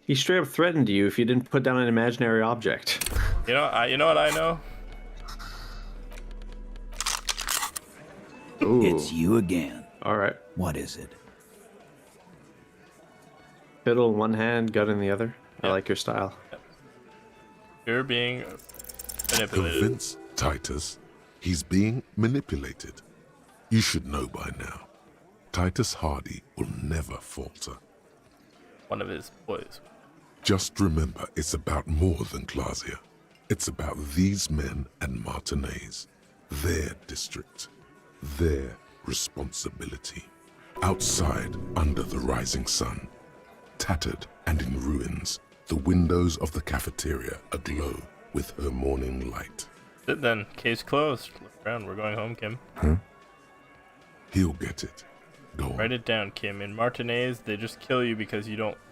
He straight up threatened you if you didn't put down an imaginary object. You know what I know? Ooh. It's you again. All right. What is it? Fiddle in one hand, gun in the other. I like your style. You're being manipulated. Convince Titus he's being manipulated. You should know by now. Titus Hardy will never falter. One of his boys. Just remember, it's about more than Clausia. It's about these men and Martinez, their district, their responsibility. Outside, under the rising sun, tattered and in ruins, the windows of the cafeteria aglow with her morning light. Sit then. Case closed. Look around. We're going home, Kim. Huh? He'll get it. Go on. Write it down, Kim. In Martinez, they just kill you because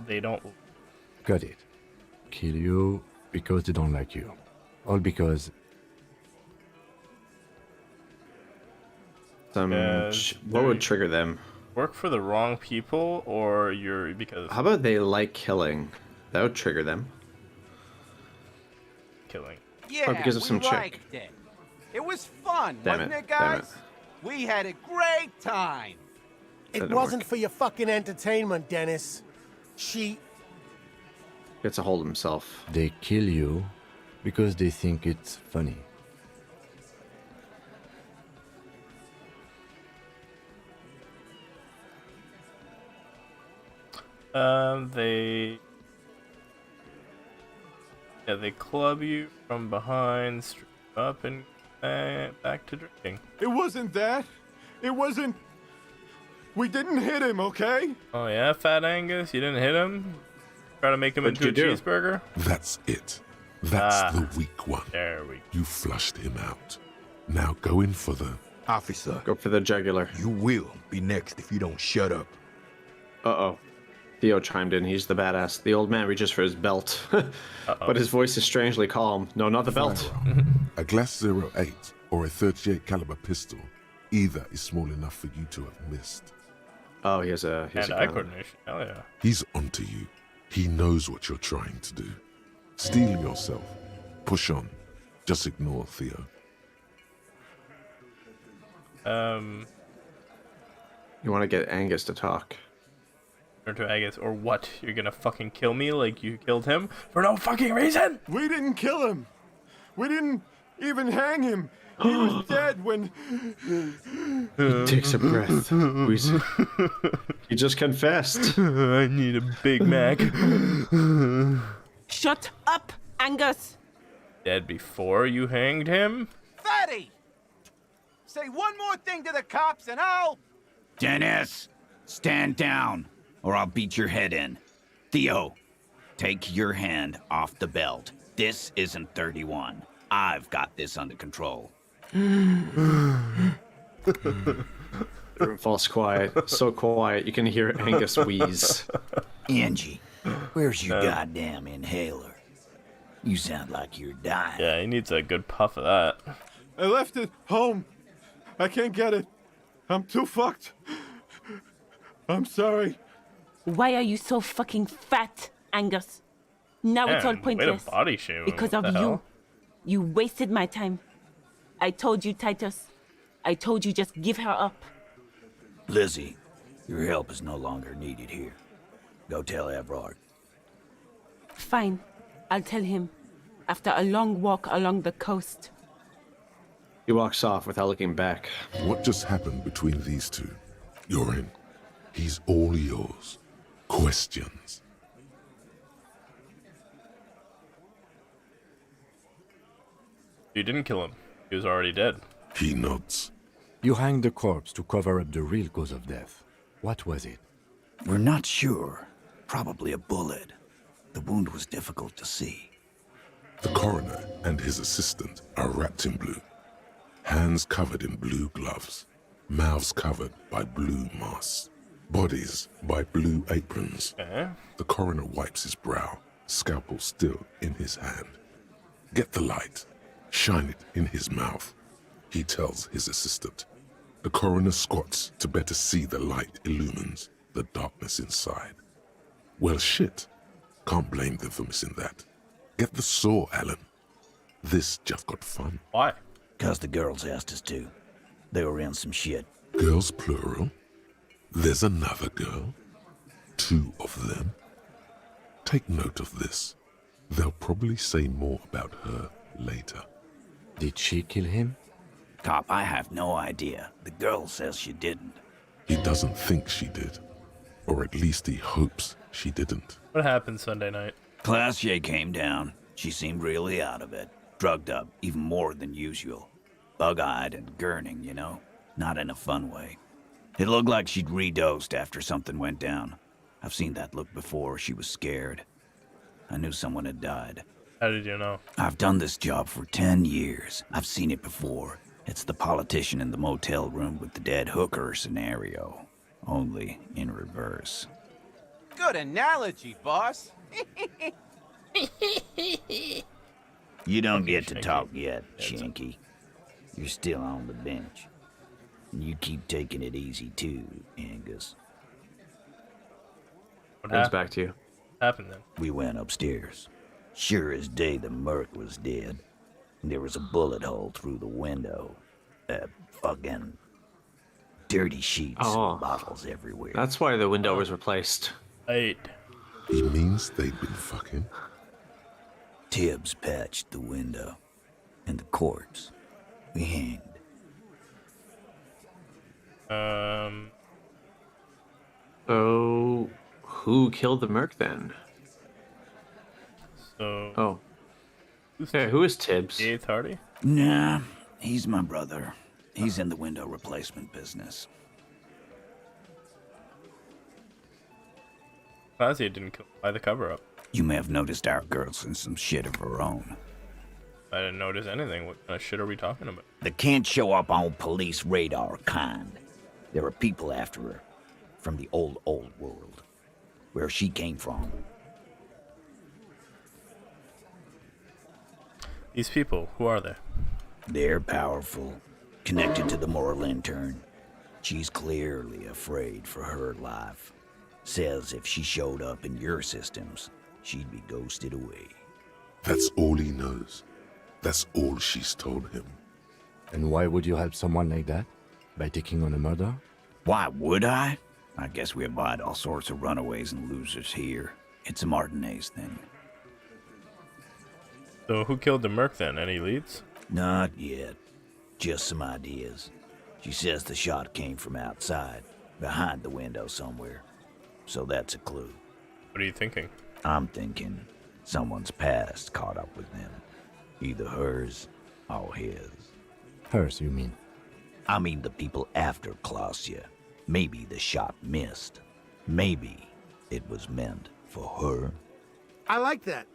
they don't. Got it. Kill you because they don't like you. All because... What would trigger them? Work for the wrong people, or you're because... How about they like killing? That would trigger them. Killing. Yeah, or because of some we chick. liked it. It was fun, Damn wasn't it, it, damn guys? We had a great time. It Didn't wasn't work. for your fucking entertainment, Dennis. She... Gets a hold of himself. They kill you because they think it's funny. They club you from behind, strip up, and back to drinking. It wasn't that. It wasn't. We didn't hit him, okay? Oh yeah, Fat Angus, you didn't hit him? Try to make him What'd into a you do? cheeseburger? That's it. That's the weak one. There we go. You flushed him out. Now go in for the... Officer. Go for the jugular. You will be next if you don't shut up. Uh-oh. Theo chimed in. He's the badass. The old man reaches for his belt. But his voice is strangely calm. No, not the belt. A Glass 08 or a 38 caliber pistol. Either is small enough for you to have missed. Oh, he has a eye coordination. Hell yeah. He's onto you. He knows what you're trying to do. Steel yourself. Push on. Just ignore Theo. You want to get Angus to talk. Or to Angus, or what? You're gonna fucking kill me like you killed him for no fucking reason? We didn't kill him. We didn't even hang him. He was dead when... He takes a breath. He just confessed. I need a Big Mac. Shut up, Angus! Dead before you hanged him? Fatty! Say one more thing to the cops and I'll... Dennis, stand down, or I'll beat your head in. Theo, take your hand off the belt. This isn't 31. I've got this under control. The room falls quiet. So quiet, you can hear Angus wheeze. Angie, where's your goddamn inhaler? You sound like you're dying. Yeah, he needs a good puff of that. I left it home. I can't get it. I'm too fucked. I'm sorry. Why are you so fucking fat, Angus? Now it's all pointless. Way to body shame him. Because What of the you. hell? You wasted my time. I told you, Titus. I told you just give her up. Lizzie, your help is no longer needed here. Go tell Everard. Fine. I'll tell him. After a long walk along the coast. He walks off without looking back. What just happened between these two? You're in. He's all yours. Questions? You didn't kill him. He was already dead. He nods. You hanged the corpse to cover up the real cause of death. What was it? We're not sure. Probably a bullet. The wound was difficult to see. The coroner and his assistant are wrapped in blue. Hands covered in blue gloves. Mouths covered by blue masks. Bodies by blue aprons. The coroner wipes his brow, scalpel still in his hand. Get the light. Shine it in his mouth. He tells his assistant. The coroner squats to better see the light illumines the darkness inside. Well, shit. Can't blame them for missing that. Get the saw, Alan. This just got fun. Why? 'Cause the girls asked us to. They were in some shit. Girls plural? There's another girl? 2 of them? Take note of this. They'll probably say more about her later. Did she kill him? Cop, I have no idea. The girl says she didn't. He doesn't think she did. Or at least he hopes she didn't. What happened Sunday night? Classier came down. She seemed really out of it. Drugged up, even more than usual. Bug-eyed and gurning, you know? Not in a fun way. It looked like she'd redosed after something went down. I've seen that look before. She was scared. I knew someone had died. How did you know? I've done this job for 10 years. I've seen it before. It's the politician in the motel room with the dead hooker scenario. Only in reverse. Good analogy, boss. You don't get to talk yet, Shanky. You're still on the bench. And you keep taking it easy too, Angus. What Comes happened? back to you. What happened then? We went upstairs. Sure as day the merc was dead. There was a bullet hole through the window. Fucking dirty sheets and bottles everywhere. That's why the window was replaced. Right. He means they'd been fucking? Tibbs patched the window. And the corpse. We hanged. So, who killed the merc then? So. Oh. Okay, who is Tibbs? The 8th Hardy? Nah, he's my brother. He's in the window replacement business. Classier didn't kill by the cover-up. You may have noticed our girl's in some shit of her own. I didn't notice anything. What kind of shit are we talking about? The can't show up on police radar kind. There are people after her. From the old world. Where she came from. These people, who are they? They're powerful. Connected to the Moral Intern. She's clearly afraid for her life. Says if she showed up in your systems, she'd be ghosted away. That's all he knows. That's all she's told him. And why would you help someone like that? By taking on a murder? Why would I? I guess we abide all sorts of runaways and losers here. It's a Martinez thing. So who killed the merc then? Any leads? Not yet. Just some ideas. She says the shot came from outside, behind the window somewhere. So that's a clue. What are you thinking? I'm thinking someone's past caught up with them. Either hers or his. Hers, you mean? I mean the people after Klausya. Maybe the shot missed. Maybe it was meant for her. I like that.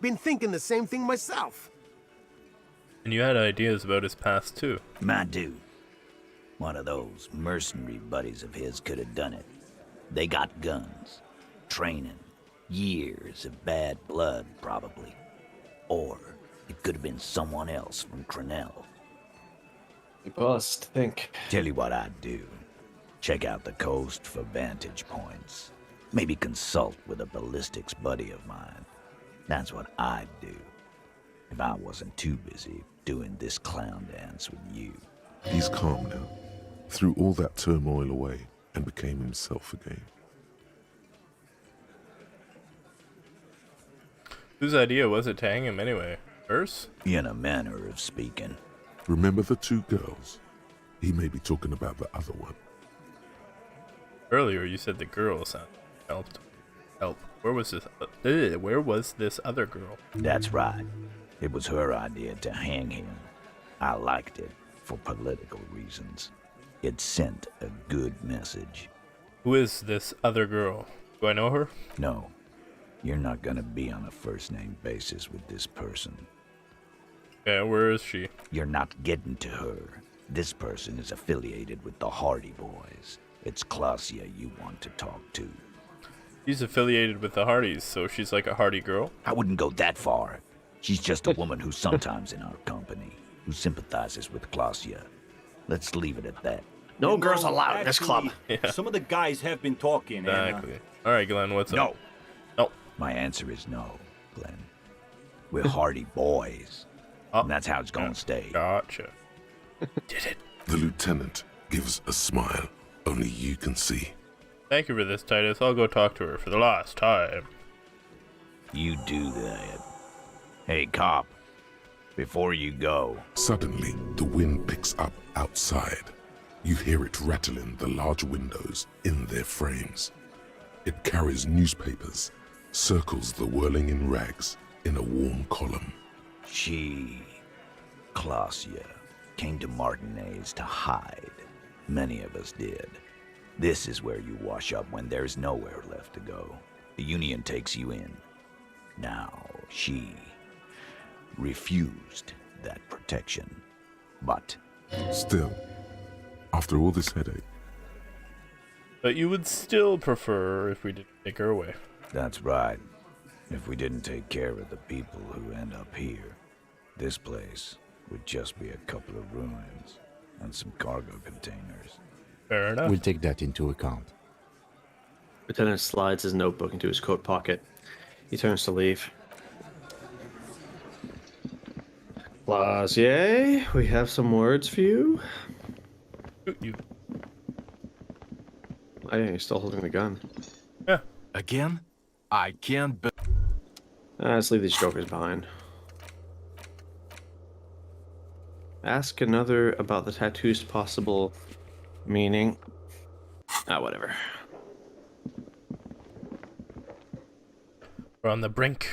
Been thinking the same thing myself. And you had ideas about his past too. My dude. One of those mercenary buddies of his could have done it. They got guns, training, years of bad blood, probably. Or it could have been someone else from Crenell. You must think. Tell you what I'd do. Check out the coast for vantage points. Maybe consult with a ballistics buddy of mine. That's what I'd do. If I wasn't too busy doing this clown dance with you. He's calm now. Threw all that turmoil away and became himself again. Whose idea was it to hang him anyway? Hers? In a manner of speaking. Remember the two girls? He may be talking about the other one. Earlier you said the girls helped. Where was this other girl? That's right. It was her idea to hang him. I liked it for political reasons. It sent a good message. Who is this other girl? Do I know her? No. You're not gonna be on a first-name basis with this person. Yeah, where is she? You're not getting to her. This person is affiliated with the Hardy Boys. It's Klausya you want to talk to. She's affiliated with the Hardys, so she's like a Hardy girl? I wouldn't go that far. She's just a woman who's sometimes in our company, who sympathizes with Klausya. Let's leave it at that. No girls allowed in this club. Yeah. Some of the guys have been talking. Exactly. Alright, Glenn, what's up? No. My answer is no, Glenn. We're Hardy Boys. And that's how it's gonna stay. Gotcha. Did it. The lieutenant gives a smile only you can see. Thank you for this, Titus. I'll go talk to her for the last time. You do that. Hey, cop. Before you go... Suddenly, the wind picks up outside. You hear it rattling the large windows in their frames. It carries newspapers, circles the whirling in rags in a warm column. She, Klausya, came to Martinez to hide. Many of us did. This is where you wash up when there's nowhere left to go. The Union takes you in. Now, she refused that protection. But... Still, after all this headache... But you would still prefer if we didn't take her away. That's right. If we didn't take care of the people who end up here, this place would just be a couple of ruins and some cargo containers. Fair enough. We'll take that into account. Lieutenant slides his notebook into his coat pocket. He turns to leave. Blasier, we have some words for you. You. I think he's still holding the gun. Yeah. Again? I can't be... Let's leave these jokers behind. Ask another about the tattoo's possible meaning. Whatever. We're on the brink.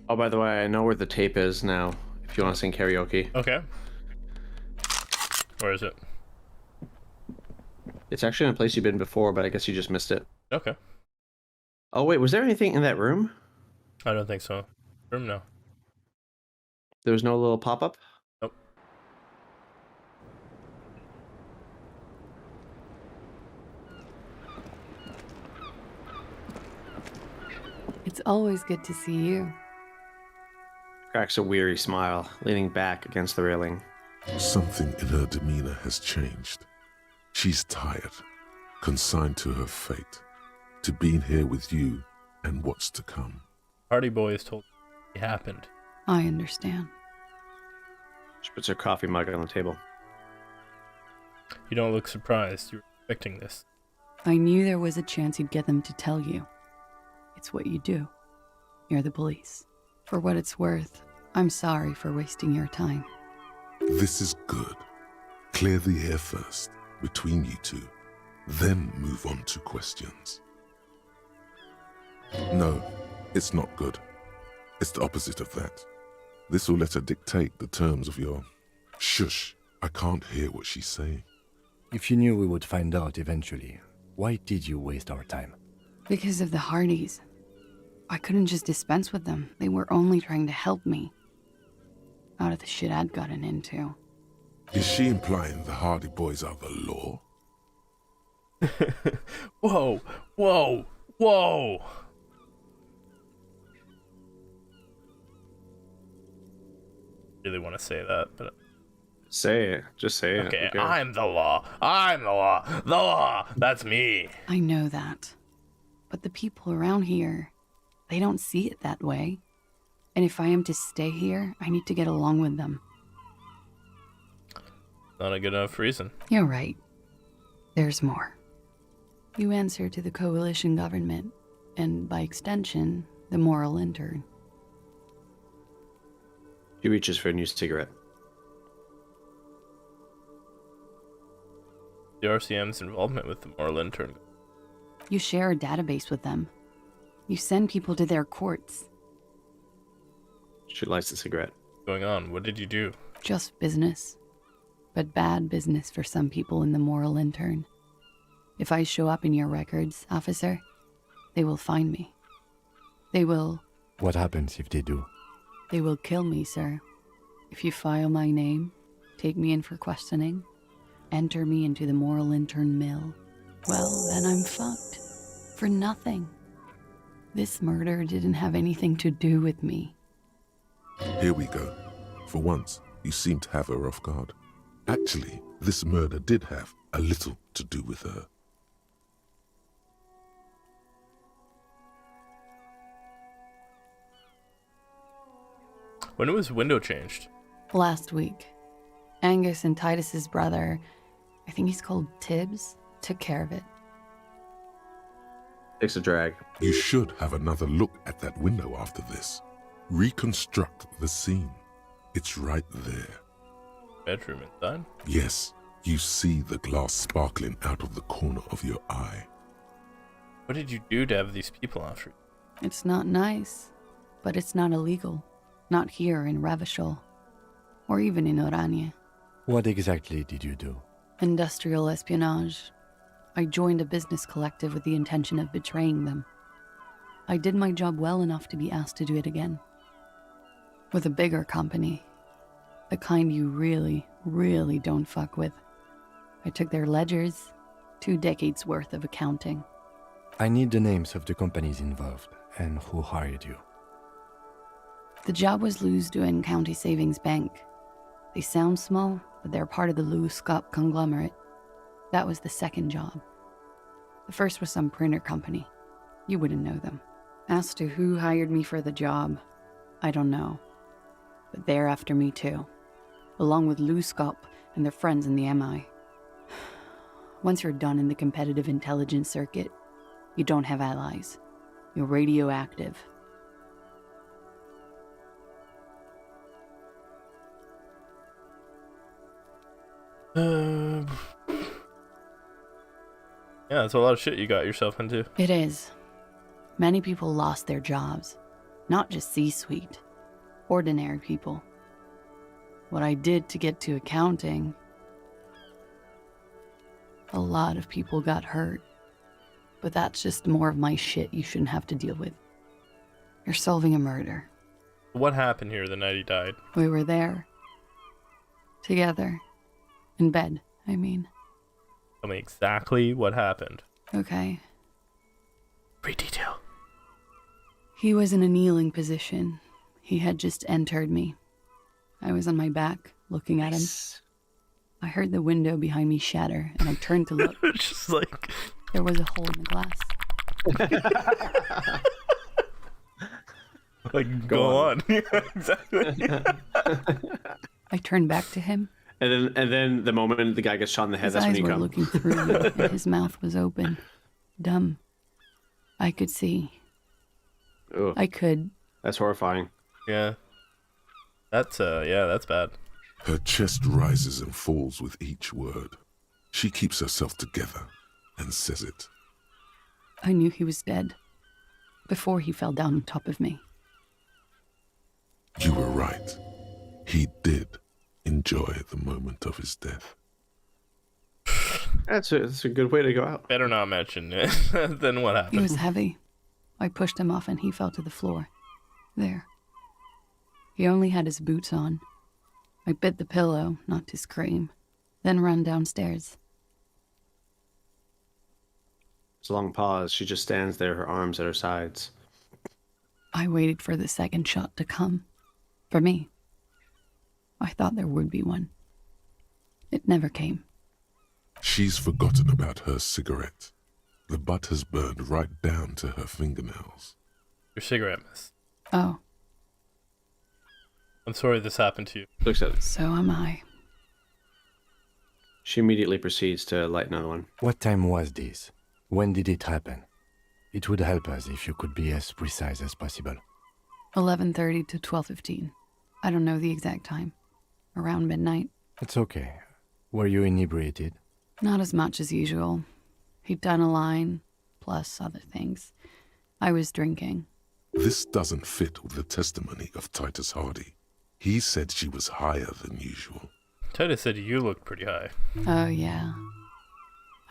Oh, by the way, I know where the tape is now, if you want to sing karaoke. Okay. Where is it? It's actually in a place you've been before, but I guess you just missed it. Okay. Oh, wait, was there anything in that room? I don't think so. Room, no. There was no little pop-up? Nope. It's always good to see you. Cracks a weary smile, leaning back against the railing. Something in her demeanor has changed. She's tired, consigned to her fate, to being here with you and what's to come. Hardy Boy is told it happened. I understand. She puts her coffee mug on the table. You don't look surprised. You were expecting this. I knew there was a chance you'd get them to tell you. It's what you do. You're the police. For what it's worth, I'm sorry for wasting your time. This is good. Clear the air first, between you two, then move on to questions. No, it's not good. It's the opposite of that. This will let her dictate the terms of your... Shush, I can't hear what she's saying. If you knew we would find out eventually, why did you waste our time? Because of the Hardys. I couldn't just dispense with them. They were only trying to help me. Out of the shit I'd gotten into. Is she implying the Hardy Boys are the law? Whoa, whoa, whoa! Really want to say that, but... Say it. Just say it. Okay, I'm the law. I'm the law. The law! That's me. I know that. But the people around here, they don't see it that way. And if I am to stay here, I need to get along with them. Not a good enough reason. You're right. There's more. You answer to the coalition government, and by extension, the moral intern. He reaches for a new cigarette. The RCM's involvement with the moral intern. You share a database with them. You send people to their courts. She lights the cigarette. What's going on? What did you do? Just business. But bad business for some people in the moral intern. If I show up in your records, officer, they will find me. They will... What happens if they do? They will kill me, sir. If you file my name, take me in for questioning, enter me into the moral intern mill, well, then I'm fucked. For nothing. This murder didn't have anything to do with me. Here we go. For once, you seem to have her off guard. Actually, this murder did have a little to do with her. When was window changed? Last week. Angus and Titus's brother, I think he's called Tibbs, took care of it. Takes a drag. You should have another look at that window after this. Reconstruct the scene. It's right there. Bedroom inside? Yes, you see the glass sparkling out of the corner of your eye. What did you do to have these people after you? It's not nice, but it's not illegal. Not here in Revachol, or even in Oranje. What exactly did you do? Industrial espionage. I joined a business collective with the intention of betraying them. I did my job well enough to be asked to do it again. With a bigger company. The kind you really, really don't fuck with. I took their ledgers, 2 decades worth of accounting. I need the names of the companies involved and who hired you. The job was Lou's-Duin County Savings Bank. They sound small, but they're part of the Lou-Scop conglomerate. That was the second job. The first was some printer company. You wouldn't know them. As to who hired me for the job, I don't know. But they're after me too. Along with Lou-Scop and their friends in the MI. Once you're done in the competitive intelligence circuit, you don't have allies. You're radioactive. Yeah, that's a lot of shit you got yourself into. It is. Many people lost their jobs. Not just C-suite. Ordinary people. What I did to get to accounting... A lot of people got hurt. but that's just more of my shit you shouldn't have to deal with. You're solving a murder. What happened here the night he died? We were there. Together. In bed, I mean. Tell me exactly what happened. Okay. Great detail. He was in a kneeling position. He had just entered me. I was on my back, looking at him. I heard the window behind me shatter, and I turned to look. Just like... There was a hole in the glass. Like, go on. Yeah, exactly. I turned back to him. And then the moment the guy gets shot in the head, His that's when eyes you were come. looking through me, and his mouth was open. Dumb. I could see. Ugh. I could. That's horrifying. Yeah. That's bad. Her chest rises and falls with each word. She keeps herself together and says it. I knew he was dead. Before he fell down on top of me. You were right. He did enjoy the moment of his death. That's a good way to go out. Better not mention it. Then what happened? He was heavy. I pushed him off and he fell to the floor. There. He only had his boots on. I bit the pillow, not to scream, then ran downstairs. It's a long pause. She just stands there, her arms at her sides. I waited for the second shot to come. For me. I thought there would be one. It never came. She's forgotten about her cigarette. The butt has burned right down to her fingernails. Your cigarette, miss. Oh. I'm sorry this happened to you. Looks at it. So am I. She immediately proceeds to light another one. What time was this? When did it happen? It would help us if you could be as precise as possible. 11:30 to 12:15. I don't know the exact time. Around midnight. It's okay. Were you inebriated? Not as much as usual. He'd done a line, plus other things. I was drinking. This doesn't fit with the testimony of Titus Hardy. He said she was higher than usual. Titus said you looked pretty high. Oh, yeah.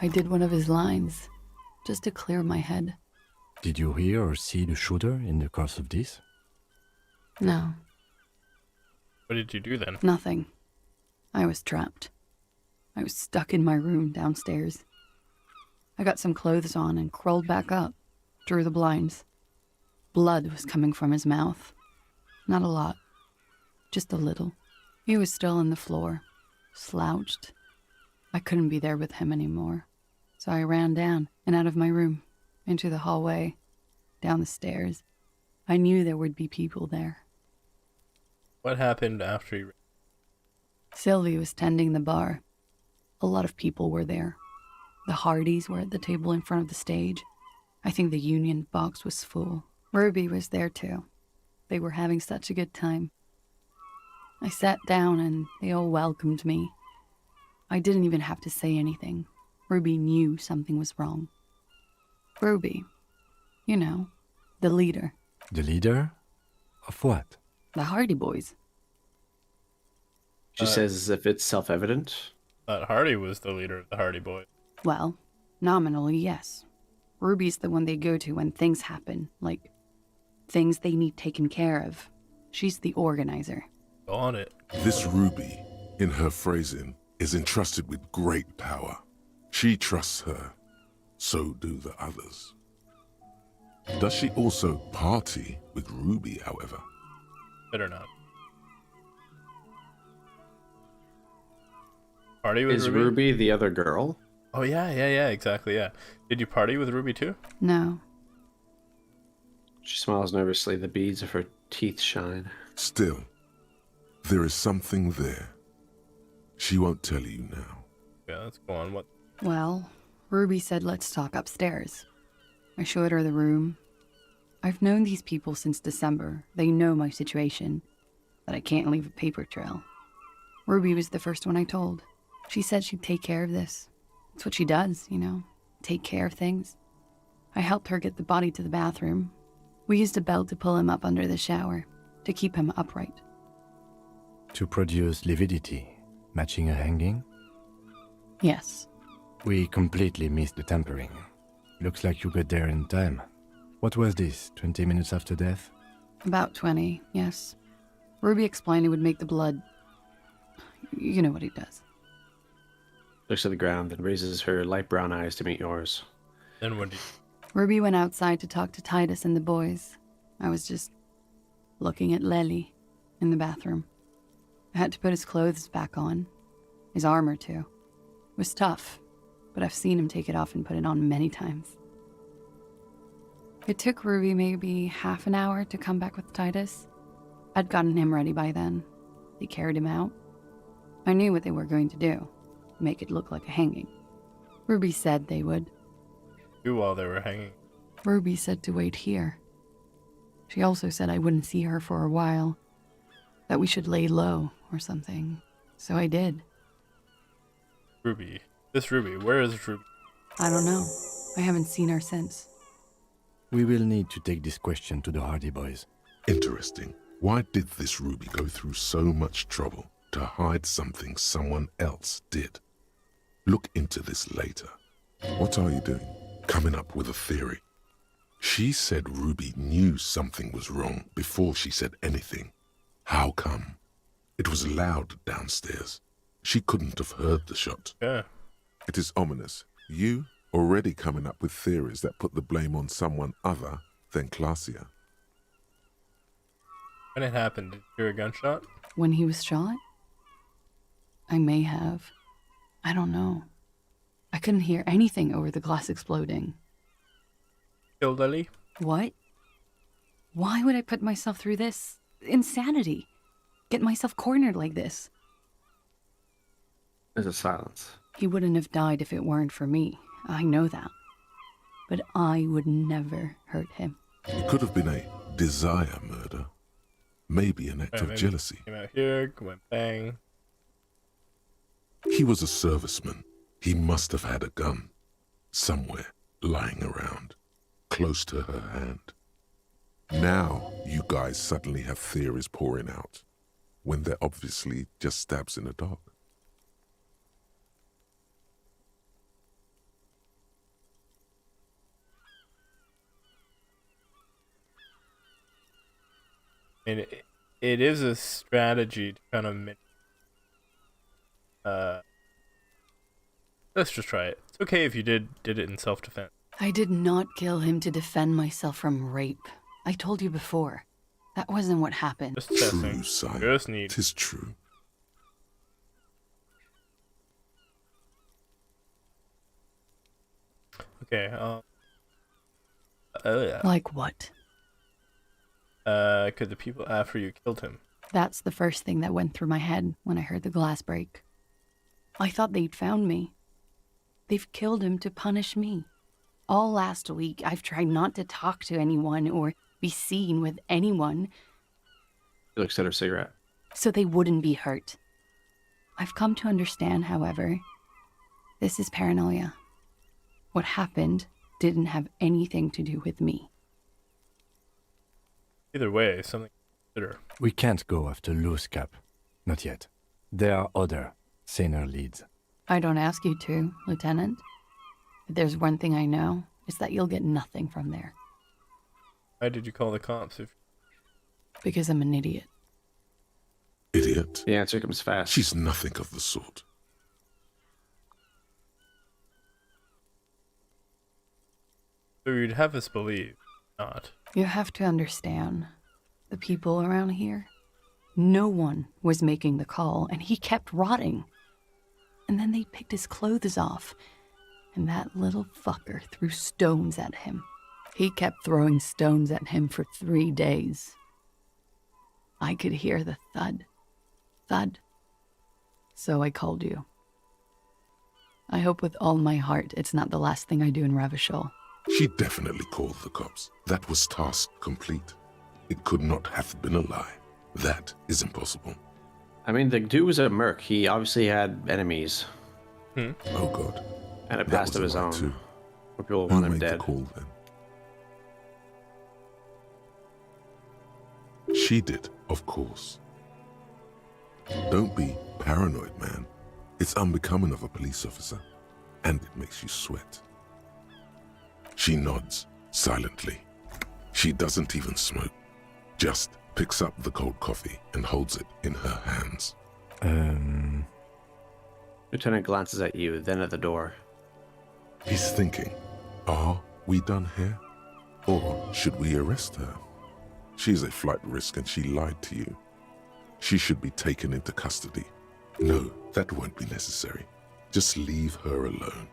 I did one of his lines, just to clear my head. Did you hear or see the shooter in the course of this? No. What did you do then? Nothing. I was trapped. I was stuck in my room downstairs. I got some clothes on and crawled back up, drew the blinds. Blood was coming from his mouth. Not a lot. Just a little. He was still on the floor, slouched. I couldn't be there with him anymore. So I ran down and out of my room, into the hallway, down the stairs. I knew there would be people there. What happened after you... Sylvie was tending the bar. A lot of people were there. The Hardys were at the table in front of the stage. I think the Union box was full. Ruby was there too. They were having such a good time. I sat down and they all welcomed me. I didn't even have to say anything. Ruby knew something was wrong. Ruby, you know, the leader. The leader? Of what? The Hardy Boys. She says as if it's self-evident. Thought Hardy was the leader of the Hardy Boys. Well, nominally, yes. Ruby's the one they go to when things happen, like things they need taken care of. She's the organizer. Go on it. This Ruby, in her phrasing, is entrusted with great power. She trusts her. So do the others. Does she also party with Ruby, however? Better not. Party with Is Ruby? Ruby the other girl? Oh, yeah, exactly, yeah. Did you party with Ruby too? No. She smiles nervously. The beads of her teeth shine. Still, there is something there. She won't tell you now. Yeah, let's go on. What? Well, Ruby said let's talk upstairs. I showed her the room. I've known these people since December. They know my situation, but I can't leave a paper trail. Ruby was the first one I told. She said she'd take care of this. It's what she does, you know, take care of things. I helped her get the body to the bathroom. We used a belt to pull him up under the shower, to keep him upright. To produce lividity, matching a hanging? Yes. We completely missed the tempering. Looks like you got there in time. What was this, 20 minutes after death? About 20, yes. Ruby explained it would make the blood... You know what he does. Looks at the ground and raises her light brown eyes to meet yours. Then what do you... Ruby went outside to talk to Titus and the boys. I was just looking at Lely in the bathroom. I had to put his clothes back on. His armor, too. It was tough, but I've seen him take it off and put it on many times. It took Ruby maybe half an hour to come back with Titus. I'd gotten him ready by then. They carried him out. I knew what they were going to do. Make it look like a hanging. Ruby said they would. Do while they were hanging. Ruby said to wait here. She also said I wouldn't see her for a while. That we should lay low or something. So I did. Ruby. This Ruby. Where is Ruby? I don't know. I haven't seen her since. We will need to take this question to the Hardy Boys. Interesting. Why did this Ruby go through so much trouble to hide something someone else did? Look into this later. What are you doing? Coming up with a theory. She said Ruby knew something was wrong before she said anything. How come? It was loud downstairs. She couldn't have heard the shot. Yeah. It is ominous. You already coming up with theories that put the blame on someone other than Glacia. When it happened, did you hear a gunshot? When he was shot? I may have. I don't know. I couldn't hear anything over the glass exploding. Killed Ellie? What? Why would I put myself through this? Insanity. Get myself cornered like this. There's a silence. He wouldn't have died if it weren't for me. I know that. But I would never hurt him. It could have been a desire murder. Maybe an act of jealousy. Came out here, went bang. He was a serviceman. He must have had a gun. Somewhere, lying around. Close to her hand. Now, you guys suddenly have theories pouring out. When they're obviously just stabs in the dark. And it is a strategy to kind of let's just try it. It's okay if you did it in self-defense. I did not kill him to defend myself from rape. I told you before. That wasn't what happened. Just testing. True, sire. Just need. 'Tis true. Okay, Like what? Could the people after you killed him? That's the first thing that went through my head when I heard the glass break. I thought they'd found me. They've killed him to punish me. All last week, I've tried not to talk to anyone or be seen with anyone. She looks at her cigarette. So they wouldn't be hurt. I've come to understand, however, this is paranoia. What happened didn't have anything to do with me. Either way, something to consider. We can't go after Loose Cap. Not yet. There are other, saner leads. I don't ask you to, Lieutenant. But there's one thing I know, is that you'll get nothing from there. Why did you call the cops? Because I'm an idiot. Idiot? The answer comes fast. She's nothing of the sort. So you'd have us believe not. You have to understand, the people around here, no one was making the call, and he kept rotting. And then they picked his clothes off, and that little fucker threw stones at him. He kept throwing stones at him for 3 days. I could hear the thud. Thud. So I called you. I hope with all my heart it's not the last thing I do in Ravishol. She definitely called the cops. That was task complete. It could not have been a lie. That is impossible. I mean, the dude was a merc. He obviously had enemies. Oh God. And a That past was of a his lie own. too. Where people Who want him made the dead. call then? She did, of course. Don't be paranoid, man. It's unbecoming of a police officer. And it makes you sweat. She nods, silently. She doesn't even smoke. Just picks up the cold coffee and holds it in her hands. Lieutenant glances at you, then at the door. He's thinking, are we done here? Or should we arrest her? She's a flight risk and she lied to you. She should be taken into custody. No, that won't be necessary. Just leave her alone.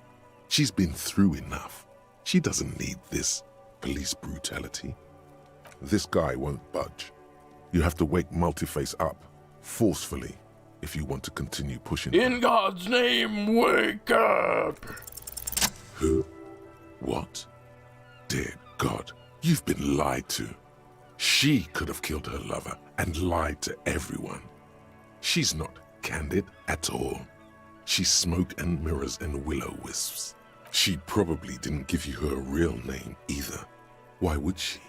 She's been through enough. She doesn't need this police brutality. This guy won't budge. You have to wake Multiface up, forcefully, if you want to continue pushing In God's name, wake up! Who? What? Dear God, you've been lied to. She could have killed her lover and lied to everyone. She's not candid at all. She's smoke and mirrors and willow-wisps. She probably didn't give you her real name either. Why would she?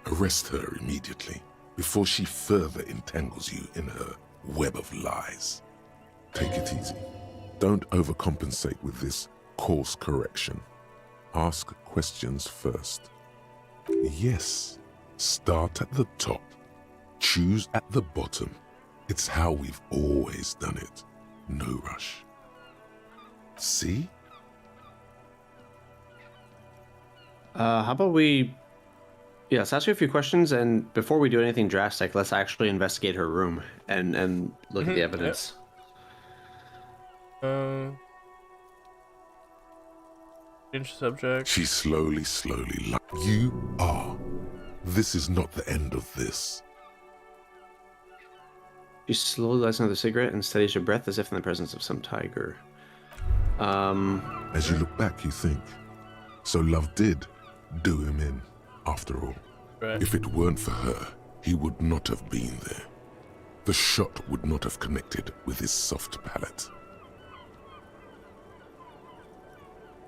Arrest her immediately, before she further entangles you in her web of lies. Take it easy. Don't overcompensate with this course correction. Ask questions first. Yes, start at the top. Choose at the bottom. It's how we've always done it. No rush. See? How about we... Yeah, let's ask you a few questions, and before we do anything drastic, let's actually investigate her room and look at the evidence. Change subject. She slowly You are. This is not the end of this. She slowly lights another cigarette and steadies her breath as if in the presence of some tiger. As you look back, you think, so love did do him in, after all. Right. If it weren't for her, he would not have been there. The shot would not have connected with his soft palate.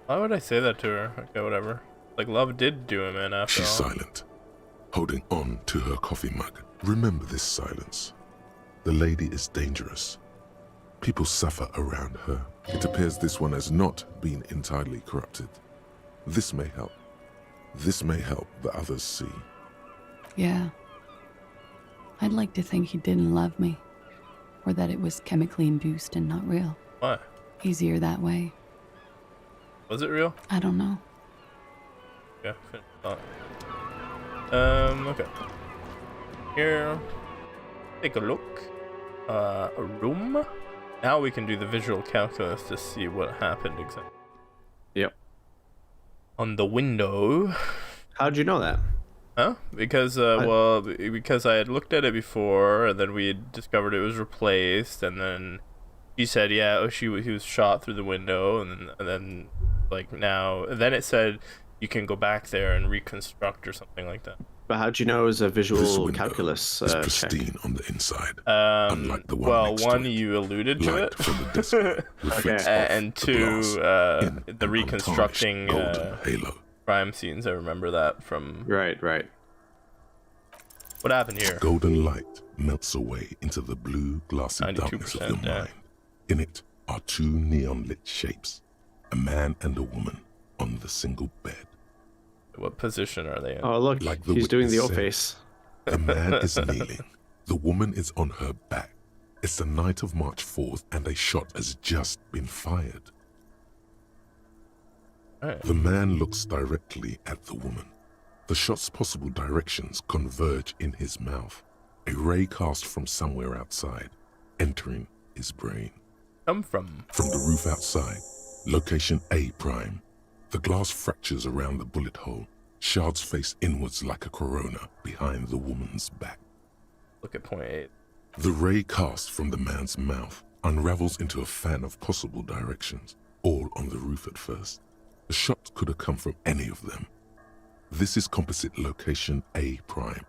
Why would I say that to her? Okay, whatever. Like, love did do him in after She's all. silent, holding on to her coffee mug. Remember this silence. The lady is dangerous. People suffer around her. It appears this one has not been entirely corrupted. This may help. This may help the others see. Yeah. I'd like to think he didn't love me. Or that it was chemically induced and not real. What? Easier that way. Was it real? I don't know. Yeah, okay. Here. Take a look. A room. Now we can do the visual calculus to see what happened exactly. Yep. On the window. How'd you know that? Huh? Because, because I had looked at it before, and then we had discovered it was replaced, and then she said, yeah, he was shot through the window, and then like, now, and then it said you can go back there and reconstruct or something like that. But how'd you know it was a visual calculus It's pristine on the inside. Unlike the one well, next one, to it. you alluded to Light it. from the desk reflects off And the two, glass in the an reconstructing untarnished golden halo. crime scenes. I remember that from... Right. What happened here? Golden light melts away into the blue, glassy darkness of your mind. In it are two neon-lit shapes, a man and a woman on the single bed. What position are they in? Oh, look, Like the he's doing the witness O said, face. The man is kneeling. The woman is on her back. It's the night of March 4th, and a shot has just been fired. Right. The man looks directly at the woman. The shot's possible directions converge in his mouth. A ray cast from somewhere outside, entering his brain. Come from? From the roof outside, location A prime. The glass fractures around the bullet hole. Shards face inwards like a corona behind the woman's back. Look at point 8. The ray cast from the man's mouth unravels into a fan of possible directions, all on the roof at first. The shot could have come from any of them. This is composite location A prime,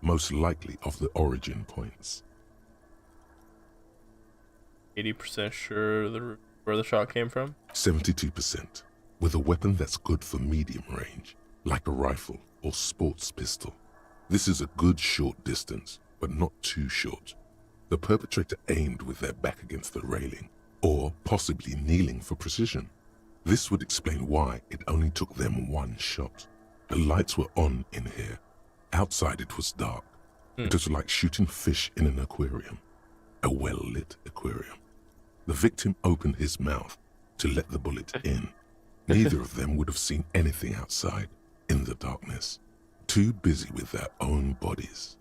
most likely of the origin points. 80% sure where the shot came from? 72%, with a weapon that's good for medium range, like a rifle or sports pistol. This is a good short distance, but not too short. The perpetrator aimed with their back against the railing, or possibly kneeling for precision. This would explain why it only took them one shot. The lights were on in here. Outside it was dark. It was like shooting fish in an aquarium. A well-lit aquarium. The victim opened his mouth to let the bullet in. Neither of them would have seen anything outside, in the darkness. Too busy with their own bodies.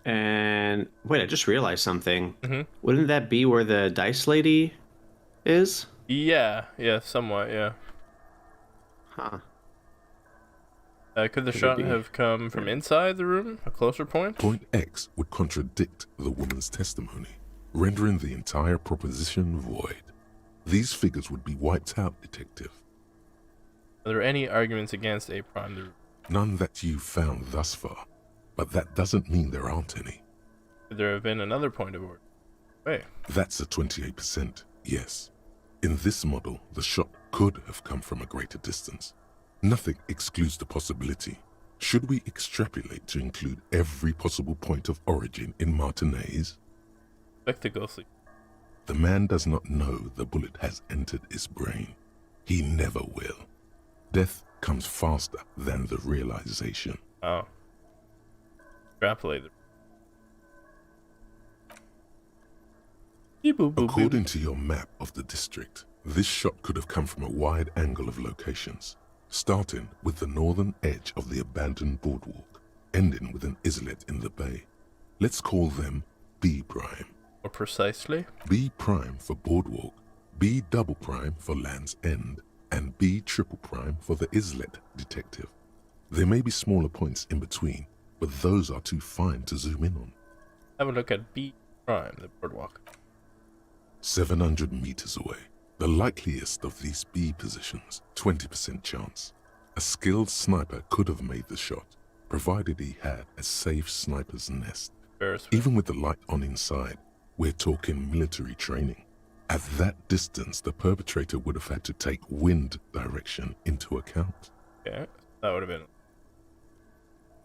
And wait, I just realized something. Wouldn't that be where the dice lady is? Yeah, somewhat, yeah. Huh. Could the shot have come from inside the room? A closer point? Point X would contradict the woman's testimony, rendering the entire proposition void. These figures would be wiped out, Detective. Are there any arguments against A prime? None that you've found thus far, but that doesn't mean there aren't any. Could there have been another point of order? Wait. That's a 28%, yes. In this model, the shot could have come from a greater distance. Nothing excludes the possibility. Should we extrapolate to include every possible point of origin in Martinez? Expect to go sleep. The man does not know the bullet has entered his brain. He never will. Death comes faster than the realization. Oh. Extrapolate. According to your map of the district, this shot could have come from a wide angle of locations, starting with the northern edge of the abandoned boardwalk, ending with an islet in the bay. Let's call them B prime. More precisely? B prime for boardwalk, B double prime for Land's End, and B triple prime for the islet, Detective. There may be smaller points in between, but those are too fine to zoom in on. Have a look at B prime, the boardwalk. 700 meters away. The likeliest of these B positions, 20% chance. A skilled sniper could have made the shot, provided he had a safe sniper's nest. Even with the light on inside, we're talking military training. At that distance, the perpetrator would have had to take wind direction into account. Okay, that would have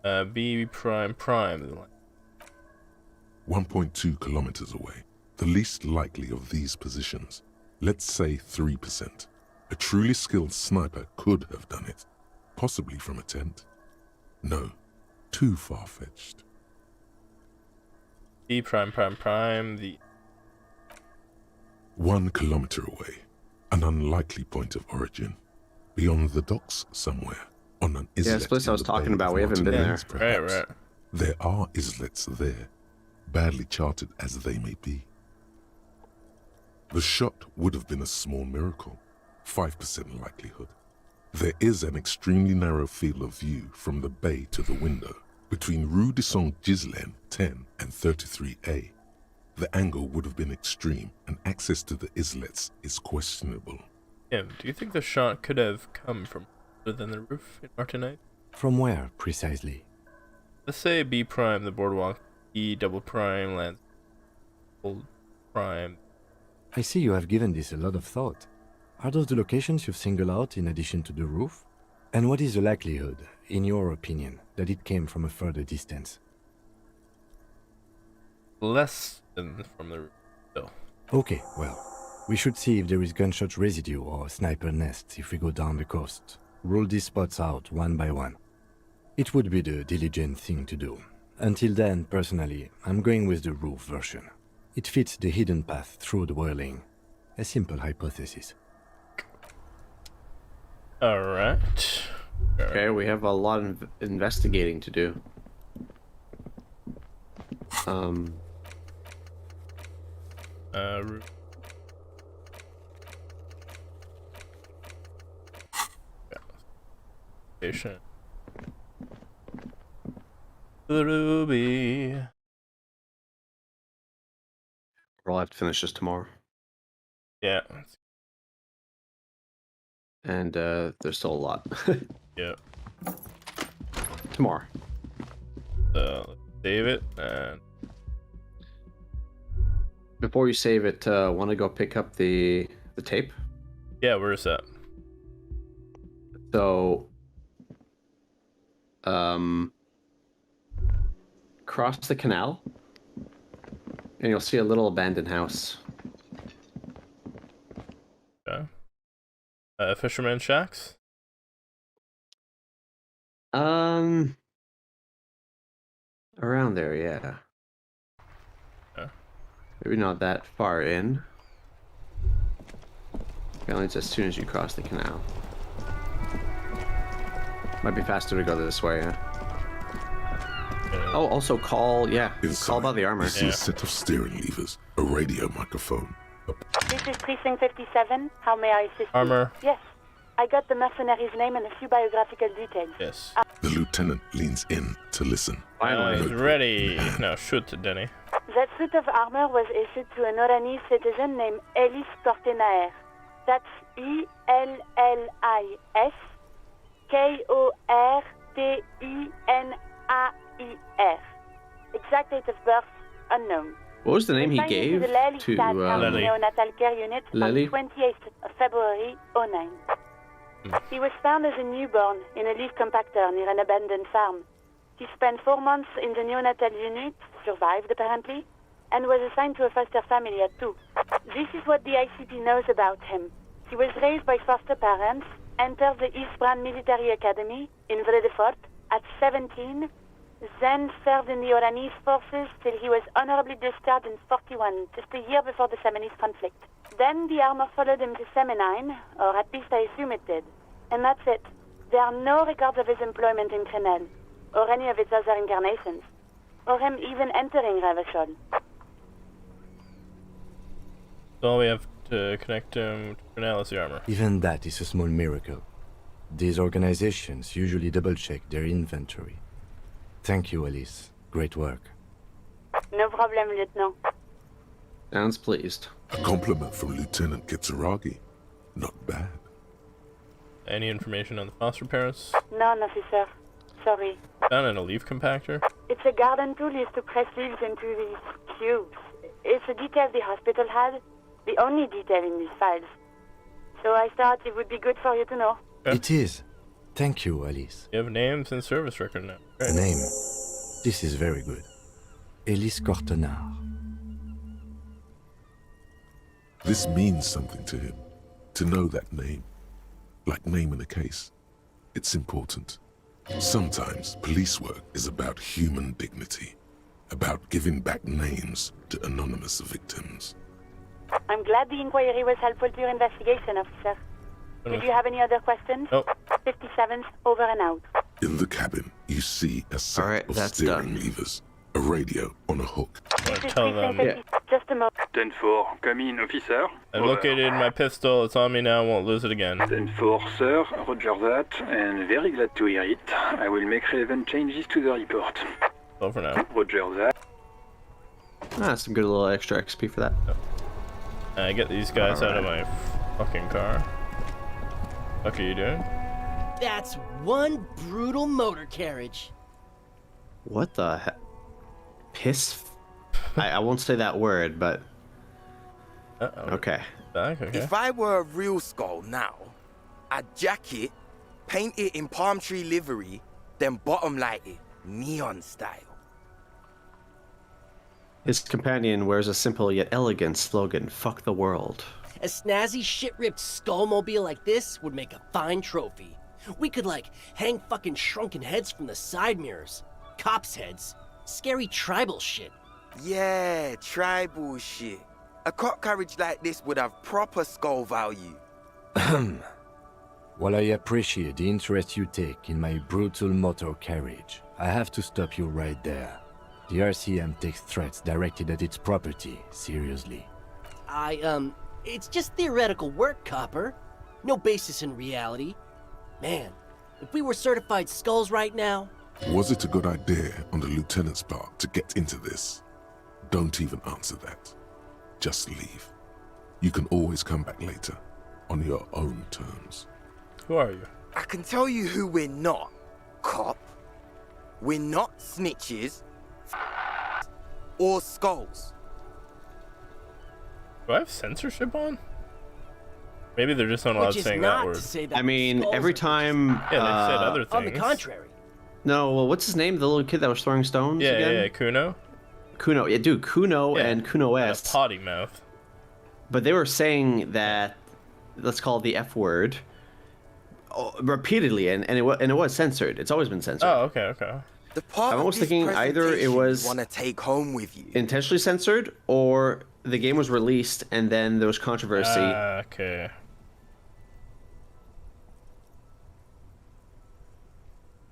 been B prime. 1.2 kilometers away. The least likely of these positions. Let's say 3%. A truly skilled sniper could have done it. Possibly from a tent. No, too far-fetched. B prime, the 1 kilometer away. An unlikely point of origin. Beyond the docks somewhere. On an islet. Yeah, this place I was talking about, we haven't been there. Right. There are islets there, badly charted as they may be. The shot would have been a small miracle, 5% likelihood. There is an extremely narrow field of view from the bay to the window, between Rue de Saint-Ghislain 10 and 33A. The angle would have been extreme, and access to the islets is questionable. Tim, do you think the shot could have come from other than the roof in Martinez? From where, precisely? Let's say B prime, the boardwalk, E double prime, Land's End prime. I see you have given this a lot of thought. Are those the locations you've singled out in addition to the roof? And what is the likelihood, in your opinion, that it came from a further distance? Less than from the roof, though. Okay, well, we should see if there is gunshot residue or sniper nests if we go down the coast. Rule these spots out one by one. It would be the diligent thing to do. Until then, personally, I'm going with the roof version. It fits the hidden path through the whirling. A simple hypothesis. Alright. Okay, we have a lot of investigating to do. Patient. Ruby. We'll have to finish this tomorrow. Yeah. And there's still a lot. Yeah. Tomorrow. Let's save it and before you save it, want to go pick up the tape? Yeah, where's that? So, cross the canal, and you'll see a little abandoned house. Fisherman shacks? Around there, yeah. Maybe not that far in. Apparently it's as soon as you cross the canal. Might be faster to go this way, yeah. Oh, also call, call about the armor. You see a set of steering levers, a radio microphone. This is Precinct 57. How may I assist you? Armor. Yes. I got the mercenary's name and a few biographical details. Yes. The lieutenant leans in to listen. Finally, he's ready. Now shoot, Denny. That suit of armor was issued to an Oranese citizen named Ellis Kortenaer. That's E-L-L-I-S K-O-R-T-E-N-A-I-R. Exact date of birth unknown. What was the name he gave the Lely to Lely neonatal care unit Lely? on 28th of February 09. He was found as a newborn in a leaf compactor near an abandoned farm. He spent 4 months in the neonatal unit, survived apparently, and was assigned to a foster family at 2. This is what the ICP knows about him. He was raised by foster parents, entered the Eastbrand Military Academy in Vredefort at 17, then served in the Oranese forces till he was honorably discharged in 41, just a year before the Seminese conflict. Then the armor followed him to Seminine, or at least I assume it did. And that's it. There are no records of his employment in Crenel, or any of its other incarnations, or him even entering Revachol. So we have to connect him to Crenel as the armor. Even that is a small miracle. These organizations usually double-check their inventory. Thank you, Elise. Great work. No problem, Lieutenant. Sounds pleased. A compliment from Lieutenant Kitsuragi. Not bad. Any information on the foster parents? None, officer. Sorry. Found in a leaf compactor? It's a garden tool used to press leaves into these cubes. It's a detail the hospital had. The only detail in these files. So I thought it would be good for you to know. It is. Thank you, Alice. You have names and service record now. Great. Name. This is very good. Elise Kortenaer. This means something to him. To know that name. Like naming a case. It's important. Sometimes police work is about human dignity. About giving back names to anonymous victims. I'm glad the inquiry was helpful to your investigation, officer. Did you have any other questions? Nope. 57's over and out. In the cabin, you see a set of steering levers. A radio on a hook. Tell them. Just a moment. 10-4, come in, officer. I located my pistol. It's on me now. Won't lose it again. 10-4, sir. Roger that. And very glad to hear it. I will make relevant changes to the report. So for now. Roger that. Some good little extra XP for that. Get these guys out of my fucking car. What are you doing? That's one brutal motor carriage. What the heck? Piss? I won't say that word, but... Okay. If I were a real skull now, I'd jack it, paint it in palm tree livery, then bottom light it, neon style. His companion wears a simple yet elegant slogan, "Fuck the world." A snazzy shit-ripped skullmobile like this would make a fine trophy. We could, like, hang fucking shrunken heads from the side mirrors. Cops' heads. Scary tribal shit. Yeah, tribal shit. A cop carriage like this would have proper skull value. While I appreciate the interest you take in my brutal motor carriage, I have to stop you right there. The RCM takes threats directed at its property seriously. It's just theoretical work, Copper. No basis in reality. Man, if we were certified skulls right now... Was it a good idea on the lieutenant's part to get into this? Don't even answer that. Just leave. You can always come back later, on your own terms. Who are you? I can tell you who we're not, cop. We're not snitches or skulls. Do I have censorship on? Maybe they're just not allowed saying that word. I mean, every time... Yeah, they said other things. On the contrary. No, well, what's his name? The little kid that was throwing stones again? Yeah, Kuno. Kuno, yeah, dude, Kuno and Kuno S. Potty mouth. But they were saying that let's call it the F word, repeatedly, and it was censored. It's always been censored. Oh, okay. The part I'm of almost this thinking either it was want to take home with you. intentionally censored, or the game was released and then there was controversy. Okay.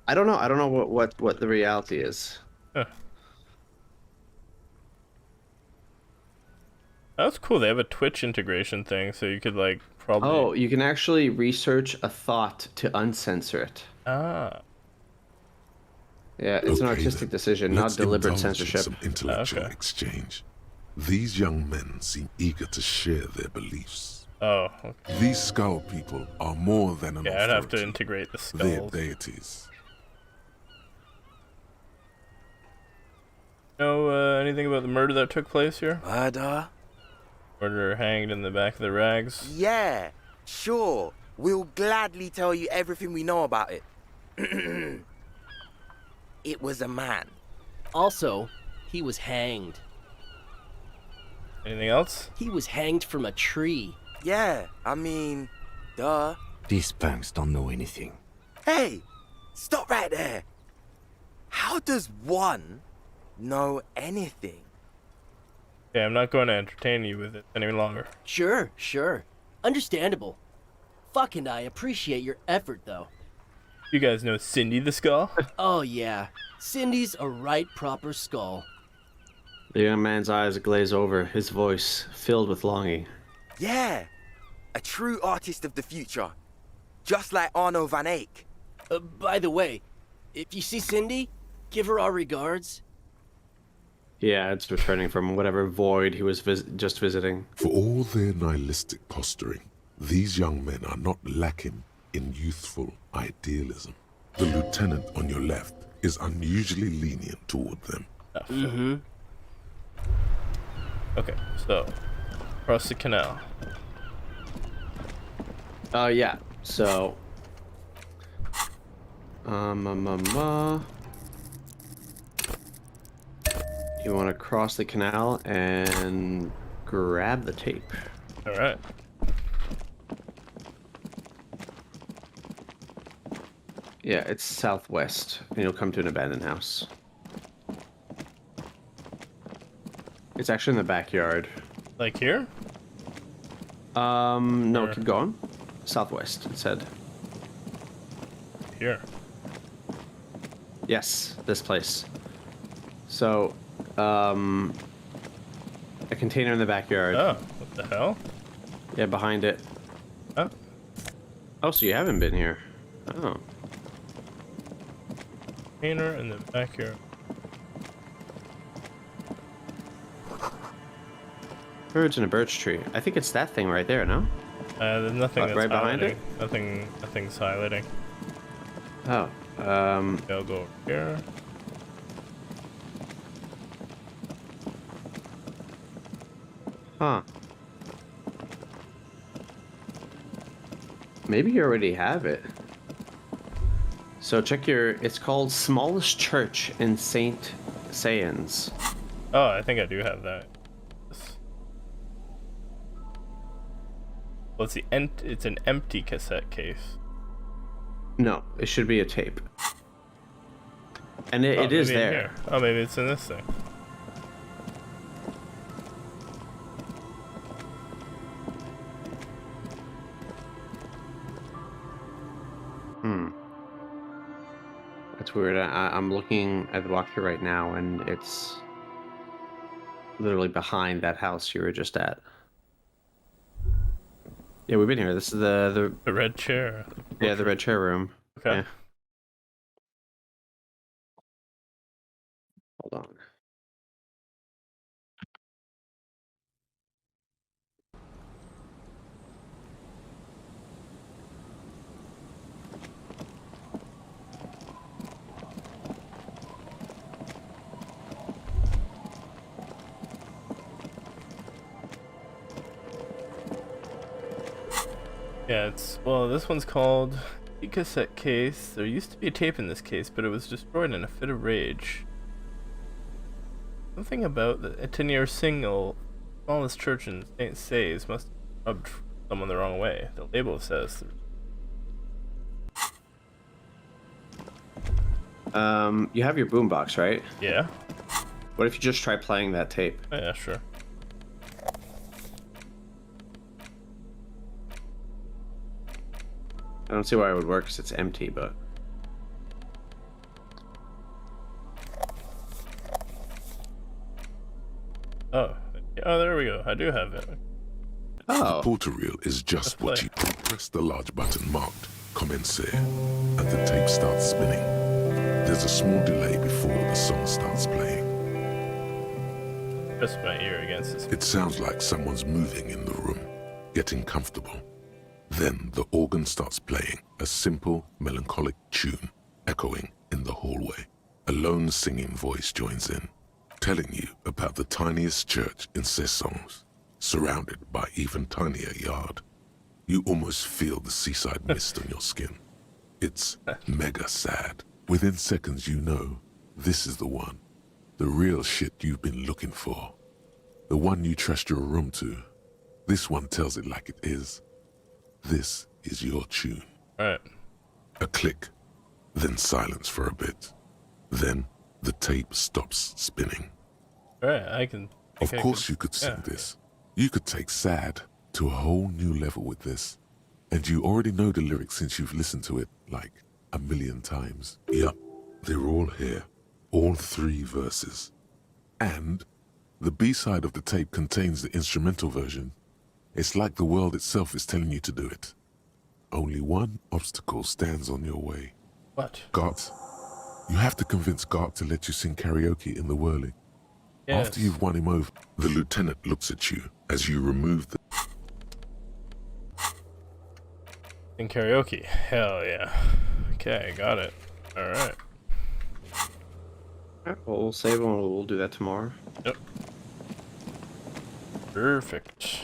I don't know. I don't know what the reality is. Huh. That's cool. They have a Twitch integration thing, so you could like probably. Oh, you can actually research a thought to uncensor it. Ah. Yeah, it's an artistic decision, not deliberate indulge in censorship. some intellectual exchange. These young men seem eager to share their beliefs. Oh, okay. These skull people are more than an I'd have to authority. integrate the They're skulls. deities. Know anything about the murder that took place here? Murder? Murderer hanged in the back of the rags. Yeah, sure. We'll gladly tell you everything we know about it. It was a man. Also, he was hanged. Anything else? He was hanged from a tree. Yeah, I mean, duh. These punks don't know anything. Hey, stop right there. How does one know anything? Yeah, I'm not going to entertain you with it any longer. Sure. Understandable. Fuck, and I appreciate your effort, though. You guys know Cindy the Skull? Oh, yeah. Cindy's a right proper skull. The young man's eyes glaze over, his voice filled with longing. Yeah, a true artist of the future. Just like Arno van Eyck. By the way, if you see Cindy, give her our regards. Yeah, it's returning from whatever void he was just visiting. For all their nihilistic posturing, these young men are not lacking in youthful idealism. The lieutenant on your left is unusually lenient toward them. Mm-hmm. Okay, so across the canal. Yeah. So, you want to cross the canal and grab the tape. All right. Yeah, it's southwest, and you'll come to an abandoned house. It's actually in the backyard. Like here? No, keep going. Southwest, it said. Here. Yes, this place. So, a container in the backyard. Oh, what the hell? Yeah, behind it. Oh. Oh, so you haven't been here. Oh. Container in the backyard. Birds in a birch tree. I think it's that thing right there, no? There's nothing that's right behind highlighting. it? Nothing's highlighting. Oh. I'll go over here. Huh. Maybe you already have it. So check your... It's called Smallest Church in St. Sayans. Oh, I think I do have that. Well, it's an empty cassette case. No, it should be a tape. And Oh, it is maybe in there. here. Oh, maybe it's in this thing. That's weird. I'm looking at the walkthrough right now, and it's literally behind that house you were just at. Yeah, we've been here. This is the red chair. Yeah, the red chair room. Okay. Yeah. Hold on. Yeah, this one's called the cassette case. There used to be a tape in this case, but it was destroyed in a fit of rage. Something about the 10-year single, Smallest Church in St. Sayes must have rubbed someone the wrong way. The label says. You have your boombox, right? Yeah. What if you just try playing that tape? Oh, yeah, sure. I don't see why it would work because it's empty, but... Oh, there we go. I do have it. The portal reel is just what you press the large button marked Commencer, and the tape starts spinning. There's a small delay before the song starts playing. Press my ear against this. It sounds like someone's moving in the room, getting comfortable. Then the organ starts playing a simple, melancholic tune, echoing in the hallway. A lone singing voice joins in, telling you about the tiniest church in Cessons, surrounded by even tinier yard. You almost feel the seaside mist on your skin. It's mega sad. Within seconds you know, this is the one. The real shit you've been looking for. The one you trust your room to. This one tells it like it is. This is your tune. Alright. A click, then silence for a bit. Then the tape stops spinning. Alright, I can... Of course you could sing this. You could take sad to a whole new level with this. And you already know the lyrics since you've listened to it like a million times. Yup, they're all here. All 3 verses. And the B-side of the tape contains the instrumental version. It's like the world itself is telling you to do it. Only one obstacle stands on your way. What? Gart. You have to convince Gart to let you sing karaoke in the whirling. Yes. After you've won him over, the lieutenant looks at you as you remove the... In karaoke. Hell yeah. Okay, got it. Alright. Alright, well, we'll save and we'll do that tomorrow. Yep. Perfect.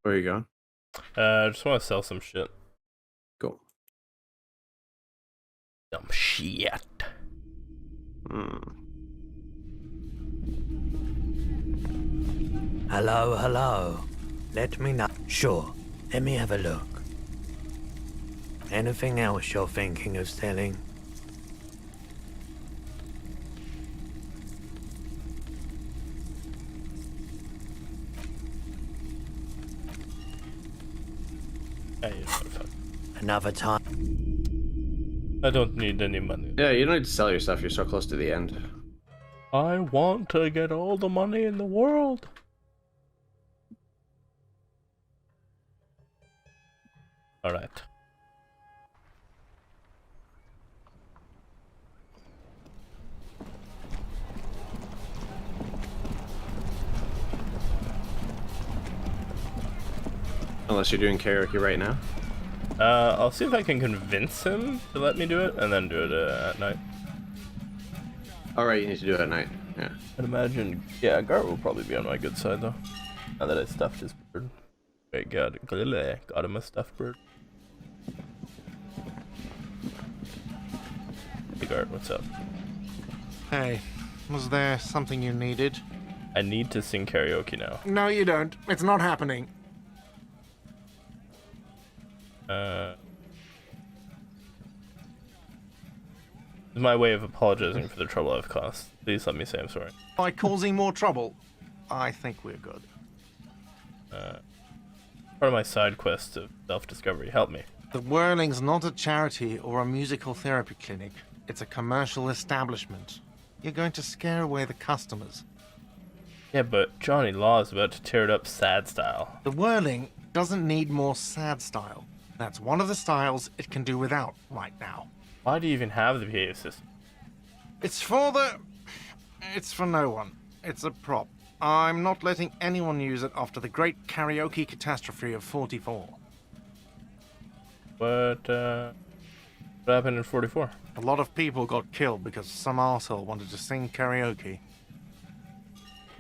Where are you going? I just want to sell some shit. Cool. Some shit. Hello, hello. Let me know. Sure, let me have a look. Anything else you're thinking of selling? Another time. I don't need any money. Yeah, you don't need to sell your stuff. You're so close to the end. I want to get all the money in the world. Alright. Unless you're doing karaoke right now. I'll see if I can convince him to let me do it, and then do it at night. Alright, you need to do it at night. Yeah. I'd imagine, yeah, Gart will probably be on my good side, though. Now that I stuffed his bird. Wait, got him a stuffed bird. Hey, Gart, what's up? Hey, was there something you needed? I need to sing karaoke now. No, you don't. It's not happening. It's my way of apologizing for the trouble I've caused. Please let me say I'm sorry. By causing more trouble, I think we're good. Part of my side quest of self-discovery. Help me. The Whirling's not a charity or a musical therapy clinic. It's a commercial establishment. You're going to scare away the customers. Yeah, but Johnny Law is about to tear it up sad style. The Whirling doesn't need more sad style. That's one of the styles it can do without right now. Why do you even have the PA system? It's for no one. It's a prop. I'm not letting anyone use it after the great karaoke catastrophe of 44. What happened in 44? A lot of people got killed because some arsehole wanted to sing karaoke.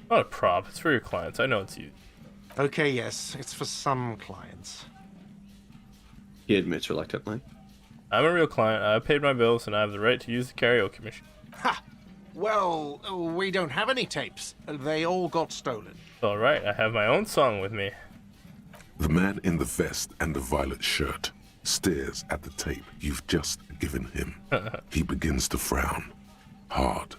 Not a prop. It's for your clients. I know it's you. Okay, yes, it's for some clients. He admits reluctantly. I'm a real client. I paid my bills, and I have the right to use the karaoke machine. Ha! Well, we don't have any tapes. They all got stolen. All right, I have my own song with me. The man in the vest and the violet shirt stares at the tape you've just given him. He begins to frown. Hard.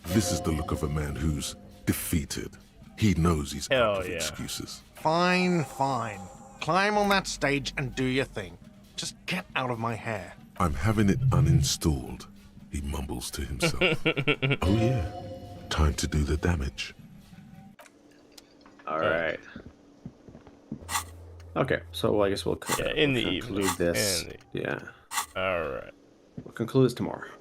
This is the look of a man who's defeated. He knows he's out of excuses. Fine, fine. Climb on that stage and do your thing. Just get out of my hair. I'm having it uninstalled, he mumbles to himself. Oh yeah, time to do the damage. All right. Okay, so I guess we'll in the conclude evening. this. Yeah. All right. We'll conclude this tomorrow.